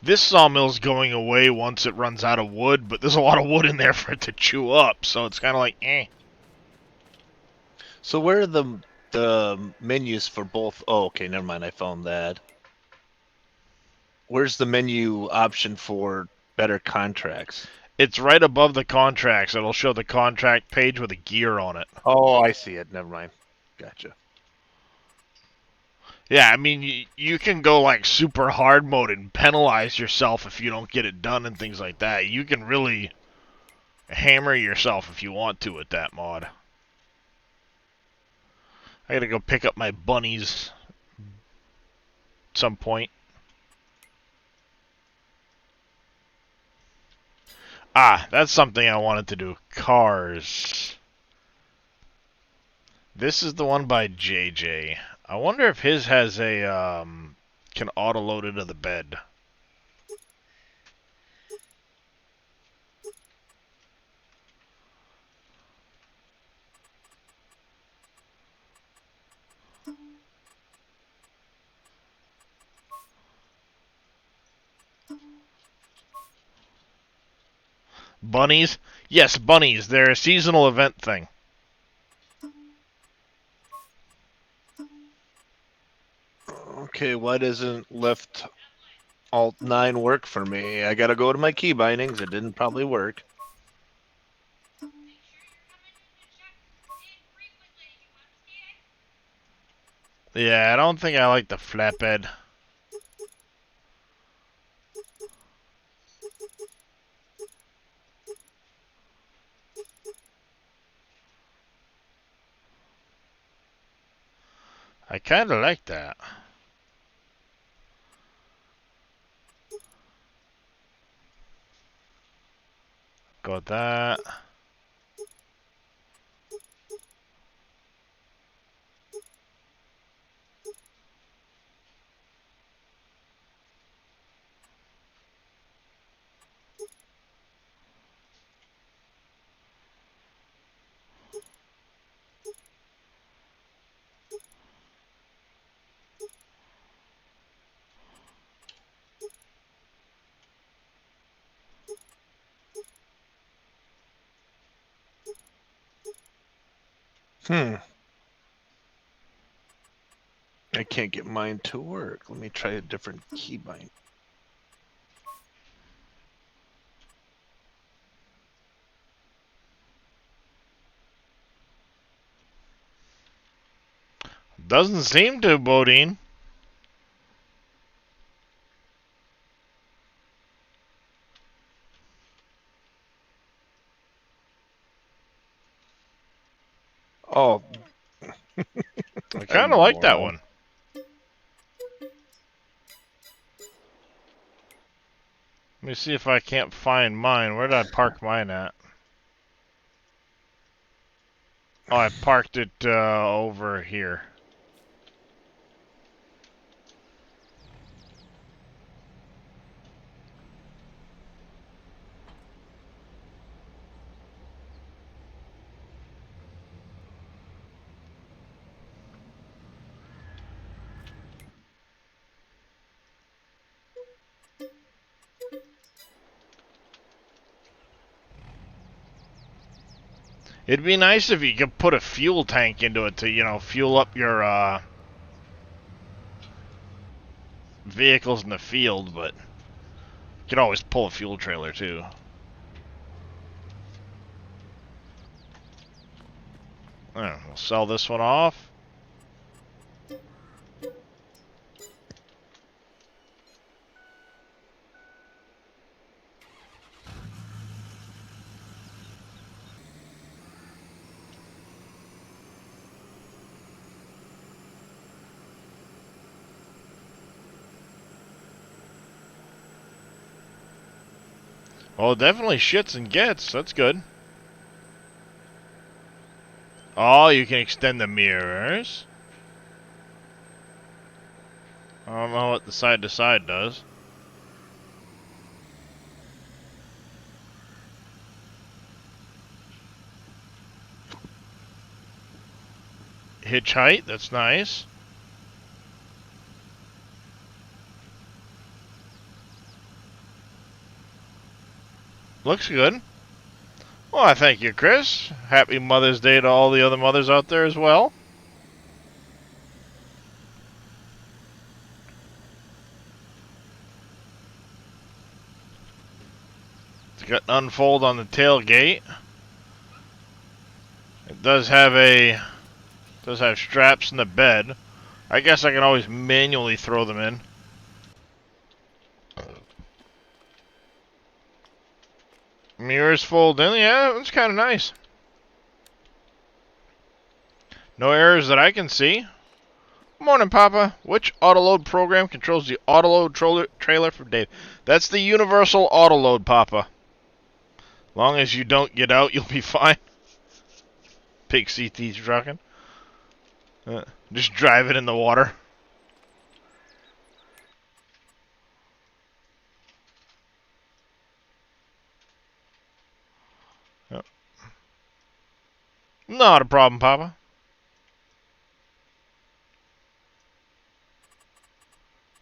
This sawmill's going away once it runs out of wood, but there's a lot of wood in there for it to chew up, so it's kind of like, eh. So where are the menus for both? Oh, okay, never mind. I found that. Where's the menu option for better contracts? It's right above the contracts. It'll show the contract page with a gear on it. Oh, I see it. Never mind. Gotcha. Yeah, I mean, you can go like super hard mode and penalize yourself if you don't get it done and things like that. You can really hammer yourself if you want to with that mod. I gotta go pick up my bunnies at some point. Ah, that's something I wanted to do. Cars. This is the one by JJ. I wonder if his has a, can auto-load into the bed. Bunnies? Yes, bunnies. They're a seasonal event thing. Okay, why doesn't Left Alt 9 work for me? I gotta go to my key bindings. It didn't probably work. Yeah, I don't think I like the flatbed. I kind of like that. Got that. I can't get mine to work. Let me try a different keybind. Doesn't seem to, Bodine. Oh, I kind of like that one. Let me see if I can't find mine. Where did I park mine at? Oh, I parked it over here. It'd be nice if you could put a fuel tank into it to, you know, fuel up your vehicles in the field, but you could always pull a fuel trailer too. Alright, we'll sell this one off. Oh, definitely shits and gets. That's good. Oh, you can extend the mirrors. I don't know what the side-to-side does. Hitch height, that's nice. Looks good. Well, I thank you, Chris. Happy Mother's Day to all the other mothers out there as well. It's got an unfold on the tailgate. It does have straps in the bed. I guess I can always manually throw them in. Mirrors fold in. Yeah, it's kind of nice. No errors that I can see. Morning, Papa. Which autoload program controls the autoload trailer for Dave? That's the universal autoload, Papa. Long as you don't get out, you'll be fine. Pig CT's trucking. Just drive it in the water. Yep. Not a problem, Papa.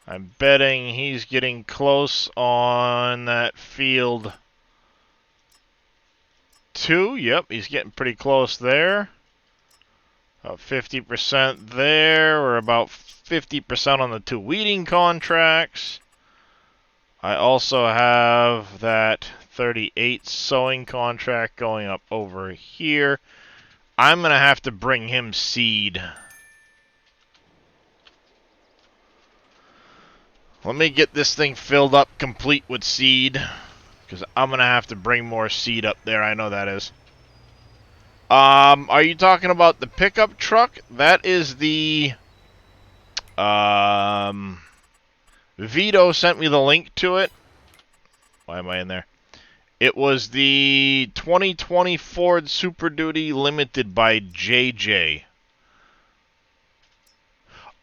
I'm betting he's getting close on that field 2. Yep, he's getting pretty close there. About 50% there. We're about 50% on the 2 weeding contracts. I also have that 38 sowing contract going up over here. I'm going to have to bring him seed. Let me get this thing filled up complete with seed, because I'm going to have to bring more seed up there. I know that is. Are you talking about the pickup truck? That is the... Vito sent me the link to it. Why am I in there? It was the 2020 Ford Super Duty Limited by JJ.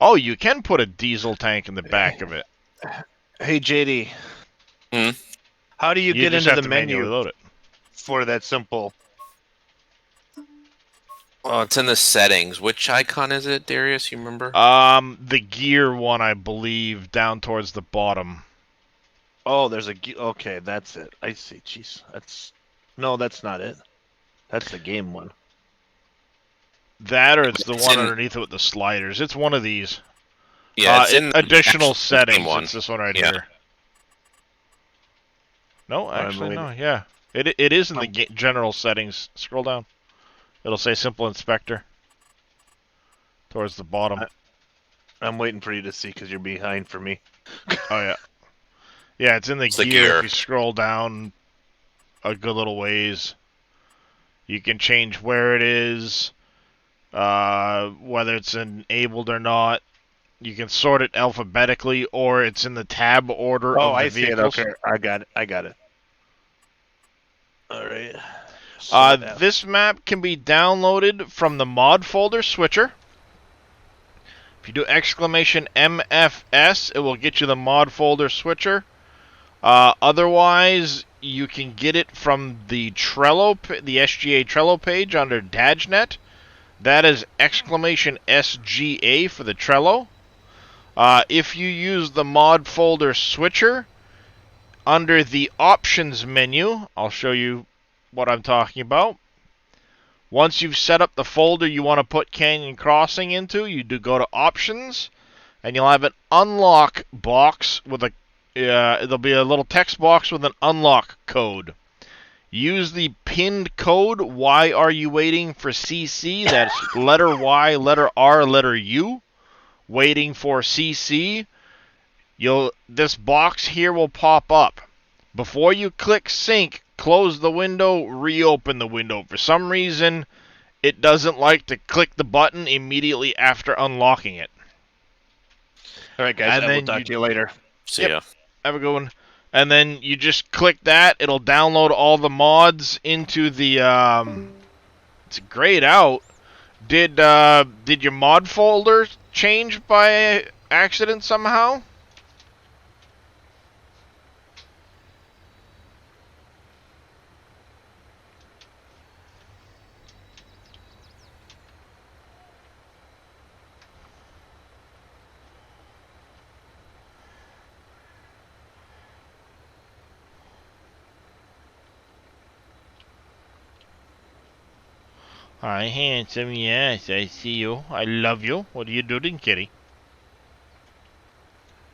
Oh, you can put a diesel tank in the back of it. Hey, JD. Hmm? How do you get just into have the to menu manually load it. for that simple? Oh, it's in the settings. Which icon is it, Darius? You remember? The gear one, I believe, down towards the bottom. Oh, there's a... Okay, that's it. I see. Jeez. No, that's not it. That's the game one. That, or it's the It's one in- underneath it with the sliders. It's one of these. Yeah, it's in additional actually the settings. same one. It's this one right Yeah. here. No, actually, no. waiting. Yeah, it is in the general settings. Scroll down. It'll say Simple Inspector towards the bottom. I'm waiting for you to see because you're behind for me. Oh yeah, yeah. It's in the It's the gear. gear. If you scroll down a good little ways, you can change where it is, whether it's enabled or not. You can sort it alphabetically, or it's in the tab order Oh, of the I see it. vehicles. Okay, I got it. All right. This map can be downloaded from the mod folder switcher. If you do exclamation MFS, it will get you the mod folder switcher. Otherwise, you can get it from the Trello, the SGA Trello page under DadgeNet. That is exclamation SGA for the Trello. If you use the mod folder switcher, under the options menu, I'll show you what I'm talking about. Once you've set up the folder you want to put Canyon Crossing into, you do go to Options, and you'll have an unlock box with a there'll be a little text box with an unlock code. Use the pinned code. Why are you waiting for CC? That's letter Y, letter R, letter U. Waiting for CC. This box here will pop up. Before you click sync, close the window, reopen the window. For some reason, it doesn't like to click the button immediately after unlocking it. All right, guys. And I will then talk to you later. See ya. Have a good one. And then you just click that. It'll download all the mods into the. It's grayed out. Did your mod folder change by accident somehow? Hi, handsome. Yes, I see you. I love you. What are you doing, kitty?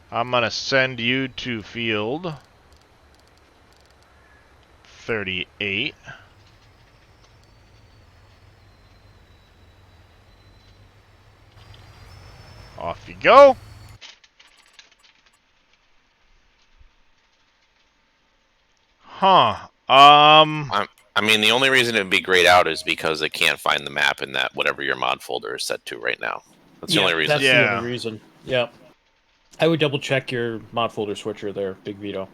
I'm gonna send you to field 38. Off you go. Huh. I mean, the only reason it would be grayed out is because it can't find the map in that whatever your mod folder is set to right now. That's the only reason. That's the only reason. Yeah. I would double check your mod folder switcher there, Big Vito.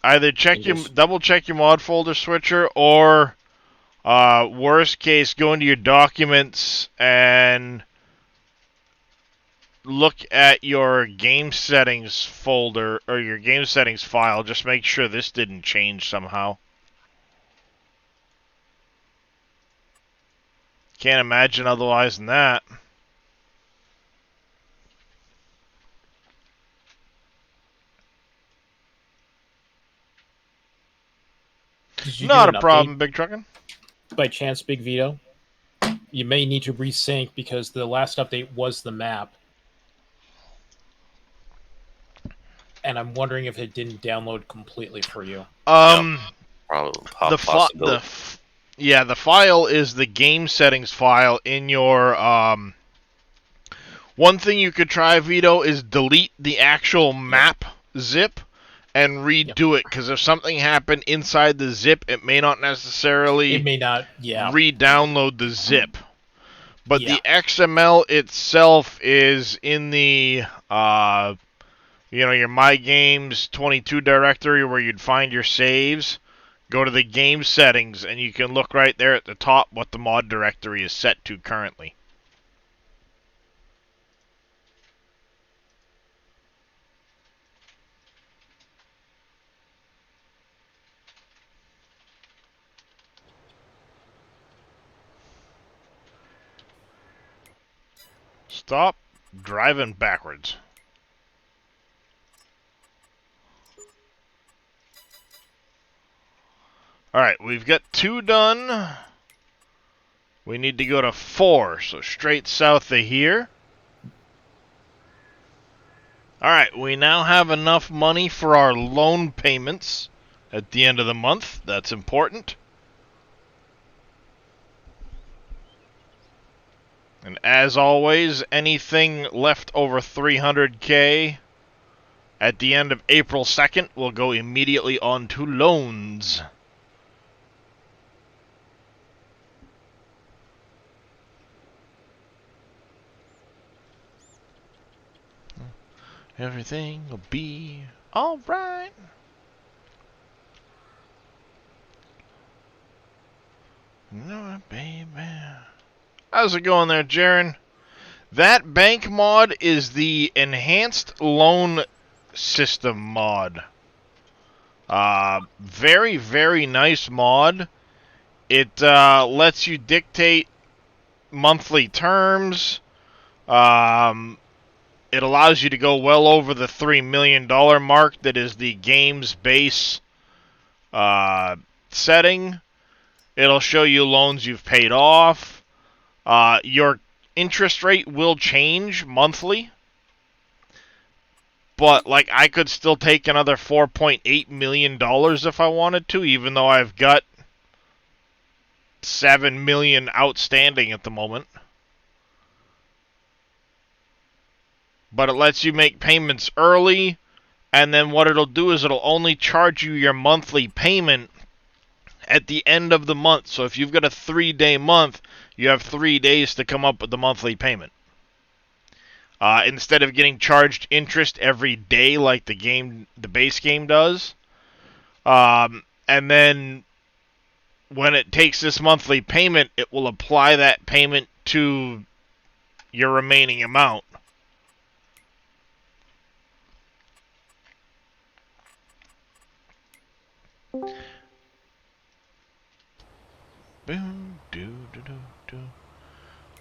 Either double check your mod folder switcher, or worst case, go into your documents and look at your game settings folder or your game settings file. Just make sure this didn't change somehow. Can't imagine otherwise than that. Not a problem, Big Truckin'. By chance, Big Vito? You may need to resync because the last update was the map. And I'm wondering if it didn't download completely for you. Possibility. The file is the game settings file in your one thing you could try, Vito, is delete the actual map zip and redo it, because if something happened inside the zip, it may not necessarily re-download the zip. But the XML itself is in the your My Games 22 directory where you'd find your saves. Go to the game settings, and you can look right there at the top what the mod directory is set to currently. Stop driving backwards. Alright, we've got 2 done. We need to go to 4, so straight south of here. Alright, we now have enough money for our loan payments at the end of the month. That's important. And as always, anything left over 300K at the end of April 2nd will go immediately onto loans. Everything will be alright. No, baby. How's it going there, Jaren? That bank mod is the enhanced loan system mod. Very, very nice mod. It lets you dictate monthly terms. It allows you to go well over the $3 million mark that is the game's base setting. It'll show you loans you've paid off. Your interest rate will change monthly. But, like, I could still take another $4.8 million if I wanted to, even though I've got $7 million outstanding at the moment. But it lets you make payments early, and then what it'll do is it'll only charge you your monthly payment at the end of the month. So if you've got a 3-day month, you have 3 days to come up with the monthly payment. Instead of getting charged interest every day like the base game does. And then when it takes this monthly payment, it will apply that payment to your remaining amount.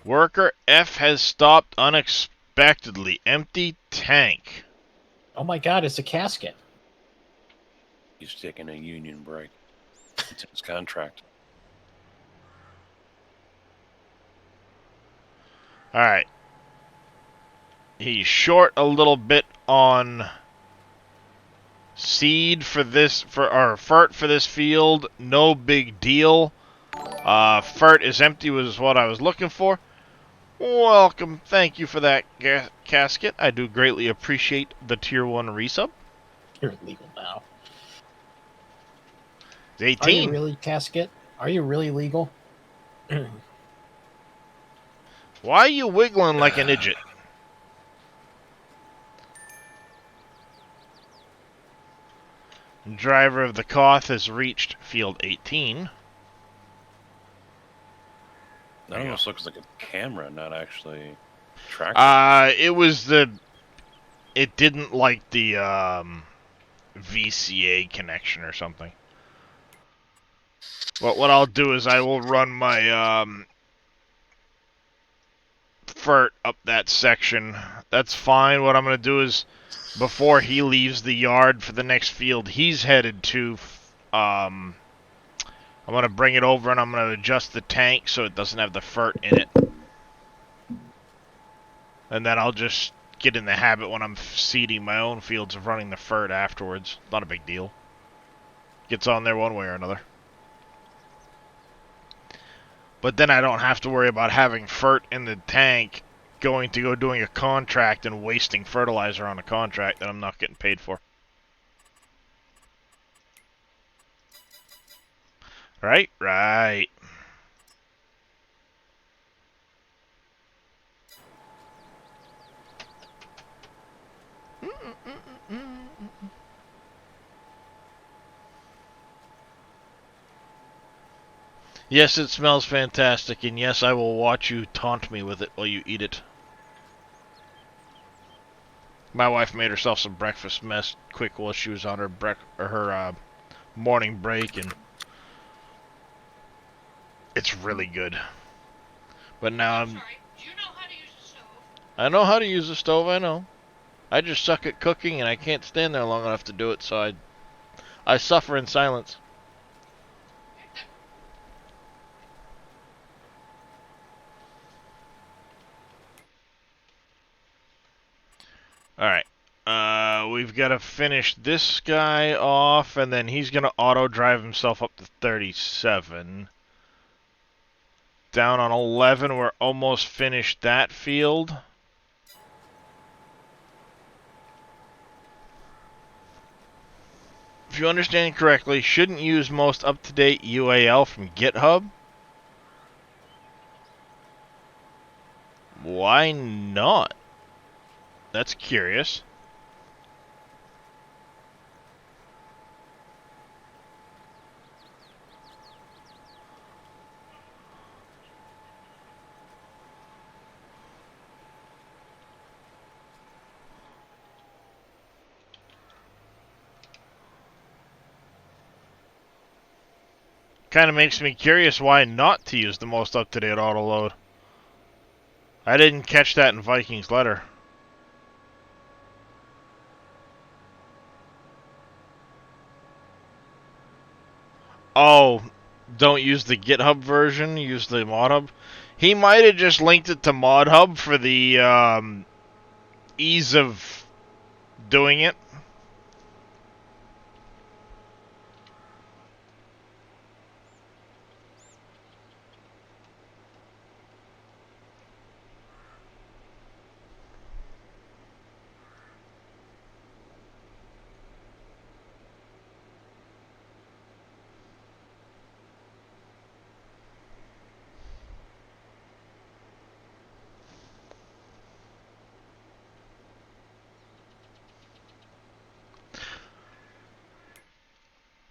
Worker F has stopped unexpectedly. Empty tank. Oh my god, it's a casket. He's taking a union break. It's in his contract. Alright. He's short a little bit on seed for this, or FERT for this field. No big deal. FERT is empty was what I was looking for. Welcome. Thank you for that casket. I do greatly appreciate the tier 1 resub. You're legal now. It's 18. Are you really, casket? Are you really legal? Why are you wiggling like an idiot? Driver of the Koth has reached field 18. That almost looks like a camera, not actually track. It didn't like the VCA connection or something. But what I'll do is I will run my FERT up that section. That's fine. What I'm going to do is, before he leaves the yard for the next field he's headed to, I'm going to bring it over and I'm going to adjust the tank so it doesn't have the FERT in it. And then I'll just get in the habit when I'm seeding my own fields of running the FERT afterwards. Not a big deal. Gets on there one way or another. But then I don't have to worry about having FERT in the tank, going to go doing a contract and wasting fertilizer on a contract that I'm not getting paid for. Right? Right. Yes, it smells fantastic, and yes, I will watch you taunt me with it while you eat it. My wife made herself some breakfast mess quick while she was on her morning break, and it's really good. But now I'm... Sorry, do you know how to use a stove? I know how to use a stove, I know. I just suck at cooking, and I can't stand there long enough to do it, so I suffer in silence. Alright. We've got to finish this guy off, and then he's going to auto-drive himself up to 37. Down on 11, we're almost finished that field. If you understand correctly, shouldn't use most up-to-date UAL from GitHub. Why not? That's curious. Kind of makes me curious why not to use the most up-to-date autoload. I didn't catch that in Viking's letter. Oh, don't use the GitHub version, use the ModHub. He might have just linked it to ModHub for the ease of doing it.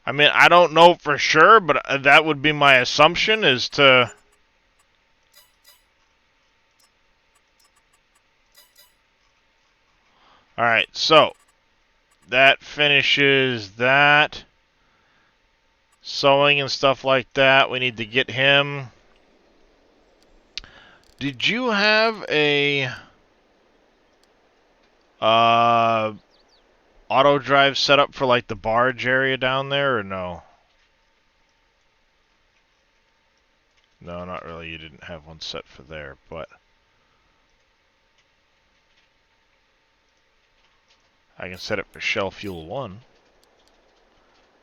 I mean, I don't know for sure, but that would be my assumption is to... Alright, so that finishes that. Sewing and stuff like that. We need to get him. Did you have a auto drive set up for like the barge area down there or no? No, not really. You didn't have one set for there, but I can set it for Shell Fuel 1.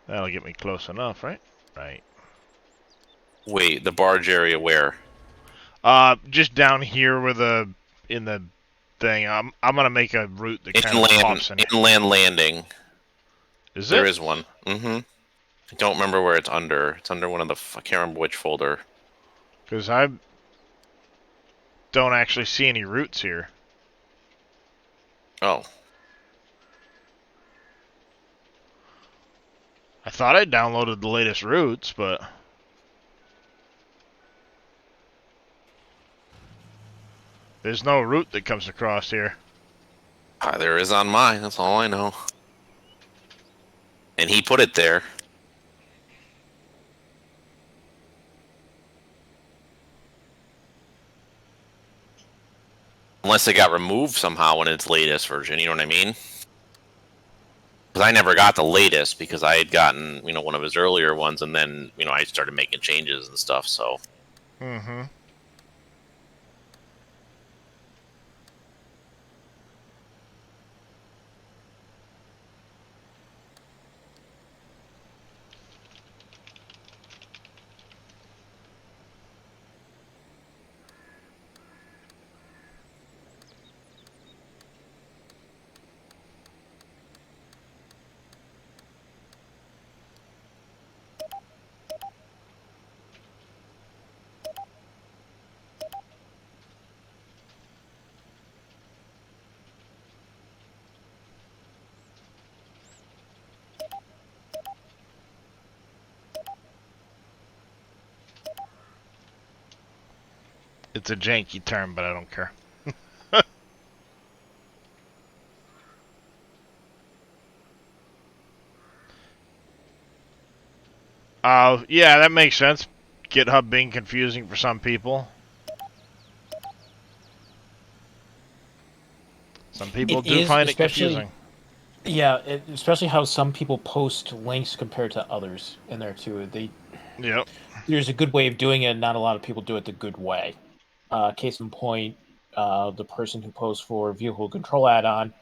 That'll get me close enough, right? Right. Wait, the barge area where? Just down here where in the thing. I'm gonna make a route that kind of pops in. Inland landing. Is There it? is one. Mm-hmm. I don't remember where it's under. It's under one of the... I can't remember which folder. Because I don't actually see any routes here. Oh. I thought I downloaded the latest routes, but... There's no route that comes across here. There is on mine, that's all I know. And he put it there. Unless it got removed somehow in its latest version, you know what I mean? Because I never got the latest because I had gotten, one of his earlier ones, and then, I started making changes and stuff, so... Mm-hmm. It's a janky term, but I don't care. Yeah, that makes sense. GitHub being confusing for some people. Some people do find it confusing. Yeah, especially how some people post links compared to others in there too. Yep. There's a good way of doing it, not a lot of people do it the good way. Case in point, the person who posts for vehicle control add-on,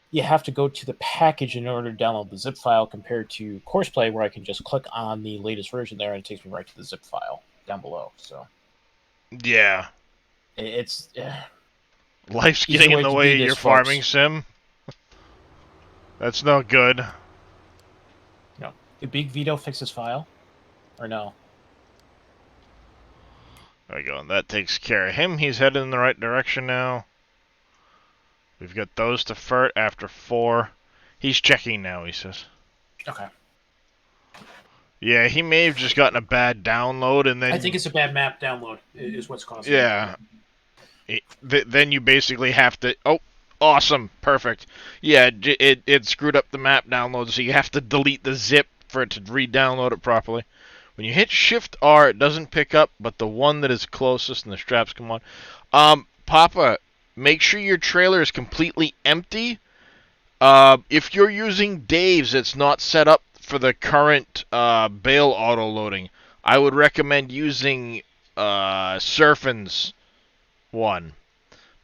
you have to go to the package in order to download the zip file compared to Courseplay, where I can just click on the latest version there and it takes me right to the zip file down below. So yeah, it's life's getting in the way of your farming sim. That's no good. No, did Big Vito fix his file, or no? There we go. And that takes care of him. He's headed in the right direction now. We've got those to FERT after 4. He's checking now, he says. Okay. Yeah, he may have just gotten a bad download, and then... I think it's a bad map download is what's causing it. Then you basically have to... Oh, awesome. Perfect. Yeah, it screwed up the map download, so you have to delete the zip for it to re-download it properly. When you hit Shift-R, it doesn't pick up, but the one that is closest and the straps come on. Papa, make sure your trailer is completely empty. If you're using Dave's, it's not set up for the current bale auto-loading. I would recommend using Surfin's one.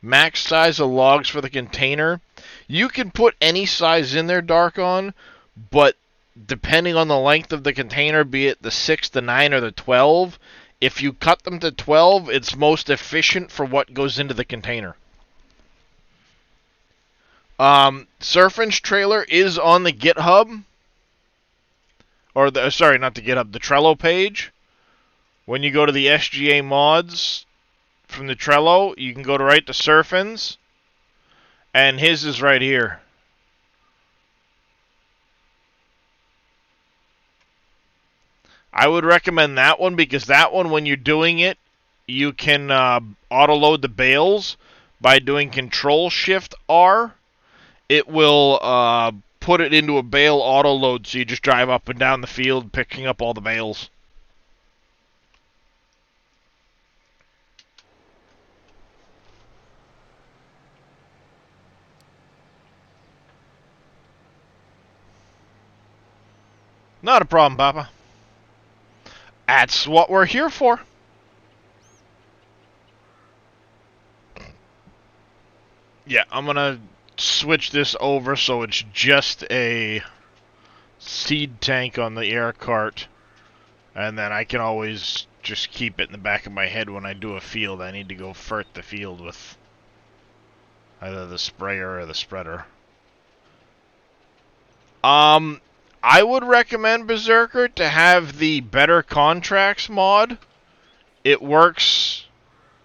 Max size of logs for the container. You can put any size in there, Darkon, but depending on the length of the container, be it the 6, the 9, or the 12, if you cut them to 12, it's most efficient for what goes into the container. Surfin's trailer is on the GitHub, or sorry, not the GitHub, the Trello page. When you go to the SGA mods from the Trello, you can go to right to Surfin's, and his is right here. I would recommend that one because that one, when you're doing it, you can auto-load the bales by doing Control-Shift-R. It will put it into a bale auto-load, so you just drive up and down the field picking up all the bales. Not a problem, Papa. That's what we're here for. Yeah, I'm going to switch this over so it's just a seed tank on the air cart. And then I can always just keep it in the back of my head when I do a field. I need to go fert the field with either the sprayer or the spreader. I would recommend Berserker to have the Better Contracts mod. It works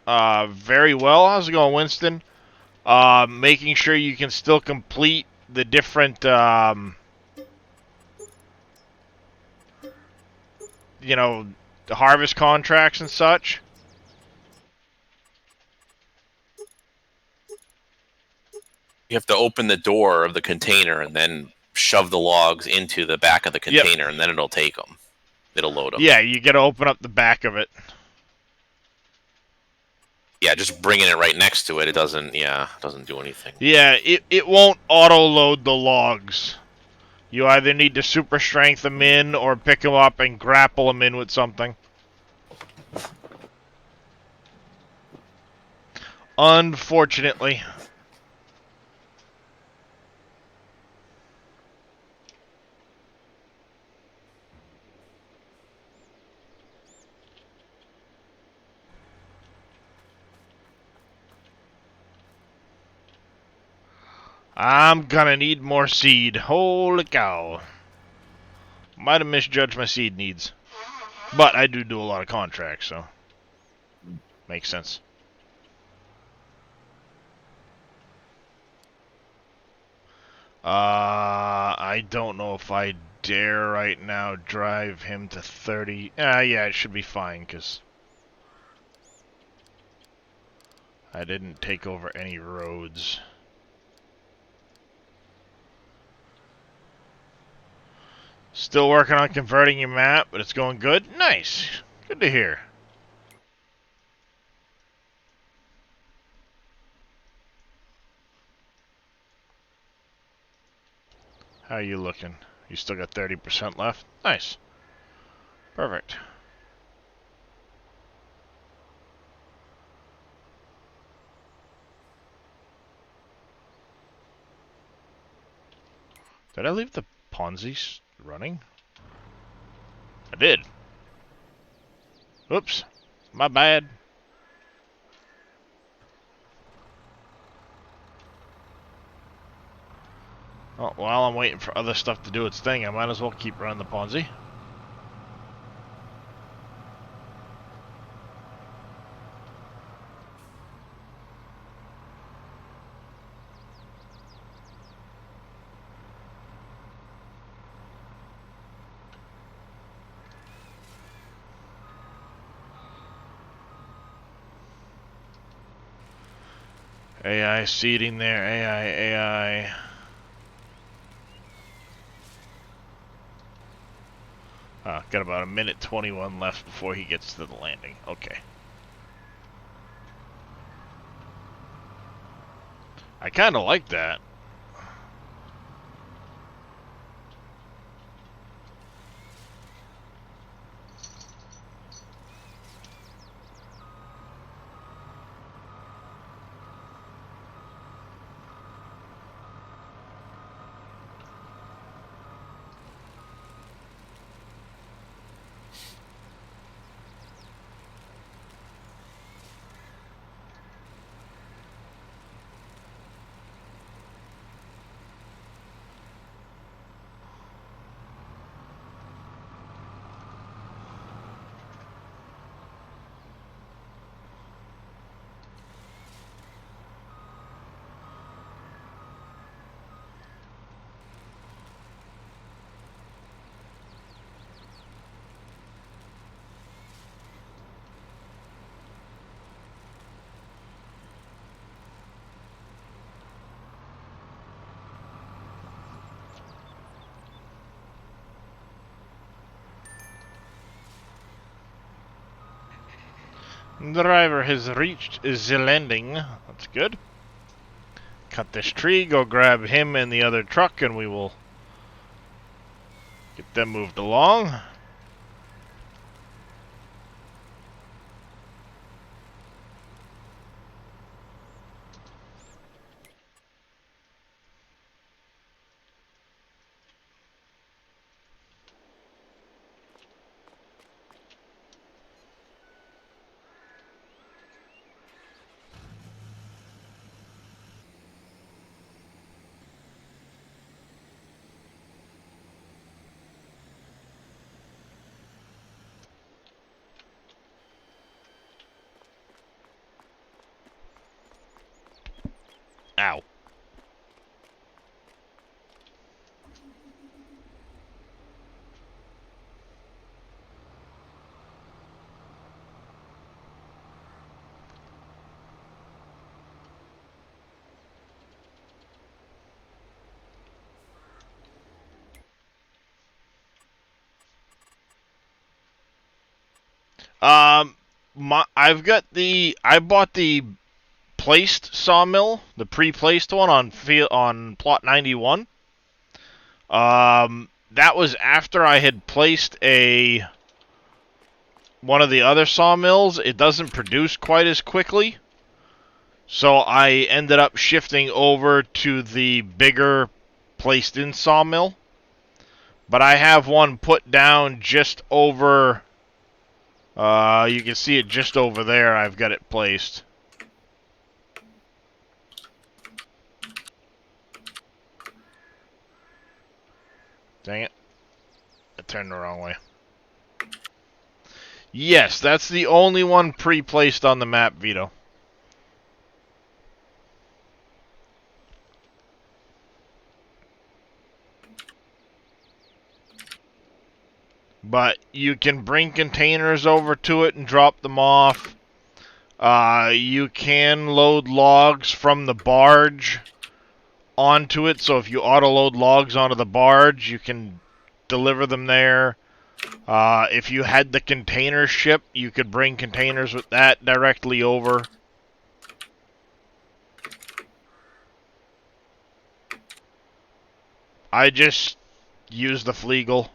very well. How's it going, Winston? Making sure you can still complete the different, you know, the harvest contracts and such. You have to open the door of the container and then shove the logs into the back of the container, and then it'll take them. It'll load them. Yeah, you got to open up the back of it. Yeah, just bringing it right next to it, it doesn't do anything. Yeah, it won't auto-load the logs. You either need to super strength them in or pick them up and grapple them in with something. Unfortunately. I'm gonna need more seed. Holy cow. Might have misjudged my seed needs. But I do a lot of contracts, so makes sense. I don't know if I dare right now drive him to 30. Yeah, it should be fine, because I didn't take over any roads. Still working on converting your map, but it's going good. Nice. Good to hear. How are you looking? You still got 30% left? Nice. Perfect. Did I leave the Ponzi running? I did. Oops. My bad. Oh, while I'm waiting for other stuff to do its thing, I might as well keep running the Ponzi. AI seeding there, AI. Got about a minute 21 left before he gets to the landing. Okay. I kind of like that. Driver has reached the landing. That's good. Cut this tree, go grab him and the other truck, and we will get them moved along. Ow. I bought the placed sawmill, the pre-placed one on plot 91. That was after I had placed one of the other sawmills. It doesn't produce quite as quickly, so I ended up shifting over to the bigger placed-in sawmill. But I have one put down just over. You can see it just over there. I've got it placed. Dang it. I turned the wrong way. Yes, that's the only one pre-placed on the map, Vito. But you can bring containers over to it and drop them off. You can load logs from the barge onto it, so if you auto-load logs onto the barge, you can deliver them there. If you had the container ship, you could bring containers with that directly over. I just use the Fleagle.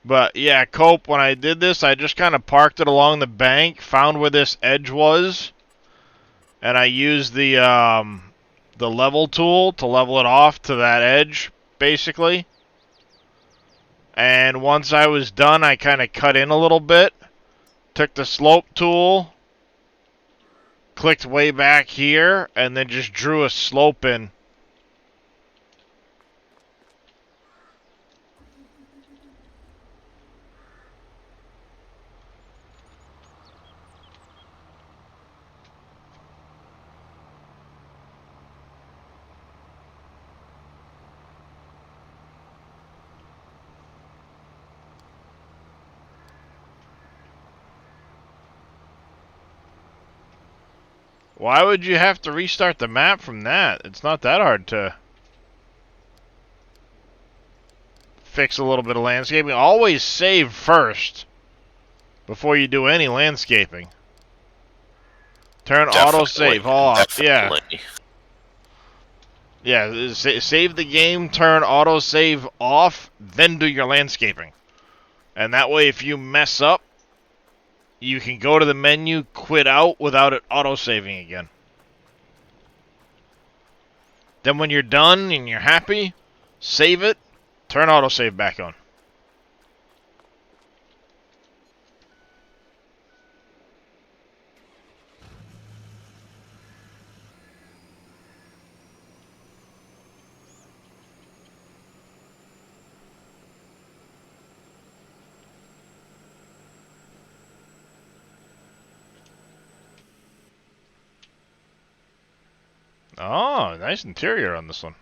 But yeah, Cope, when I did this, I just kind of parked it along the bank, found where this edge was, and I used the level tool to level it off to that edge, basically. And once I was done, I kind of cut in a little bit, took the slope tool, clicked way back here, and then just drew a slope in. Why would you have to restart the map from that? It's not that hard to fix a little bit of landscaping. Always save first before you do any landscaping. Turn autosave off. Definitely. Yeah, save the game, turn autosave off, then do your landscaping. And that way, if you mess up, you can go to the menu, quit out without it autosaving again. Then when you're done and you're happy, save it, turn autosave back on. Oh, nice interior on this one.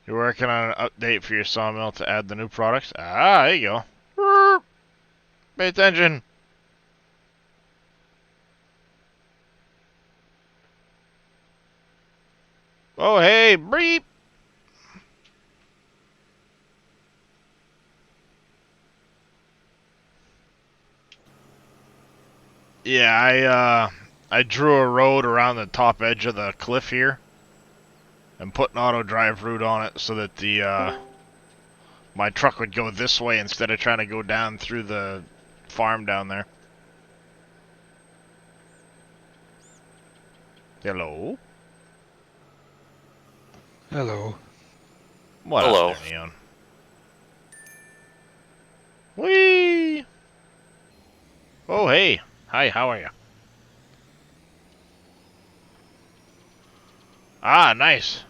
You're working on an update for your sawmill to add the new products? Ah, there you go. Pay attention. Oh, hey, breep. Yeah, I drew a road around the top edge of the cliff here and put an auto drive route on it so that the my truck would go this way instead of trying to go down through the farm down there. Hello? Hello. What Hello. up there, Neon? Whee! Oh, hey. Hi, how are you? Ah, nice.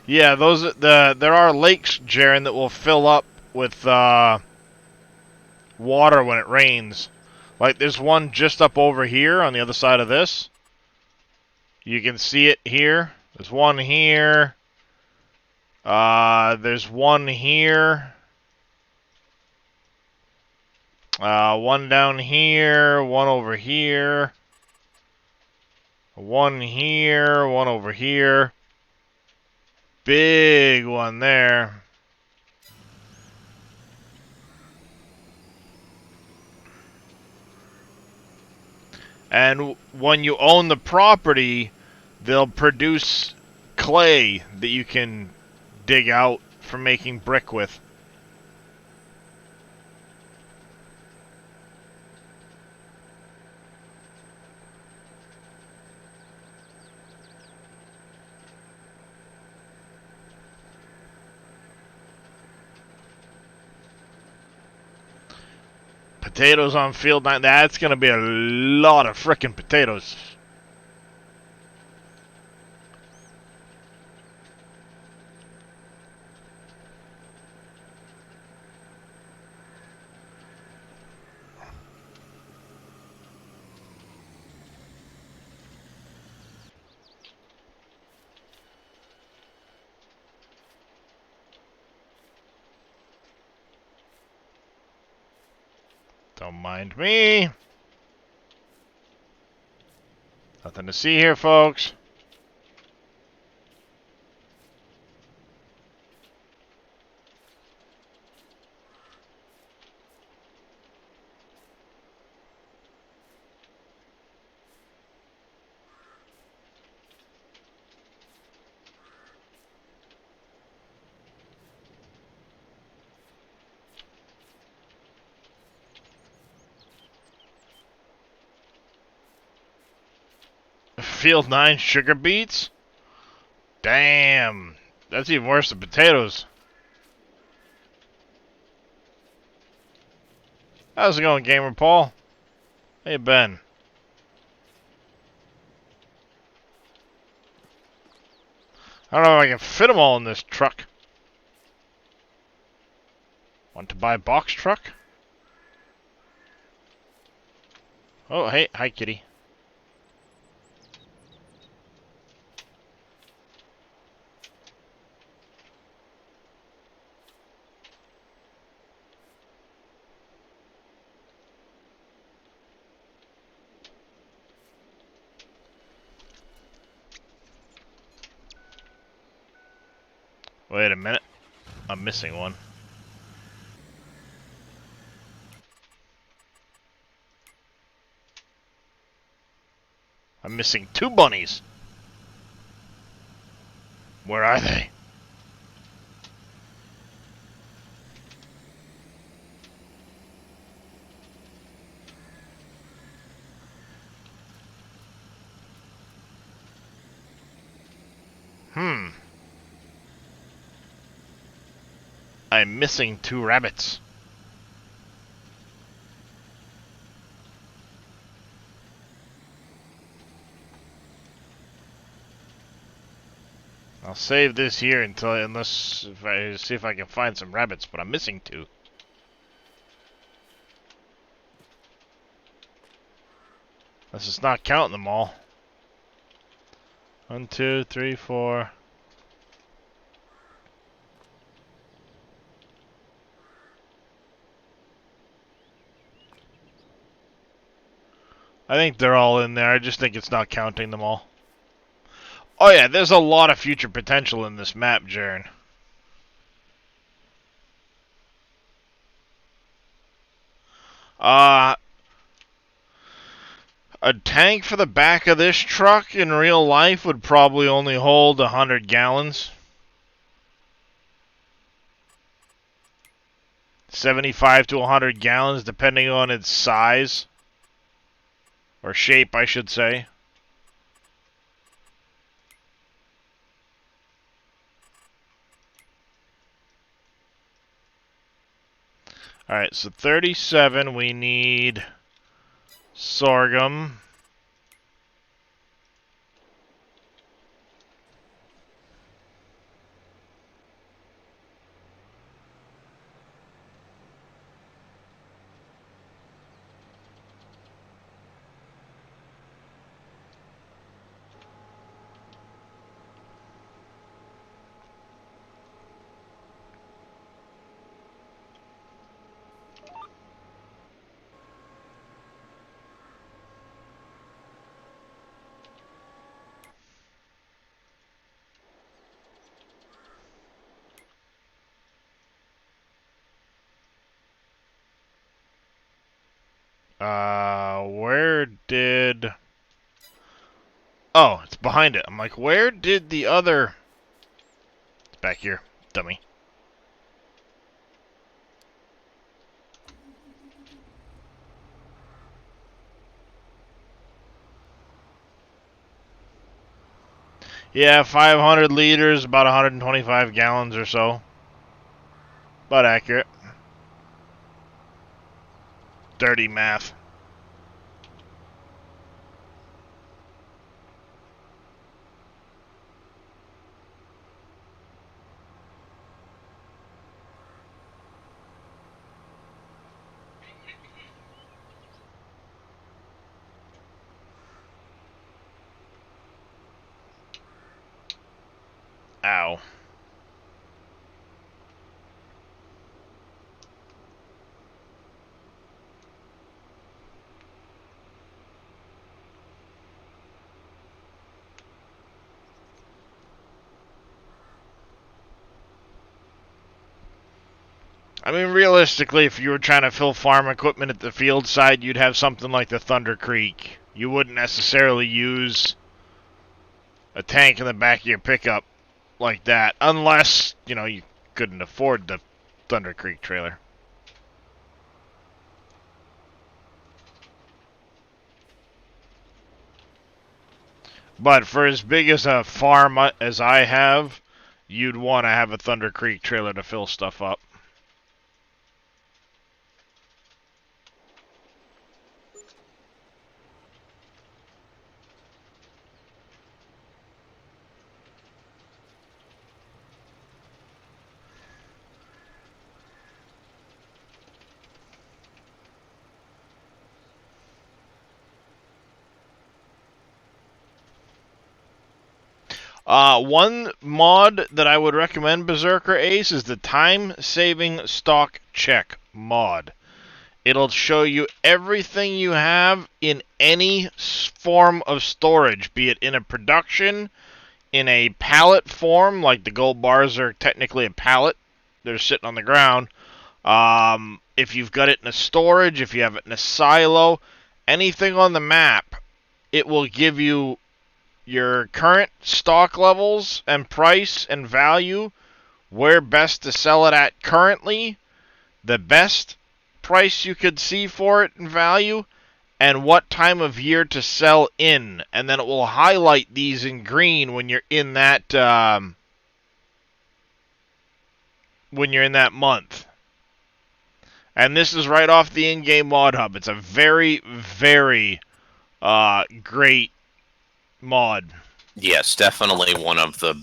Yeah, there are lakes, Jaren, that will fill up with water when it rains. Like there's one just up over here on the other side of this. You can see it here. There's one here. There's one here. One down here, one over here. One here, one over here. Big one there. And when you own the property, they'll produce clay that you can dig out for making brick with. Potatoes on field 9. That's going to be a lot of frickin' potatoes. Don't mind me. Nothing to see here, folks. Field 9 sugar beets? Damn. That's even worse than potatoes. How's it going, Gamer Paul? How you been? I don't know if I can fit them all in this truck. Want to buy a box truck? Oh, hey. Hi, kitty. Wait a minute. I'm missing one. I'm missing 2 bunnies. Where are they? I'm missing 2 rabbits. I'll save this here unless if I see if I can find some rabbits, but I'm missing 2. This is not counting them all. 1, 2, 3, 4. I think they're all in there. I just think it's not counting them all. Oh yeah, there's a lot of future potential in this map, Jaren. A tank for the back of this truck in real life would probably only hold 100 gallons. 75 to 100 gallons, depending on its size. Or shape, I should say. Alright, so 37, we need sorghum. Where did... Oh, it's behind it. I'm like, where did the other... It's back here, dummy. Yeah, 500 liters, about 125 gallons or so. About accurate. Dirty math. Ow. I mean, realistically, if you were trying to fill farm equipment at the field side, you'd have something like the Thunder Creek. You wouldn't necessarily use a tank in the back of your pickup like that, unless, you know, you couldn't afford the Thunder Creek trailer. But for as big as a farm as I have, you'd want to have a Thunder Creek trailer to fill stuff up. One mod that I would recommend Berserker Ace is the Time-Saving Stock Check mod. It'll show you everything you have in any form of storage, be it in a production, in a pallet form, like the gold bars are technically a pallet. They're sitting on the ground. If you've got it in a storage, if you have it in a silo, anything on the map, it will give you your current stock levels and price and value, where best to sell it at currently, the best price you could see for it in value, and what time of year to sell in. And then it will highlight these in green when you're in that month. And this is right off the in-game mod hub. It's a very, very great mod. Yes, definitely one of the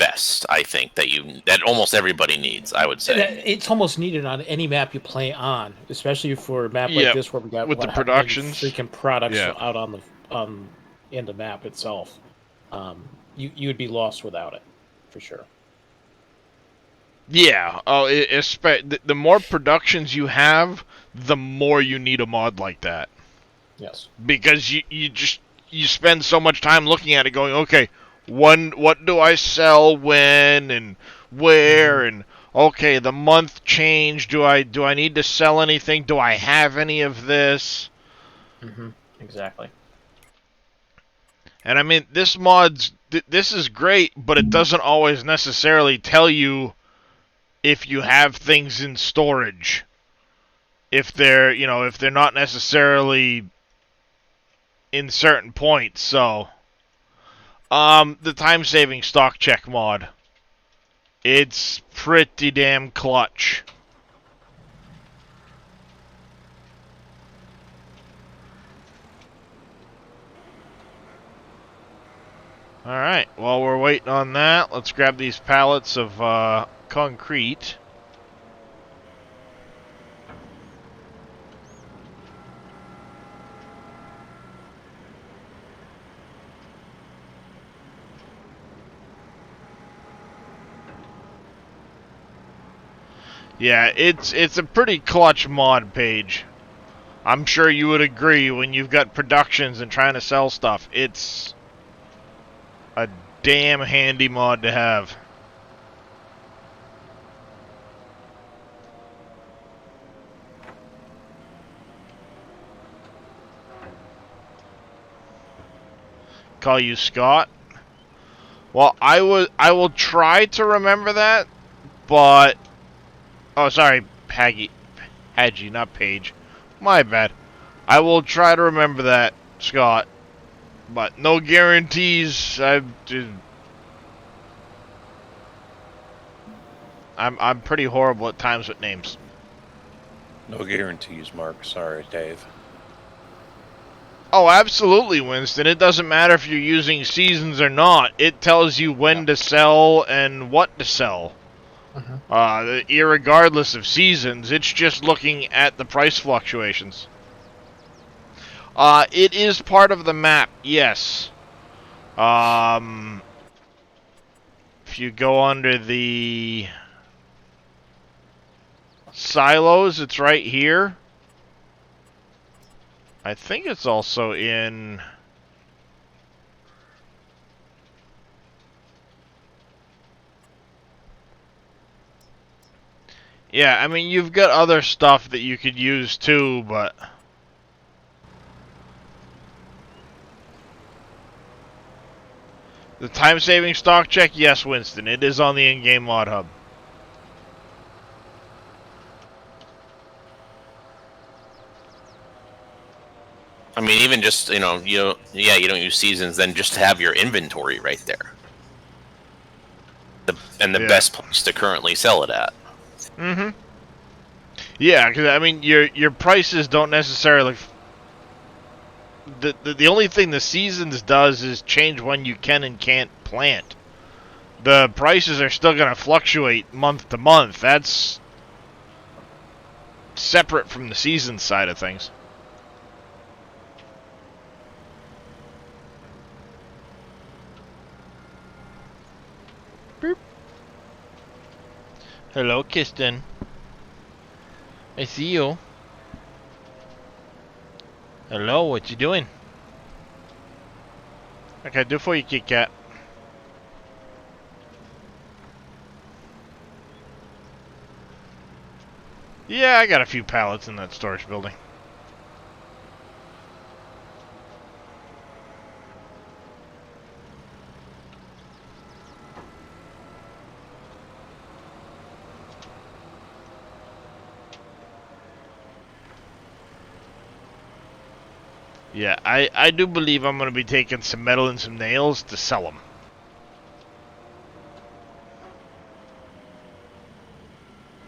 best. I think that almost everybody needs. I would say. It's almost needed on any map you play on, especially for a map like Yeah, this where we got with the how many productions. freaking products Yeah. out on in the map itself. You would be lost without it, for sure. Yeah. Oh, the more productions you have, the more you need a mod like that. Yes. Because you spend so much time looking at it, going, okay, what do I sell when and where and okay, the month change. Do I need to sell anything? Do I have any of this? Exactly. And I mean, this this is great, but it doesn't always necessarily tell you if you have things in storage. If they're not necessarily in certain points. So, the time-saving stock check mod. It's pretty damn clutch. Alright, while we're waiting on that, let's grab these pallets of concrete. Yeah, it's a pretty clutch mod page. I'm sure you would agree when you've got productions and trying to sell stuff. It's a damn handy mod to have. Call you Scott? Well, I will try to remember that, but oh, sorry, Hadji, not Paige. My bad. I will try to remember that, Scott, but no guarantees. I'm pretty horrible at times with names. No guarantees, Mark. Sorry, Dave. Oh, absolutely, Winston. It doesn't matter if you're using seasons or not. It tells you when to sell and what to sell. Irregardless of seasons, it's just looking at the price fluctuations. It is part of the map, yes. If you go under the silos, it's right here. I think it's also in... Yeah, I mean, you've got other stuff that you could use too, but... The time-saving stock check? Yes, Winston. It is on the in-game mod hub. I mean, even just you don't use seasons, then just to have your inventory right there, the best place to currently sell it at. Yeah, because I mean, your prices don't necessarily. The only thing the seasons does is change when you can and can't plant. The prices are still going to fluctuate month to month. That's separate from the season side of things. Boop. Hello, Kirsten. I see you. Hello, what you doing? What can I do for you, Kit Kat? Yeah, I got a few pallets in that storage building. Yeah, I do believe I'm going to be taking some metal and some nails to sell them.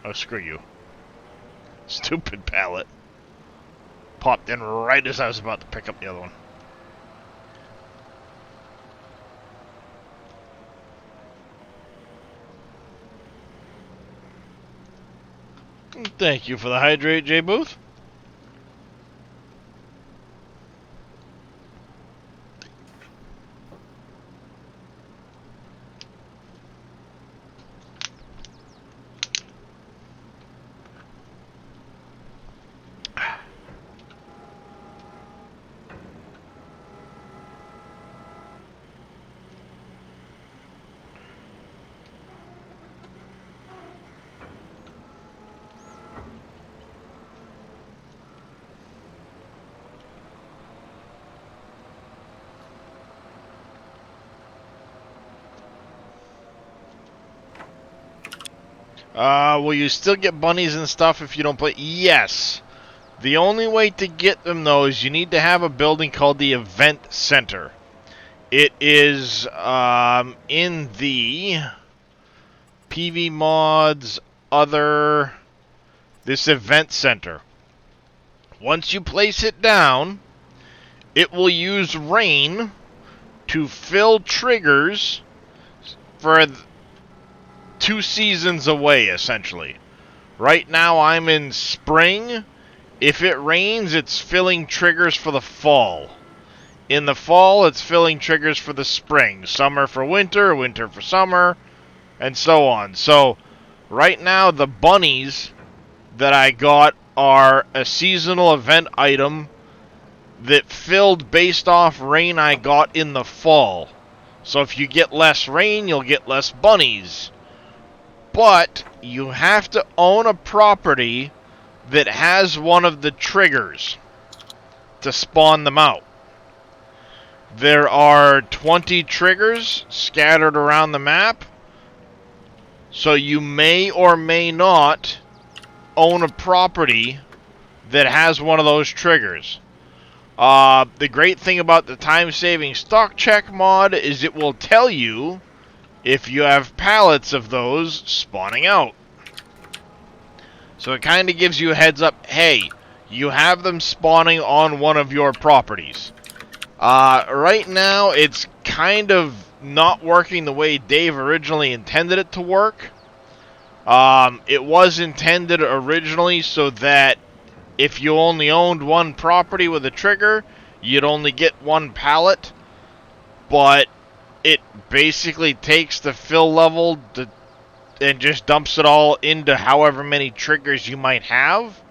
Oh, screw you. Stupid pallet. Popped in right as I was about to pick up the other one. Thank you for the hydrate, J Booth. Will you still get bunnies and stuff if you don't play? Yes. The only way to get them, though, is you need to have a building called the Event Center. It is in the PV Mods this Event Center. Once you place it down, it will use rain to fill triggers for 2 seasons away, essentially. Right now I'm in spring. If it rains, it's filling triggers for the fall. In the fall, it's filling triggers for the spring. Summer for winter, winter for summer, and so on. So, right now, the bunnies that I got are a seasonal event item that filled based off rain I got in the fall. So if you get less rain, you'll get less bunnies. But you have to own a property that has one of the triggers to spawn them out. There are 20 triggers scattered around the map, so you may or may not own a property that has one of those triggers. The great thing about the time-saving stock check mod is it will tell you if you have pallets of those spawning out. So it kind of gives you a heads up, hey, you have them spawning on one of your properties. Right now, it's kind of not working the way Dave originally intended it to work. It was intended originally so that if you only owned one property with a trigger, you'd only get one pallet. But it basically takes the fill level and just dumps it all into however many triggers you might have.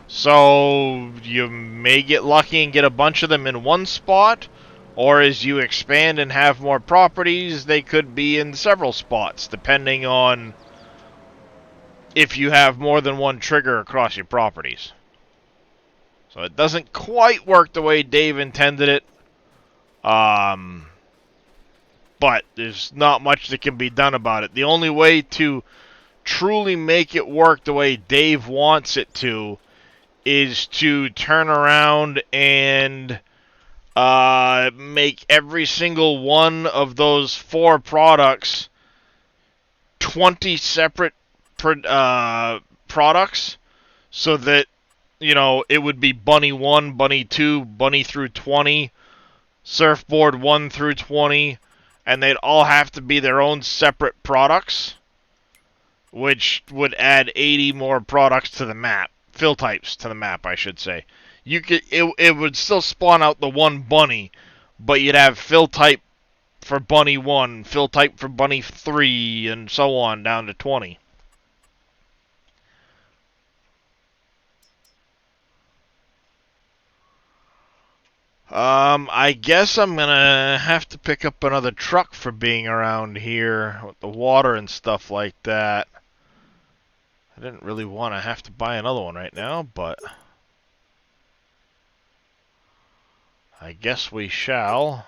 So you may get lucky and get a bunch of them in one spot, or as you expand and have more properties, they could be in several spots, depending on if you have more than one trigger across your properties. So it doesn't quite work the way Dave intended it. But there's not much that can be done about it. The only way to truly make it work the way Dave wants it to is to turn around and make every single one of those 4 products 20 separate products, so that, you know, it would be Bunny 1, Bunny 2, Bunny through 20, Surfboard 1 through 20, and they'd all have to be their own separate products, which would add 80 more products to the map. Fill types to the map, I should say. It would still spawn out the one bunny, but you'd have fill type for Bunny 1, fill type for Bunny 3, and so on down to 20. I guess I'm gonna have to pick up another truck for being around here with the water and stuff like that. I didn't really want to have to buy another one right now, but I guess we shall.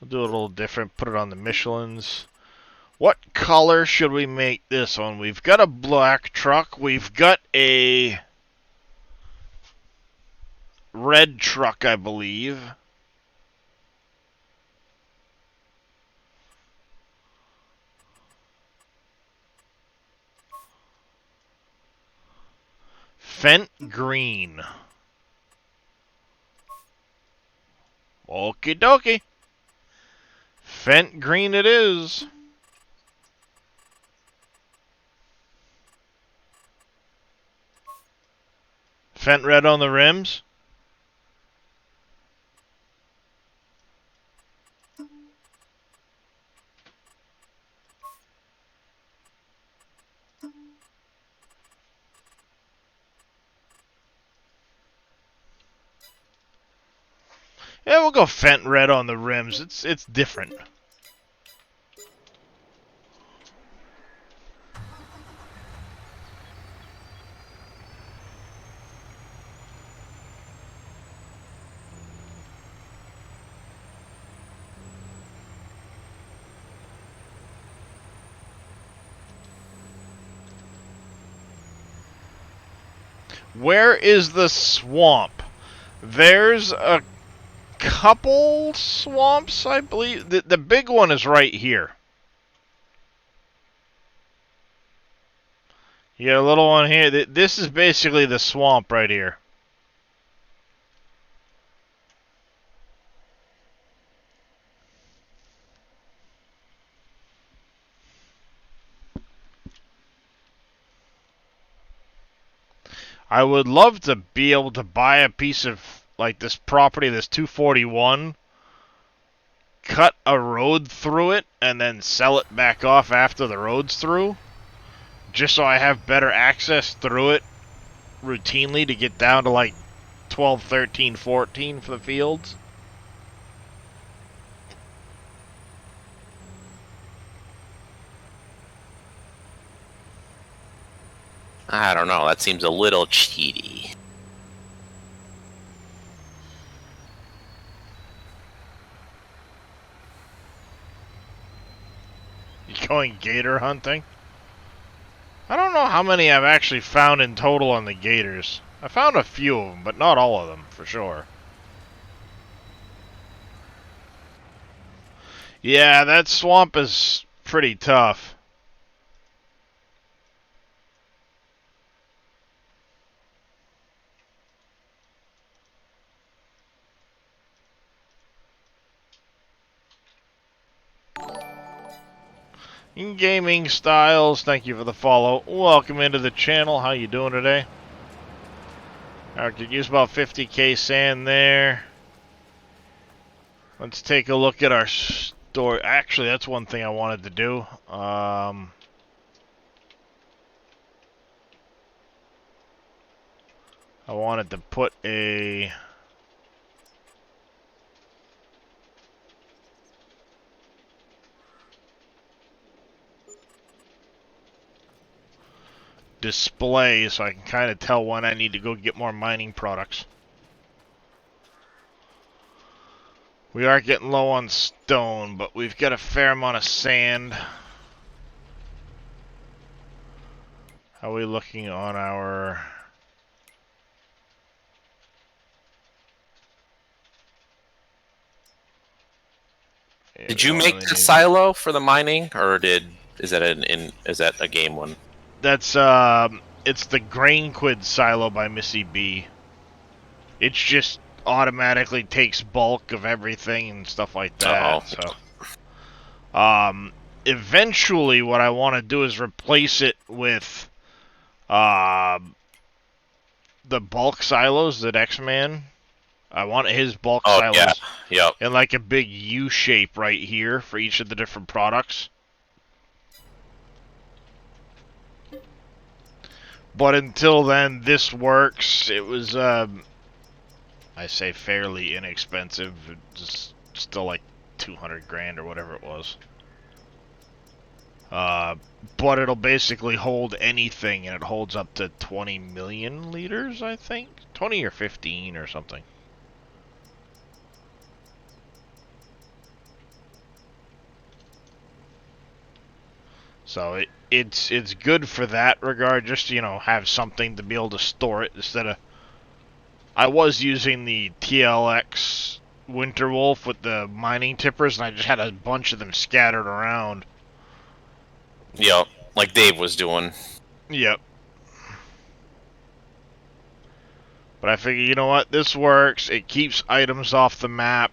We'll do it a little different, put it on the Michelins. What color should we make this one? We've got a black truck, we've got a red truck, I believe. Fent green. Okie dokie. Fent green it is. Fent red on the rims. Yeah, we'll go Fent red on the rims. It's different. Where is the swamp? There's a couple swamps, I believe. The big one is right here. You got a little one here. This is basically the swamp right here. I would love to be able to buy a piece of, like, this property, this 241, cut a road through it, and then sell it back off after the road's through, just so I have better access through it routinely to get down to, like, 12, 13, 14 for the fields. I don't know. That seems a little cheaty. You going gator hunting? I don't know how many I've actually found in total on the gators. I found a few of them, but not all of them, for sure. Yeah, that swamp is pretty tough. In Gaming Styles, thank you for the follow. Welcome into the channel. How you doing today? I could use about 50k sand there. Let's take a look at our store. Actually, that's one thing I wanted to do. I wanted to put a... display so I can kind of tell when I need to go get more mining products. We are getting low on stone, but we've got a fair amount of sand. How are we looking on our... Did you make the silo for the mining, or is that a game one? That's it's the Grain Quid silo by Missy B. It's just automatically takes bulk of everything and stuff like that. So, eventually, what I want to do is replace it with the bulk silos that X-Man. I want his bulk silos. Yeah. Yep. In like a big U shape right here for each of the different products. But until then, this works. It was, I say fairly inexpensive. Just still like 200 grand or whatever it was. But it'll basically hold anything, and it holds up to 20 million liters, I think? 20 or 15 or something. So it's good for that regard, just to, you know, have something to be able to store it instead of... I was using the TLX Winterwolf with the mining tippers, and I just had a bunch of them scattered around. Yep, like Dave was doing. Yep. But I figure, you know what, this works. It keeps items off the map,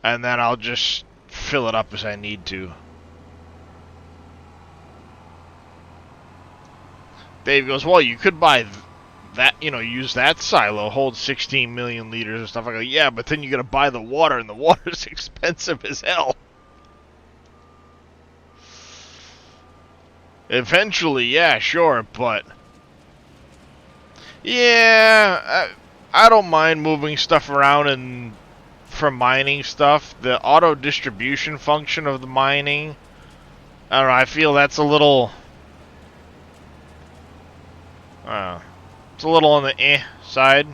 and then I'll just fill it up as I need to. Dave goes, well, you could buy that, use that silo, hold 16 million liters and stuff. I go, yeah, but then you gotta buy the water, and the water's expensive as hell. Eventually, yeah, sure, but yeah, I don't mind moving stuff around and for mining stuff. The auto distribution function of the mining, I don't know, I feel that's a little, it's a little on the side.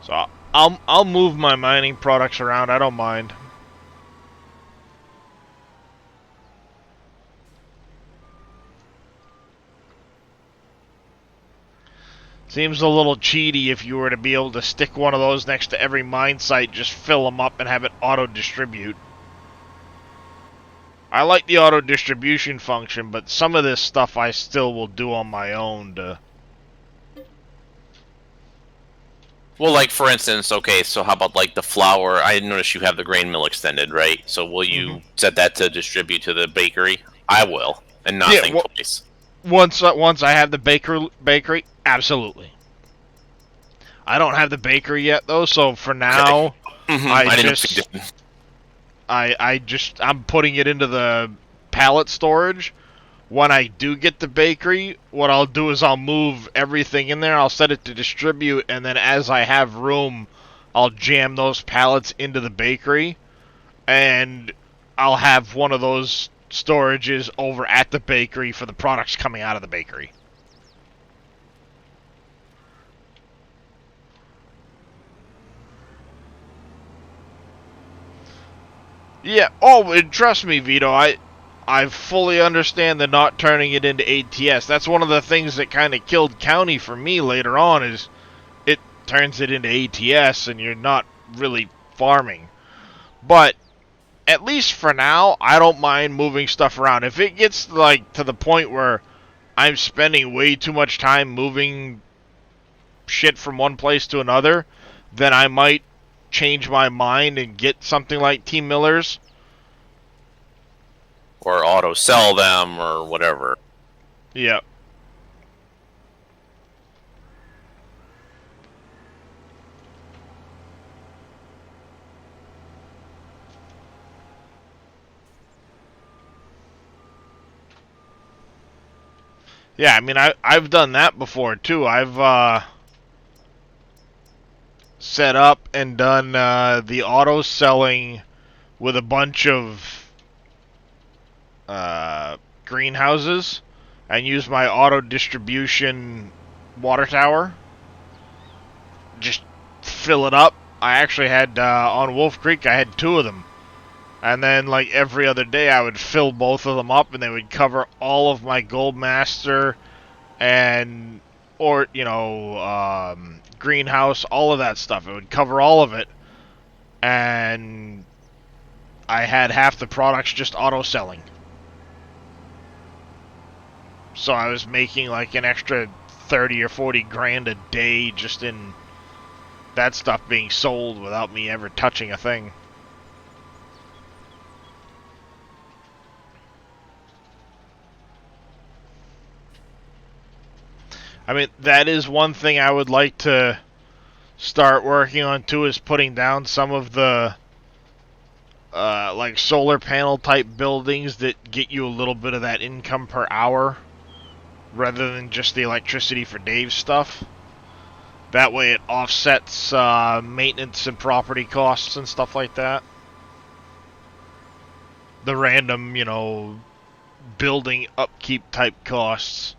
So I'll move my mining products around. I don't mind. Seems a little cheaty if you were to be able to stick one of those next to every mine site, just fill them up and have it auto-distribute. I like the auto-distribution function, but some of this stuff I still will do on my own to... Well, like, for instance, okay, so how about, like, the flour? I noticed you have the grain mill extended, right? So will you set that to distribute to the bakery? I will, and not think twice. Once I have the bakery, absolutely. I don't have the bakery yet though, so for now, I'm putting it into the pallet storage. When I do get the bakery, what I'll do is I'll move everything in there. I'll set it to distribute, and then as I have room, I'll jam those pallets into the bakery, and I'll have one of those storages over at the bakery for the products coming out of the bakery. Yeah, and trust me, Vito, I fully understand the not turning it into ATS. That's one of the things that kind of killed County for me later on, is it turns it into ATS and you're not really farming. But at least for now, I don't mind moving stuff around. If it gets like to the point where I'm spending way too much time moving shit from one place to another, then I might change my mind and get something like Team Miller's. Or auto sell them or whatever. Yeah. Yeah, I mean, I've done that before, too. I've set up and done the auto-selling with a bunch of greenhouses and use my auto-distribution water tower. Just fill it up. I actually had, on Wolf Creek, I had 2 of them. And then, like, every other day, I would fill both of them up, and they would cover all of my Goldmaster and, greenhouse, all of that stuff. It would cover all of it. And I had half the products just auto-selling. So I was making, like, an extra 30 or 40 grand a day just in that stuff being sold without me ever touching a thing. I mean, that is one thing I would like to start working on too, is putting down some of the like solar panel type buildings that get you a little bit of that income per hour rather than just the electricity for Dave's stuff. That way it offsets maintenance and property costs and stuff like that. The random, building upkeep type costs.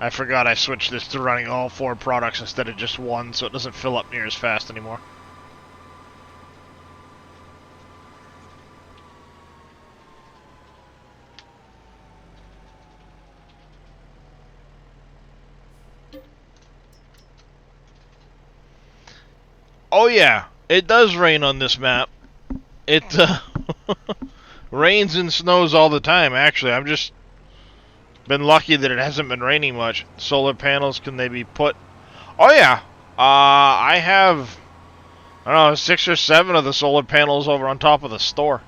I forgot I switched this to running all 4 products instead of just one, so it doesn't fill up near as fast anymore. Oh yeah, it does rain on this map. It rains and snows all the time, actually. I'm just been lucky that it hasn't been raining much. Solar panels, can they be put? Oh yeah, I have, I don't know, 6 or 7 of the solar panels over on top of the store.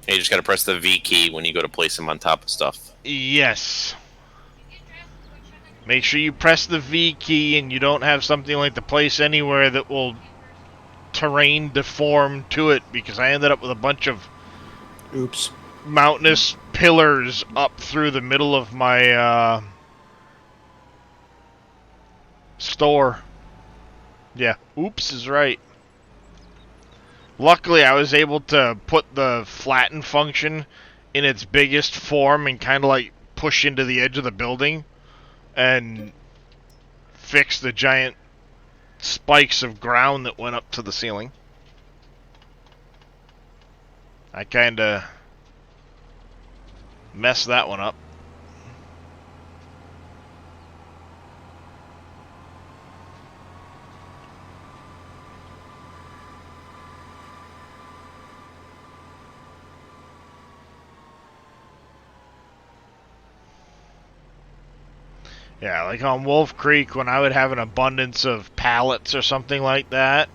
You just got to press the V key when you go to place them on top of stuff. Yes. Make sure you press the V key and you don't have something like the place anywhere that will terrain deform to it, because I ended up with a bunch of Oops. mountainous pillars up through the middle of my store. Yeah, oops is right. Luckily, I was able to put the flatten function in its biggest form and kind of like push into the edge of the building and fix the giant spikes of ground that went up to the ceiling. I kind of messed that one up. Yeah, like on Wolf Creek, when I would have an abundance of pallets or something like that,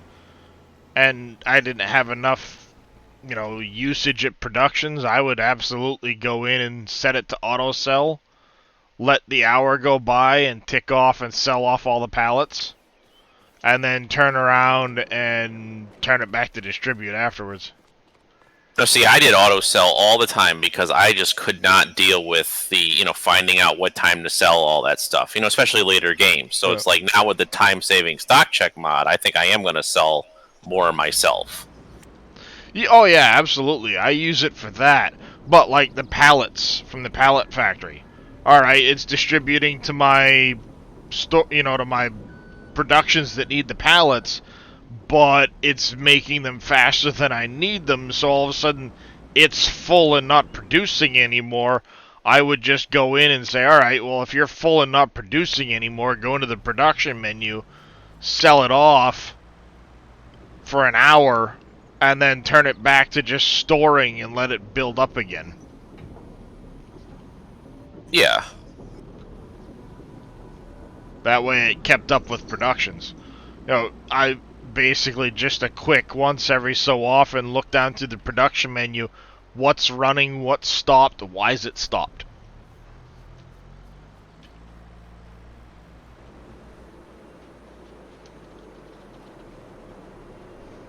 and I didn't have enough, you know, usage at productions, I would absolutely go in and set it to auto sell, let the hour go by and tick off and sell off all the pallets, and then turn around and turn it back to distribute afterwards. No, see, I did auto sell all the time because I just could not deal with the, finding out what time to sell all that stuff, especially later games. So it's like now with the time-saving stock check mod, I think I am going to sell more myself. Oh, yeah, absolutely. I use it for that. But, like, the pallets from the pallet factory. Alright, it's distributing to my store, to my productions that need the pallets, but it's making them faster than I need them, so all of a sudden it's full and not producing anymore. I would just go in and say, alright, well, if you're full and not producing anymore, go into the production menu, sell it off for an hour, and then turn it back to just storing and let it build up again. Yeah. That way it kept up with productions. I basically just a quick once every so often look down through the production menu, what's running, what's stopped, why is it stopped.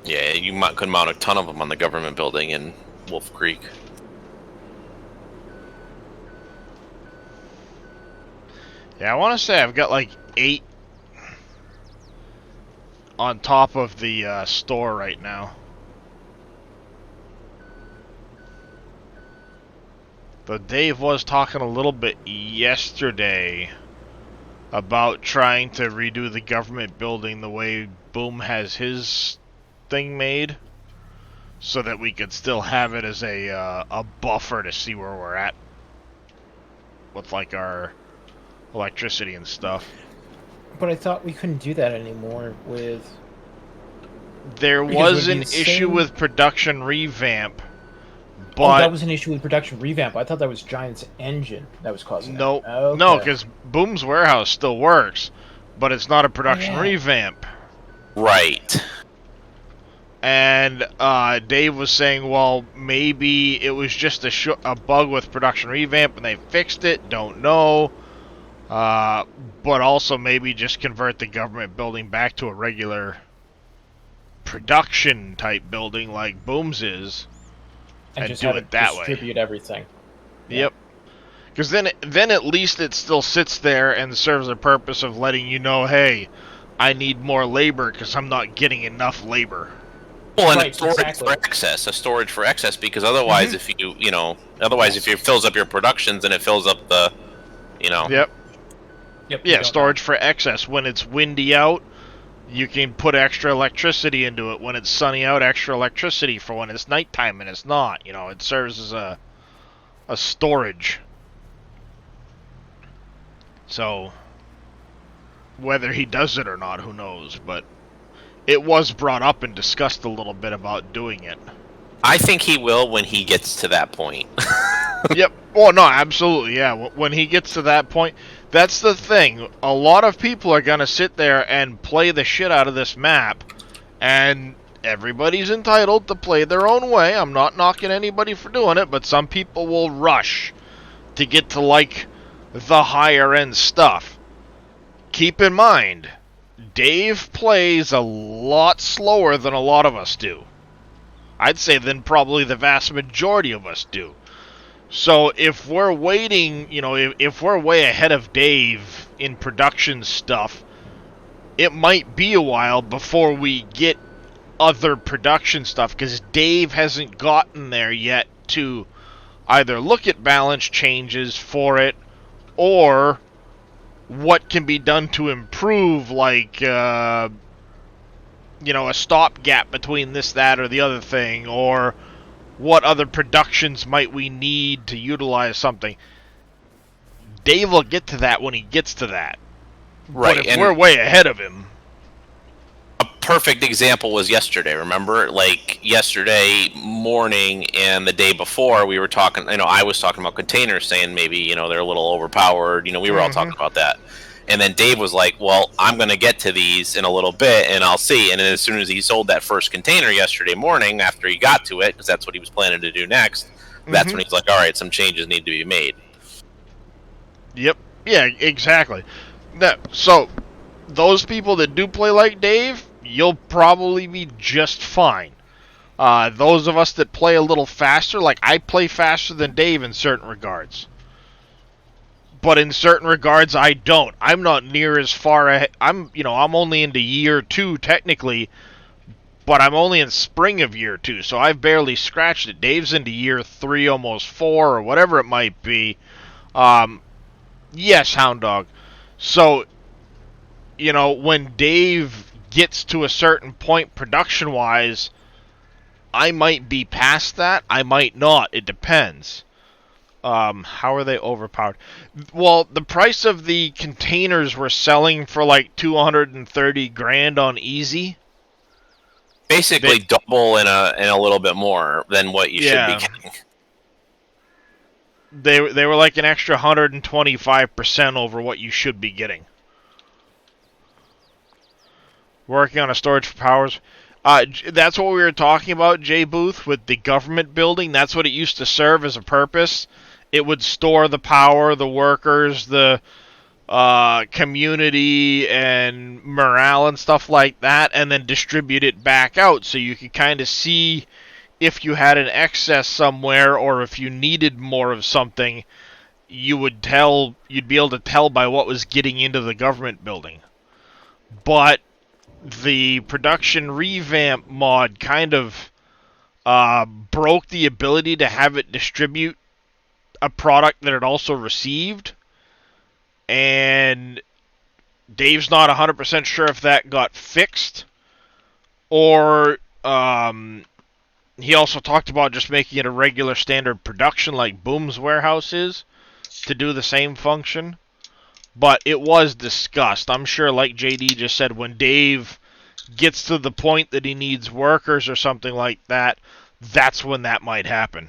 Yeah, you could mount a ton of them on the government building in Wolf Creek. Yeah, I want to say I've got like 8 on top of the store right now. Though Dave was talking a little bit yesterday about trying to redo the government building the way Boom has his thing made, so that we could still have it as a buffer to see where we're at with like our electricity and stuff. But I thought we couldn't do that anymore with... There was an issue with production revamp, but... Oh, that was an issue with production revamp. I thought that was Giant's engine that was causing it. Nope. Okay. No, because Boom's warehouse still works, but it's not a production revamp. Right. And Dave was saying, well, maybe it was just a bug with production revamp and they fixed it. Don't know. But also maybe just convert the government building back to a regular production type building like Boom's is, and just do have it that way. Distribute everything. Yep. Because then at least it still sits there and serves the purpose of letting you know, hey, I need more labor because I'm not getting enough labor. Well, and storage for excess, a storage for excess, because otherwise, if if it fills up your productions and it fills up the, Yep. Yeah, storage for excess. When it's windy out, you can put extra electricity into it. When it's sunny out, extra electricity for when it's nighttime and it's not. It serves as a storage. So, whether he does it or not, who knows, but it was brought up and discussed a little bit about doing it. I think he will when he gets to that point. Yep. Well, no, absolutely. Yeah. When he gets to that point, that's the thing. A lot of people are gonna sit there and play the shit out of this map, and everybody's entitled to play their own way. I'm not knocking anybody for doing it, but some people will rush to get to like the higher end stuff. Keep in mind, Dave plays a lot slower than a lot of us do. I'd say than probably the vast majority of us do. So if we're waiting, if we're way ahead of Dave in production stuff, it might be a while before we get other production stuff, because Dave hasn't gotten there yet to either look at balance changes for it or what can be done to improve, like, a stopgap between this, that, or the other thing, or what other productions might we need to utilize something. Dave will get to that when he gets to that. Right, But if and we're way ahead of him... a perfect example was yesterday, remember? Like, yesterday morning and the day before, we were talking, I was talking about containers, saying maybe, they're a little overpowered. We were all talking about that. And then Dave was like, well, I'm going to get to these in a little bit, and I'll see. And then as soon as he sold that first container yesterday morning, after he got to it, because that's what he was planning to do next, that's when he's like, all right, some changes need to be made. Yep. Yeah, exactly. So, those people that do play like Dave, you'll probably be just fine. Those of us that play a little faster, like I play faster than Dave in certain regards. But in certain regards, I don't. I'm not near as far ahead. I'm only into year 2 technically, but I'm only in spring of year 2, so I've barely scratched it. Dave's into year 3, almost 4, or whatever it might be. Yes, Hound Dog. So, when Dave gets to a certain point production-wise, I might be past that. I might not. It depends. How are they overpowered? Well, the price of the containers were selling for like 230 grand on easy. Basically, double and a little bit more than what you should be getting. They were like an extra 125% over what you should be getting. Working on a storage for powers. That's what we were talking about, Jay Booth, with the government building. That's what it used to serve as a purpose. It would store the power, the workers, the community, and morale and stuff like that, and then distribute it back out so you could kind of see if you had an excess somewhere or if you needed more of something. You'd be able to tell by what was getting into the government building. But the production revamp mod kind of broke the ability to have it distribute a product that it also received, and Dave's not 100% sure if that got fixed, or he also talked about just making it a regular standard production like Boom's Warehouse is to do the same function. But it was discussed. I'm sure, like JD just said, when Dave gets to the point that he needs workers or something like that, that's when that might happen.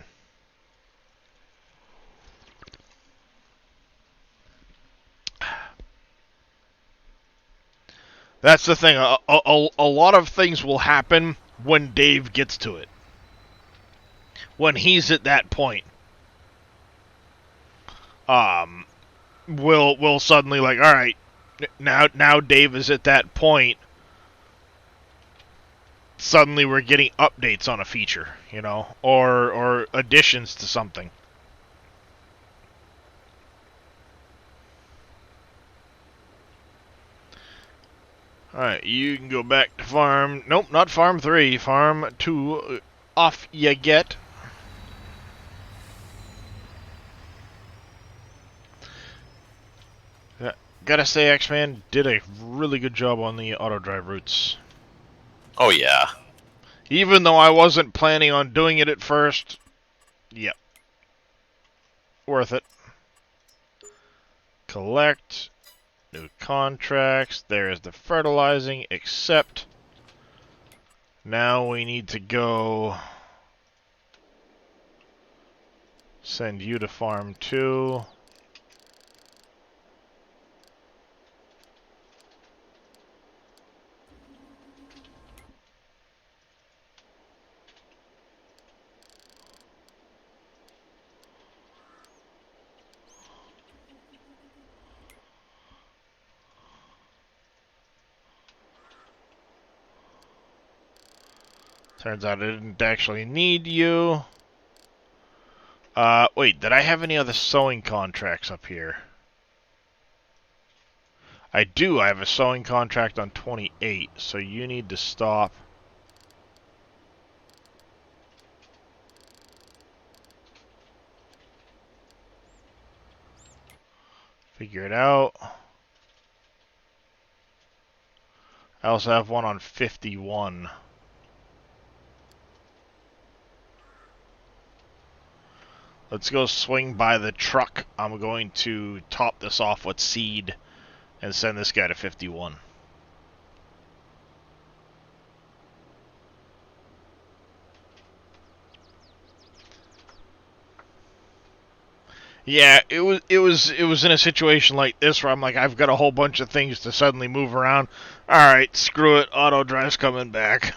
That's the thing. A lot of things will happen when Dave gets to it. When he's at that point. We'll suddenly like, all right, now Dave is at that point. Suddenly we're getting updates on a feature, or additions to something. Alright, you can go back to farm... Nope, not farm 3. Farm 2. Off you get. Gotta say, X-Man did a really good job on the auto drive routes. Oh, yeah. Even though I wasn't planning on doing it at first, yep. Worth it. Collect. New contracts. There's the fertilizing, except now we need to go Send you to farm 2. Turns out I didn't actually need you. Wait, did I have any other sewing contracts up here? I do. I have a sewing contract on 28, so you need to stop. Figure it out. I also have one on 51. Let's go swing by the truck. I'm going to top this off with seed and send this guy to 51. Yeah, it was in a situation like this where I'm like, I've got a whole bunch of things to suddenly move around. All right, screw it. Auto drive's coming back.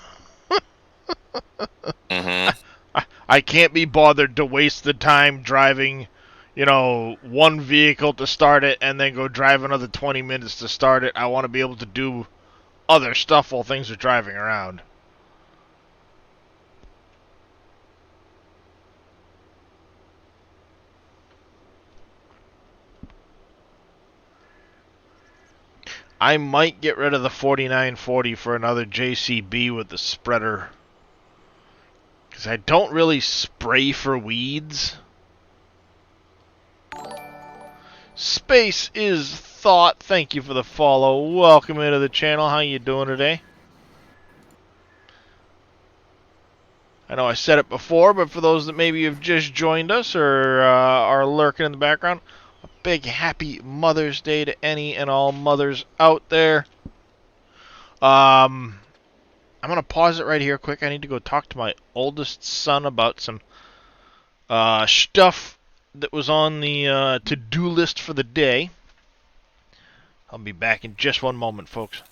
I can't be bothered to waste the time driving, one vehicle to start it and then go drive another 20 minutes to start it. I want to be able to do other stuff while things are driving around. I might get rid of the 4940 for another JCB with the spreader. Because I don't really spray for weeds. Space is thought. Thank you for the follow. Welcome into the channel. How you doing today? I know I said it before, but for those that maybe have just joined us or are lurking in the background, a big happy Mother's Day to any and all mothers out there. I'm going to pause it right here quick. I need to go talk to my oldest son about some stuff that was on the to-do list for the day. I'll be back in just one moment, folks.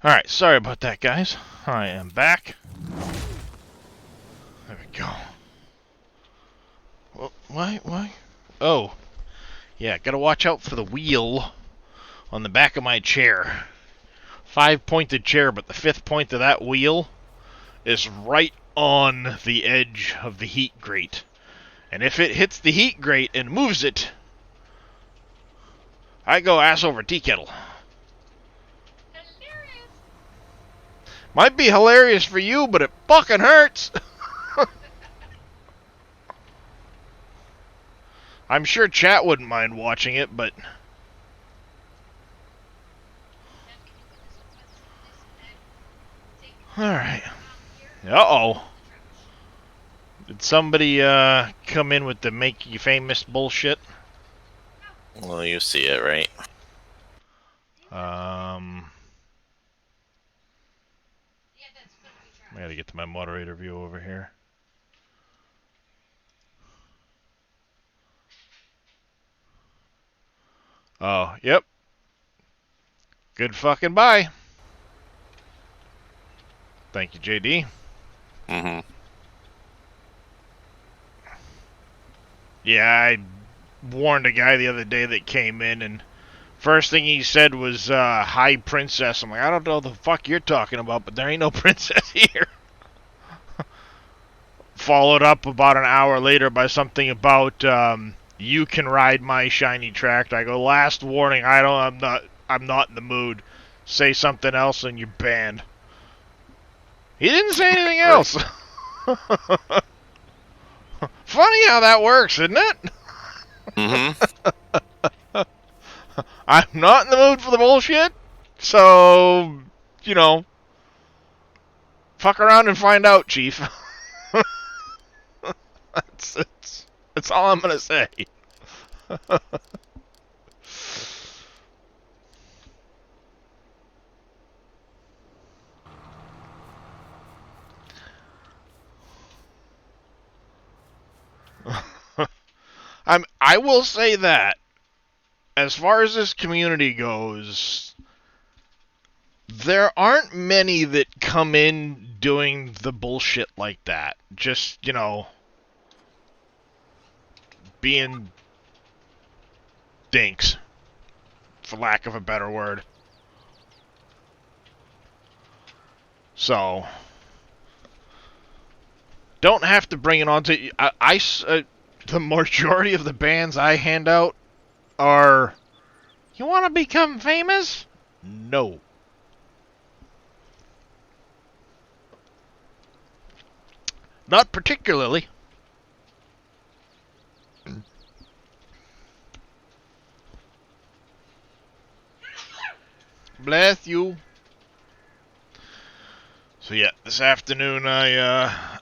Alright, sorry about that, guys. I am back. There we go. Well, why? Oh, yeah, gotta watch out for the wheel on the back of my chair. 5-pointed chair, but the 5th point of that wheel is right on the edge of the heat grate. And if it hits the heat grate and moves it, I go ass over tea kettle. Might be hilarious for you, but it fucking hurts. I'm sure chat wouldn't mind watching it, but... Alright. Uh-oh. Did somebody come in with the make you famous bullshit? Well, you see it, right? I gotta get to my moderator view over here. Oh, yep. Good fucking bye. Thank you, JD. Mm-hmm. Yeah, I warned a guy the other day that came in, and first thing he said was, hi, princess. I'm like, I don't know the fuck you're talking about, but there ain't no princess here. Followed up about an hour later by something about, you can ride my shiny tractor. I go, last warning, I'm not in the mood. Say something else and you're banned. He didn't say anything else. Funny how that works, isn't it? Mm-hmm. I'm not in the mood for the bullshit, so, you know, fuck around and find out, Chief. That's all I'm gonna say. I will say that, as far as this community goes, there aren't many that come in doing the bullshit like that. Just, you know, being dinks, for lack of a better word. So, don't have to bring it on to... the majority of the bans I hand out are, you want to become famous? No. Not particularly. Bless you. So yeah, this afternoon I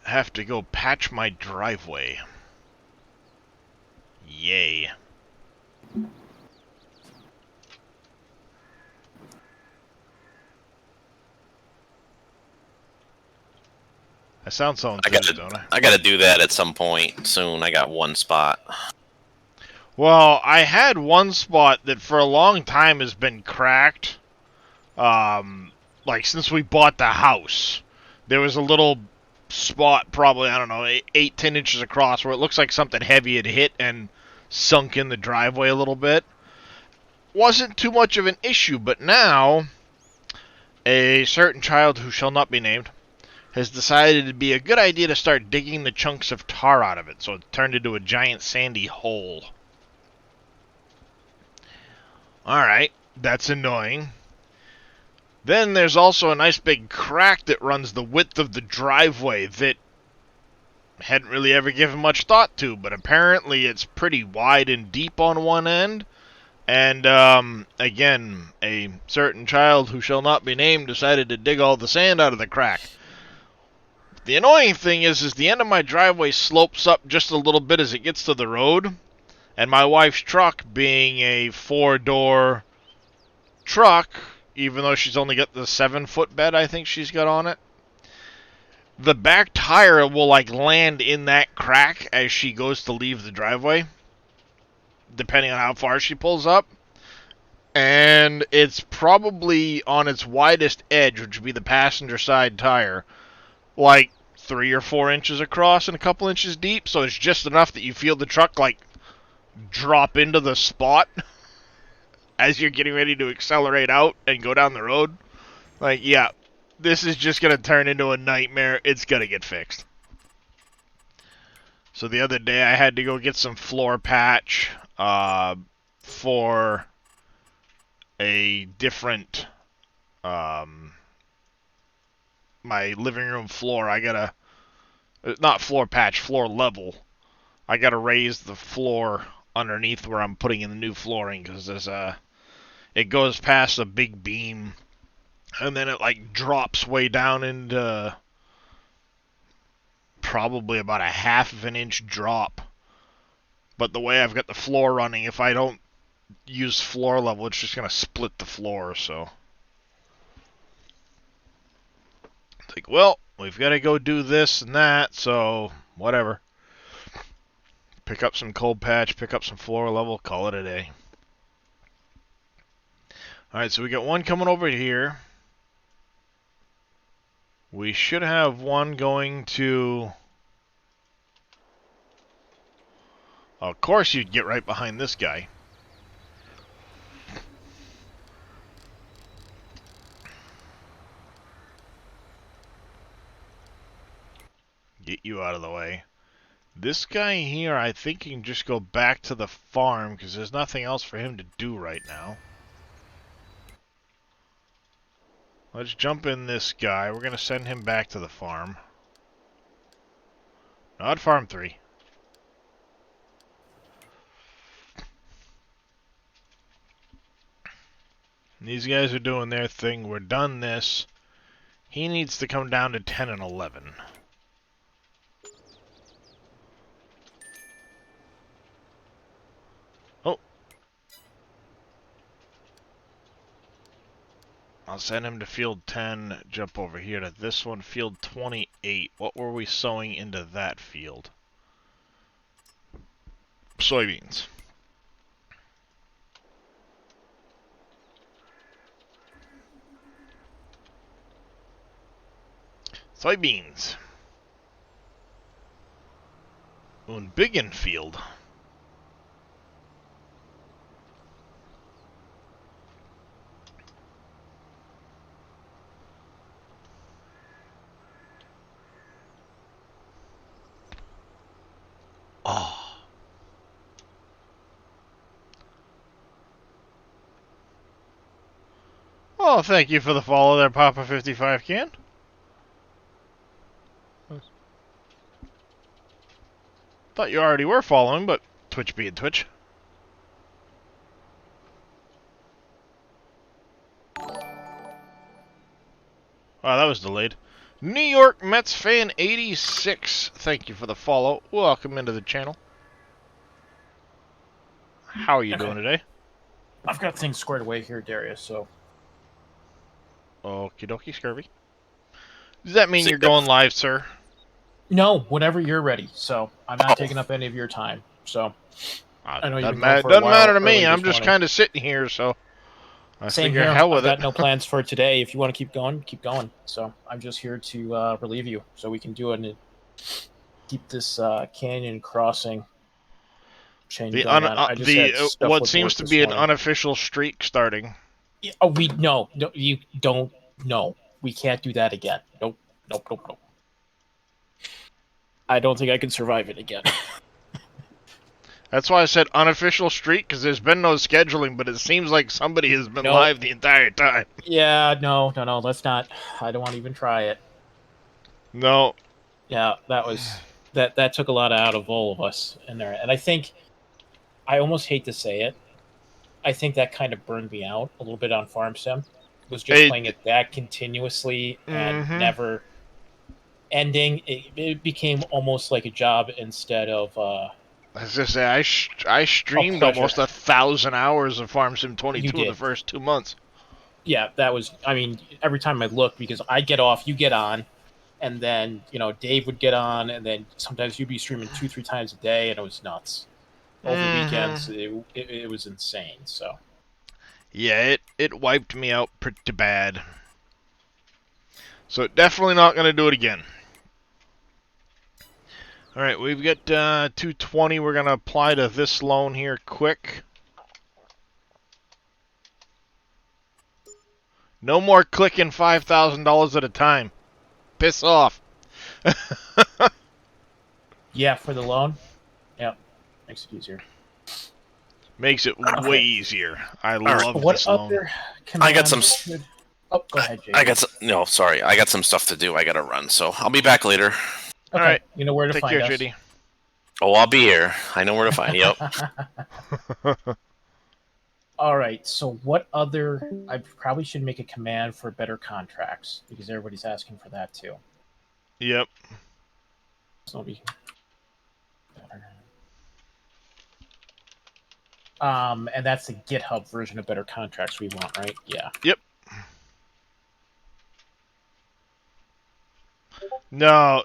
have to go patch my driveway. Yay. I sound so enthused, don't I? I gotta do that at some point soon. I got one spot. Well, I had one spot that for a long time has been cracked. Like since we bought the house, there was a little spot, probably, I don't know, 8-10 inches across, where it looks like something heavy had hit and sunk in the driveway a little bit. Wasn't too much of an issue, but now a certain child who shall not be named has decided it'd be a good idea to start digging the chunks of tar out of it, so it turned into a giant sandy hole. Alright, that's annoying. Then there's also a nice big crack that runs the width of the driveway that hadn't really ever given much thought to, but apparently it's pretty wide and deep on one end. And, again, a certain child who shall not be named decided to dig all the sand out of the crack. The annoying thing is the end of my driveway slopes up just a little bit as it gets to the road, and my wife's truck, being a 4-door truck, even though she's only got the 7-foot bed I think she's got on it, the back tire will, like, land in that crack as she goes to leave the driveway. depending on how far she pulls up. And it's probably on its widest edge, which would be the passenger side tire, like 3 or 4 inches across and a couple inches deep. So it's just enough that you feel the truck like drop into the spot as you're getting ready to accelerate out and go down the road. Like, yeah, this is just going to turn into a nightmare. It's going to get fixed. So the other day I had to go get some floor patch for a different, my living room floor. I gotta, not floor patch, floor level. I gotta raise the floor underneath where I'm putting in the new flooring, because there's it goes past a big beam, and then it like drops way down into probably about a half of an inch drop. But the way I've got the floor running, if I don't use floor level, it's just gonna split the floor. So it's like, well, we've got to go do this and that, so whatever. Pick up some cold patch, pick up some floor level, call it a day. Alright, so we got one coming over here. We should have one going to... Of course you'd get right behind this guy. Get you out of the way. This guy here, I think he can just go back to the farm, because there's nothing else for him to do right now. Let's jump in this guy. We're going to send him back to the farm. Not farm 3. These guys are doing their thing. We're done this. He needs to come down to 10 and 11. Oh. I'll send him to field 10, jump over here to this one, field 28. What were we sowing into that field? Soybeans. Soybeans. Und Biggin field. Oh. Well, thank you for the follow there, Papa 55 Can. Thought you already were following, but Twitch being Twitch. Wow, that was delayed. New York Mets fan 86. Thank you for the follow. Welcome into the channel. How are you doing today? I've got things squared away here, Darius, so... Okie dokie, Scurvy. Does that mean you're going live, sir? No, whenever you're ready. So I'm not taking up any of your time. So I know you've been going for a doesn't while matter to me. early I'm this just morning. kind of sitting here, so I Same figure here. hell with I've got it. no plans for today. If you want to keep going, keep going. So I'm just here to relieve you, so we can do it and keep this canyon crossing chain The going on. I just had stuff what with seems work to this be an morning. unofficial streak starting. Yeah, oh, no, you don't. No, we can't do that again. Nope. I don't think I can survive it again. That's why I said unofficial streak, because there's been no scheduling, but it seems like somebody has been live the entire time. Yeah, no, let's not. I don't want to even try it. No. Yeah, that took a lot out of all of us in there. And I think, I almost hate to say it, I think that kind of burned me out a little bit on Farm Sim. Was just playing it that continuously and never ending. It became almost like a job instead of... I was just say, I streamed almost 1,000 hours of Farm Sim 22 in the first 2 months. Yeah, that was, I mean, every time I look, because I get off, you get on, and then, Dave would get on, and then sometimes you'd be streaming 2-3 times a day, and it was nuts. over the Mhm. weekends. It was insane. So Yeah, it wiped me out pretty bad. So definitely not going to do it again. All right, we've got 220. We're going to apply to this loan here quick. No more clicking $5,000 at a time. Piss off. yeah, for the loan, yeah, makes it easier. Makes it way Okay. easier. I right. love What this loan. other I got some. commands should- Oh, go ahead, Jay. I got some. No, sorry. I got some stuff to do. I got to run. So I'll be back later. All Okay, right. you know where to Take find care, us. JD. Oh, I'll be here. I know where to find you. Yep. All right. So what other? I probably should make a command for better contracts because everybody's asking for that too. Yep. So we. And that's the GitHub version of better contracts we want, right? Yeah. Yep. No.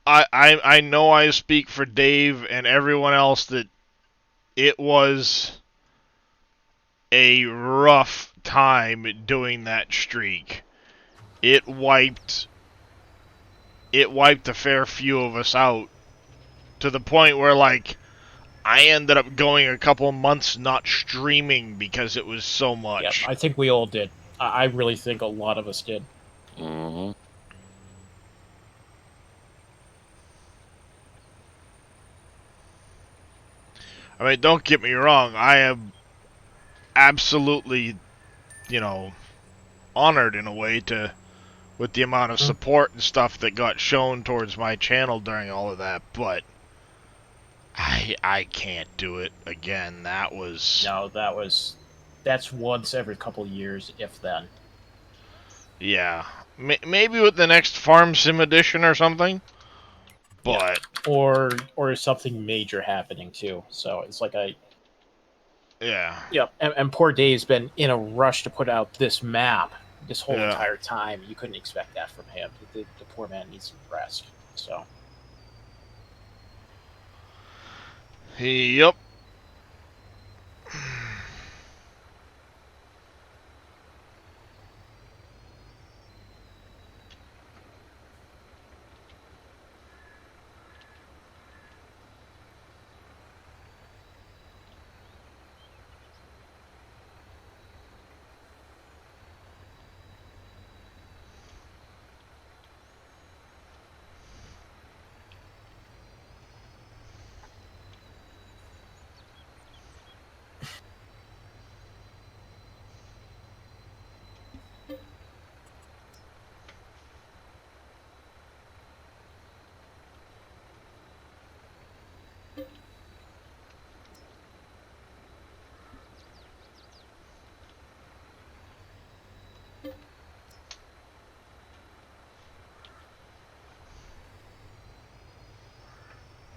I know I speak for Dave and everyone else that it was a rough time doing that streak. It wiped a fair few of us out to the point where, like, I ended up going a couple months not streaming because it was so much. Yep, I think we all did. I really think a lot of us did. Mm-hmm. I mean, don't get me wrong. I am absolutely, honored in a way with the amount of support and stuff that got shown towards my channel during all of that, but I can't do it again. No, that's once every couple years, if then. Yeah. Maybe with the next Farm Sim edition or something. But or something major happening too. So it's like yeah. Yep. And poor Dave's been in a rush to put out this map this whole entire time. You couldn't expect that from him. The poor man needs some rest. So. Yep.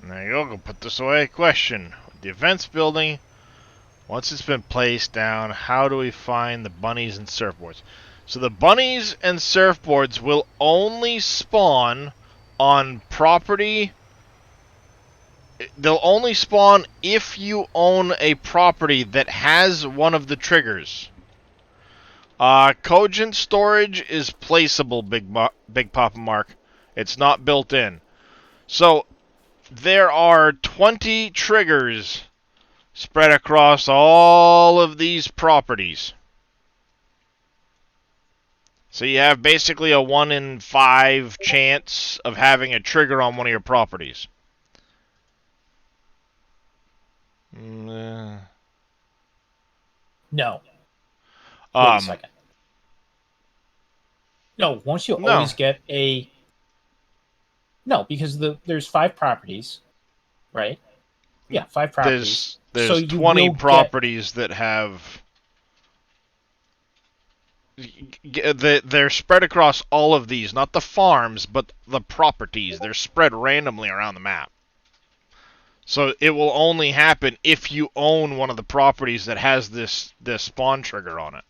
There you go. Go put this away. Question. The events building, once it's been placed down, how do we find the bunnies and surfboards? So the bunnies and surfboards will only spawn on property. They'll only spawn if you own a property that has one of the triggers. Cogent storage is placeable, Big Papa Mark. It's not built in. So there are 20 triggers spread across all of these properties. So you have basically a 1 in 5 chance of having a trigger on one of your properties. No. Wait a second. No, won't you always get a... No, because there's 5 properties, right? Yeah, 5 properties. There's so 20 properties that have... They're spread across all of these, not the farms, but the properties. They're spread randomly around the map. So it will only happen if you own one of the properties that has this spawn trigger on it.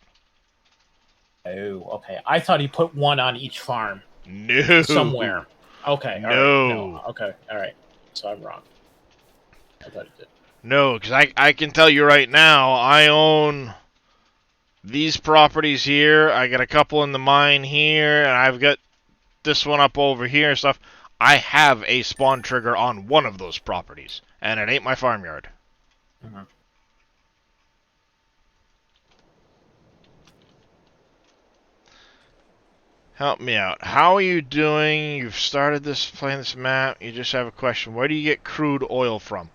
Oh, okay. I thought he put one on each farm. No. Somewhere. Okay. No. All right. No. Okay. All right. So I'm wrong. I thought he did. No, because I can tell you right now, I own these properties here. I got a couple in the mine here, and I've got this one up over here and stuff. I have a spawn trigger on one of those properties, and it ain't my farmyard. Mhm. Help me out. How are you doing? You've started this playing this map. You just have a question. Where do you get crude oil from?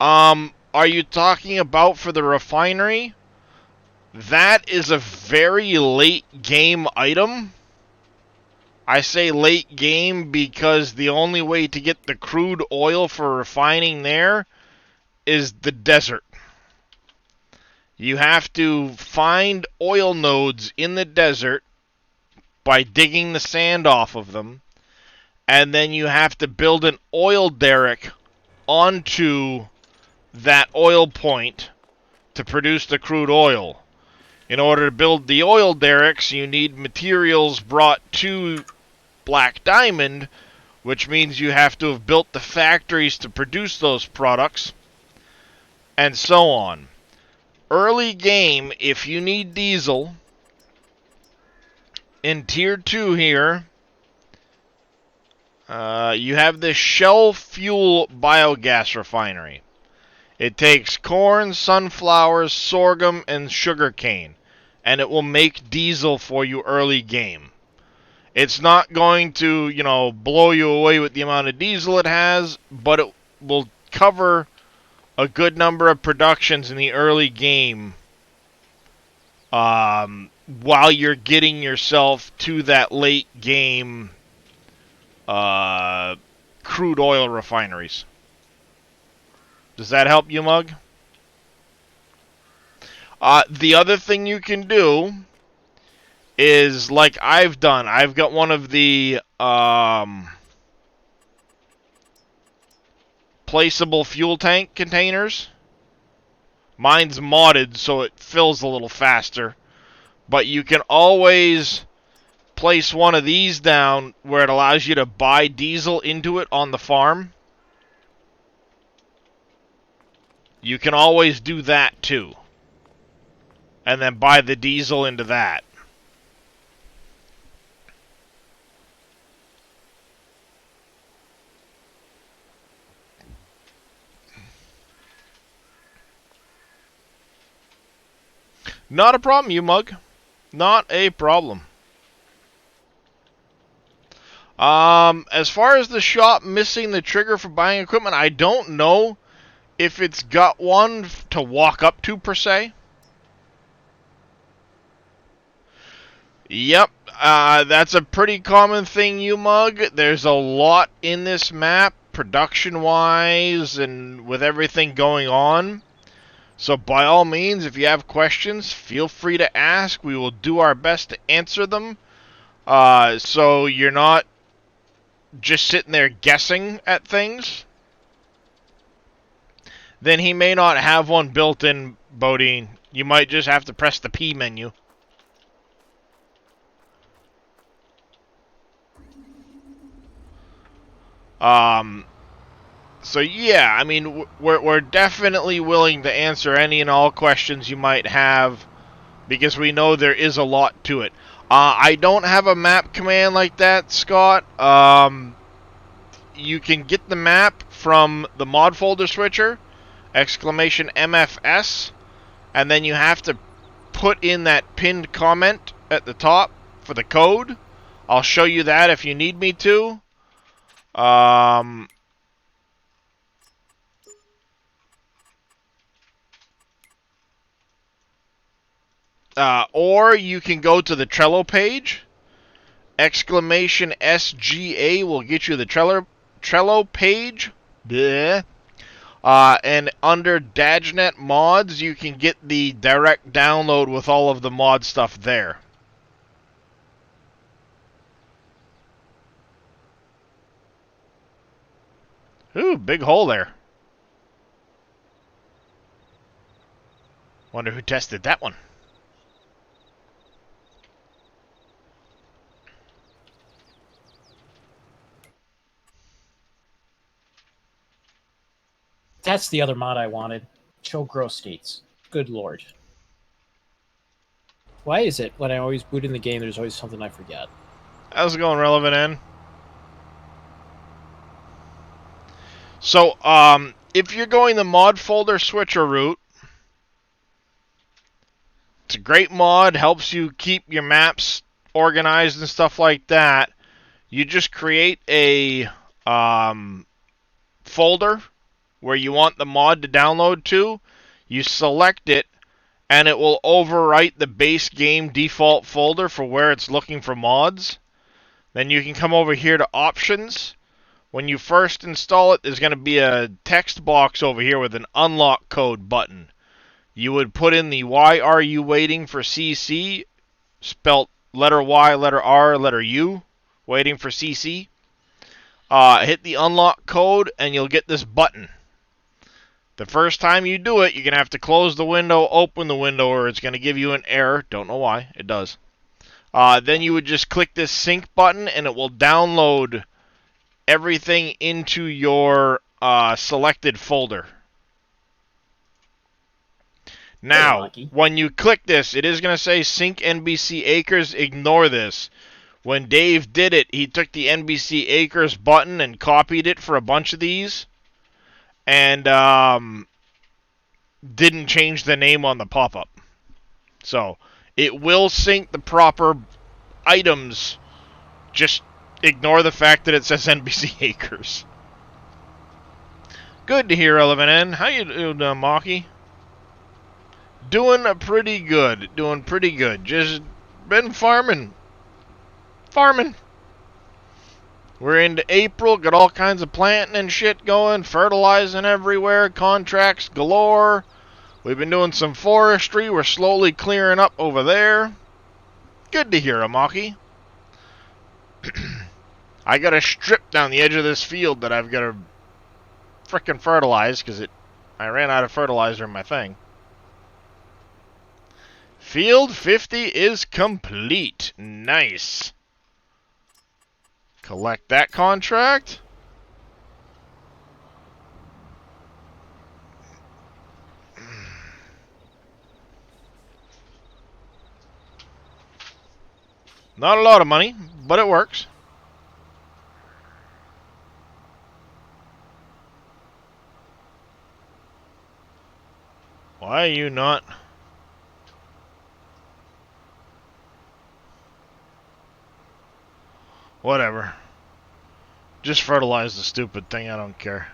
Are you talking about for the refinery? That is a very late game item. I say late game because the only way to get the crude oil for refining there is the desert. You have to find oil nodes in the desert by digging the sand off of them, and then you have to build an oil derrick onto that oil point to produce the crude oil. In order to build the oil derricks, you need materials brought to Black Diamond, which means you have to have built the factories to produce those products, and so on. Early game, if you need diesel, in Tier 2 here, you have this Shell Fuel Biogas Refinery. It takes corn, sunflowers, sorghum, and sugarcane, and it will make diesel for you early game. It's not going to, blow you away with the amount of diesel it has, but it will cover a good number of productions in the early game while you're getting yourself to that late game crude oil refineries. Does that help you, Mug? The other thing you can do is like I've done. I've got one of the placeable fuel tank containers. Mine's modded so it fills a little faster. But you can always place one of these down where it allows you to buy diesel into it on the farm. You can always do that too. And then buy the diesel into that. Not a problem, you mug. Not a problem. As far as the shop missing the trigger for buying equipment, I don't know if it's got one to walk up to, per se. Yep, that's a pretty common thing, you mug. There's a lot in this map, production-wise, and with everything going on. So by all means, if you have questions, feel free to ask. We will do our best to answer them. So you're not just sitting there guessing at things. Then he may not have one built in, Bodine. You might just have to press the P menu. So yeah, I mean, we're definitely willing to answer any and all questions you might have, because we know there is a lot to it. I don't have a map command like that, Scott. You can get the map from the mod folder switcher, exclamation MFS, and then you have to put in that pinned comment at the top for the code. I'll show you that if you need me to. Or you can go to the Trello page. Exclamation SGA will get you the Trello page. Bleh. And under Dajnet mods, you can get the direct download with all of the mod stuff there. Ooh, big hole there. Wonder who tested that one. That's the other mod I wanted. Show grow states. Good lord. Why is it when I always boot in the game, there's always something I forget? How's it going, Relevant N? So, if you're going the mod folder switcher route, it's a great mod, helps you keep your maps organized and stuff like that. You just create a folder where you want the mod to download to. You select it, and it will overwrite the base game default folder for where it's looking for mods. Then you can come over here to options. When you first install it, there's going to be a text box over here with an unlock code button. You would put in the "Why are you waiting for CC?" spelt letter Y, letter R, letter U, waiting for CC. Hit the unlock code, and you'll get this button. The first time you do it, you're going to have to close the window, open the window, or it's going to give you an error. Don't know why. It does. Then you would just click this sync button, and it will download everything into your selected folder. Now, when you click this, it is going to say Sync NBC Acres. Ignore this. When Dave did it, he took the NBC Acres button and copied it for a bunch of these, and didn't change the name on the pop-up. So, it will sync the proper items. Just ignore the fact that it says NBC Acres. Good to hear, Relevant N. How you doing, Maki? Doing pretty good. Doing pretty good. Just been farming. We're into April. Got all kinds of planting and shit going. Fertilizing everywhere. Contracts galore. We've been doing some forestry. We're slowly clearing up over there. Good to hear, Amaki. I got a strip down the edge of this field that I've got to frickin' fertilize because I ran out of fertilizer in my thing. Field 50 is complete. Nice. Collect that contract. Not a lot of money, but it works. Why are you not? Whatever. Just fertilize the stupid thing, I don't care.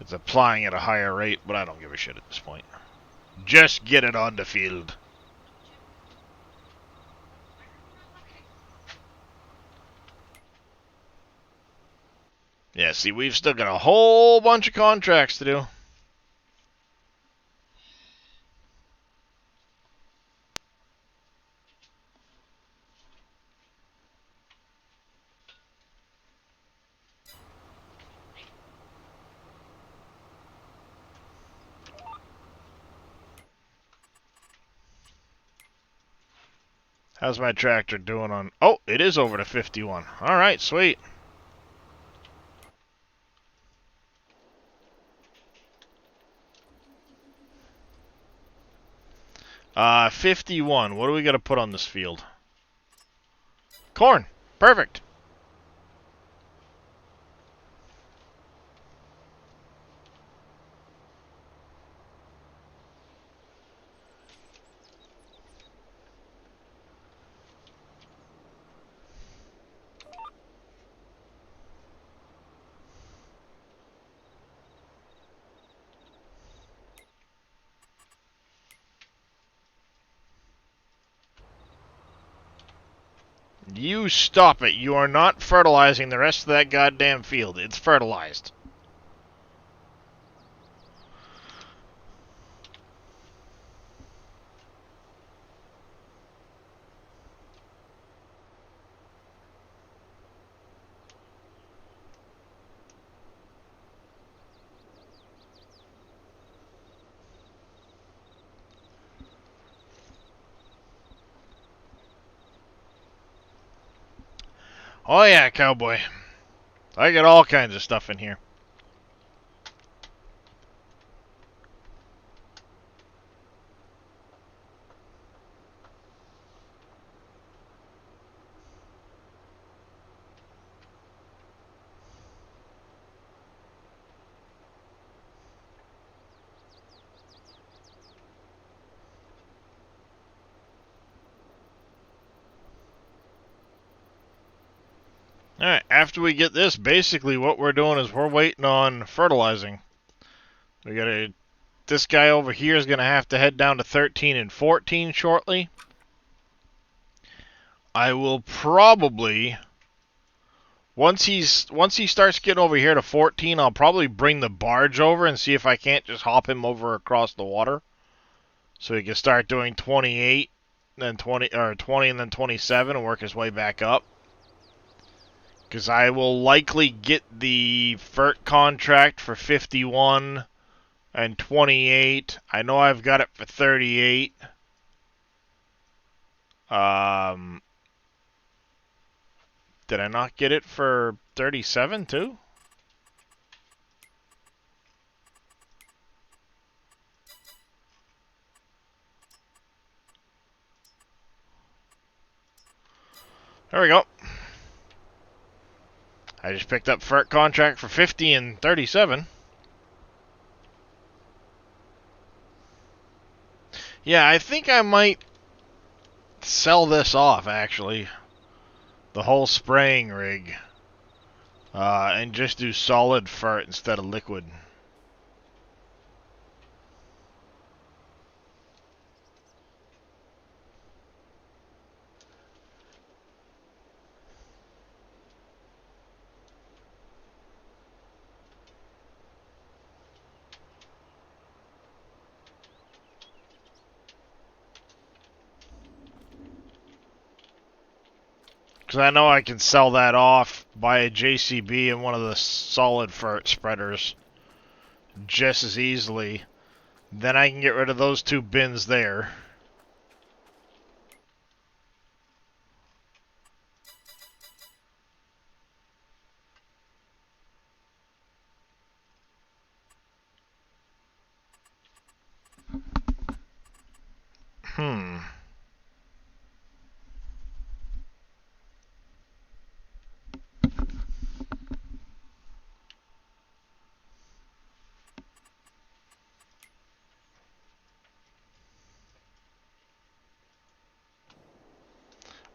It's applying at a higher rate, but I don't give a shit at this point. Just get it on the field. Yeah, see, we've still got a whole bunch of contracts to do. How's my tractor doing on... Oh, it is over to 51. Alright, sweet. Uh, 51. What do we got to put on this field? Corn. Perfect. You stop it. You are not fertilizing the rest of that goddamn field. It's fertilized. Oh yeah, cowboy. I got all kinds of stuff in here. Alright, after we get this, basically what we're doing is we're waiting on fertilizing. We gotta... This guy over here is gonna have to head down to 13 and 14 shortly. I will probably... Once he starts getting over here to 14, I'll probably bring the barge over and see if I can't just hop him over across the water. So he can start doing 28, then 20, or 20 and then 27 and work his way back up. Because I will likely get the FERT contract for 51 and 28. I know I've got it for 38. Did I not get it for 37 too? There we go. I just picked up FERT contract for 50 and 37. Yeah, I think I might sell this off, actually. The whole spraying rig. And just do solid FERT instead of liquid. Because I know I can sell that off, buy a JCB and one of the solid FERT spreaders just as easily. Then I can get rid of those two bins there.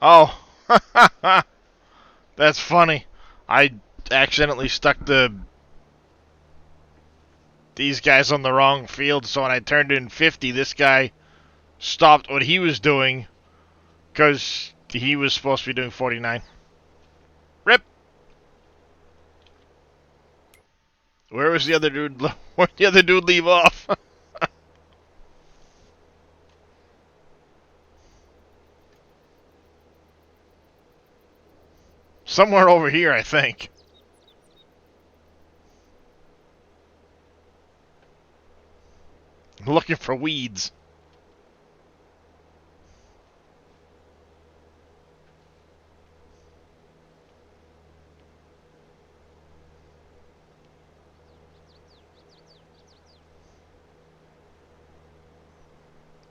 Oh, that's funny. I accidentally stuck these guys on the wrong field, so when I turned in 50, this guy stopped what he was doing because he was supposed to be doing 49. Rip! Where was the other dude? Where'd the other dude leave off? Somewhere over here, I think. I'm looking for weeds.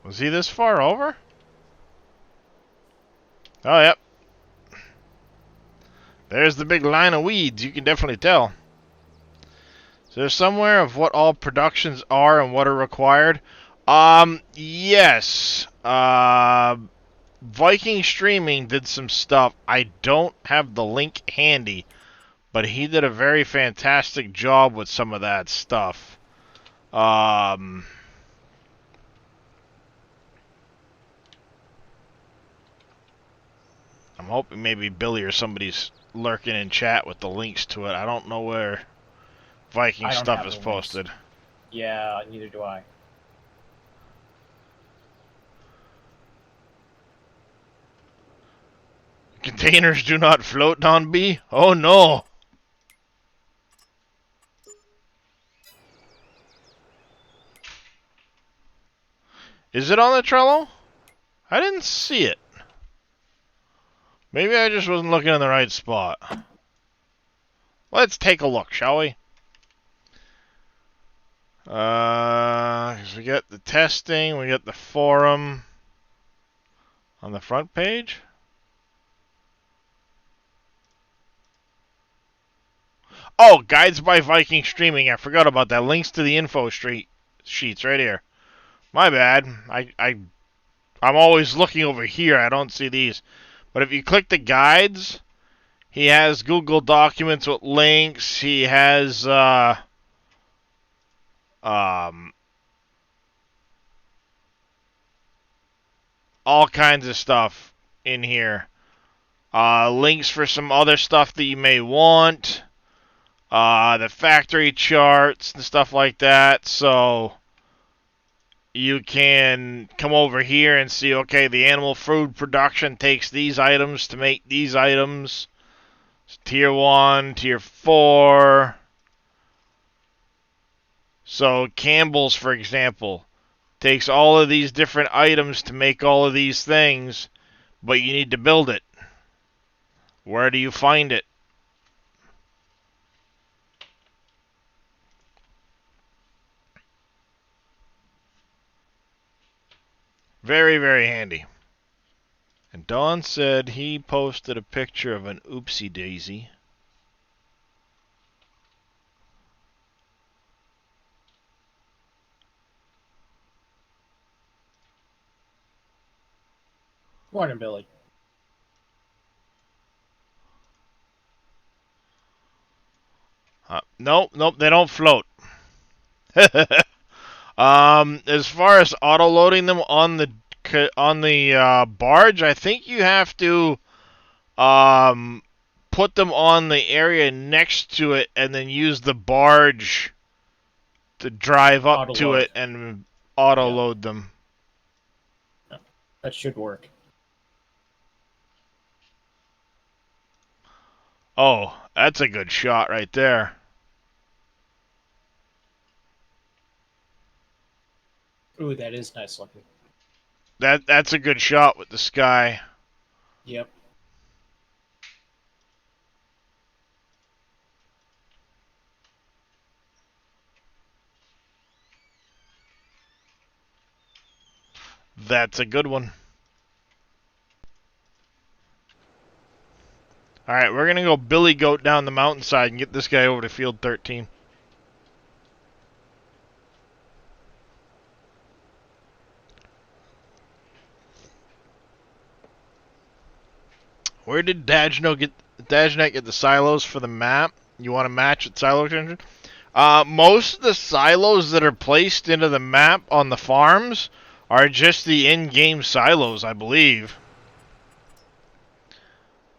Was he this far over? Oh, yep. There's the big line of weeds. You can definitely tell. So there's somewhere of what all productions are and what are required. Yes. Viking Streaming did some stuff. I don't have the link handy, but he did a very fantastic job with some of that stuff. I'm hoping maybe Billy or somebody's lurking in chat with the links to it. I don't know where Viking stuff is posted. Yeah, neither do I. Containers do not float, Don B? Oh no! Is it on the Trello? I didn't see it. Maybe I just wasn't looking in the right spot. Let's take a look, shall we? 'Cause we got the testing, we got the forum on the front page. Oh, Guides by Viking Streaming. I forgot about that. Links to the info sheets right here. My bad. I'm always looking over here. I don't see these. But if you click the guides, he has Google Documents with links. He has all kinds of stuff in here. Links for some other stuff that you may want. The factory charts and stuff like that. So you can come over here and see, okay, the animal food production takes these items to make these items. Tier 1, Tier 4. So Campbell's, for example, takes all of these different items to make all of these things, but you need to build it. Where do you find it? Very, very handy. And Don said he posted a picture of an oopsie daisy. Morning, Billy. Nope, they don't float. As far as auto loading them on the barge, I think you have to put them on the area next to it and then use the barge to drive up Auto to load. it and auto load them. That should work. Oh, that's a good shot right there. Ooh, that is nice looking. That's a good shot with the sky. Yep. That's a good one. Alright, we're going to go Billy Goat down the mountainside and get this guy over to field 13. Where did Dajnet get the silos for the map? You want to match with silo extension? Most of the silos that are placed into the map on the farms are just the in-game silos, I believe.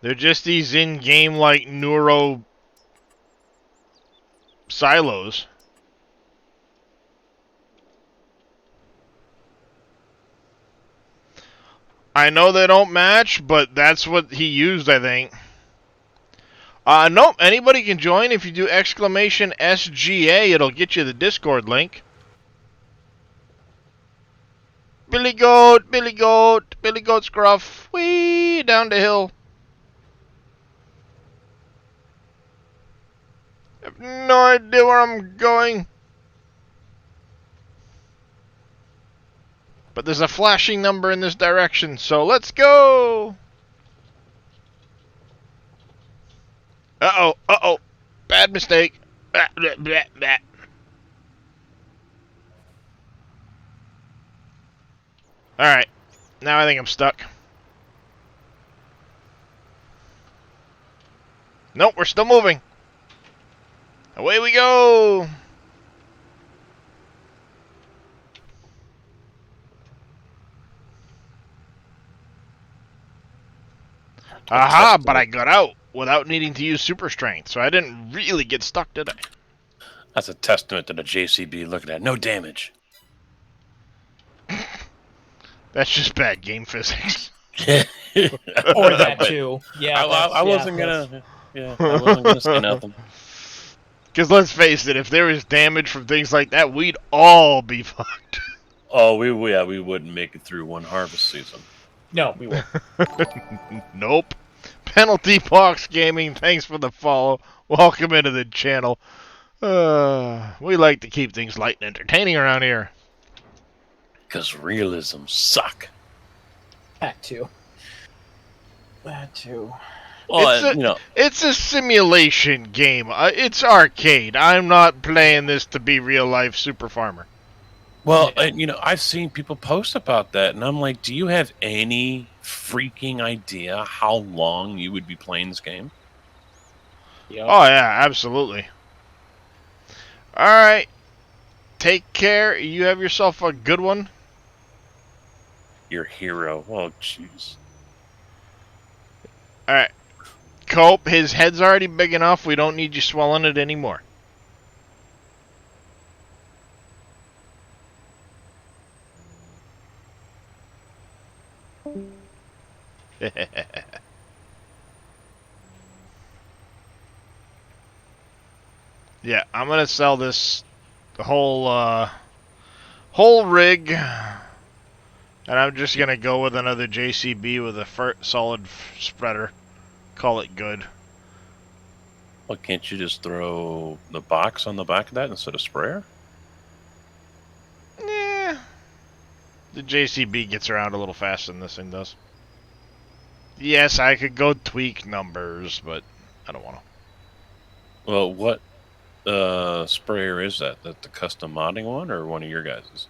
They're just these in-game, like, neuro silos. I know they don't match, but that's what he used, I think. Nope, anybody can join. If you do exclamation SGA, it'll get you the Discord link. Billy Goat, Billy Goat, Billy Goat Scruff. Whee, down the hill. I have no idea where I'm going. But there's a flashing number in this direction, so let's go! Uh-oh, uh-oh. Bad mistake. Blah, blah, blah, blah. Alright. Now I think I'm stuck. Nope, we're still moving. Away we go! Aha, but I got out without needing to use super strength, so I didn't really get stuck, did I? That's a testament to the JCB looking at no damage. That's just bad game physics. Or that too. Yeah, I wasn't gonna. Yeah, I wasn't gonna say nothing. Because let's face it, if there was damage from things like that, we'd all be fucked. Oh, we wouldn't make it through one harvest season. No, we won't. Nope. Penalty Box Gaming, thanks for the follow. Welcome into the channel. We like to keep things light and entertaining around here. Because realism suck. That too. That too. Well, It's a simulation game. It's arcade. I'm not playing this to be real life Super Farmer. well, I've seen people post about that, and I'm like, do you have any freaking idea how long you would be playing this game? Yep. Oh yeah, absolutely. All right. Take care. You have yourself a good one. Your hero. Oh, jeez. All right. Cope, his head's already big enough. We don't need you swelling it anymore. Yeah, I'm gonna sell this whole rig, and I'm just gonna go with another JCB with a solid spreader. Call it good. Well, can't you just throw the box on the back of that instead of sprayer? Yeah, the JCB gets around a little faster than this thing does. Yes, I could go tweak numbers, but I don't want to. Well, what sprayer is that? That the custom modding one or one of your guys's?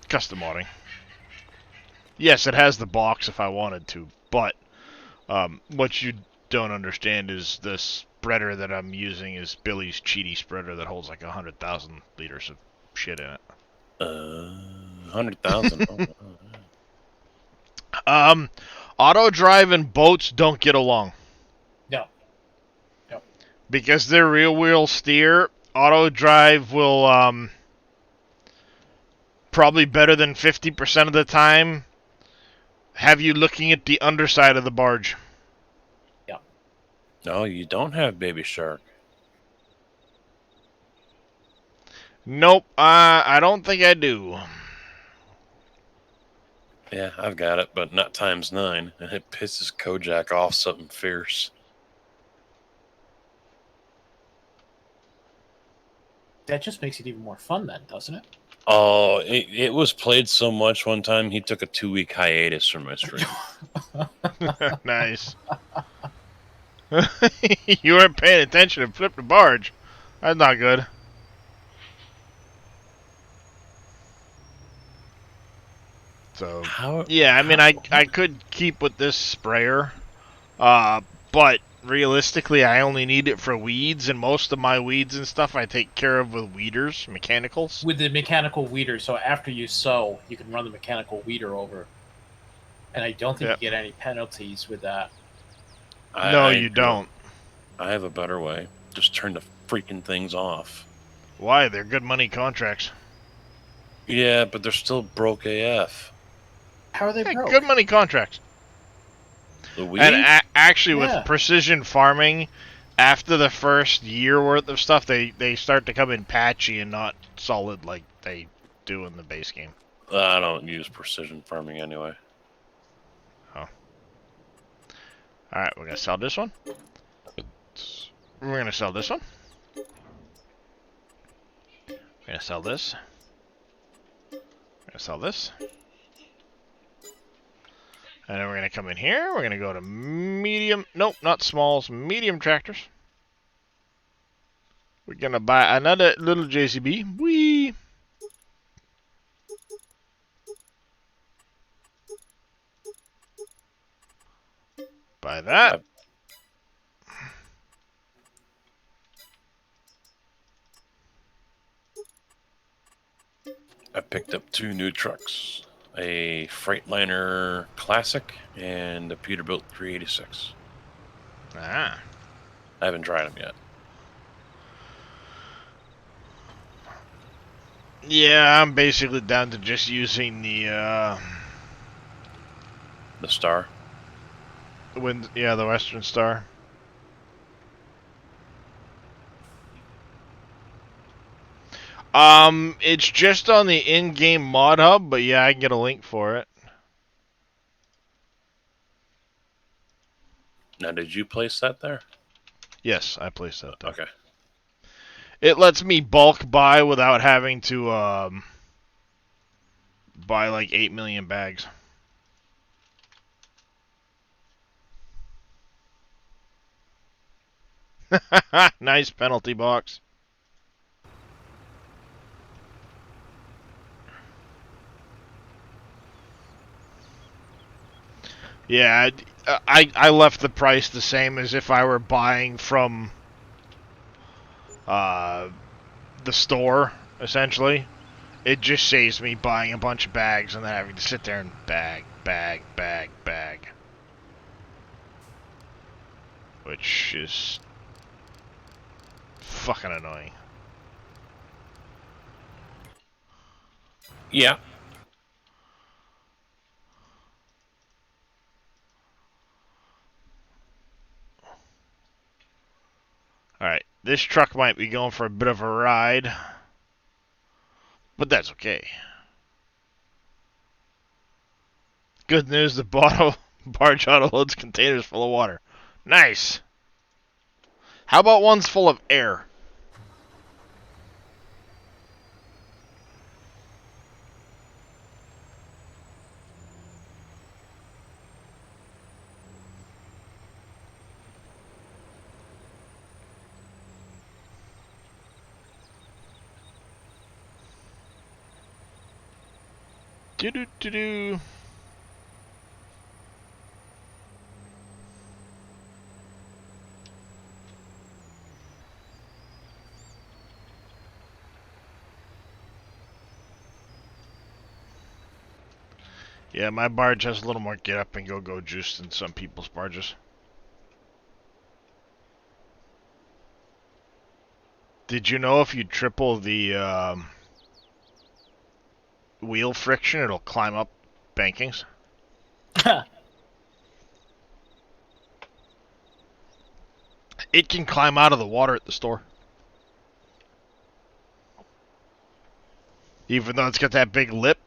Custom modding. Yes, it has the box if I wanted to, but what you don't understand is the spreader that I'm using is Billy's cheaty spreader that holds like 100,000 liters of shit in it. 100,000. Auto drive and boats don't get along. No. Because they're rear wheel steer, auto drive will probably better than 50% of the time have you looking at the underside of the barge. Yeah. No, you don't have Baby Shark. Nope, I don't think I do. Yeah, I've got it, but not times 9, and it pisses Kojak off something fierce. That just makes it even more fun then, doesn't it? Oh, it was played so much one time, he took a 2-week hiatus from my stream. Nice. You weren't paying attention and flipped the barge. That's not good. So, yeah, I mean, I could keep with this sprayer, but realistically, I only need it for weeds, and most of my weeds and stuff I take care of with weeders, mechanicals. With the mechanical weeder, so after you sow, you can run the mechanical weeder over. And I don't think you get any penalties with that. No, you don't. I have a better way. Just turn the freaking things off. Why? They're good money contracts. Yeah, but they're still broke AF. How are they broke? Good money contracts. The weeds? And actually, with precision farming, after the first year worth of stuff, they start to come in patchy and not solid like they do in the base game. I don't use precision farming anyway. Oh. Alright, we're going to sell this one. We're going to sell this one. We're going to sell this. We're going to sell this. And then we're going to come in here. We're going to go to medium. Nope, not smalls. Medium tractors. We're going to buy another little JCB. Whee! Buy that. I picked up 2 new trucks. A Freightliner Classic and a Peterbilt 386. Ah. I haven't tried them yet. Yeah, I'm basically down to just using the Star? The Western Star. It's just on the in-game mod hub, but yeah, I can get a link for it. Now, did you place that there? Yes, I placed that there. Okay. It lets me bulk buy without having to buy like 8 million bags. Nice penalty box. Yeah, I left the price the same as if I were buying from the store, essentially. It just saves me buying a bunch of bags and then having to sit there and bag. Which is fucking annoying. Yeah. Alright, this truck might be going for a bit of a ride, but that's okay. Good news, the barge autoloads containers full of water. Nice! How about ones full of air? Do-do-do-do. Yeah, my barge has a little more get up and go juice than some people's barges. Did you know if you triple the wheel friction, it'll climb up bankings? It can climb out of the water at the store. Even though it's got that big lip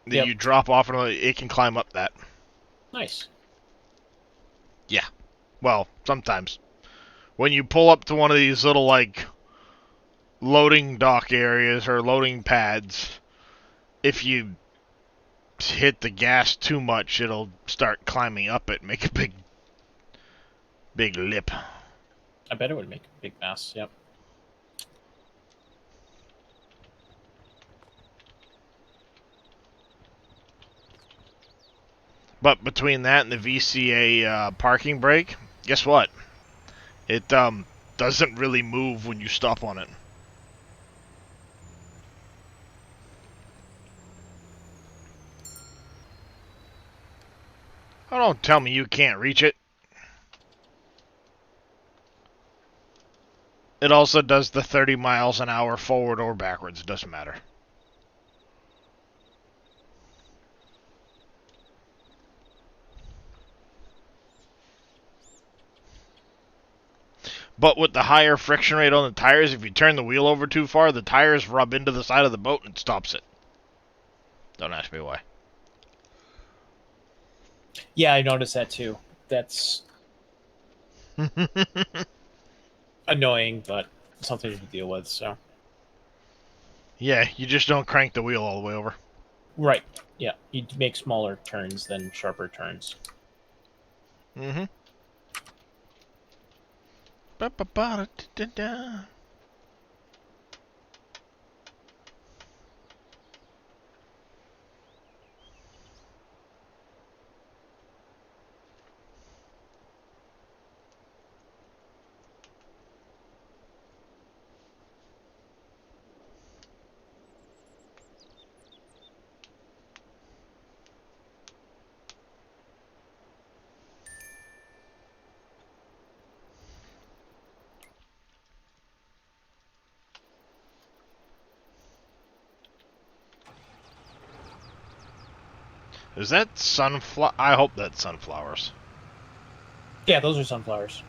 that you drop off, and it can climb up that. Nice. Yeah. Well, sometimes. When you pull up to one of these little, like, loading dock areas or loading pads, if you hit the gas too much, it'll start climbing up it and make a big lip. I bet it would make a big mess, yep. But between that and the VCA parking brake, guess what? It doesn't really move when you stop on it. Oh, don't tell me you can't reach it. It also does the 30 miles an hour forward or backwards. It doesn't matter. But with the higher friction rate on the tires, if you turn the wheel over too far, the tires rub into the side of the boat and it stops it. Don't ask me why. Yeah, I noticed that too. That's annoying, but something to deal with, so. Yeah, you just don't crank the wheel all the way over. Right. Yeah, you make smaller turns than sharper turns. Mm-hmm. Ba-ba-ba-da-da-da. Is that sunflower? I hope that's sunflowers. Yeah, those are sunflowers.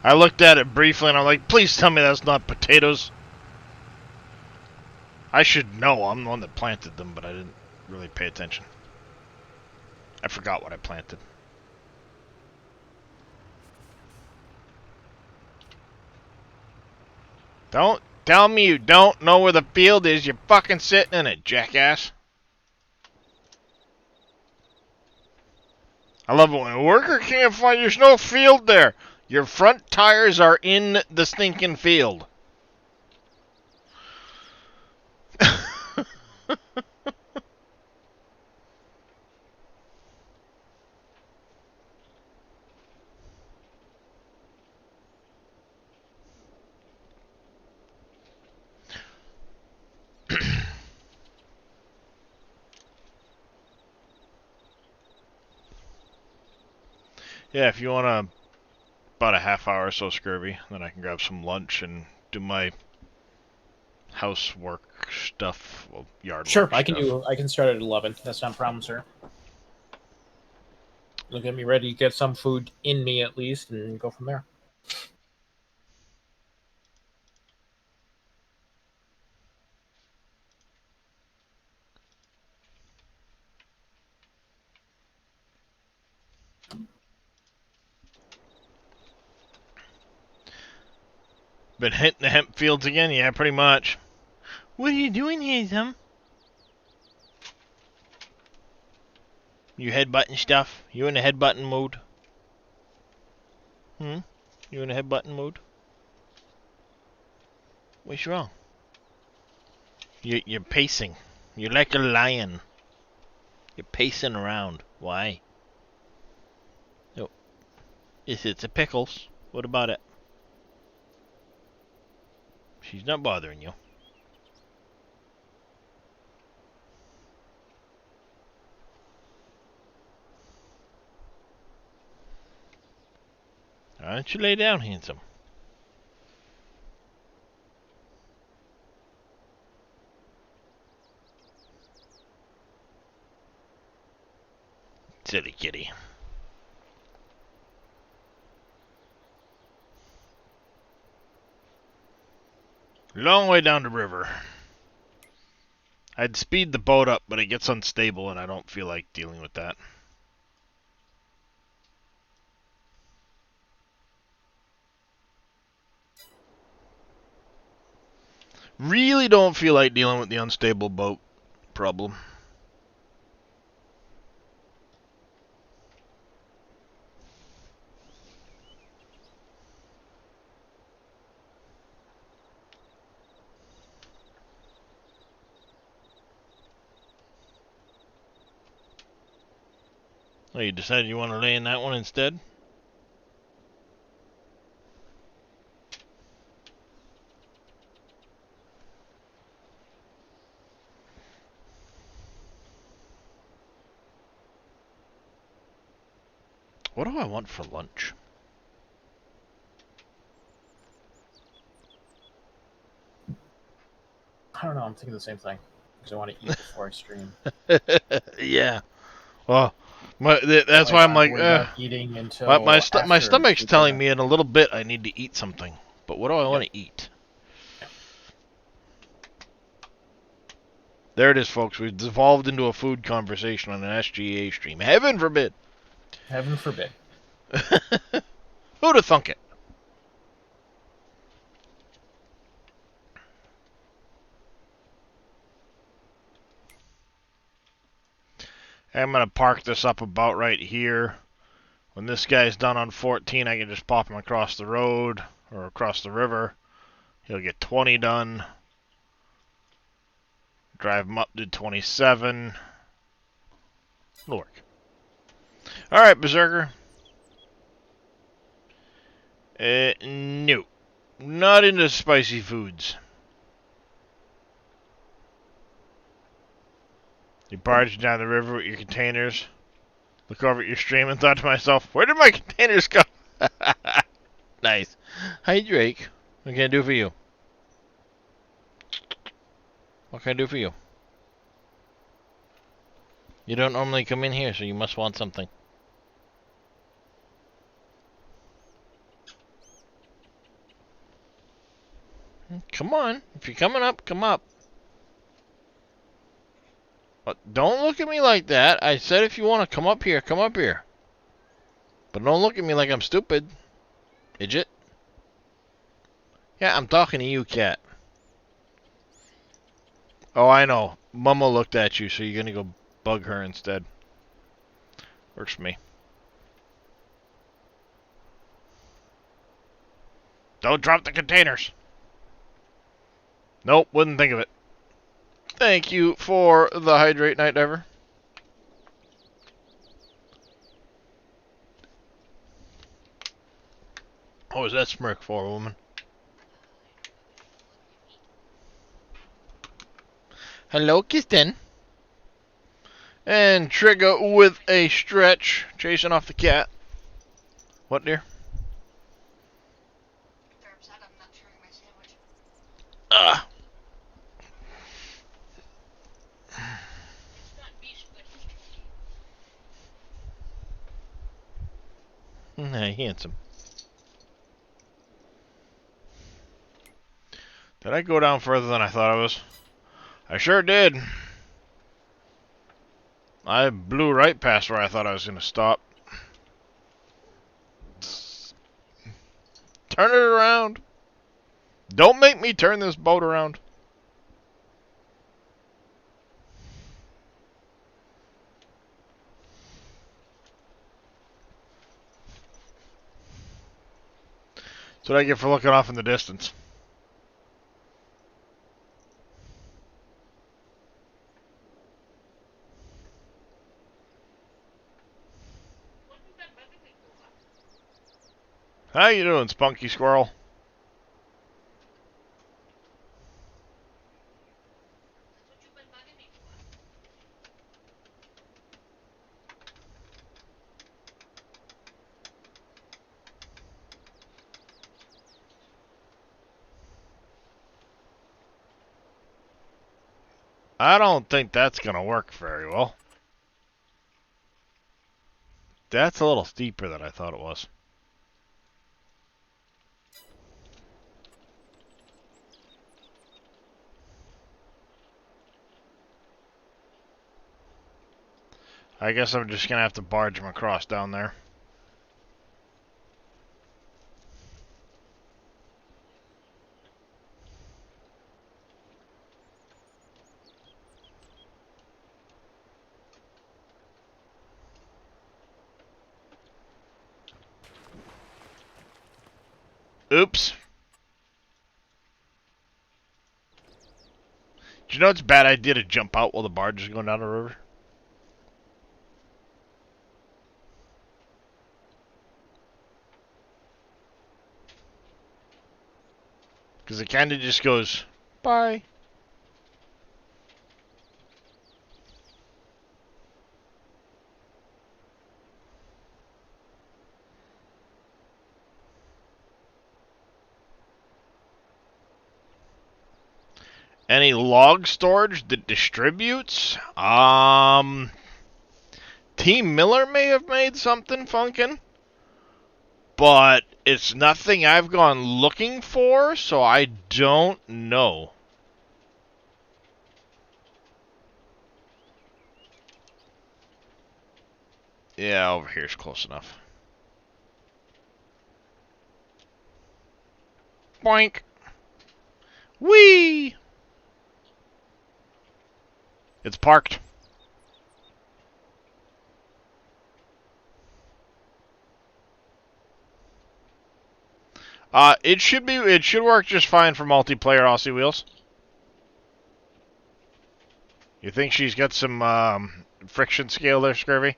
I looked at it briefly and I'm like, please tell me that's not potatoes. I should know. I'm the one that planted them, but I didn't really pay attention. I forgot what I planted. Don't tell me you don't know where the field is. You're fucking sitting in it, jackass. I love it when a worker can't find. There's no field there. Your front tires are in the stinking field. Yeah, if you want about a half hour or so, Scurvy, then I can grab some lunch and do my housework stuff, well, yard Sure, work I can stuff. I can start at 11. That's not a problem, sir. Look at me ready to get some food in me at least, and go from there. Been hitting the hemp fields again? Yeah, pretty much. What are you doing here, Tom? You headbutting stuff? You in a headbutting mode? You in a headbutting mode? What's wrong? You're pacing. You're like a lion. You're pacing around. Why? Oh, it's a pickles. What about it? She's not bothering you. Why don't you lay down, handsome? Silly kitty. Long way down the river. I'd speed the boat up, but it gets unstable and I don't feel like dealing with that. Really don't feel like dealing with the unstable boat problem. Oh, you decided you want to lay in that one instead? What do I want for lunch? I don't know. I'm thinking the same thing because I want to eat before I stream. Yeah. Well, that's Otherwise, why I'm I like, worry about eating until my after stomach's we telling go me in a little bit I need to eat something. But what do I want to eat? There it is, folks. We've devolved into a food conversation on an SGA stream. Heaven forbid. Heaven forbid. Who'd have thunk it? I'm going to park this up about right here. When this guy's done on 14, I can just pop him across the road or across the river. He'll get 20 done. Drive him up to 27. It'll work. Alright, Berserker. No. Not into spicy foods. You barged down the river with your containers. Look over at your stream and thought to myself, where did my containers go? Nice. Hi, Drake. What can I do for you? What can I do for you? You don't normally come in here, so you must want something. Come on. If you're coming up, come up. But don't look at me like that. I said if you want to come up here, come up here. But don't look at me like I'm stupid. Idjit. Yeah, I'm talking to you, cat. Oh, I know. Mama looked at you, so you're gonna go bug her instead. Works for me. Don't drop the containers. Nope, wouldn't think of it. Thank you for the hydrate, Night Diver. What was that smirk for, woman? Hello, Kitten. And Trigger with a stretch, chasing off the cat. What, dear? Ah. Hey, handsome. Did I go down further than I thought I was? I sure did. I blew right past where I thought I was going to stop. Turn it around. Don't make me turn this boat around. That's what I get for looking off in the distance. How you doing, Spunky Squirrel? I don't think that's going to work very well. That's a little steeper than I thought it was. I guess I'm just going to have to barge him across down there. Oops. Do you know it's a bad idea to jump out while the barge is going down the river? Because it kind of just goes, bye. Any log storage that distributes? Team Miller may have made something funkin', but it's nothing I've gone looking for, so I don't know. Yeah, over here's close enough. Boink. Whee! It's parked. It should work just fine for multiplayer Aussie Wheels. You think she's got some friction scale there, Scurvy?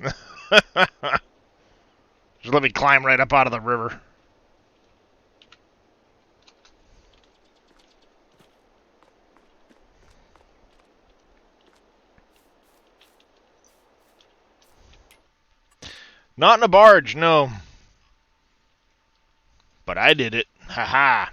Just let me climb right up out of the river. Not in a barge, no. But I did it. Haha.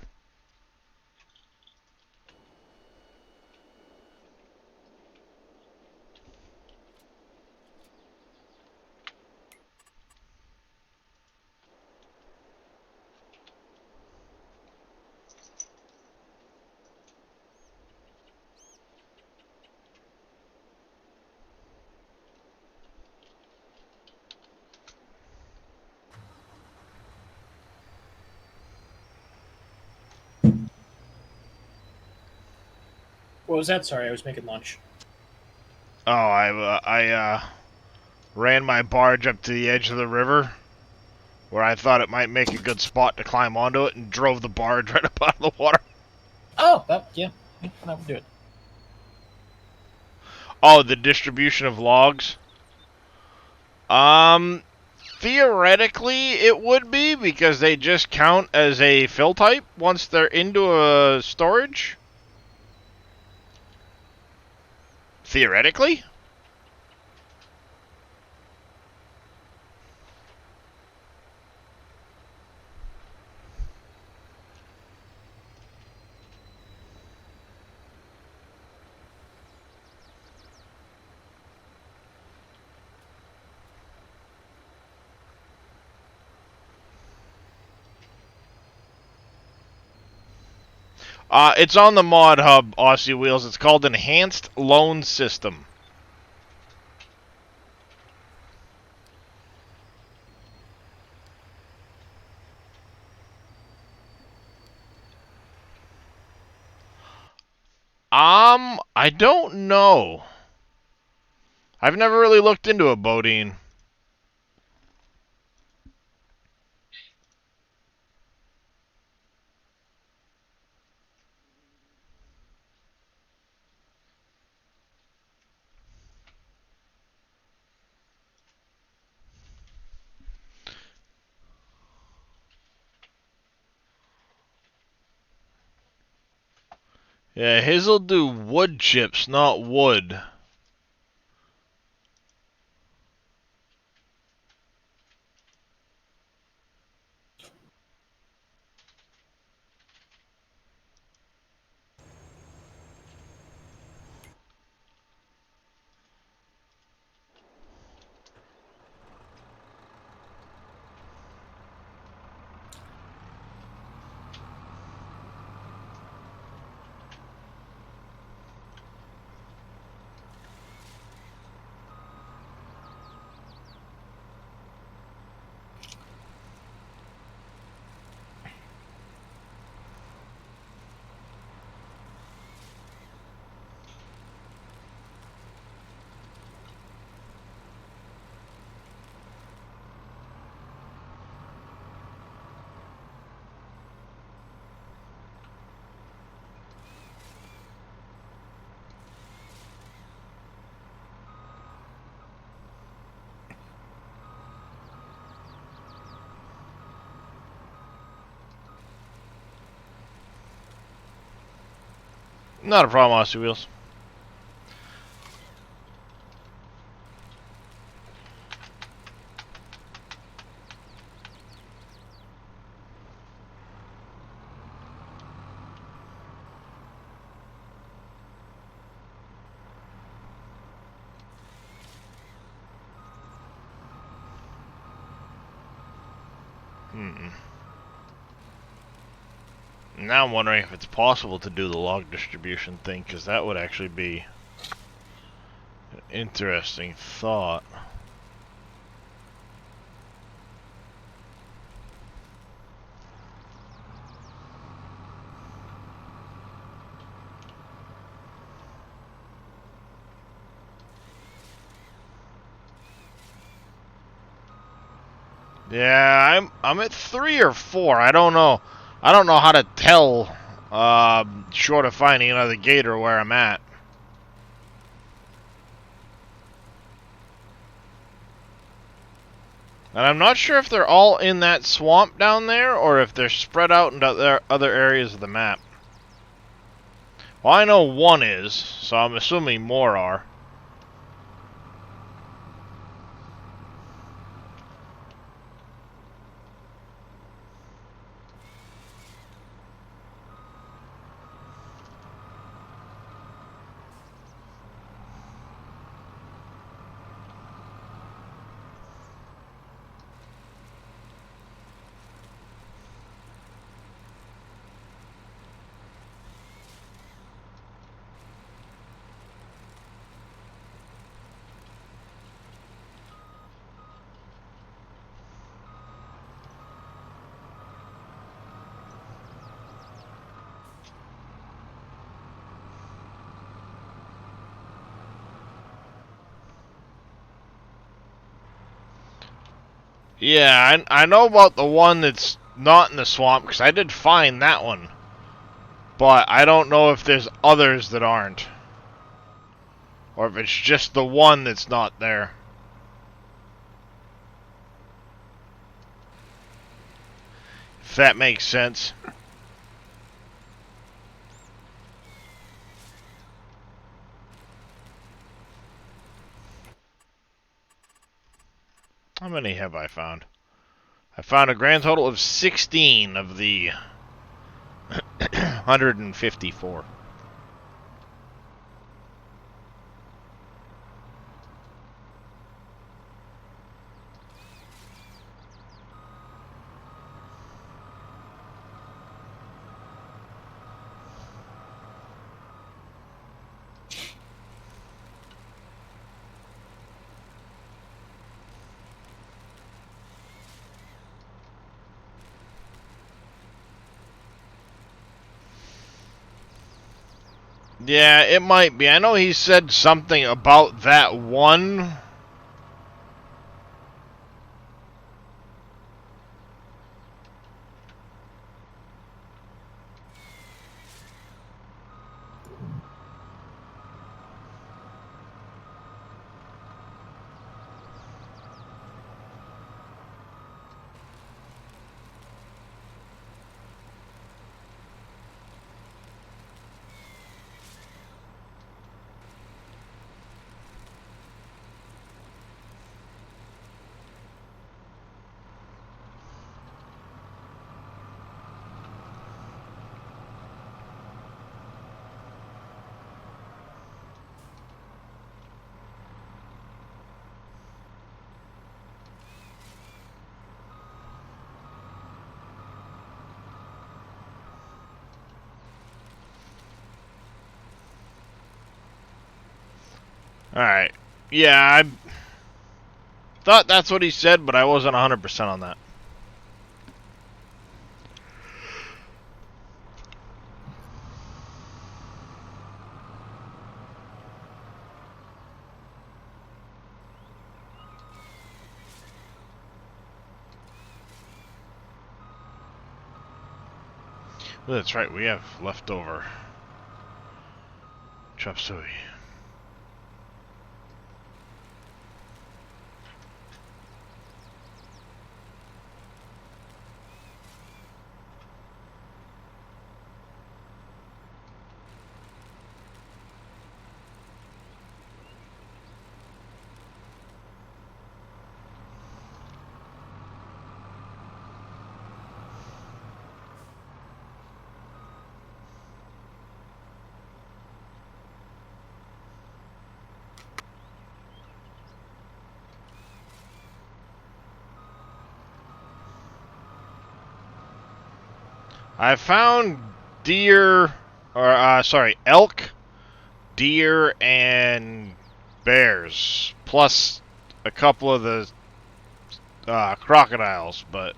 What was that? Sorry, I was making lunch. Oh, I ran my barge up to the edge of the river, where I thought it might make a good spot to climb onto it, and drove the barge right up out of the water. Oh, yeah, that would do it. Oh, the distribution of logs? Theoretically, it would be, because they just count as a fill type once they're into a storage. Theoretically? It's on the mod hub, Aussie Wheels. It's called Enhanced Loan System. I don't know. I've never really looked into a Bodine. Yeah, his'll do wood chips, not wood. Not a problem, Aussie Wheels. Now I'm wondering if it's possible to do the log distribution thing, because that would actually be an interesting thought. Yeah, I'm at 3 or 4. I don't know. I don't know how to tell, short of finding another gator, where I'm at. And I'm not sure if they're all in that swamp down there, or if they're spread out into other areas of the map. Well, I know one is, so I'm assuming more are. Yeah, I know about the one that's not in the swamp, because I did find that one. But I don't know if there's others that aren't. Or if it's just the one that's not there. If that makes sense. How many have I found? I found a grand total of 16 of the 154. Yeah, it might be. I know he said something about that one. Alright. Yeah, I thought that's what he said, but I wasn't 100% on that. Well, that's right, we have leftover chop suey. I found deer, or sorry, elk, deer, and bears, plus a couple of the crocodiles, but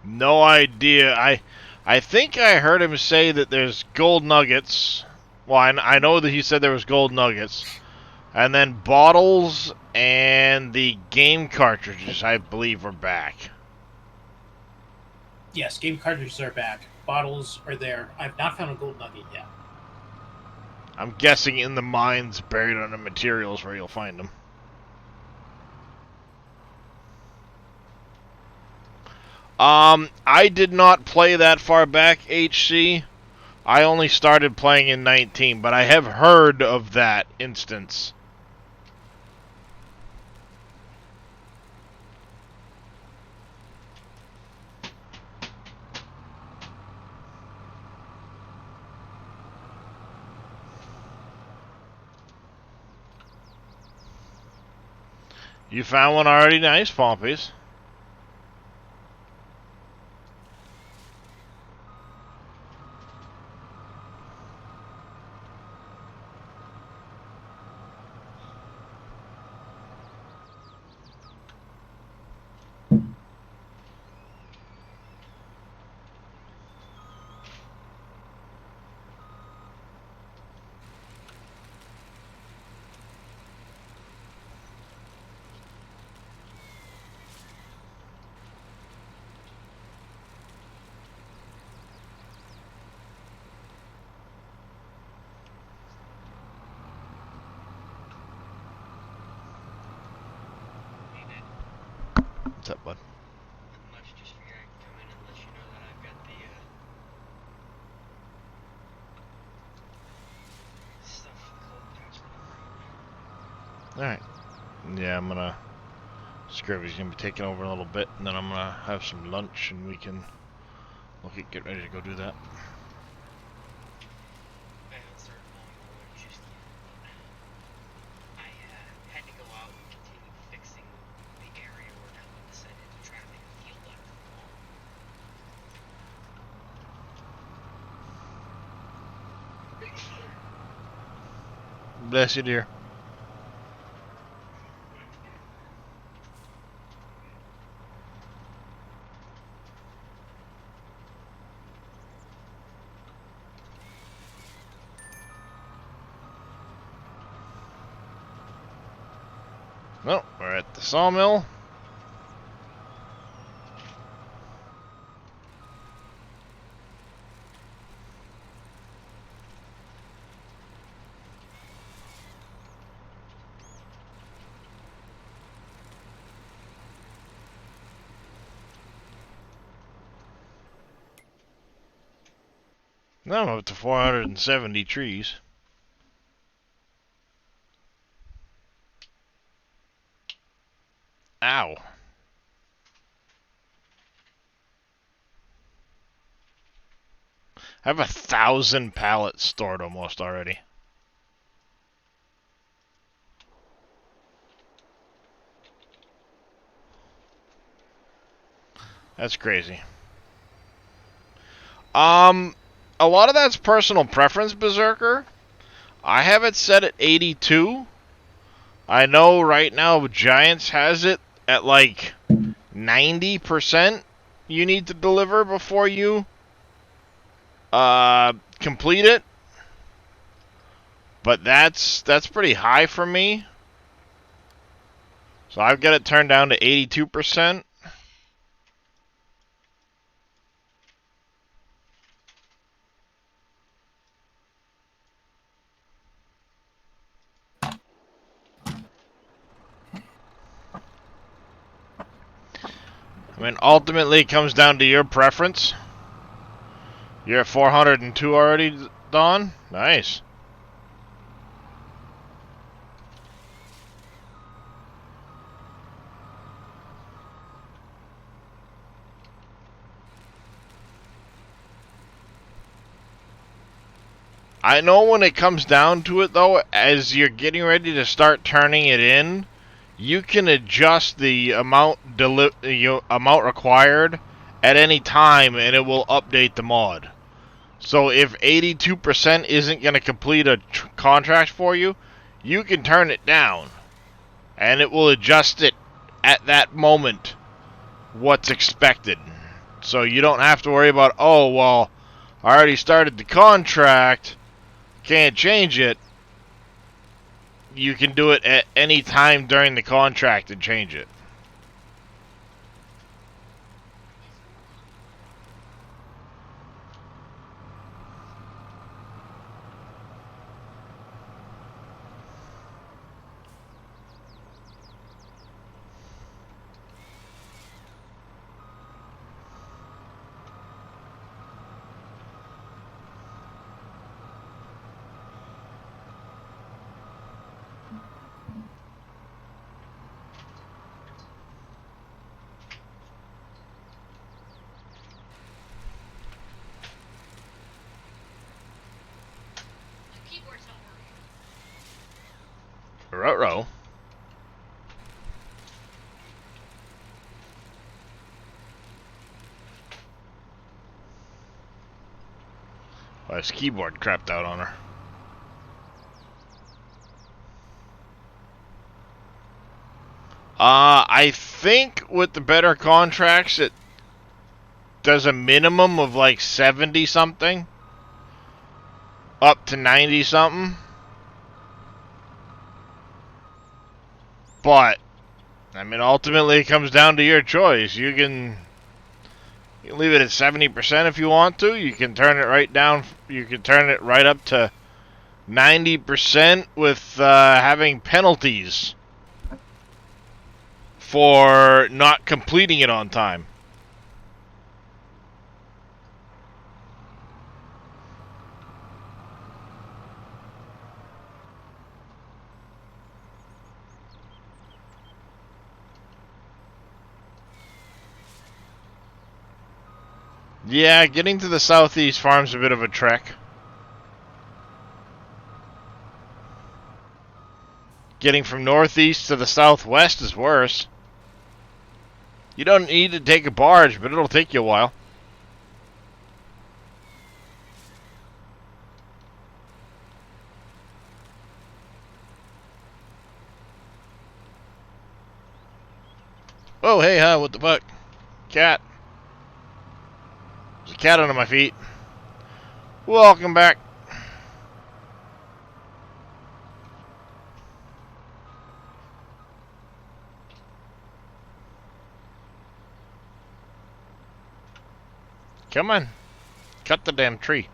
no idea. I think I heard him say that there's gold nuggets. Well, I know that he said there was gold nuggets. And then bottles and the game cartridges, I believe, are back. Yes, game cartridges are back. Bottles are there. I've not found a gold nugget yet. I'm guessing in the mines buried under materials where you'll find them. I did not play that far back, HC. I only started playing in 19, but I have heard of that instance. You found one already? Nice, Pompies. What's up, bud? Much, just figured I'd come in and let you know that I've got the stuff for the cold patch that I brought. Alright. Yeah, I'm gonna... Scurvy's gonna be taking over in a little bit, and then I'm gonna have some lunch, and we can look at get ready to go do that. I haven't started mowing the lawn just yet, but I had to go out and continue fixing the area where Ellen decided to try to make a field out of the wall. Bless you, dear. Well, we're at the sawmill. Now I'm up to 470 trees. Ow. I have 1,000 pallets stored almost already. That's crazy. A lot of that's personal preference, Berserker. I have it set at 82. I know right now Giants has it at like 90% you need to deliver before you complete it. But that's pretty high for me. So I've got it turned down to 82%. I mean, ultimately it comes down to your preference. You're at 402 already, Don? Nice. I know when it comes down to it, though, as you're getting ready to start turning it in, you can adjust the amount required at any time, and it will update the mod. So if 82% isn't going to complete a contract for you, you can turn it down, and it will adjust it at that moment what's expected. So you don't have to worry about, oh, well, I already started the contract, can't change it. You can do it at any time during the contract and change it. Ruh-roh. Well, his keyboard crapped out on her. I think with the better contracts, it does a minimum of like 70 something, up to 90 something. But I mean, ultimately, it comes down to your choice. You can leave it at 70% if you want to. You can turn it right down. You can turn it right up to 90% with having penalties for not completing it on time. Yeah, getting to the southeast farm's a bit of a trek. Getting from northeast to the southwest is worse. You don't need to take a barge, but it'll take you a while. Oh, hey, huh, what the fuck? Cat. There's a cat under my feet. Welcome back. Come on. Cut the damn tree.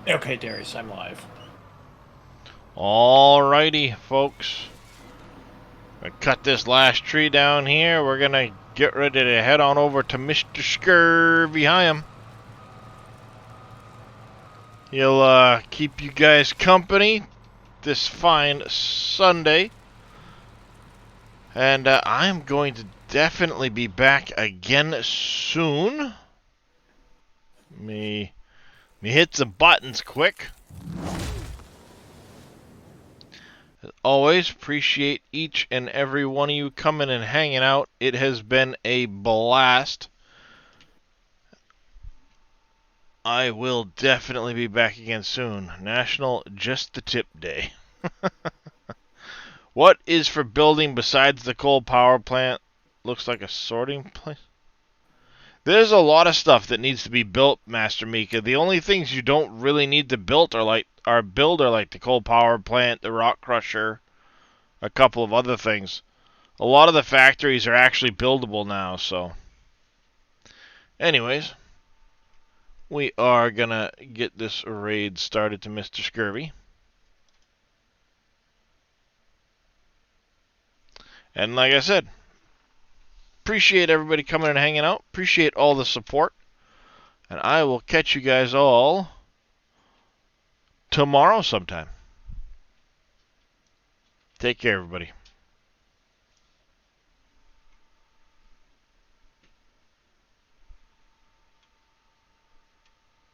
Okay, Darius, I'm live. Alrighty, folks. I cut this last tree down here. We're gonna get ready to head on over to Mr. Scurvy Hyam. He'll keep you guys company this fine Sunday. And I'm going to definitely be back again soon. Me hit some buttons quick. As always, appreciate each and every one of you coming and hanging out. It has been a blast. I will definitely be back again soon. National Just the Tip Day. What is for building besides the coal power plant? Looks like a sorting place. There's a lot of stuff that needs to be built, Master Mika. The only things you don't really need to build are like the coal power plant, the rock crusher, a couple of other things. A lot of the factories are actually buildable now, so. Anyways, we are gonna get this raid started to Mr. Scurvy. And like I said, appreciate everybody coming and hanging out. Appreciate all the support. And I will catch you guys all tomorrow sometime. Take care, everybody.